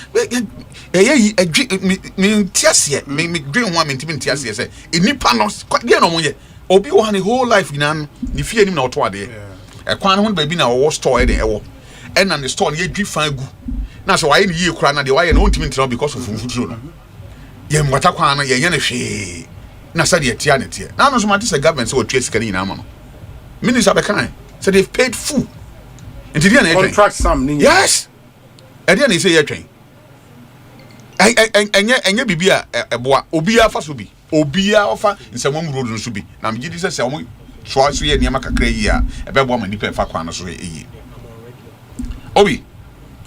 ye me ntiase me dwen ho me ntimi ntiase say nipa no ye no mo ye obi wo ha ne whole life nyina ni fie nim na oto ade kwan ho ba bi na wo store dey ewo and na the store ye dwi fan gu na so waye ni ye kura na de waye no ntimi ntira because of futuro no ye mwata kwan no ye nya ne hwe na sa de tia ne tie na no so mate say government say o tue sika ni na ama no minister be kan say they've paid full contract some yes ade na say ye twen enye bibia eboa obia fa so bi obia ofa nsamom road no so bi na me gidi say omo so so ye niam kakra yi a ebebo ma nipa fa kwan no so yi obi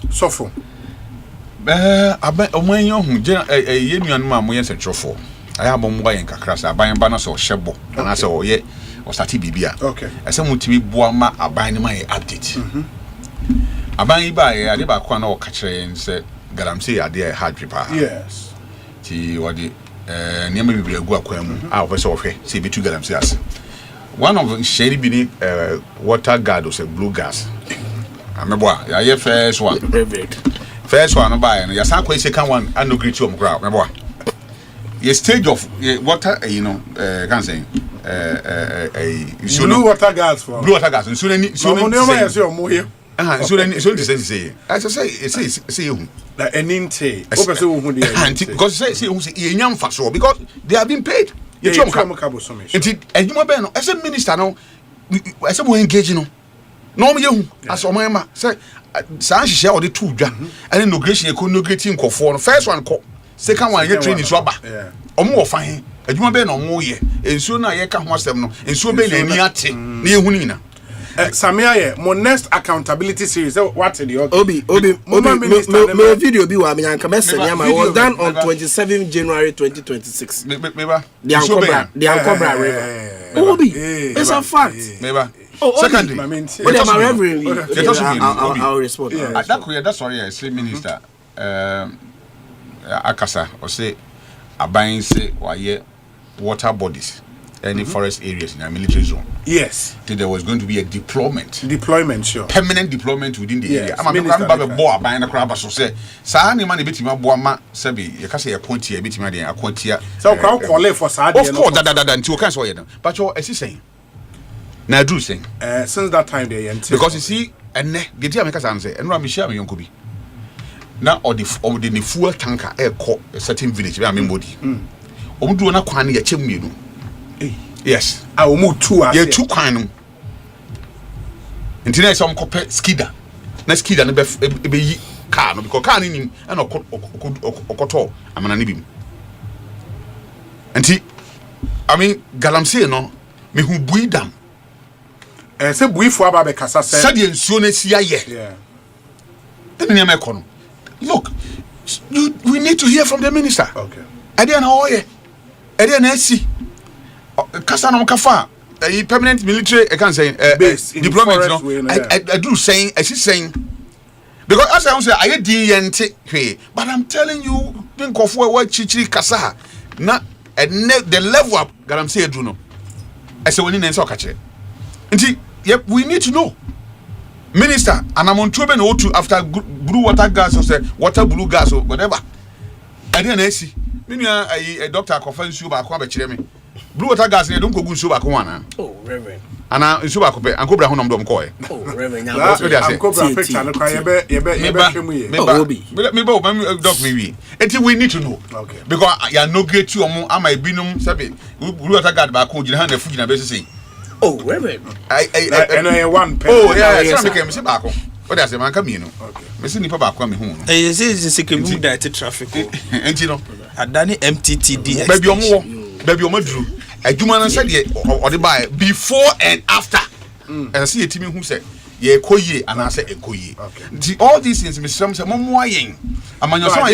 sofo aba omo enyo hu je ye nuanu ma mo ye setrofo aya bom wa yen kakra sa aban ba na so hyebo na so oye o start bibia okay ese mutimi boa ma aban ma ye update aban yi ba ye ade ba kwa na o ka kire nse galamsey ade e hard paper yes ti wadi niam bibia gu akwa mu a o so hwe se bitu galamsey as one of shady bini water guard or say blue gas ameboa ya ye first one no buy no ya san kwa second one and no greet you ameboa ameboa ye stage of water you know can say blue water gas for blue water gas so ni so no ma say o mo here so ni so say I say you that eninte o person who dey because say you say e nyam fa so because they have been paid ye tuom ka enti adwuma be no ese minister no ese mo engage no no mo yehu as o man ma say san hihye o de tu dwa and inauguration e ko inaugurating nkofo no first one ko second one ye training so aba omo wo fan adwuma be no mo ye ensuo na ye ka ho asem no ensuo be na ani ate na yehu ni na Samia mo next accountability series what the Obi me video bi wa me yanka message ya was done on 27 January 2026 meba the Ankobra River Obi it's a fact meba secondly I'll respond that's sorry I say minister akasa or say aban say why water bodies any forest areas in a military zone. Yes. There was going to be a deployment. Deployment, sure. Permanent deployment within the area. I'm a boy buying a crab so say, Sani money bit my boama, Sabi, you can say a quantity, a bit my a quantity. So crowd call for Sadi. Of course, that you can't say them. But you're as saying. Now do saying. Since that time they because you see, and the dear makers answer, and Rami Shami Yonkubi. Now or the fuel tanker air caught a certain village, I mean body. Do not quani a chimney. Yes, I will move two. Yeah, two kind. Until some copper skidder. Next skidder, be car, no, because car in him and okoto. I'm an anibim. Until I mean, Galamsey, no, me who breed them. Say, we for Babe Cassa said, Sadian soon as yeah. Look, we need to hear from the minister. Okay. I didn't know, I didn't see. Kasana Kafa, a permanent military, I can't say deployment. No, I do saying, as he's saying, because as I say, I didn't but I'm telling you, think of what Chichi Kasa, not at the level up that I'm saying, Juno. I say, when in soccer chair. Yep, we need to know. Minister, and I'm on Truben O2 after blue water gas or say water blue gas or whatever. I didn't see. A doctor confirms you by Quabe. Blue water gas, they don't go good suba kwana. Oh, Reverend. And I suba kope, and cobra honum dom koi. Oh, Reverend. That's what I say. Cobra picture, and cry me. Until we need to know. Okay. Because you are no great to am I binum sabi. Blue water gas back home, you have the food in a basis. Oh, Reverend. I know one pen. Oh, yeah, it's not making back home. What does the man come in? Okay. Missing Nipa back coming home. This is a secret move that traffic. And you know, I done MTTD. Baby, baby, Drew. A human said, or the buy before and after. And I see a team who said, Ye koye, and I said, Ekoye. All these things, Miss Sam, Momoying. Among your son,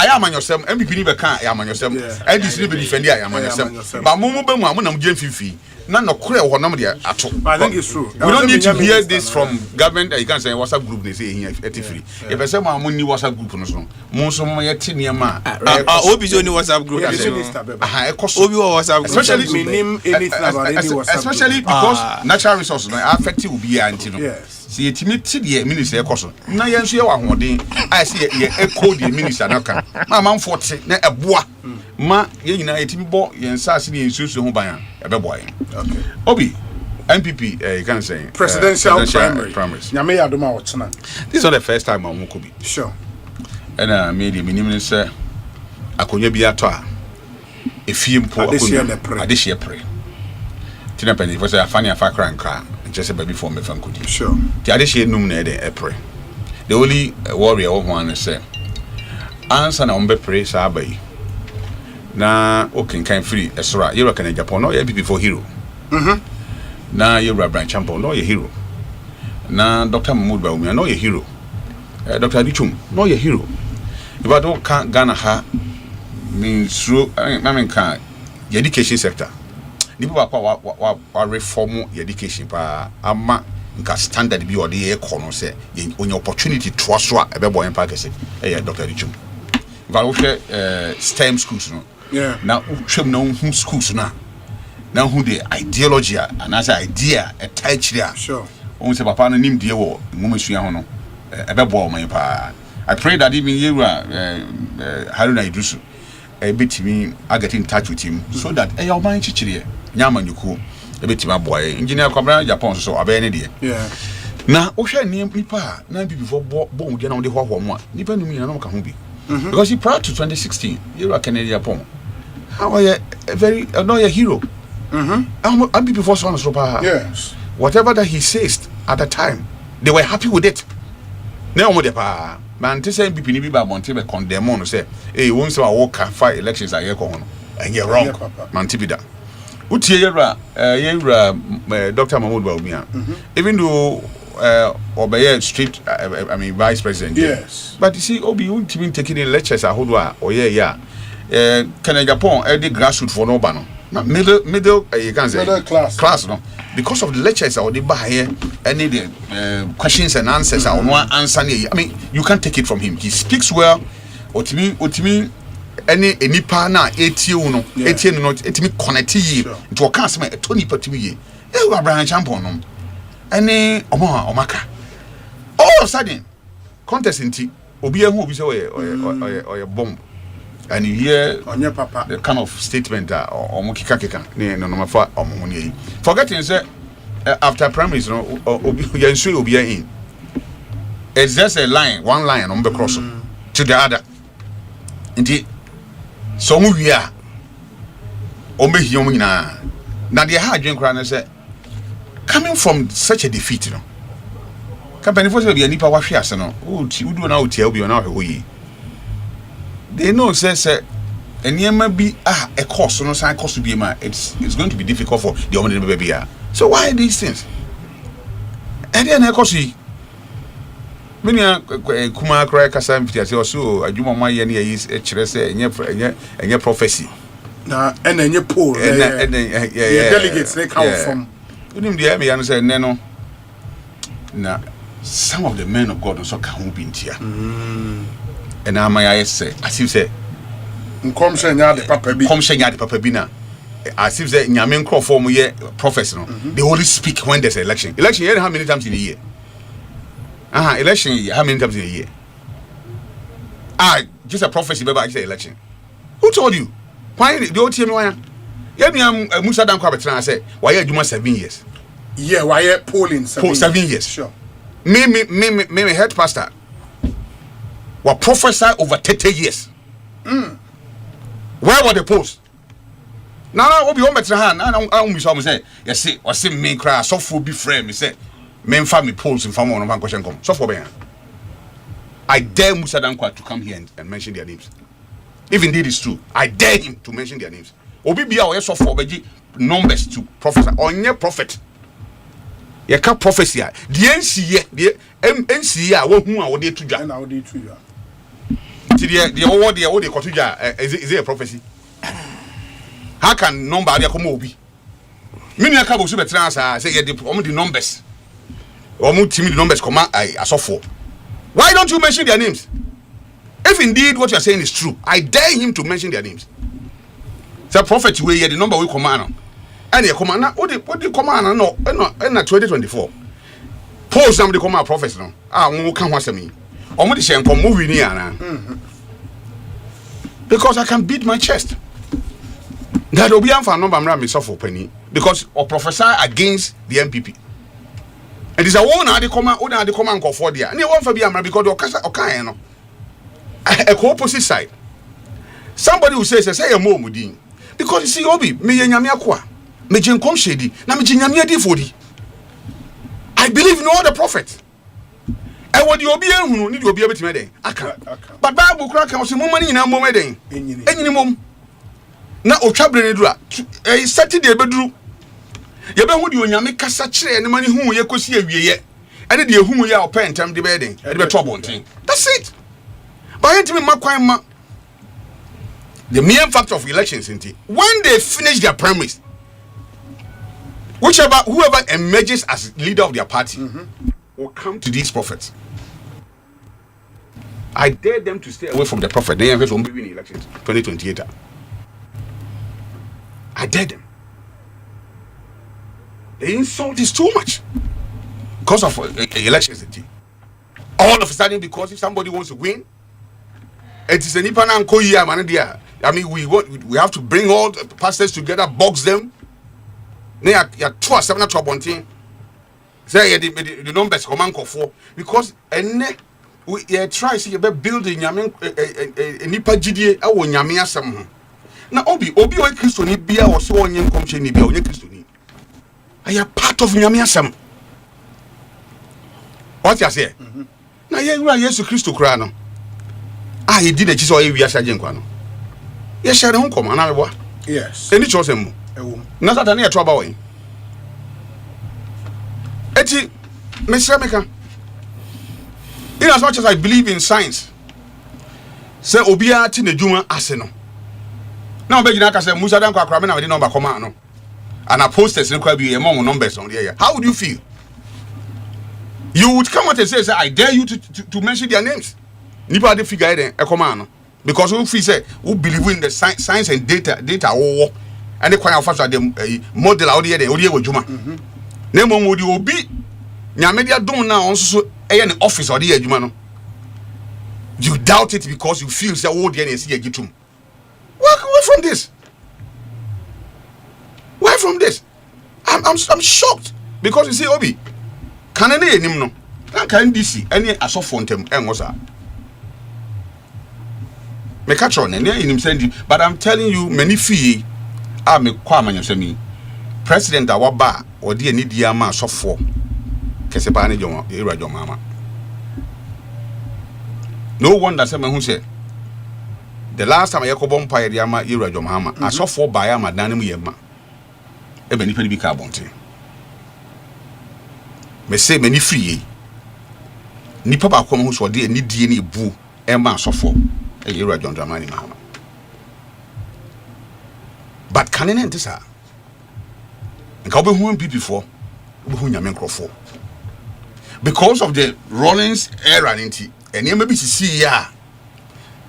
I am on yourself, and we can't, I am on yourself, and this little defender, I am on yourself. But Momo Bema, when I'm Fifi, none of Korea or nobody at all. I think it's true. We don't need to hear this from government. You can't say WhatsApp group, they say here at free. If I say my money WhatsApp group, most of my 10 year man, Obi's only WhatsApp group, especially because natural resources are affected will be anti. See a timid minister person. Now, yes, you are one day. I see a echo the minister. My mom 40, a bois. Ma, you know, a team boy, and Sassy and Susan Hobaya, a boy. Okay. Obi, MPP, you can say presidential primaries. This is not the first time I'm going to be. Sure. And I made a minimum, sir. I could be a toa. If you put this year, pray. Tina Penny was a funny affair and car. Just a baby for me from Kudi. Sure. The other shade noon a pray. The only warrior of one say, answer na umbe pray sabai. Na okay can free esra. You reckon in Japan no be before hero. Na you Branch Champion no your hero. Na Dr. Mahmoud Baumi no your hero. Dr. Adichum no your hero. If I don't can't Ghana ha means through I mean can the education sector. Nipa wa reform your education pa ama nka standard bi ode e kono se onye opportunity to so a be boy empa kese e Dr. Richum va wo STEM schools no na utwem na hu schools na hu the ideology and as idea a touch there sure on se papa no nim die wo mumasua ho no e be boy man pa I pray that even you Haruna Idrisu betimi I get in touch with him so that your mind chichire nyama nyuku ebetima boy engineer kwabra Japan so abene de na wo hwe nipa na bi before bo de na wo de hoho mo a nipa numi na no ka ho bi Because he prior to 2016, you are Canadian Pong. How are you a very not a hero? I'm before Swan Sopa. Yes. Whatever that he says at the time, they were happy with it. Now what the man to say BP ni ba Monte condemn on say, hey, once I walk fight elections are here and you're wrong. Man Tibida. Utiera Dr. Mahmoud Baumia. Even though obey street vice president. Yes. But you see, Obi won't even taking in lectures at Hodwa or can Japan the grassroots for no banner. Middle you can say middle class no. Because of the lectures or the buy here any the questions and answers are one answer. I mean, you can't take it from him. He speaks well. Otimi any partner 80 no 80 no etimi connect yi to o kan sema Tony patimi yi e wa Brian Champion no any omaka all of a sudden contest nti obi ehu obi say oye bomb and you hear on your papa the kind of statement that omo kika no mafa omo ni forgetting say after primaries no obi yansu obi in it's just a line one line on the cross to the other nti so mu wi a o me hiom nyina na de ha adwen kra na say coming from such a defeat no company for say be nipa wa hwe ase no udu na utia obi na hwe yi they know say enema bi a course no san course bi ma it's going to be difficult for the omni baby. So why these things and then course many kuma cry kasa mfiti ase so adwuma ma ye na yi kire say enye prophecy na enye poll delegates they come from unim dia me yan say ne no na some of the men of God also can be in here and I say as if say come shenya the papa bi na as if say nyame nkro form ye prophets no they only speak when there's an election here how many times in a year election how many times in a year just a prophecy by say election who told you why the old team why yeah Musa dan kwa betra say why you aduma 7 years why polling 7 years sure me head pastor were prophesy over 30 years where were the polls now obi o betra hand na we so say yes say o say me cry so for be friend me say me mfa me polls in farm on man question come so for be I dare Musa Dankwa to come here and mention their names if indeed it's true I dare him to mention their names obi bia o so for beji numbers to prophesy onye prophet ye ka prophecy a the NCA a wo hu a wo de tudwa na wo de tudwa ti the wo de kotudwa is it a prophecy how can number dey come obi me nua ka bo su betra say ye the numbers timi the numbers come asofo why don't you mention their names if indeed what you are saying is true I dare him to mention their names the prophet wey the number we command and ye command na what the command no na 2024 polls am the command prophets no won ka ho asemi omo de hye nkom mo wi ni ana because I can beat my chest that obi am for number mra me suffer pani because or prophesy against the MPP and is a one na the command go for there and e won for be am because the okan no a opposite side somebody who say a mo mudin because you see obi me nyame akwa me jenkom shedi na me nyame adifodi I believe in all the prophets e wodi obi ehunu ni di obi abetime den aka but Bible kura kan so mo mani nyina mo meden enyini mom na otwabre ne dura e Saturday beduru ye be hu di onyame kasa kire ne mani hu ye kosi awieye ene de ehunu ye opentem de be den de be to bonten that's it but yetimi makwan ma the mere fact of elections when they finish their primaries whoever emerges as leader of their party will come to these prophets. I dare them to stay away from the prophet. They won't be winning elections 2028. I dare them. The insult is too much because of elections. All of a sudden, because if somebody wants to win, it is a nipa na nko yi amane dia. I mean, we have to bring all the pastors together, box them. Ya 2 bontin. Say the numbers come anko for because ene we try see be building nyame nipa gidie awo nyame asem ho na obi o Kristo ni bia wo se onye nkomche ni bia onye Kristo ni aya part of nyame asem what you say na ye wura Yesu Kristo kura no ye di na chi so ye wi asa genkwa no ye share ho koma na meboa yes eni cho sem ewo na sata na ye to aba wo eti mesra meka in as much as I believe in science say obia ti na dwuma ase no na obegina ka say Musa dan kwa akra me na we the number koma no and a posters in Kwabi among numbers on the area. How would you feel? You would come out and say, I dare you to mention their names. Nipa de figure then a command. Because we say we believe in the science and data and the kind of fact the model out there, the audio Juma. Name would you be Nyamedia don't now also an office or the Jumano. You doubt it because you feel say oh dear see a gitum. Walk away from this. Why from this? I'm shocked because you see Obi can any him no can DC any asofontem enwosa me catch on any him send but I'm telling you many fee me kwa manyosemi president awaba odi ani dia ma asofo kese pa ne jomo era jomama no wonder say me hu say the last time I yakobo empire dia ma era jomama asofo ba ya madan mu yema ebe nipa ni bi ka bonte me say many free nipa ba kom ho so de ani die ni bu e ma asofo e yera John Dramani Mahama but can any ntisa nka obe hu mpi before obe hu nyame nkrofo because of the Rollins era nti ene ma bi sisi ya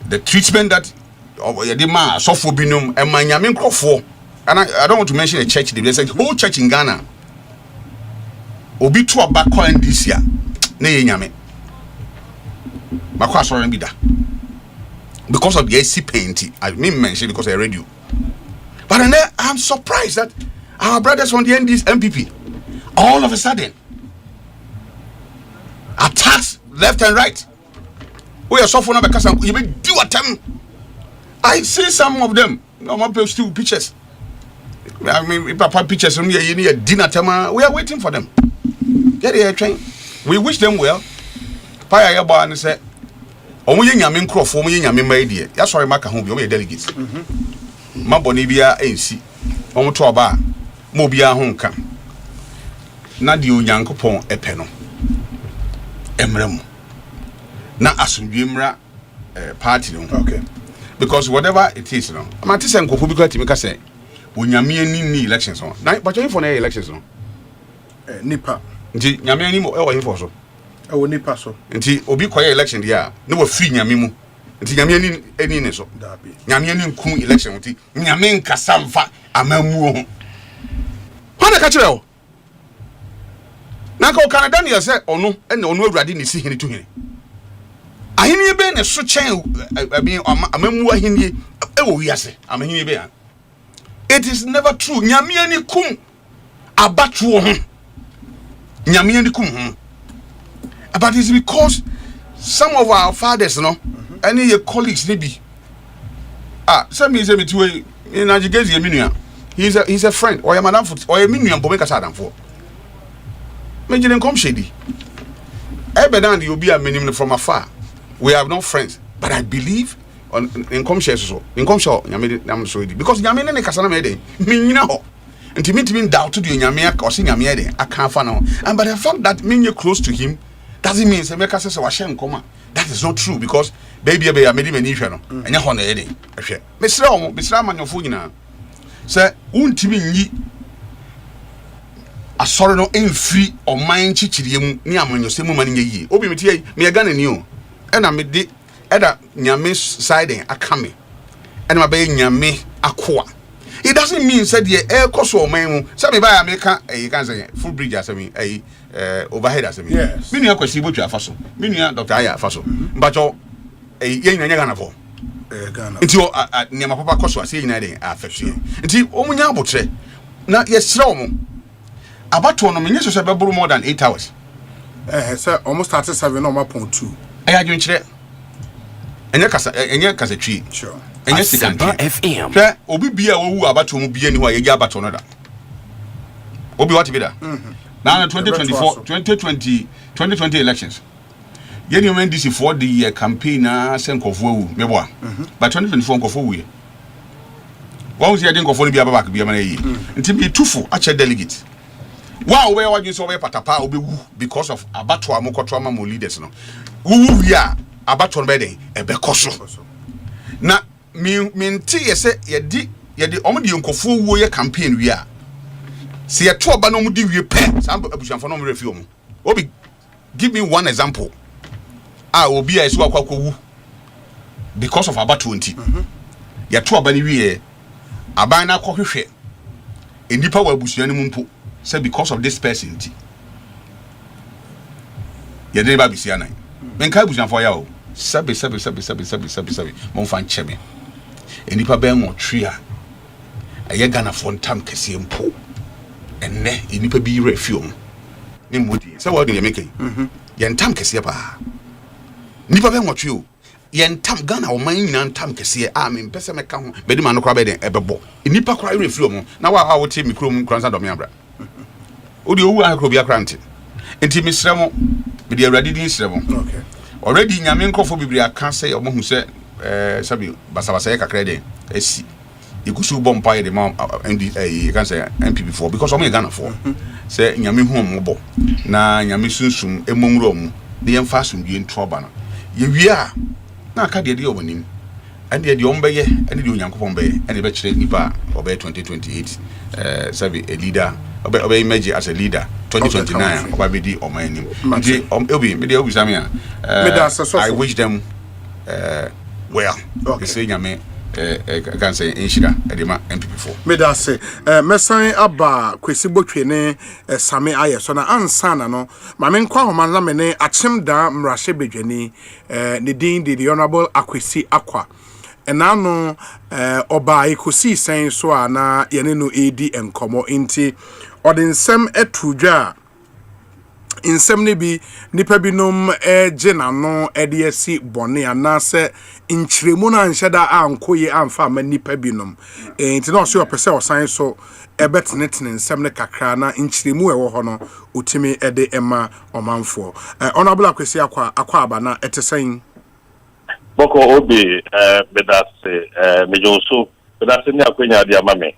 the treatment that the ma asofo binum e ma nyame nkrofo. And I don't want to mention a church. There's a whole church in Ghana. Obi to a back coin this year. Ne nyame. Makwa sorry bida. Because of the AC painting. I mean mention because I read you. But then I'm surprised that our brothers on the ND's MPP all of a sudden attacks left and right. We are suffering because you do attempt. I see some of them. No more still pictures. I mean, papa pictures from here, you need a dinner time. We are waiting for them. Get here, train. We wish them well. Paya Yaba and say, "Oh, we yamin crop for me, yamin my dear. That's why Maka home, you're delegates. Mabonibia AC, Omotoba, Mobia Honka. Nadio Yankopon Epeno. Emrem. Na Asumra party. Okay. Because whatever it is, no. Matisa and Kofuka Timika say. Unyamie ni elections on. Na but you for na elections no. Nipa. Nti nyame ni mo e wo hifo so. E wo nipa so. Nti obi koye election dia na wo free nyame mu. Nti nyame ni eni ne so. Dabi. Nyame ni nku election nti nyame nkasa mfa amamu ho. Hana ka kire o. Na ka o Canada ni say ono ene ono awurade ni si hini to hini. Ahini be ne so chen abi amamu ahini e wo wiase. Amahini be ya. It is never true. Nyame ni kum abatuo ho. Nyame ni kum ho. But it's because some of our fathers, no, any your colleagues maybe. Some me say me to in Ajigezi Eminia. He's a friend or a madam for or a minion Bomeka Sadam for. Imagine come shady. Ebedan you'll be a minimum from afar. We have no friends, but I believe on income shares so income show nyame so because nyame ne kasana me dey menyina ho nti me doubt to the nyame akosi nyame dey aka fa no and but the fact that me close to him doesn't mean say me kase say wa hye nkoma. That is not true because baby be ya me di mani hwe no enya ho na ye dey hwe me sra amanyofo nyina say untimi nyi asore no emfiri oman chichiriye mu ni amanyosemu mani nyie obi metie me ya Ghana ni o ena me di eda nyame side akame ena mabe nyame akoa. It doesn't mean said the air cost or man say me buy America you can say full bridge as me overhead as me yes me nua kwasi botua afaso me nua Dr. Aya afaso but yo ye nyanya Ghana for Ghana nti o niam papa koso ase nyina dey affect you nti omunya abotre na yesra omo abato no menye so beburu more than 8 hours say almost 37 on my point 2 I don't share. And your casa tree. Sure. And your Asempa FM. Obi be a who about to be anywhere, a yabat on that. Obi what be there? Now 2020 elections. Yen you mean this for the campaign send of woo, me boy. By 2024 of woo. One was the idea of be back be a man. Until be too full, actually delegate. Wow, where are you so patapa obi because of abattoir mokotrama mo leaders no. Woo we are abattoir bedding e be koso. Na me nti ye se ye di omo di nkofo wo ye campaign we a. Se ye to oba no mo di wie pe, sam abusanfo no mo refi omo. Obi give me one example. Obi a isu akwa wu because of abattoir nti. Ye to oba ni wie aban na kwohwehwe. Enipa wa abusuan mu mpo. Say because of this person, you never be see an. When Kabujan for you, sabi. Monfan chemi. And if a bang or tria, a yagana fon tam kasium po, and ne, in nipa be refume. In Moody, so what do you make? Yan tam kasiapa. Nipa bang what you. Yan tam gana or mine and tam kasia arm in Pessamacam, Bedimano Crabbe and Ebebo. In nipa cry refume. Now I will take me crum crans of Miabra. Odi owu akro bia krante enti misremo me de awrade din sremo okay already nyame nkofo bibiri aka say omohu se sabi basabasa kakra den esi ikusu bompa ye de ma you can say MP before because omo Ghana for say nyame hu omo na nyame sunsum emomro mu de yemfa asumdue ntoba no ye wi a na aka de omonim and de ombeye and de onyankopon beye and be kire nipa obey 2028 sabi a leader obey image as a leader 2029 obey di omanim ndi obi me de obi samia I wish them well okay say nyame can say inshira edema MP4 me da say mesan aba kwesi botwe ne same aye so na ansa na no ma me nkwa homa na me ne achim da mrahye bedwani ne din the honorable Akwesi Akwa enano oba Ekosiisen so ana yene no edi enkomo inti odinsem etudwa insem ne bi nipa binom genano edesi bone anase inchiremu na nhyeda ankoye amfa ma nipa binom inti no so opese osan so ebetnetne nsem ne kakra na inchiremu ewo ho no otimi ede ema omanfo honorable Akwesi Akwa aba na etesen Boko Obi bedase mejonso bedase ni akwenya dia mame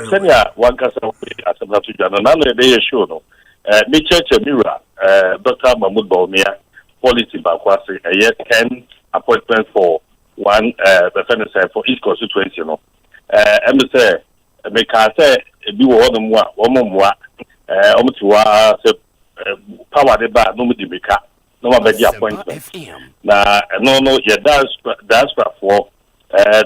senia wankasa Asempa tujana na no dey show no me cheche mira Dr. Mahmoud Baumia policy bakwase 10 appointment for one for each constituency no em say me ka say bi wo no mu a wo mo omtiwa say power de ba no mu di beka no ma be appointment na no ye diaspora for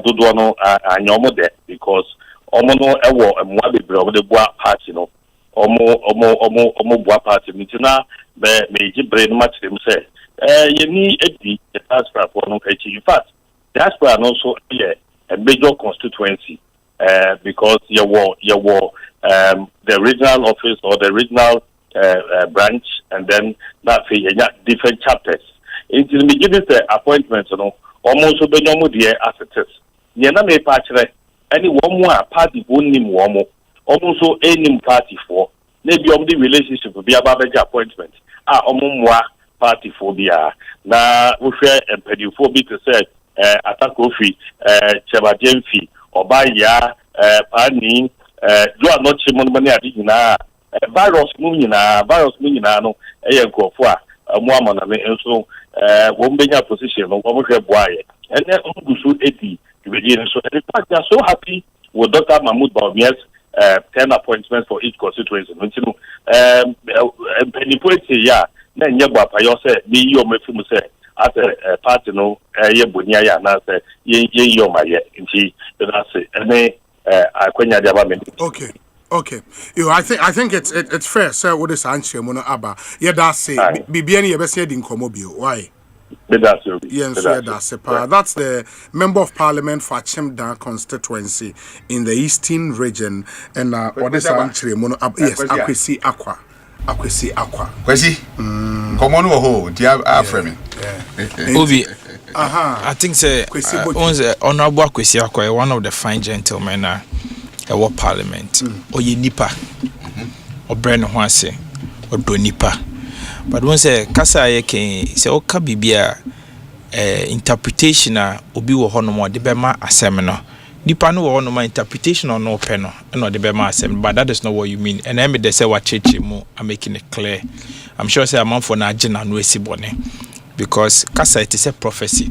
dodo no anyomo de because omo no ewo emwa bebre omo de boa party no omo boa party mitina me jibre no match dem say ye ni edi diaspora for no echi in fact diaspora no so a major constituency because you were the regional office or the regional branch, and then that different chapters. It will be given the appointments, almost be normal there as it is. Yena me patchere any one more party only more almost any party for maybe the relationship will be about the appointment. More party phobia. Now we share and pediophobia to say attack coffee, Chebajemfi, or by ya pani, you are not money at virus moving no eyenkofo moama na enso won benya position no won hwe boaye and then ongusu edi begin so in fact they are so happy with Dr. Mahmoud Baumia's 10 appointments for each constituency no tinu penipoti ya na nye gba payo say me yi o mefimu say at party no ye bonia ya na say ye yi o maye nti that say ene akwenya dia ba me okay. I think it's fair, sir. What is answer mono aba? Yeah, that's say BBN you best in Komobio. Why? That's the member of parliament for Chimda constituency in the Eastern region and what is answer mono aba? Yes, Akwesi Akwa. Akwesi akwa. Kwesi. Come on ho, dia afremi. Obi. I think say honorable Akwesi akwa one of the fine gentlemen our parliament. Oye nipa. Obreno ho ase. Odo nipa. But when say kasa ye ken say oka bibia interpretation obi wo hono mo de bema asem no. Nipa no wo no interpretation or no pen no de bema asem, but that is not what you mean. And I me say what church mo I'm making it clear. I'm sure say amount for na agina no esibone because kasa it is a prophecy.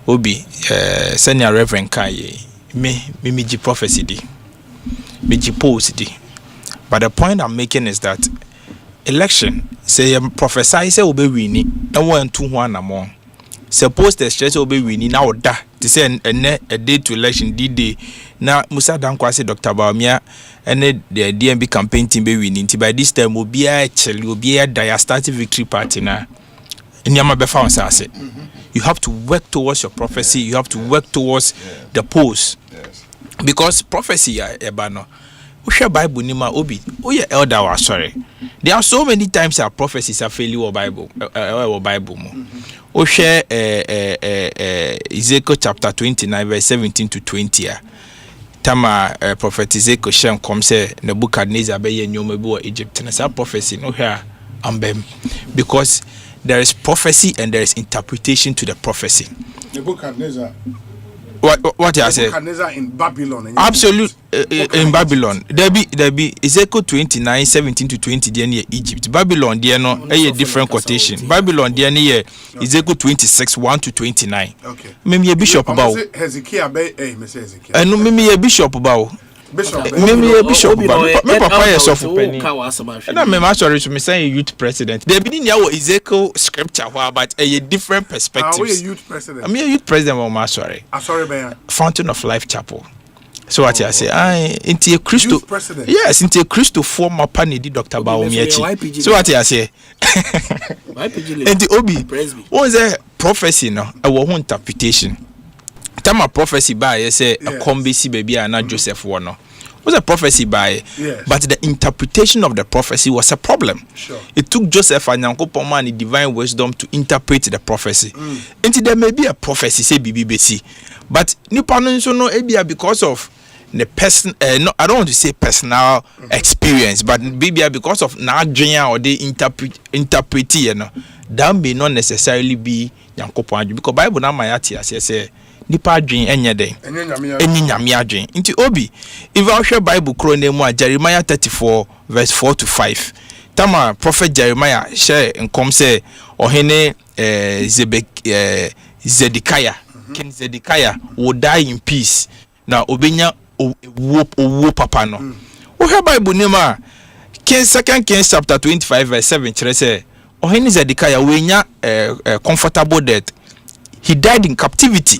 Obi senior reverend kai me ji prophecy di. Me ji pose di. But the point I'm making is that election say prophesy say obe wini na one two one among suppose the stress obe wini na oda to say a day to election day na Musa Dankwa say Dr. Baumia and the DMB campaign team be winning by this time obi a dia starting victory party na nyama be found say you have to work towards your prophecy, you have to work towards the polls because prophecy ebano Usha Bible nima obi oye elder wa sorry. There are so many times our prophecies are failing or Bible mo. Usha Ezekiel chapter 29 verse 17 to 20 Tama prophet Ezekiel shem come say Nebuchadnezzar be ye nyoma bi wo Egypt na sa prophecy no here ambem because there is prophecy and there is interpretation to the prophecy. Nebuchadnezzar What you say? In Babylon. Absolute in Babylon. There be Ezekiel 29 17 to 20 there near Egypt. Babylon there no a different quotation. Babylon there near Ezekiel 26 1 to 29. Okay. Maybe a bishop about Hezekiah be Hezekiah. And maybe a bishop about maybe a bishop about me papa yourself penny. And I'm sorry to me say youth president. There be near Ezekiel scripture but a different perspective. Are we a youth president? I'm a youth president of my sorry. Sorry man. Fountain of Life Chapel. So what you say? Into a Christo. Yes, into a Christo former panidi Dr. Baumiechi. So what you say? And the Obi. What was a prophecy no? A one interpretation. Time a prophecy by say a combisi baby and not Joseph Warner. Was a prophecy by but the interpretation of the prophecy was a problem. Sure. It took Joseph and Yanko Pomani divine wisdom to interpret the prophecy. Until there may be a prophecy, say BBC. But Nippon so no ebia because of the person no, I don't want to say personal experience, but maybe because of Nagria or they interpret you know, that may not necessarily be Yanko Pomani because Bible na mayati as say nipa adwen enye den enye nyame adwen nti obi if I share Bible krone mu Jeremiah 34 verse 4 to 5 tama prophet Jeremiah share nkom say ohene Zedekiah King Zedekiah will die in peace na obenya owo papa no o share Bible name a Second Kings chapter 25 verse 7 kire say ohene Zedekiah wenya comfortable death. He died in captivity.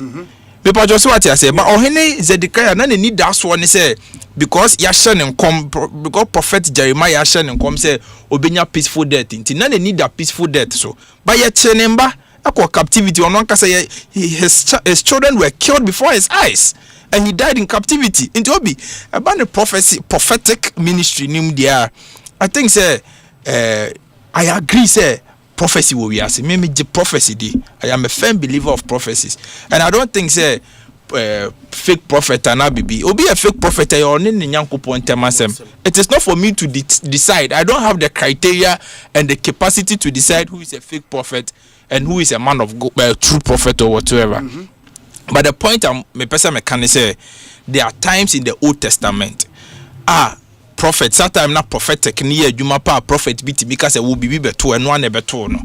People just what I say, but ohene Zedekiah na need that one say because yashen come because prophet Jeremiah yashen come say obenya peaceful death. Inti na need that peaceful death so. But yet chenemba akwa captivity on one say his children were killed before his eyes and he died in captivity. Inti obi about the prophetic ministry nim there. I think say I agree say prophecy will be as maybe the prophecy di. I am a firm believer of prophecies and I don't think say fake prophet and abibi obi a fake prophet or ni nyankopon temasem. It is not for me to decide. I don't have the criteria and the capacity to decide who is a fake prophet and who is a man of God, true prophet or whatever. But the point me person me can say there are times in the Old Testament prophet sometimes not prophetic ni adwuma pa prophet biti because e wo bibi beto eno an beto no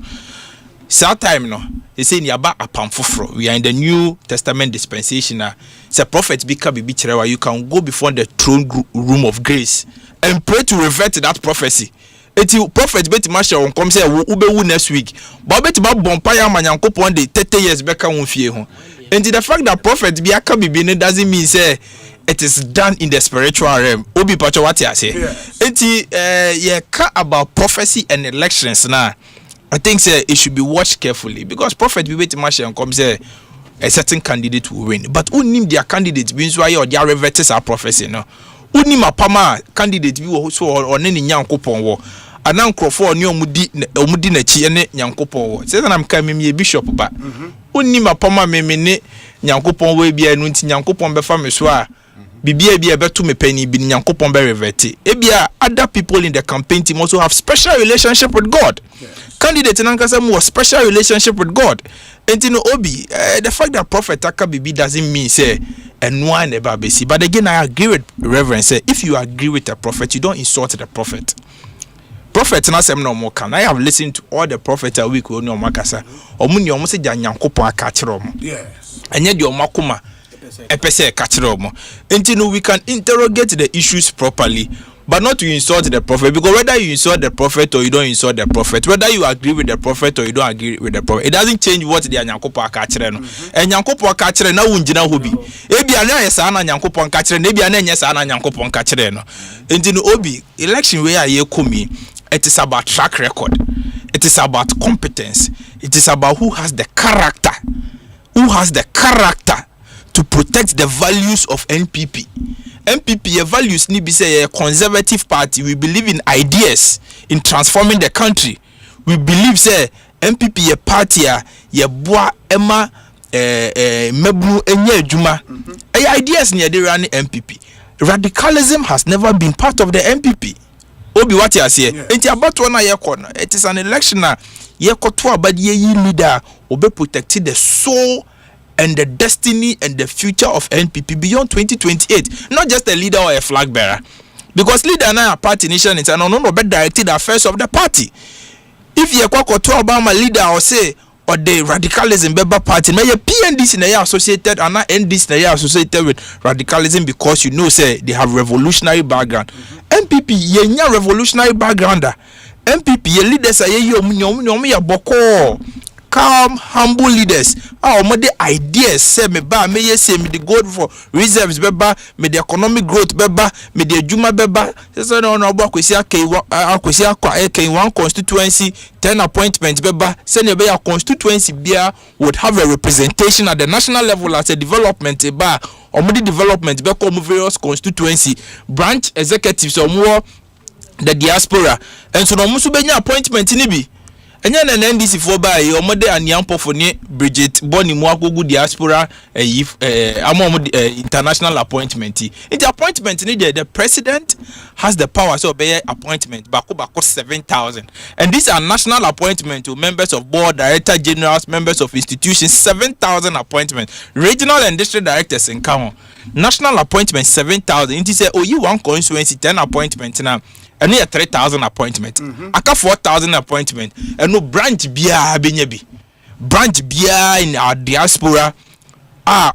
sometimes no they say ni aba apam foforo. We are in the New Testament dispensation say prophet bika bibi kirewa you can go before the throne room of grace and pray to revert that prophecy. Eti prophet beti ma share come say wo bewu next week but beti ba bompa ya manyankopon de 30 years beka won fie ho. And the fact that prophet bi aka bibi ne doesn't mean say it is done in the spiritual realm. Obi pacho what you say. Eti about prophecy and elections now. I think say it should be watched carefully because prophet be wait much and come say a certain candidate will win. But who name their candidate means why or their reverts are prophecy no. Who name a pama candidate we so or any nyankopon wo. anan crofo ni omudi na chi ene nyankopon wo say na mka me bishop ba onni mapoma me ne nyankopon wo bia no nti nyankopon befa me so a bibia bia beto me pani bi nyankopon be revert ebia other people in the campaign team also have special relationship with God. Candidate nankasa mo special relationship with God. And obi the fact that prophet aka bibi doesn't mean say enwa na ba besi. But again, I agree with Reverend say if you agree with a prophet, you don't insult the prophet. Prophet na sem no mo kan. I have listened to all the prophets a week oni o makasa. Omu ni omu se ja nyankopon aka kire omo. Yes. Enye de omo akoma epese ka kire omo. Enti we can interrogate the issues properly. But not to insult the prophet, because whether you insult the prophet or you don't insult the prophet, whether you agree with the prophet or you don't agree with the prophet, it doesn't change what the nyankopo akachire no. And nyankopo akachire na unjina hobi. Ebi anya yesa na nyankopo akachire, ebi anya nyesa na nyankopo akachire no. Enti obi election wey aye komi, it is about track record. It is about competence. It is about who has the character. Who has the character to protect the values of NPP. MPP values ni be say a conservative party. We believe in ideas, in transforming the country. We believe say MPP a party ye boa ema mebru enye adwuma. Ideas ni dey run MPP. Radicalism has never been part of the MPP. Obi what you say? Enti about one year corner. It is an election na ye koto abadi ye leader obe protect the soul and the destiny and the future of NPP beyond 2028. Not just a leader or a flag bearer. Because leader now a party nation is no be directed the affairs of the party. If you are to Obama leader or say or the radicalism beba party, now your PNDC na associated and not NDC na associated with radicalism because you know say they have revolutionary background. NPP ye revolutionary background. NPP ye leaders are ye ya boko. Calm, humble leaders. The ideas say me ba me ye say me the gold for reserves beba, me the economic growth beba, me the juma beba. So no kwesi akwa one constituency 10 appointments beba. Say ne be a constituency bia would have a representation at the national level as a development ba. The development be come various constituency branch executives or more the diaspora. And so no musu benya appointment ni bi. Enya na NDC for ba ye omode aniampo for ne Bridget Boni mu agogu diaspora international appointment. In the appointment ni the president has the power so be appointment bako 7,000. And these are national appointment to members of board, director generals, members of institutions, 7,000 appointments. Regional and district directors in Kamo. National appointment 7,000. It say you one constituency 10 appointment now. And near 3,000 appointment. Aka 4,000 appointment. And no branch bia benyebi. Branch bia in our diaspora.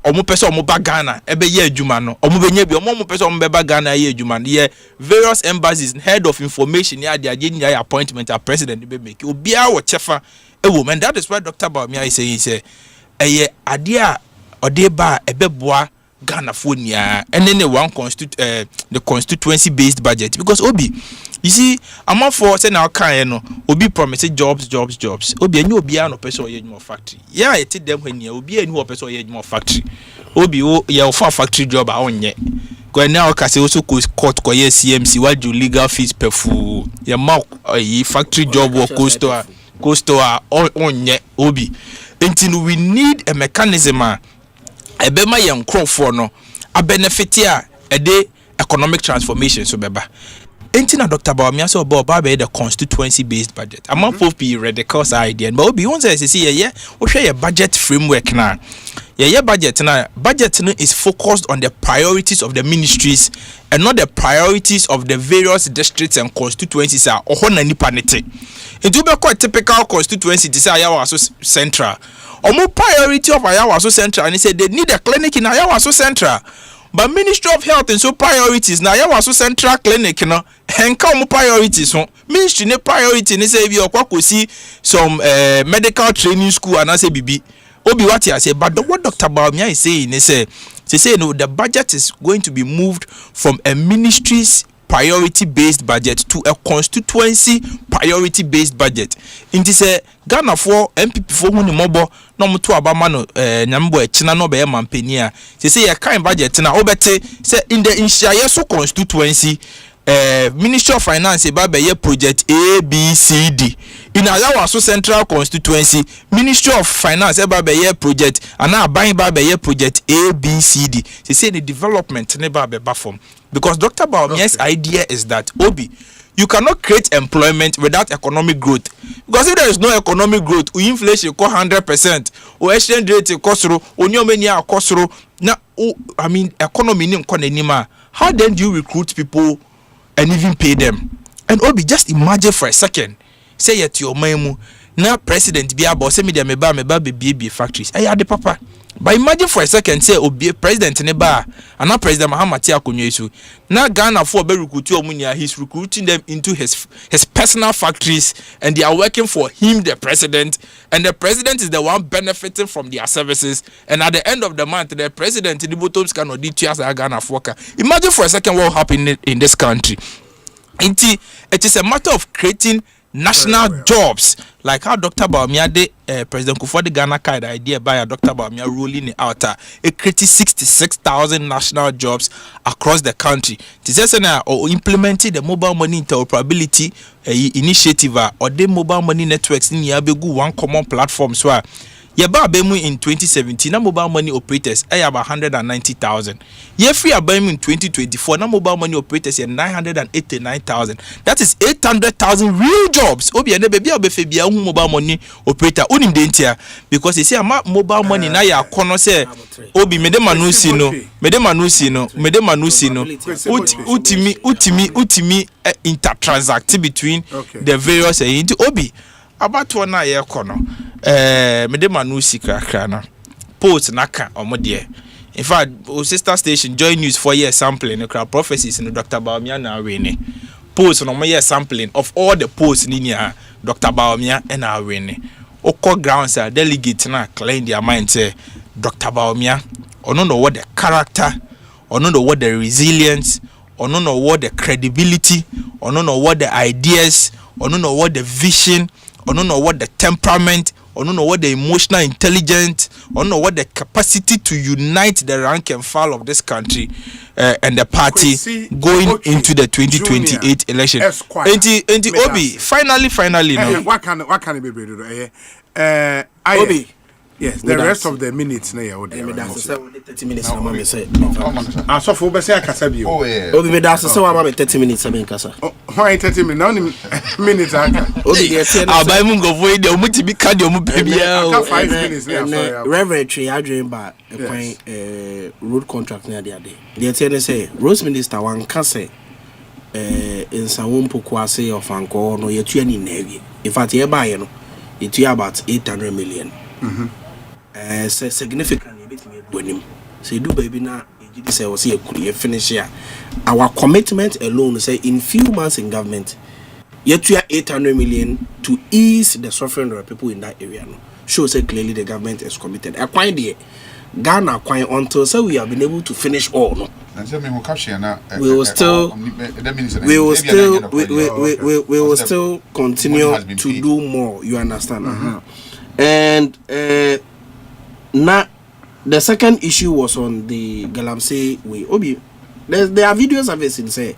Omo pesa omo ba Ghana ebe ye adwuma no. Omo benyebi omo pesa omo be ba Ghana ye adwuma no. Ye various embassies head of information ya the agenda appointment a president be make. Obia wo chefa ewo man. That is why Dr. Baumia is saying say eye ade a ode ba ebe boa Ghana Fonia and then the constituency based budget because Obi you see I'm for say now can Obi promise jobs Obi and you be no person or more factory yeah I tell them when you Obi and you person or more factory Obi you for factory job on yet go now can say also court ko CMC what you legal fees per full your mark factory job or coastal on yet Obi until we need a mechanism ebema ye nkrofo no a benefit ya ede economic transformation so beba enti na Dr. Baumia so ba be the constituency based budget among both be radical idea but obi won say ye wo hwe ye budget framework na ye budget no is focused on the priorities of the ministries and not the priorities of the various districts and constituencies are ohona nipa nete enti be quite typical constituency this ayawa so central omo priority of ayawa so central and he said they need a clinic in ayawa so central but Ministry of Health and so priorities na ayawa so central clinic no henka omo priorities so ministry ne priority ne say bi okwakosi some medical training school and say bibi obi what you say but what Dr. Baumia is saying is say no the budget is going to be moved from a ministry's priority based budget to a constituency priority based budget. In this Ghana for MPP for who ni mobo no mutu abama no nyambo china no be mampenia. Say a kind budget na obete say in the Inshayeso constituency Ministry of Finance eba project A B C D. In Ayawaso Central Constituency, Ministry of Finance eba project and now buying project A B C D. They say the development never be form because Dr. Bawumia's idea is that Obi, you cannot create employment without economic growth. Because if there is no economic growth, inflation go 100%, or exchange rate kosoro, onyomenia kosoro. Now, I mean, economy ni anymore. How then do you recruit people and even pay them? And Obi, just imagine for a second, say at your memu, now president be about say me be factories. I had the papa. But imagine for a second, say Obi president in bar, and now President Mahammad Akunyesu. Now Ghana for he's recruiting them into his personal factories, and they are working for him, the president, and the president is the one benefiting from their services. And at the end of the month, the president in the bottoms cannot do as a Ghana worker. Imagine for a second what will happen in this country. It is a matter of creating national jobs, like how Dr. Bawumia President Kufuor Ghana carried the idea by Dr. Bawumia ruling it out. It created 66,000 national jobs across the country. This is implementing the mobile money interoperability initiative or the mobile money networks in Yabegu one common platform. So Yababemu in 2017, na mobile money operators about 190,000. Free Abemu in 2024, na mobile money operators 989,000. That is 800,000 real jobs. Obi ene baby obefebia hu mobile money operator unim dentia because you say ama mobile money na ya kono say Obi mede manusi no utimi intertransact between the various into Obi about one na ye kono mede manusi krakra na post naka omode. In fact, sister station Joy News 4 year sampling crowd prophecies in Dr. Bawumia na Awene post no year sampling of all the posts in here Dr. Bawumia and Awene oko grounds are delegate na claim their mind say Dr. Bawumia ono know what the character, ono know what the resilience, ono know what the credibility, ono know what the ideas, ono know what the vision, ono know what the temperament, ono know what the emotional intelligence, ono know what the capacity to unite the rank and file of this country and the party going into the 2028 election. Enti Obi finally no. What can it be Obi? Yes, the rest of the minutes na ya 30 minutes na mama say. So for be say akasa bi o. Obi me da say wa mama 30 minutes na kasa. Why 30 minutes? Now minutes aka. Obi dey say na abai mu ngofo dey omu ti bi ka dey omu pe bia o. 5 minutes na sorry. Reverend Trey adwen ba kwan road contract na dey ade. Dey tell say Rose Minister wan ka say nsawo mpoko ase of anko no yetu ani na awie. In fact ye ba ye no yetu about 800 million. Significantly bit me bonim. Say do baby na you say was here finish here. Our commitment alone say in few months in government yet we are 800 million to ease the suffering of the people in that area no. Shows say clearly the government is committed. Acquire the Ghana acquire until so we have been able to finish all no. We will still continue to do more, you understand? And now the second issue was on the Galamsey way. Obi, there are videos of it say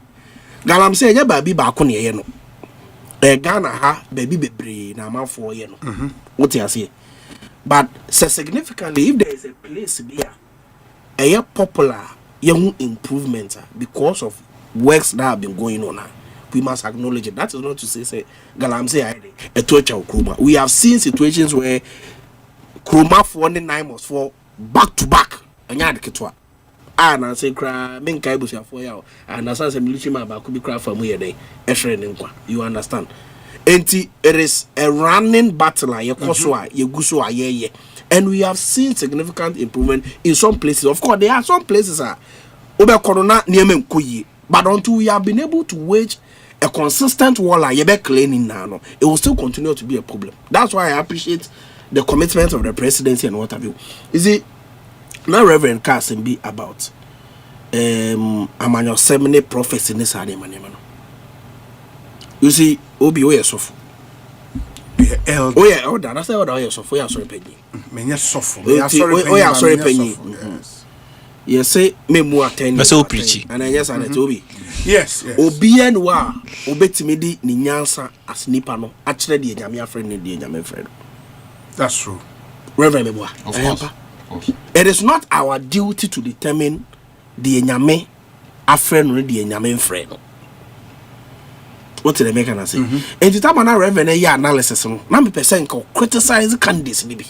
Galamsey ya baby ba ko ne ye no. Ghana ha baby bebre na ma for ye no. What you say? But significantly if there is a place there a popular young improvement because of works that have been going on now. We must acknowledge it. That is not to say Galamsey a torture of Kruma. We have seen situations where Kruma for 9 months for back to back. And I say cry menkai busia for you and as a military man could be cry for me a day. You understand? Enti it is a running battle and we have seen significant improvement in some places. Of course, there are some places but until we have been able to wage a consistent war cleaning now, it will still continue to be a problem. That's why I appreciate the commitment of the presidency and what have you. Is it now Reverend Carson be about Emmanuel Semene prophecy in this area? You see, Obi Oya Sofu. Oh yeah, oh that's what I saw for. Sorry, Penny. Menya Sofu. Oya sorry, Penny. Yes, say me more attend. So preachy. And yes, and Obi. Yes. Obian wa obetimidi ni nyansa as nipa no actually the nyame afre ne the nyame friend. That's true. Reverend Meboa. Of course. It is not our duty to determine the nyame afre no the nyame friend. What did they make an say? And the time na Reverend ya analysis no na me person ko criticize candidates ni bi.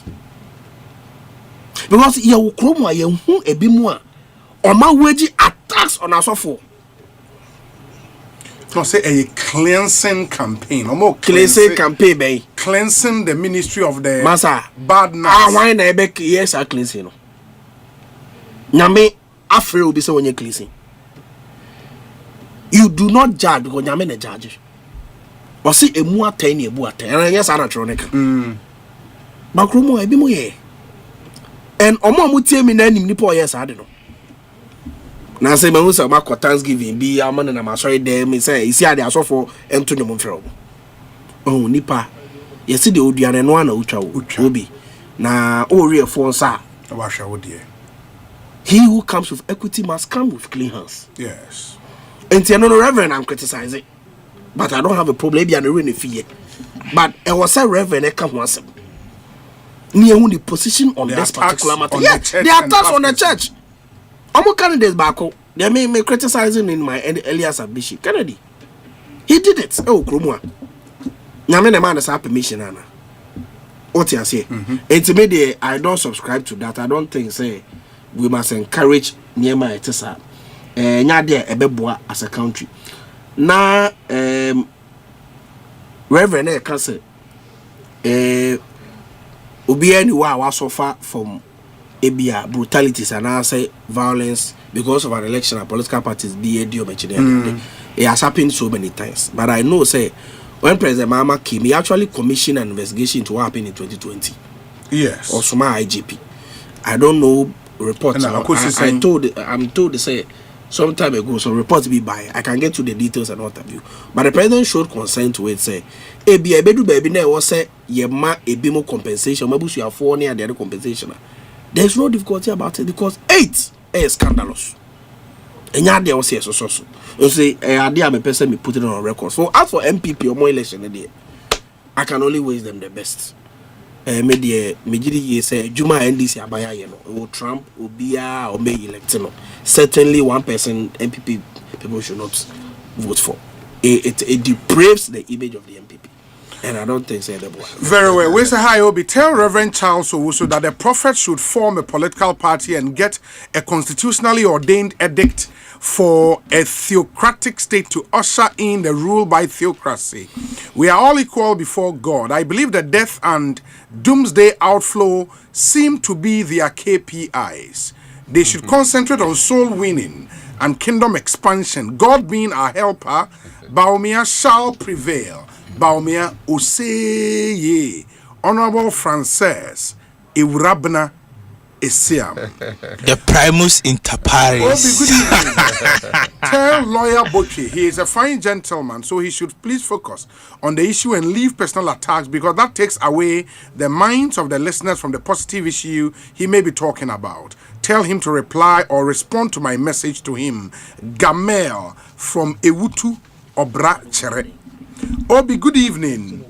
Because ye wo krom a ye hu ebi mu a oma wagi attacks on asofo. No, say a cleansing campaign. Cleansing campaign, bay. Cleansing the ministry of the Massa badness. Why na ebe yes are cleansing no. Nyame afre obi say when cleansing. You do not judge because nyame na judge. Or say emu aten ebu aten. And yes anatronic. Bakromo ebi mo ye. And omo amutie mi na anim nipa yes ade no. Na say me say ma Thanksgiving bi amana na ma sorry dem me say isi ade asofo ento nyom mfrɛ. Oh nipa yesi de oduane no ana utwa obi na orefo nsa wa hwa wo de. He who comes with equity must come with clean hands. Yes. And no Reverend I'm criticizing, but I don't have a problem bi an re fear. But I was a Reverend e ka ho asem. Near who the position on this particular matter. Yeah, the attacks on the church. I'm a candidate back. They may me criticizing in my earlier submission. Kennedy. He did it. Oh, Krumwa. Nyame na man has permission, Anna. What you say? Ultimately, I don't subscribe to that. I don't think say we must encourage Niema Etesa. Nyade ebeboa as a country. Na Reverend Ekase obi anywa wa suffer from ebia brutalities and I say violence because of an election and political parties be it has happened so many times. But I know say when President Mama came, he actually commissioned an investigation into what happened in 2020. Yes. Also my IGP. I don't know reports. I'm told they say some time ago some reports be by. I can get to the details and what have you. But the president showed consent to it. Say, ebi baby na was say ye ma ebi mo compensation. Maybe you have 4 near the other compensation. There's no difficulty about it because 8 is scandalous. And yeah, they will say so. You say, I'm a person me put it on record. So as for MPP or more election, I can only wish them the best. Me say Juma NDC abaya yeno. Trump, Obia, or may elect no. Certainly one person MPP people should not vote for. It depraves the image of the MPP. And I don't think so. Very well. We say hi, Obi. Tell Reverend Charles Owusu that the prophet should form a political party and get a constitutionally ordained edict for a theocratic state to usher in the rule by theocracy. We are all equal before God. I believe that death and doomsday outflow seem to be their KPIs. They should concentrate on soul winning and kingdom expansion. God being our helper, Baumia shall prevail. Baumia Osei, Honorable Frances, Iwrabna Esiam. The primus inter pares. Tell lawyer Bochi he is a fine gentleman, so he should please focus on the issue and leave personal attacks because that takes away the minds of the listeners from the positive issue he may be talking about. Tell him to reply or respond to my message to him. Gamel from Ewutu Obra Chere. Obi, good evening.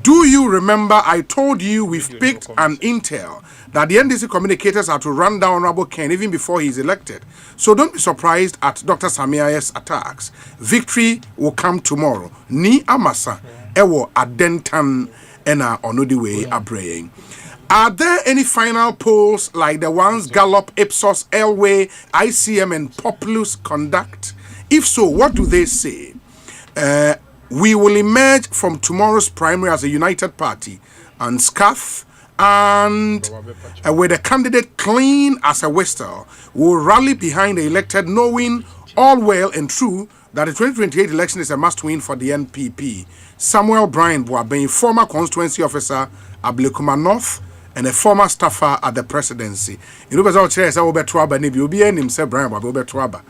Do you remember I told you we've picked an intel that the NDC communicators are to run down Honorable Ken even before he's elected? So don't be surprised at Dr. Samia's attacks. Victory will come tomorrow. Ni amasa ewo adentan ena onodiwe abraying. Are there any final polls like the ones Gallup, Ipsos, Elway, ICM, and Populus conduct? If so, what do they say? We will emerge from tomorrow's primary as a united party and scath and with a candidate clean as a whistle, will rally behind the elected, knowing all well and true that the 2028 election is a must-win for the NPP. Samuel Brian Boaben, former constituency officer at Blekuma North and a former staffer at the presidency. You know, as chair, so Obetuaba, Nibi, Obi, and himself, Brian Obetuaba.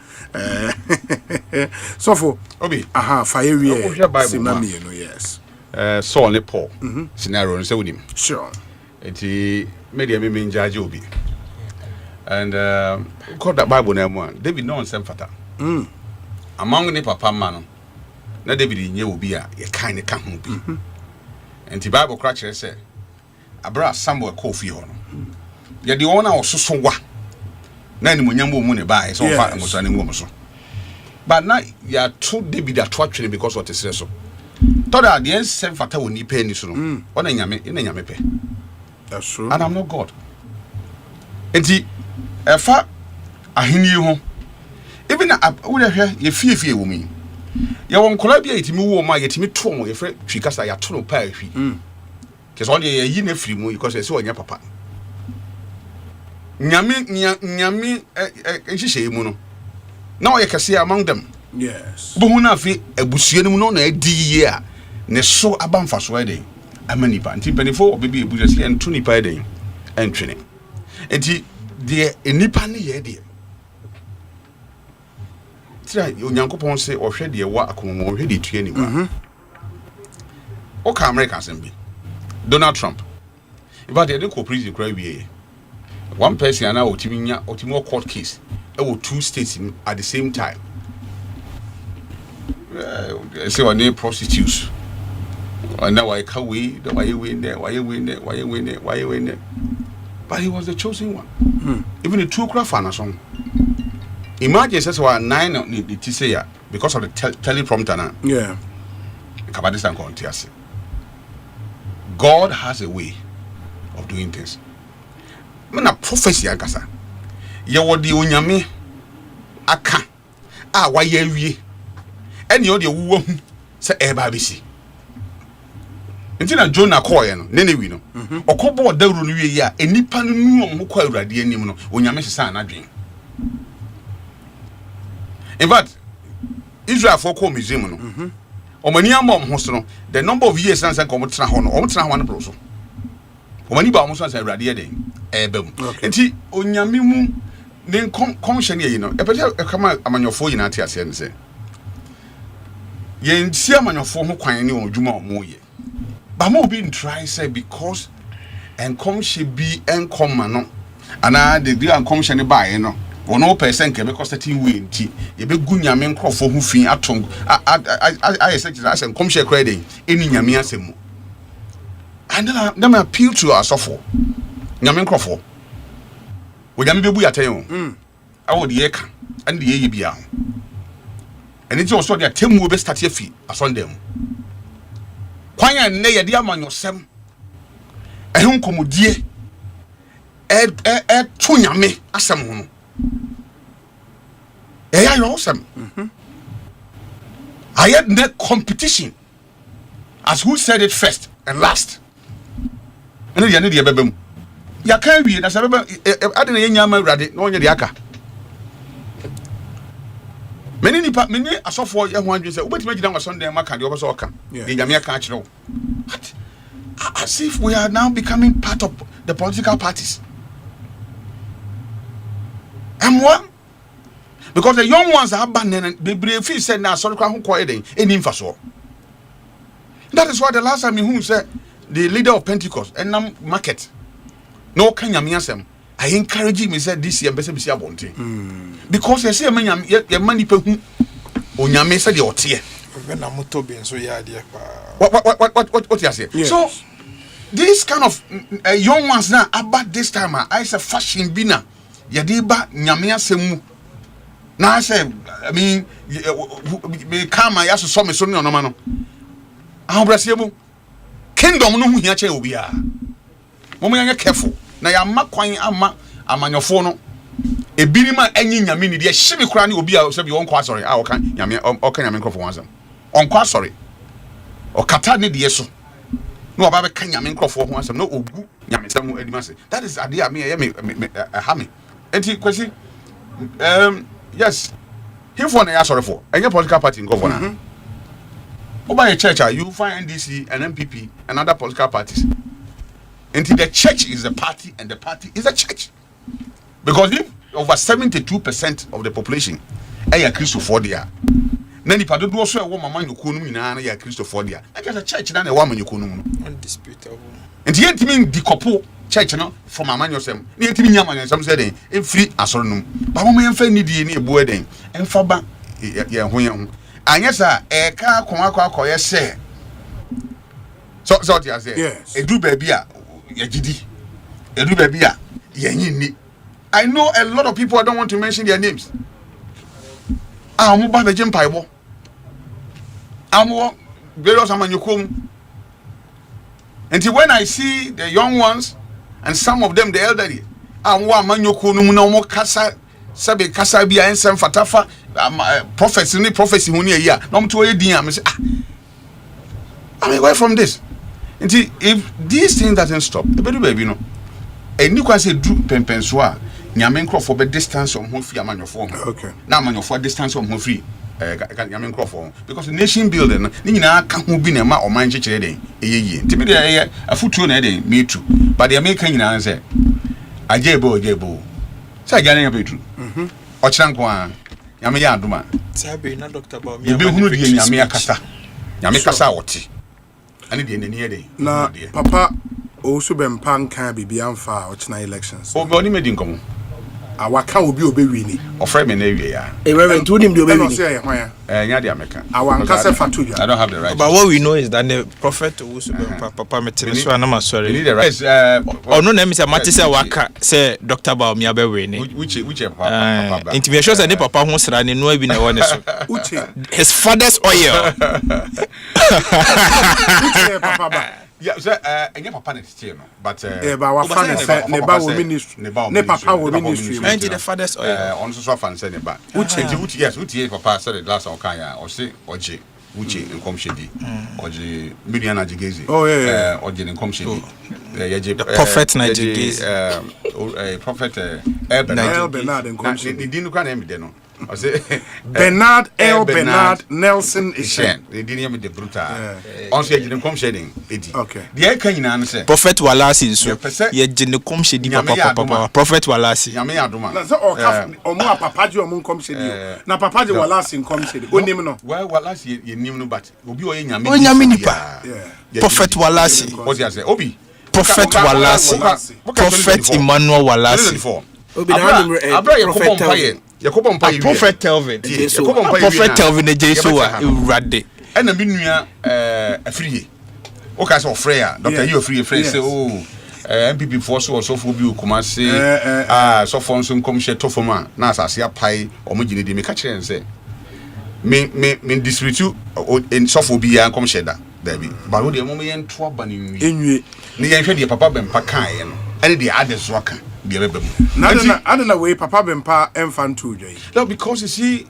So for Obi, fire, yes. So on the poll scenario, so with him. Sure. And he made a mean judge Obi. And called that Bible name one. David no Asempa. among the papa man na David nye obi a ye kan ne ka ho bi enti Bible crack say abra Samuel kofi ho no ye de wona ososo wa na ni monyambo mu ne bae so fa ngoso ne ngom so but na ya to David atwatwene because what is so toda the same fata woni pe ni so no ona nyame pe. That's true. And I'm not God. Enti efa ahini ho even we hwe ye fie wo mi ye won kola bia yetimi wo ma yetimi to mo ye fre twikasa ya to no pa ahwi ke so ye yi na firi mu because se onya papa nyame ehihye mu no na ye kase among them. Yes. Bo hu na afi abusue mu no na adi ye a ne so abamfa so eden amanipa nti benefo obebi ebuja se ento nipa eden entwene enti de nipa ne ye de tira onyankopon se ohwe de wa akomo ohwe de tue ni wa o ka America sembi Donald Trump if they dey prison cry wie one person na otimi court case e wo two states at the same time say one day prostitutes and now I can't wait why you win there but he was the chosen one. Even the two craft fan song imagine says what 9 the say because of the teleprompter now. Yeah, kabadisa kontiase God has a way of doing things. When a prophecy ankasa ye wodi onyame aka a waye wie ene o de wuwo hu se eba besi ntina Jonah koye no Nenewi no okobo dawru no wie ya enipa no nuom ho kwa awurade anim no onyame sesa na dwen. In fact Israel for ko museum no omani amom ho so no the number of years sansan ko motra ho no omtra ho no bro so omani ba mo sansan awurade eden ebam enti onyame mu ne komhye ne yi no epete kama amanyofo yina ate ase ne se ye nti amanyofo ho kwan ne odwuma omo ye ba mo bi try say because enkomhye bi enkoma no ana de bi enkomhye ne bae no ono percent ke because 13 we nti ye be gu nyame nkrofo ho fin atong I say enkomhye credit eni nyame asemu and then appeal to us for nyame nkrofo we nyame bebu yaten awo de ye ka and de ye bia and it also the temu be start afi asondem kwanya ne ye de amanyosem ehun komodie to nyame asem ho no yeah, you're awesome. I had the competition as who said it first and last. And then you need your baby. You can't be that's a baby. I didn't know ready. No one yaka. Many I saw for young ones say, "What make you Sunday? I can't. You also can." The Jamaica can't know. As if we are now becoming part of the political parties. And what? Because the young ones are abandoned, they brave said now sorry who quiet any faso. That is why the last time who said the leader of Pentecost and now market no Kenya miasem I encourage him, he said this year best be abonte. Because you see your money pe hu onyame said your tie. When I'm motobi so yeah dear. What you say? Yes. So this kind of young ones now about this time I say fashion bina yadiba nyame asemu. Now I say, I mean, me come my ass so me so no man. Ah, Brasiemu. Kingdom no hu hia che obi a. Mo me careful. Na ya makwan ama amanyofo no. Ebirima anyi nyame ni de hye me kura ne obi a se bi won kwa sorry. Ah, oka nyame oka nyame nkofo wansam. Onkwa sorry. Okata ne de so. No aba be ka nyame nkofo ho ansam no ogu nyame sam adimase. That is ade a me ha me. Enti kwesi yes, him for na sorry for any political party in governor. Over a church, you find NDC and MPP and other political parties. Until the church is the party and the party is the church. Because if over 72% of the population are Christopher there, then if I don't also a woman you couldn't mean Christopher there, I guess a church than a woman you couldn't undisputable. And yet mean the couple church no from a man yourself. Near to me, some said in free asylum. But woman need any boarding and faba ye ho ye ho anya sa e ka akwa ye se so dia say edu baby a ye gidi edu baby a ye nyini. I know a lot of people, I don't want to mention their names. I'm about the gym paibo. I'm various amanyokum. Until when I see the young ones and some of them the elderly, I'm one manyokum no more kasa sabe kasa bia ensem fatafa prophecy huni ya no mto edin am say I'm away from this. Until if these things doesn't stop, baby no. And you can say do pempensoa nyame nkrofo be distance on ho free amanyofo ho. Okay. Na amanyofo distance on ho free nyame nkrofo because nation building ni nyina ka ho bi na ma oman chekere den eyeye. Nti be dey afutuo na den me too. But the American nyina say ajebo. Say gane ya betru. Ochira nko a nyame ya adoma. Sabe na Dr. Baum. Be hunu de nyame akasa. Nyame kasa wote. Ani de nani den. Na papa also been pan can be amfa ochina elections. O be oni medi nkomo. Awaka obi wini. Ofre me na wie ya. Reverend to him the obi wini. Nya de America. Awanka se fatuja. I don't have the right. But what we know is that the prophet also papa metene so na sorry. You need the right. No na me say mate say waka say Dr. Baum ya be wini. Which papa. Intimation say the papa ho sra ne no abi na wone so. His father's oil. Which papa ba. Yeah, so any papa next year, no. But but our father said neba wo ministry. Ne papa wo ministry. And the father's oil. On so fan say neba. Which yes, which papa said last on kan ya. O say oje, which in come shedi. Oje million Nigerians. Oh yeah. Oje in come shedi. The prophet Nigerians. Prophet Bernard in come shedi. They didn't kan name dey no. I say Bernard Nelson Ishen. They didn't hear me the brutal. On say you come shedding. Okay. The can you say Prophet Walasi so. Ye jine come shedi papa. Prophet Walasi. Nyame adoma. Na so o mo papa je o mo come shedi. Na papa je Walasi come shedi. Onim no. Well Walasi ye nim no but obi o ye nyame. O nyame nipa. Prophet Walasi. What you say? Obi. Prophet Walasi. Prophet Emmanuel Walasi. Obi na abra ye ko paye. Prophet Kelvin. Prophet Kelvin the Jesu urade. And na binua afriye. O ka say ofreya. Dr. You free say MPP force so for bi kuma say so for nso kom she to foma na asase apai o mo gine de me ka kire nse. Me district in so for bi ya kom she da. Dabi. Ba wo de mo me yen to aba ni nwi. Enwie. Ni yen hwe de papa bempa kan ye no. Ene de ades waka. I don't know where Papa Bempa Enfantu. No, because you see,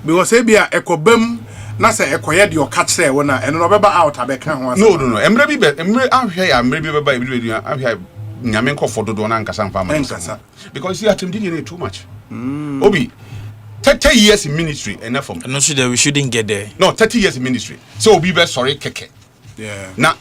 because Abia Ekobem, Nasa Ekoyed your cat say when I and November out. I can no. Emre, I'm here by I'm here. Nyamenko for Dodona and Kasam family. Because you have to too much. Obi, 30 years in ministry, enough for me. No, we shouldn't get there. No, 30 years in ministry. So be very sorry, keke. Yeah. Now,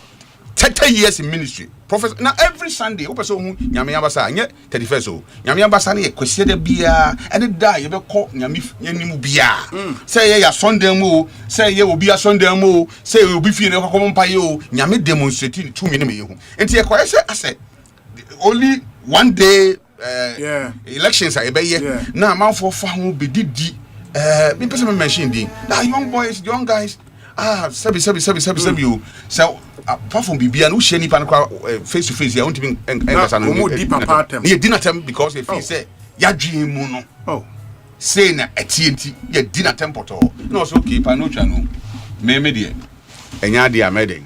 30 years in ministry. Professor, now every Sunday, open so nyame abasa nye 31st so nyame abasa na yekwese da bia ene da ye be ko nyame nyanimu bia say ye Sunday mu say ye obi a Sunday mu say obi fie ne kokko mpa ye o nyame demonstrate to me ne me hu enti ye ko say ase only one day elections are be ye na manfo fa ho be didi me person me mention din na young guys sabi you so apart from bibia no share nipa face to face ya won't even enkasa no mo di papa atem ye dinner time because if he say ya dwen mu no say na atienti ye dinner tempoto no so okay pa no twa no me de enya de ameden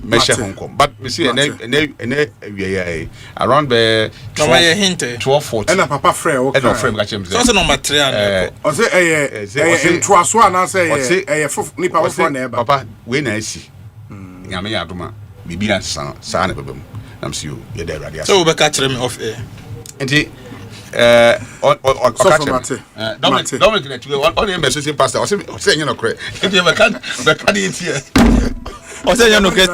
measure honkom but we see ene we around the 12:40 and papa frey okay and frame ka chem so number 3 o say into so na say nipa wo for na eba papa we na asi nyame ya adoma bibia sa na bebem nam see you ye there radio so we ka kire me off air enti Dominic na tuwe on the message pastor o say you no kre enti we ka dey here o say you no kre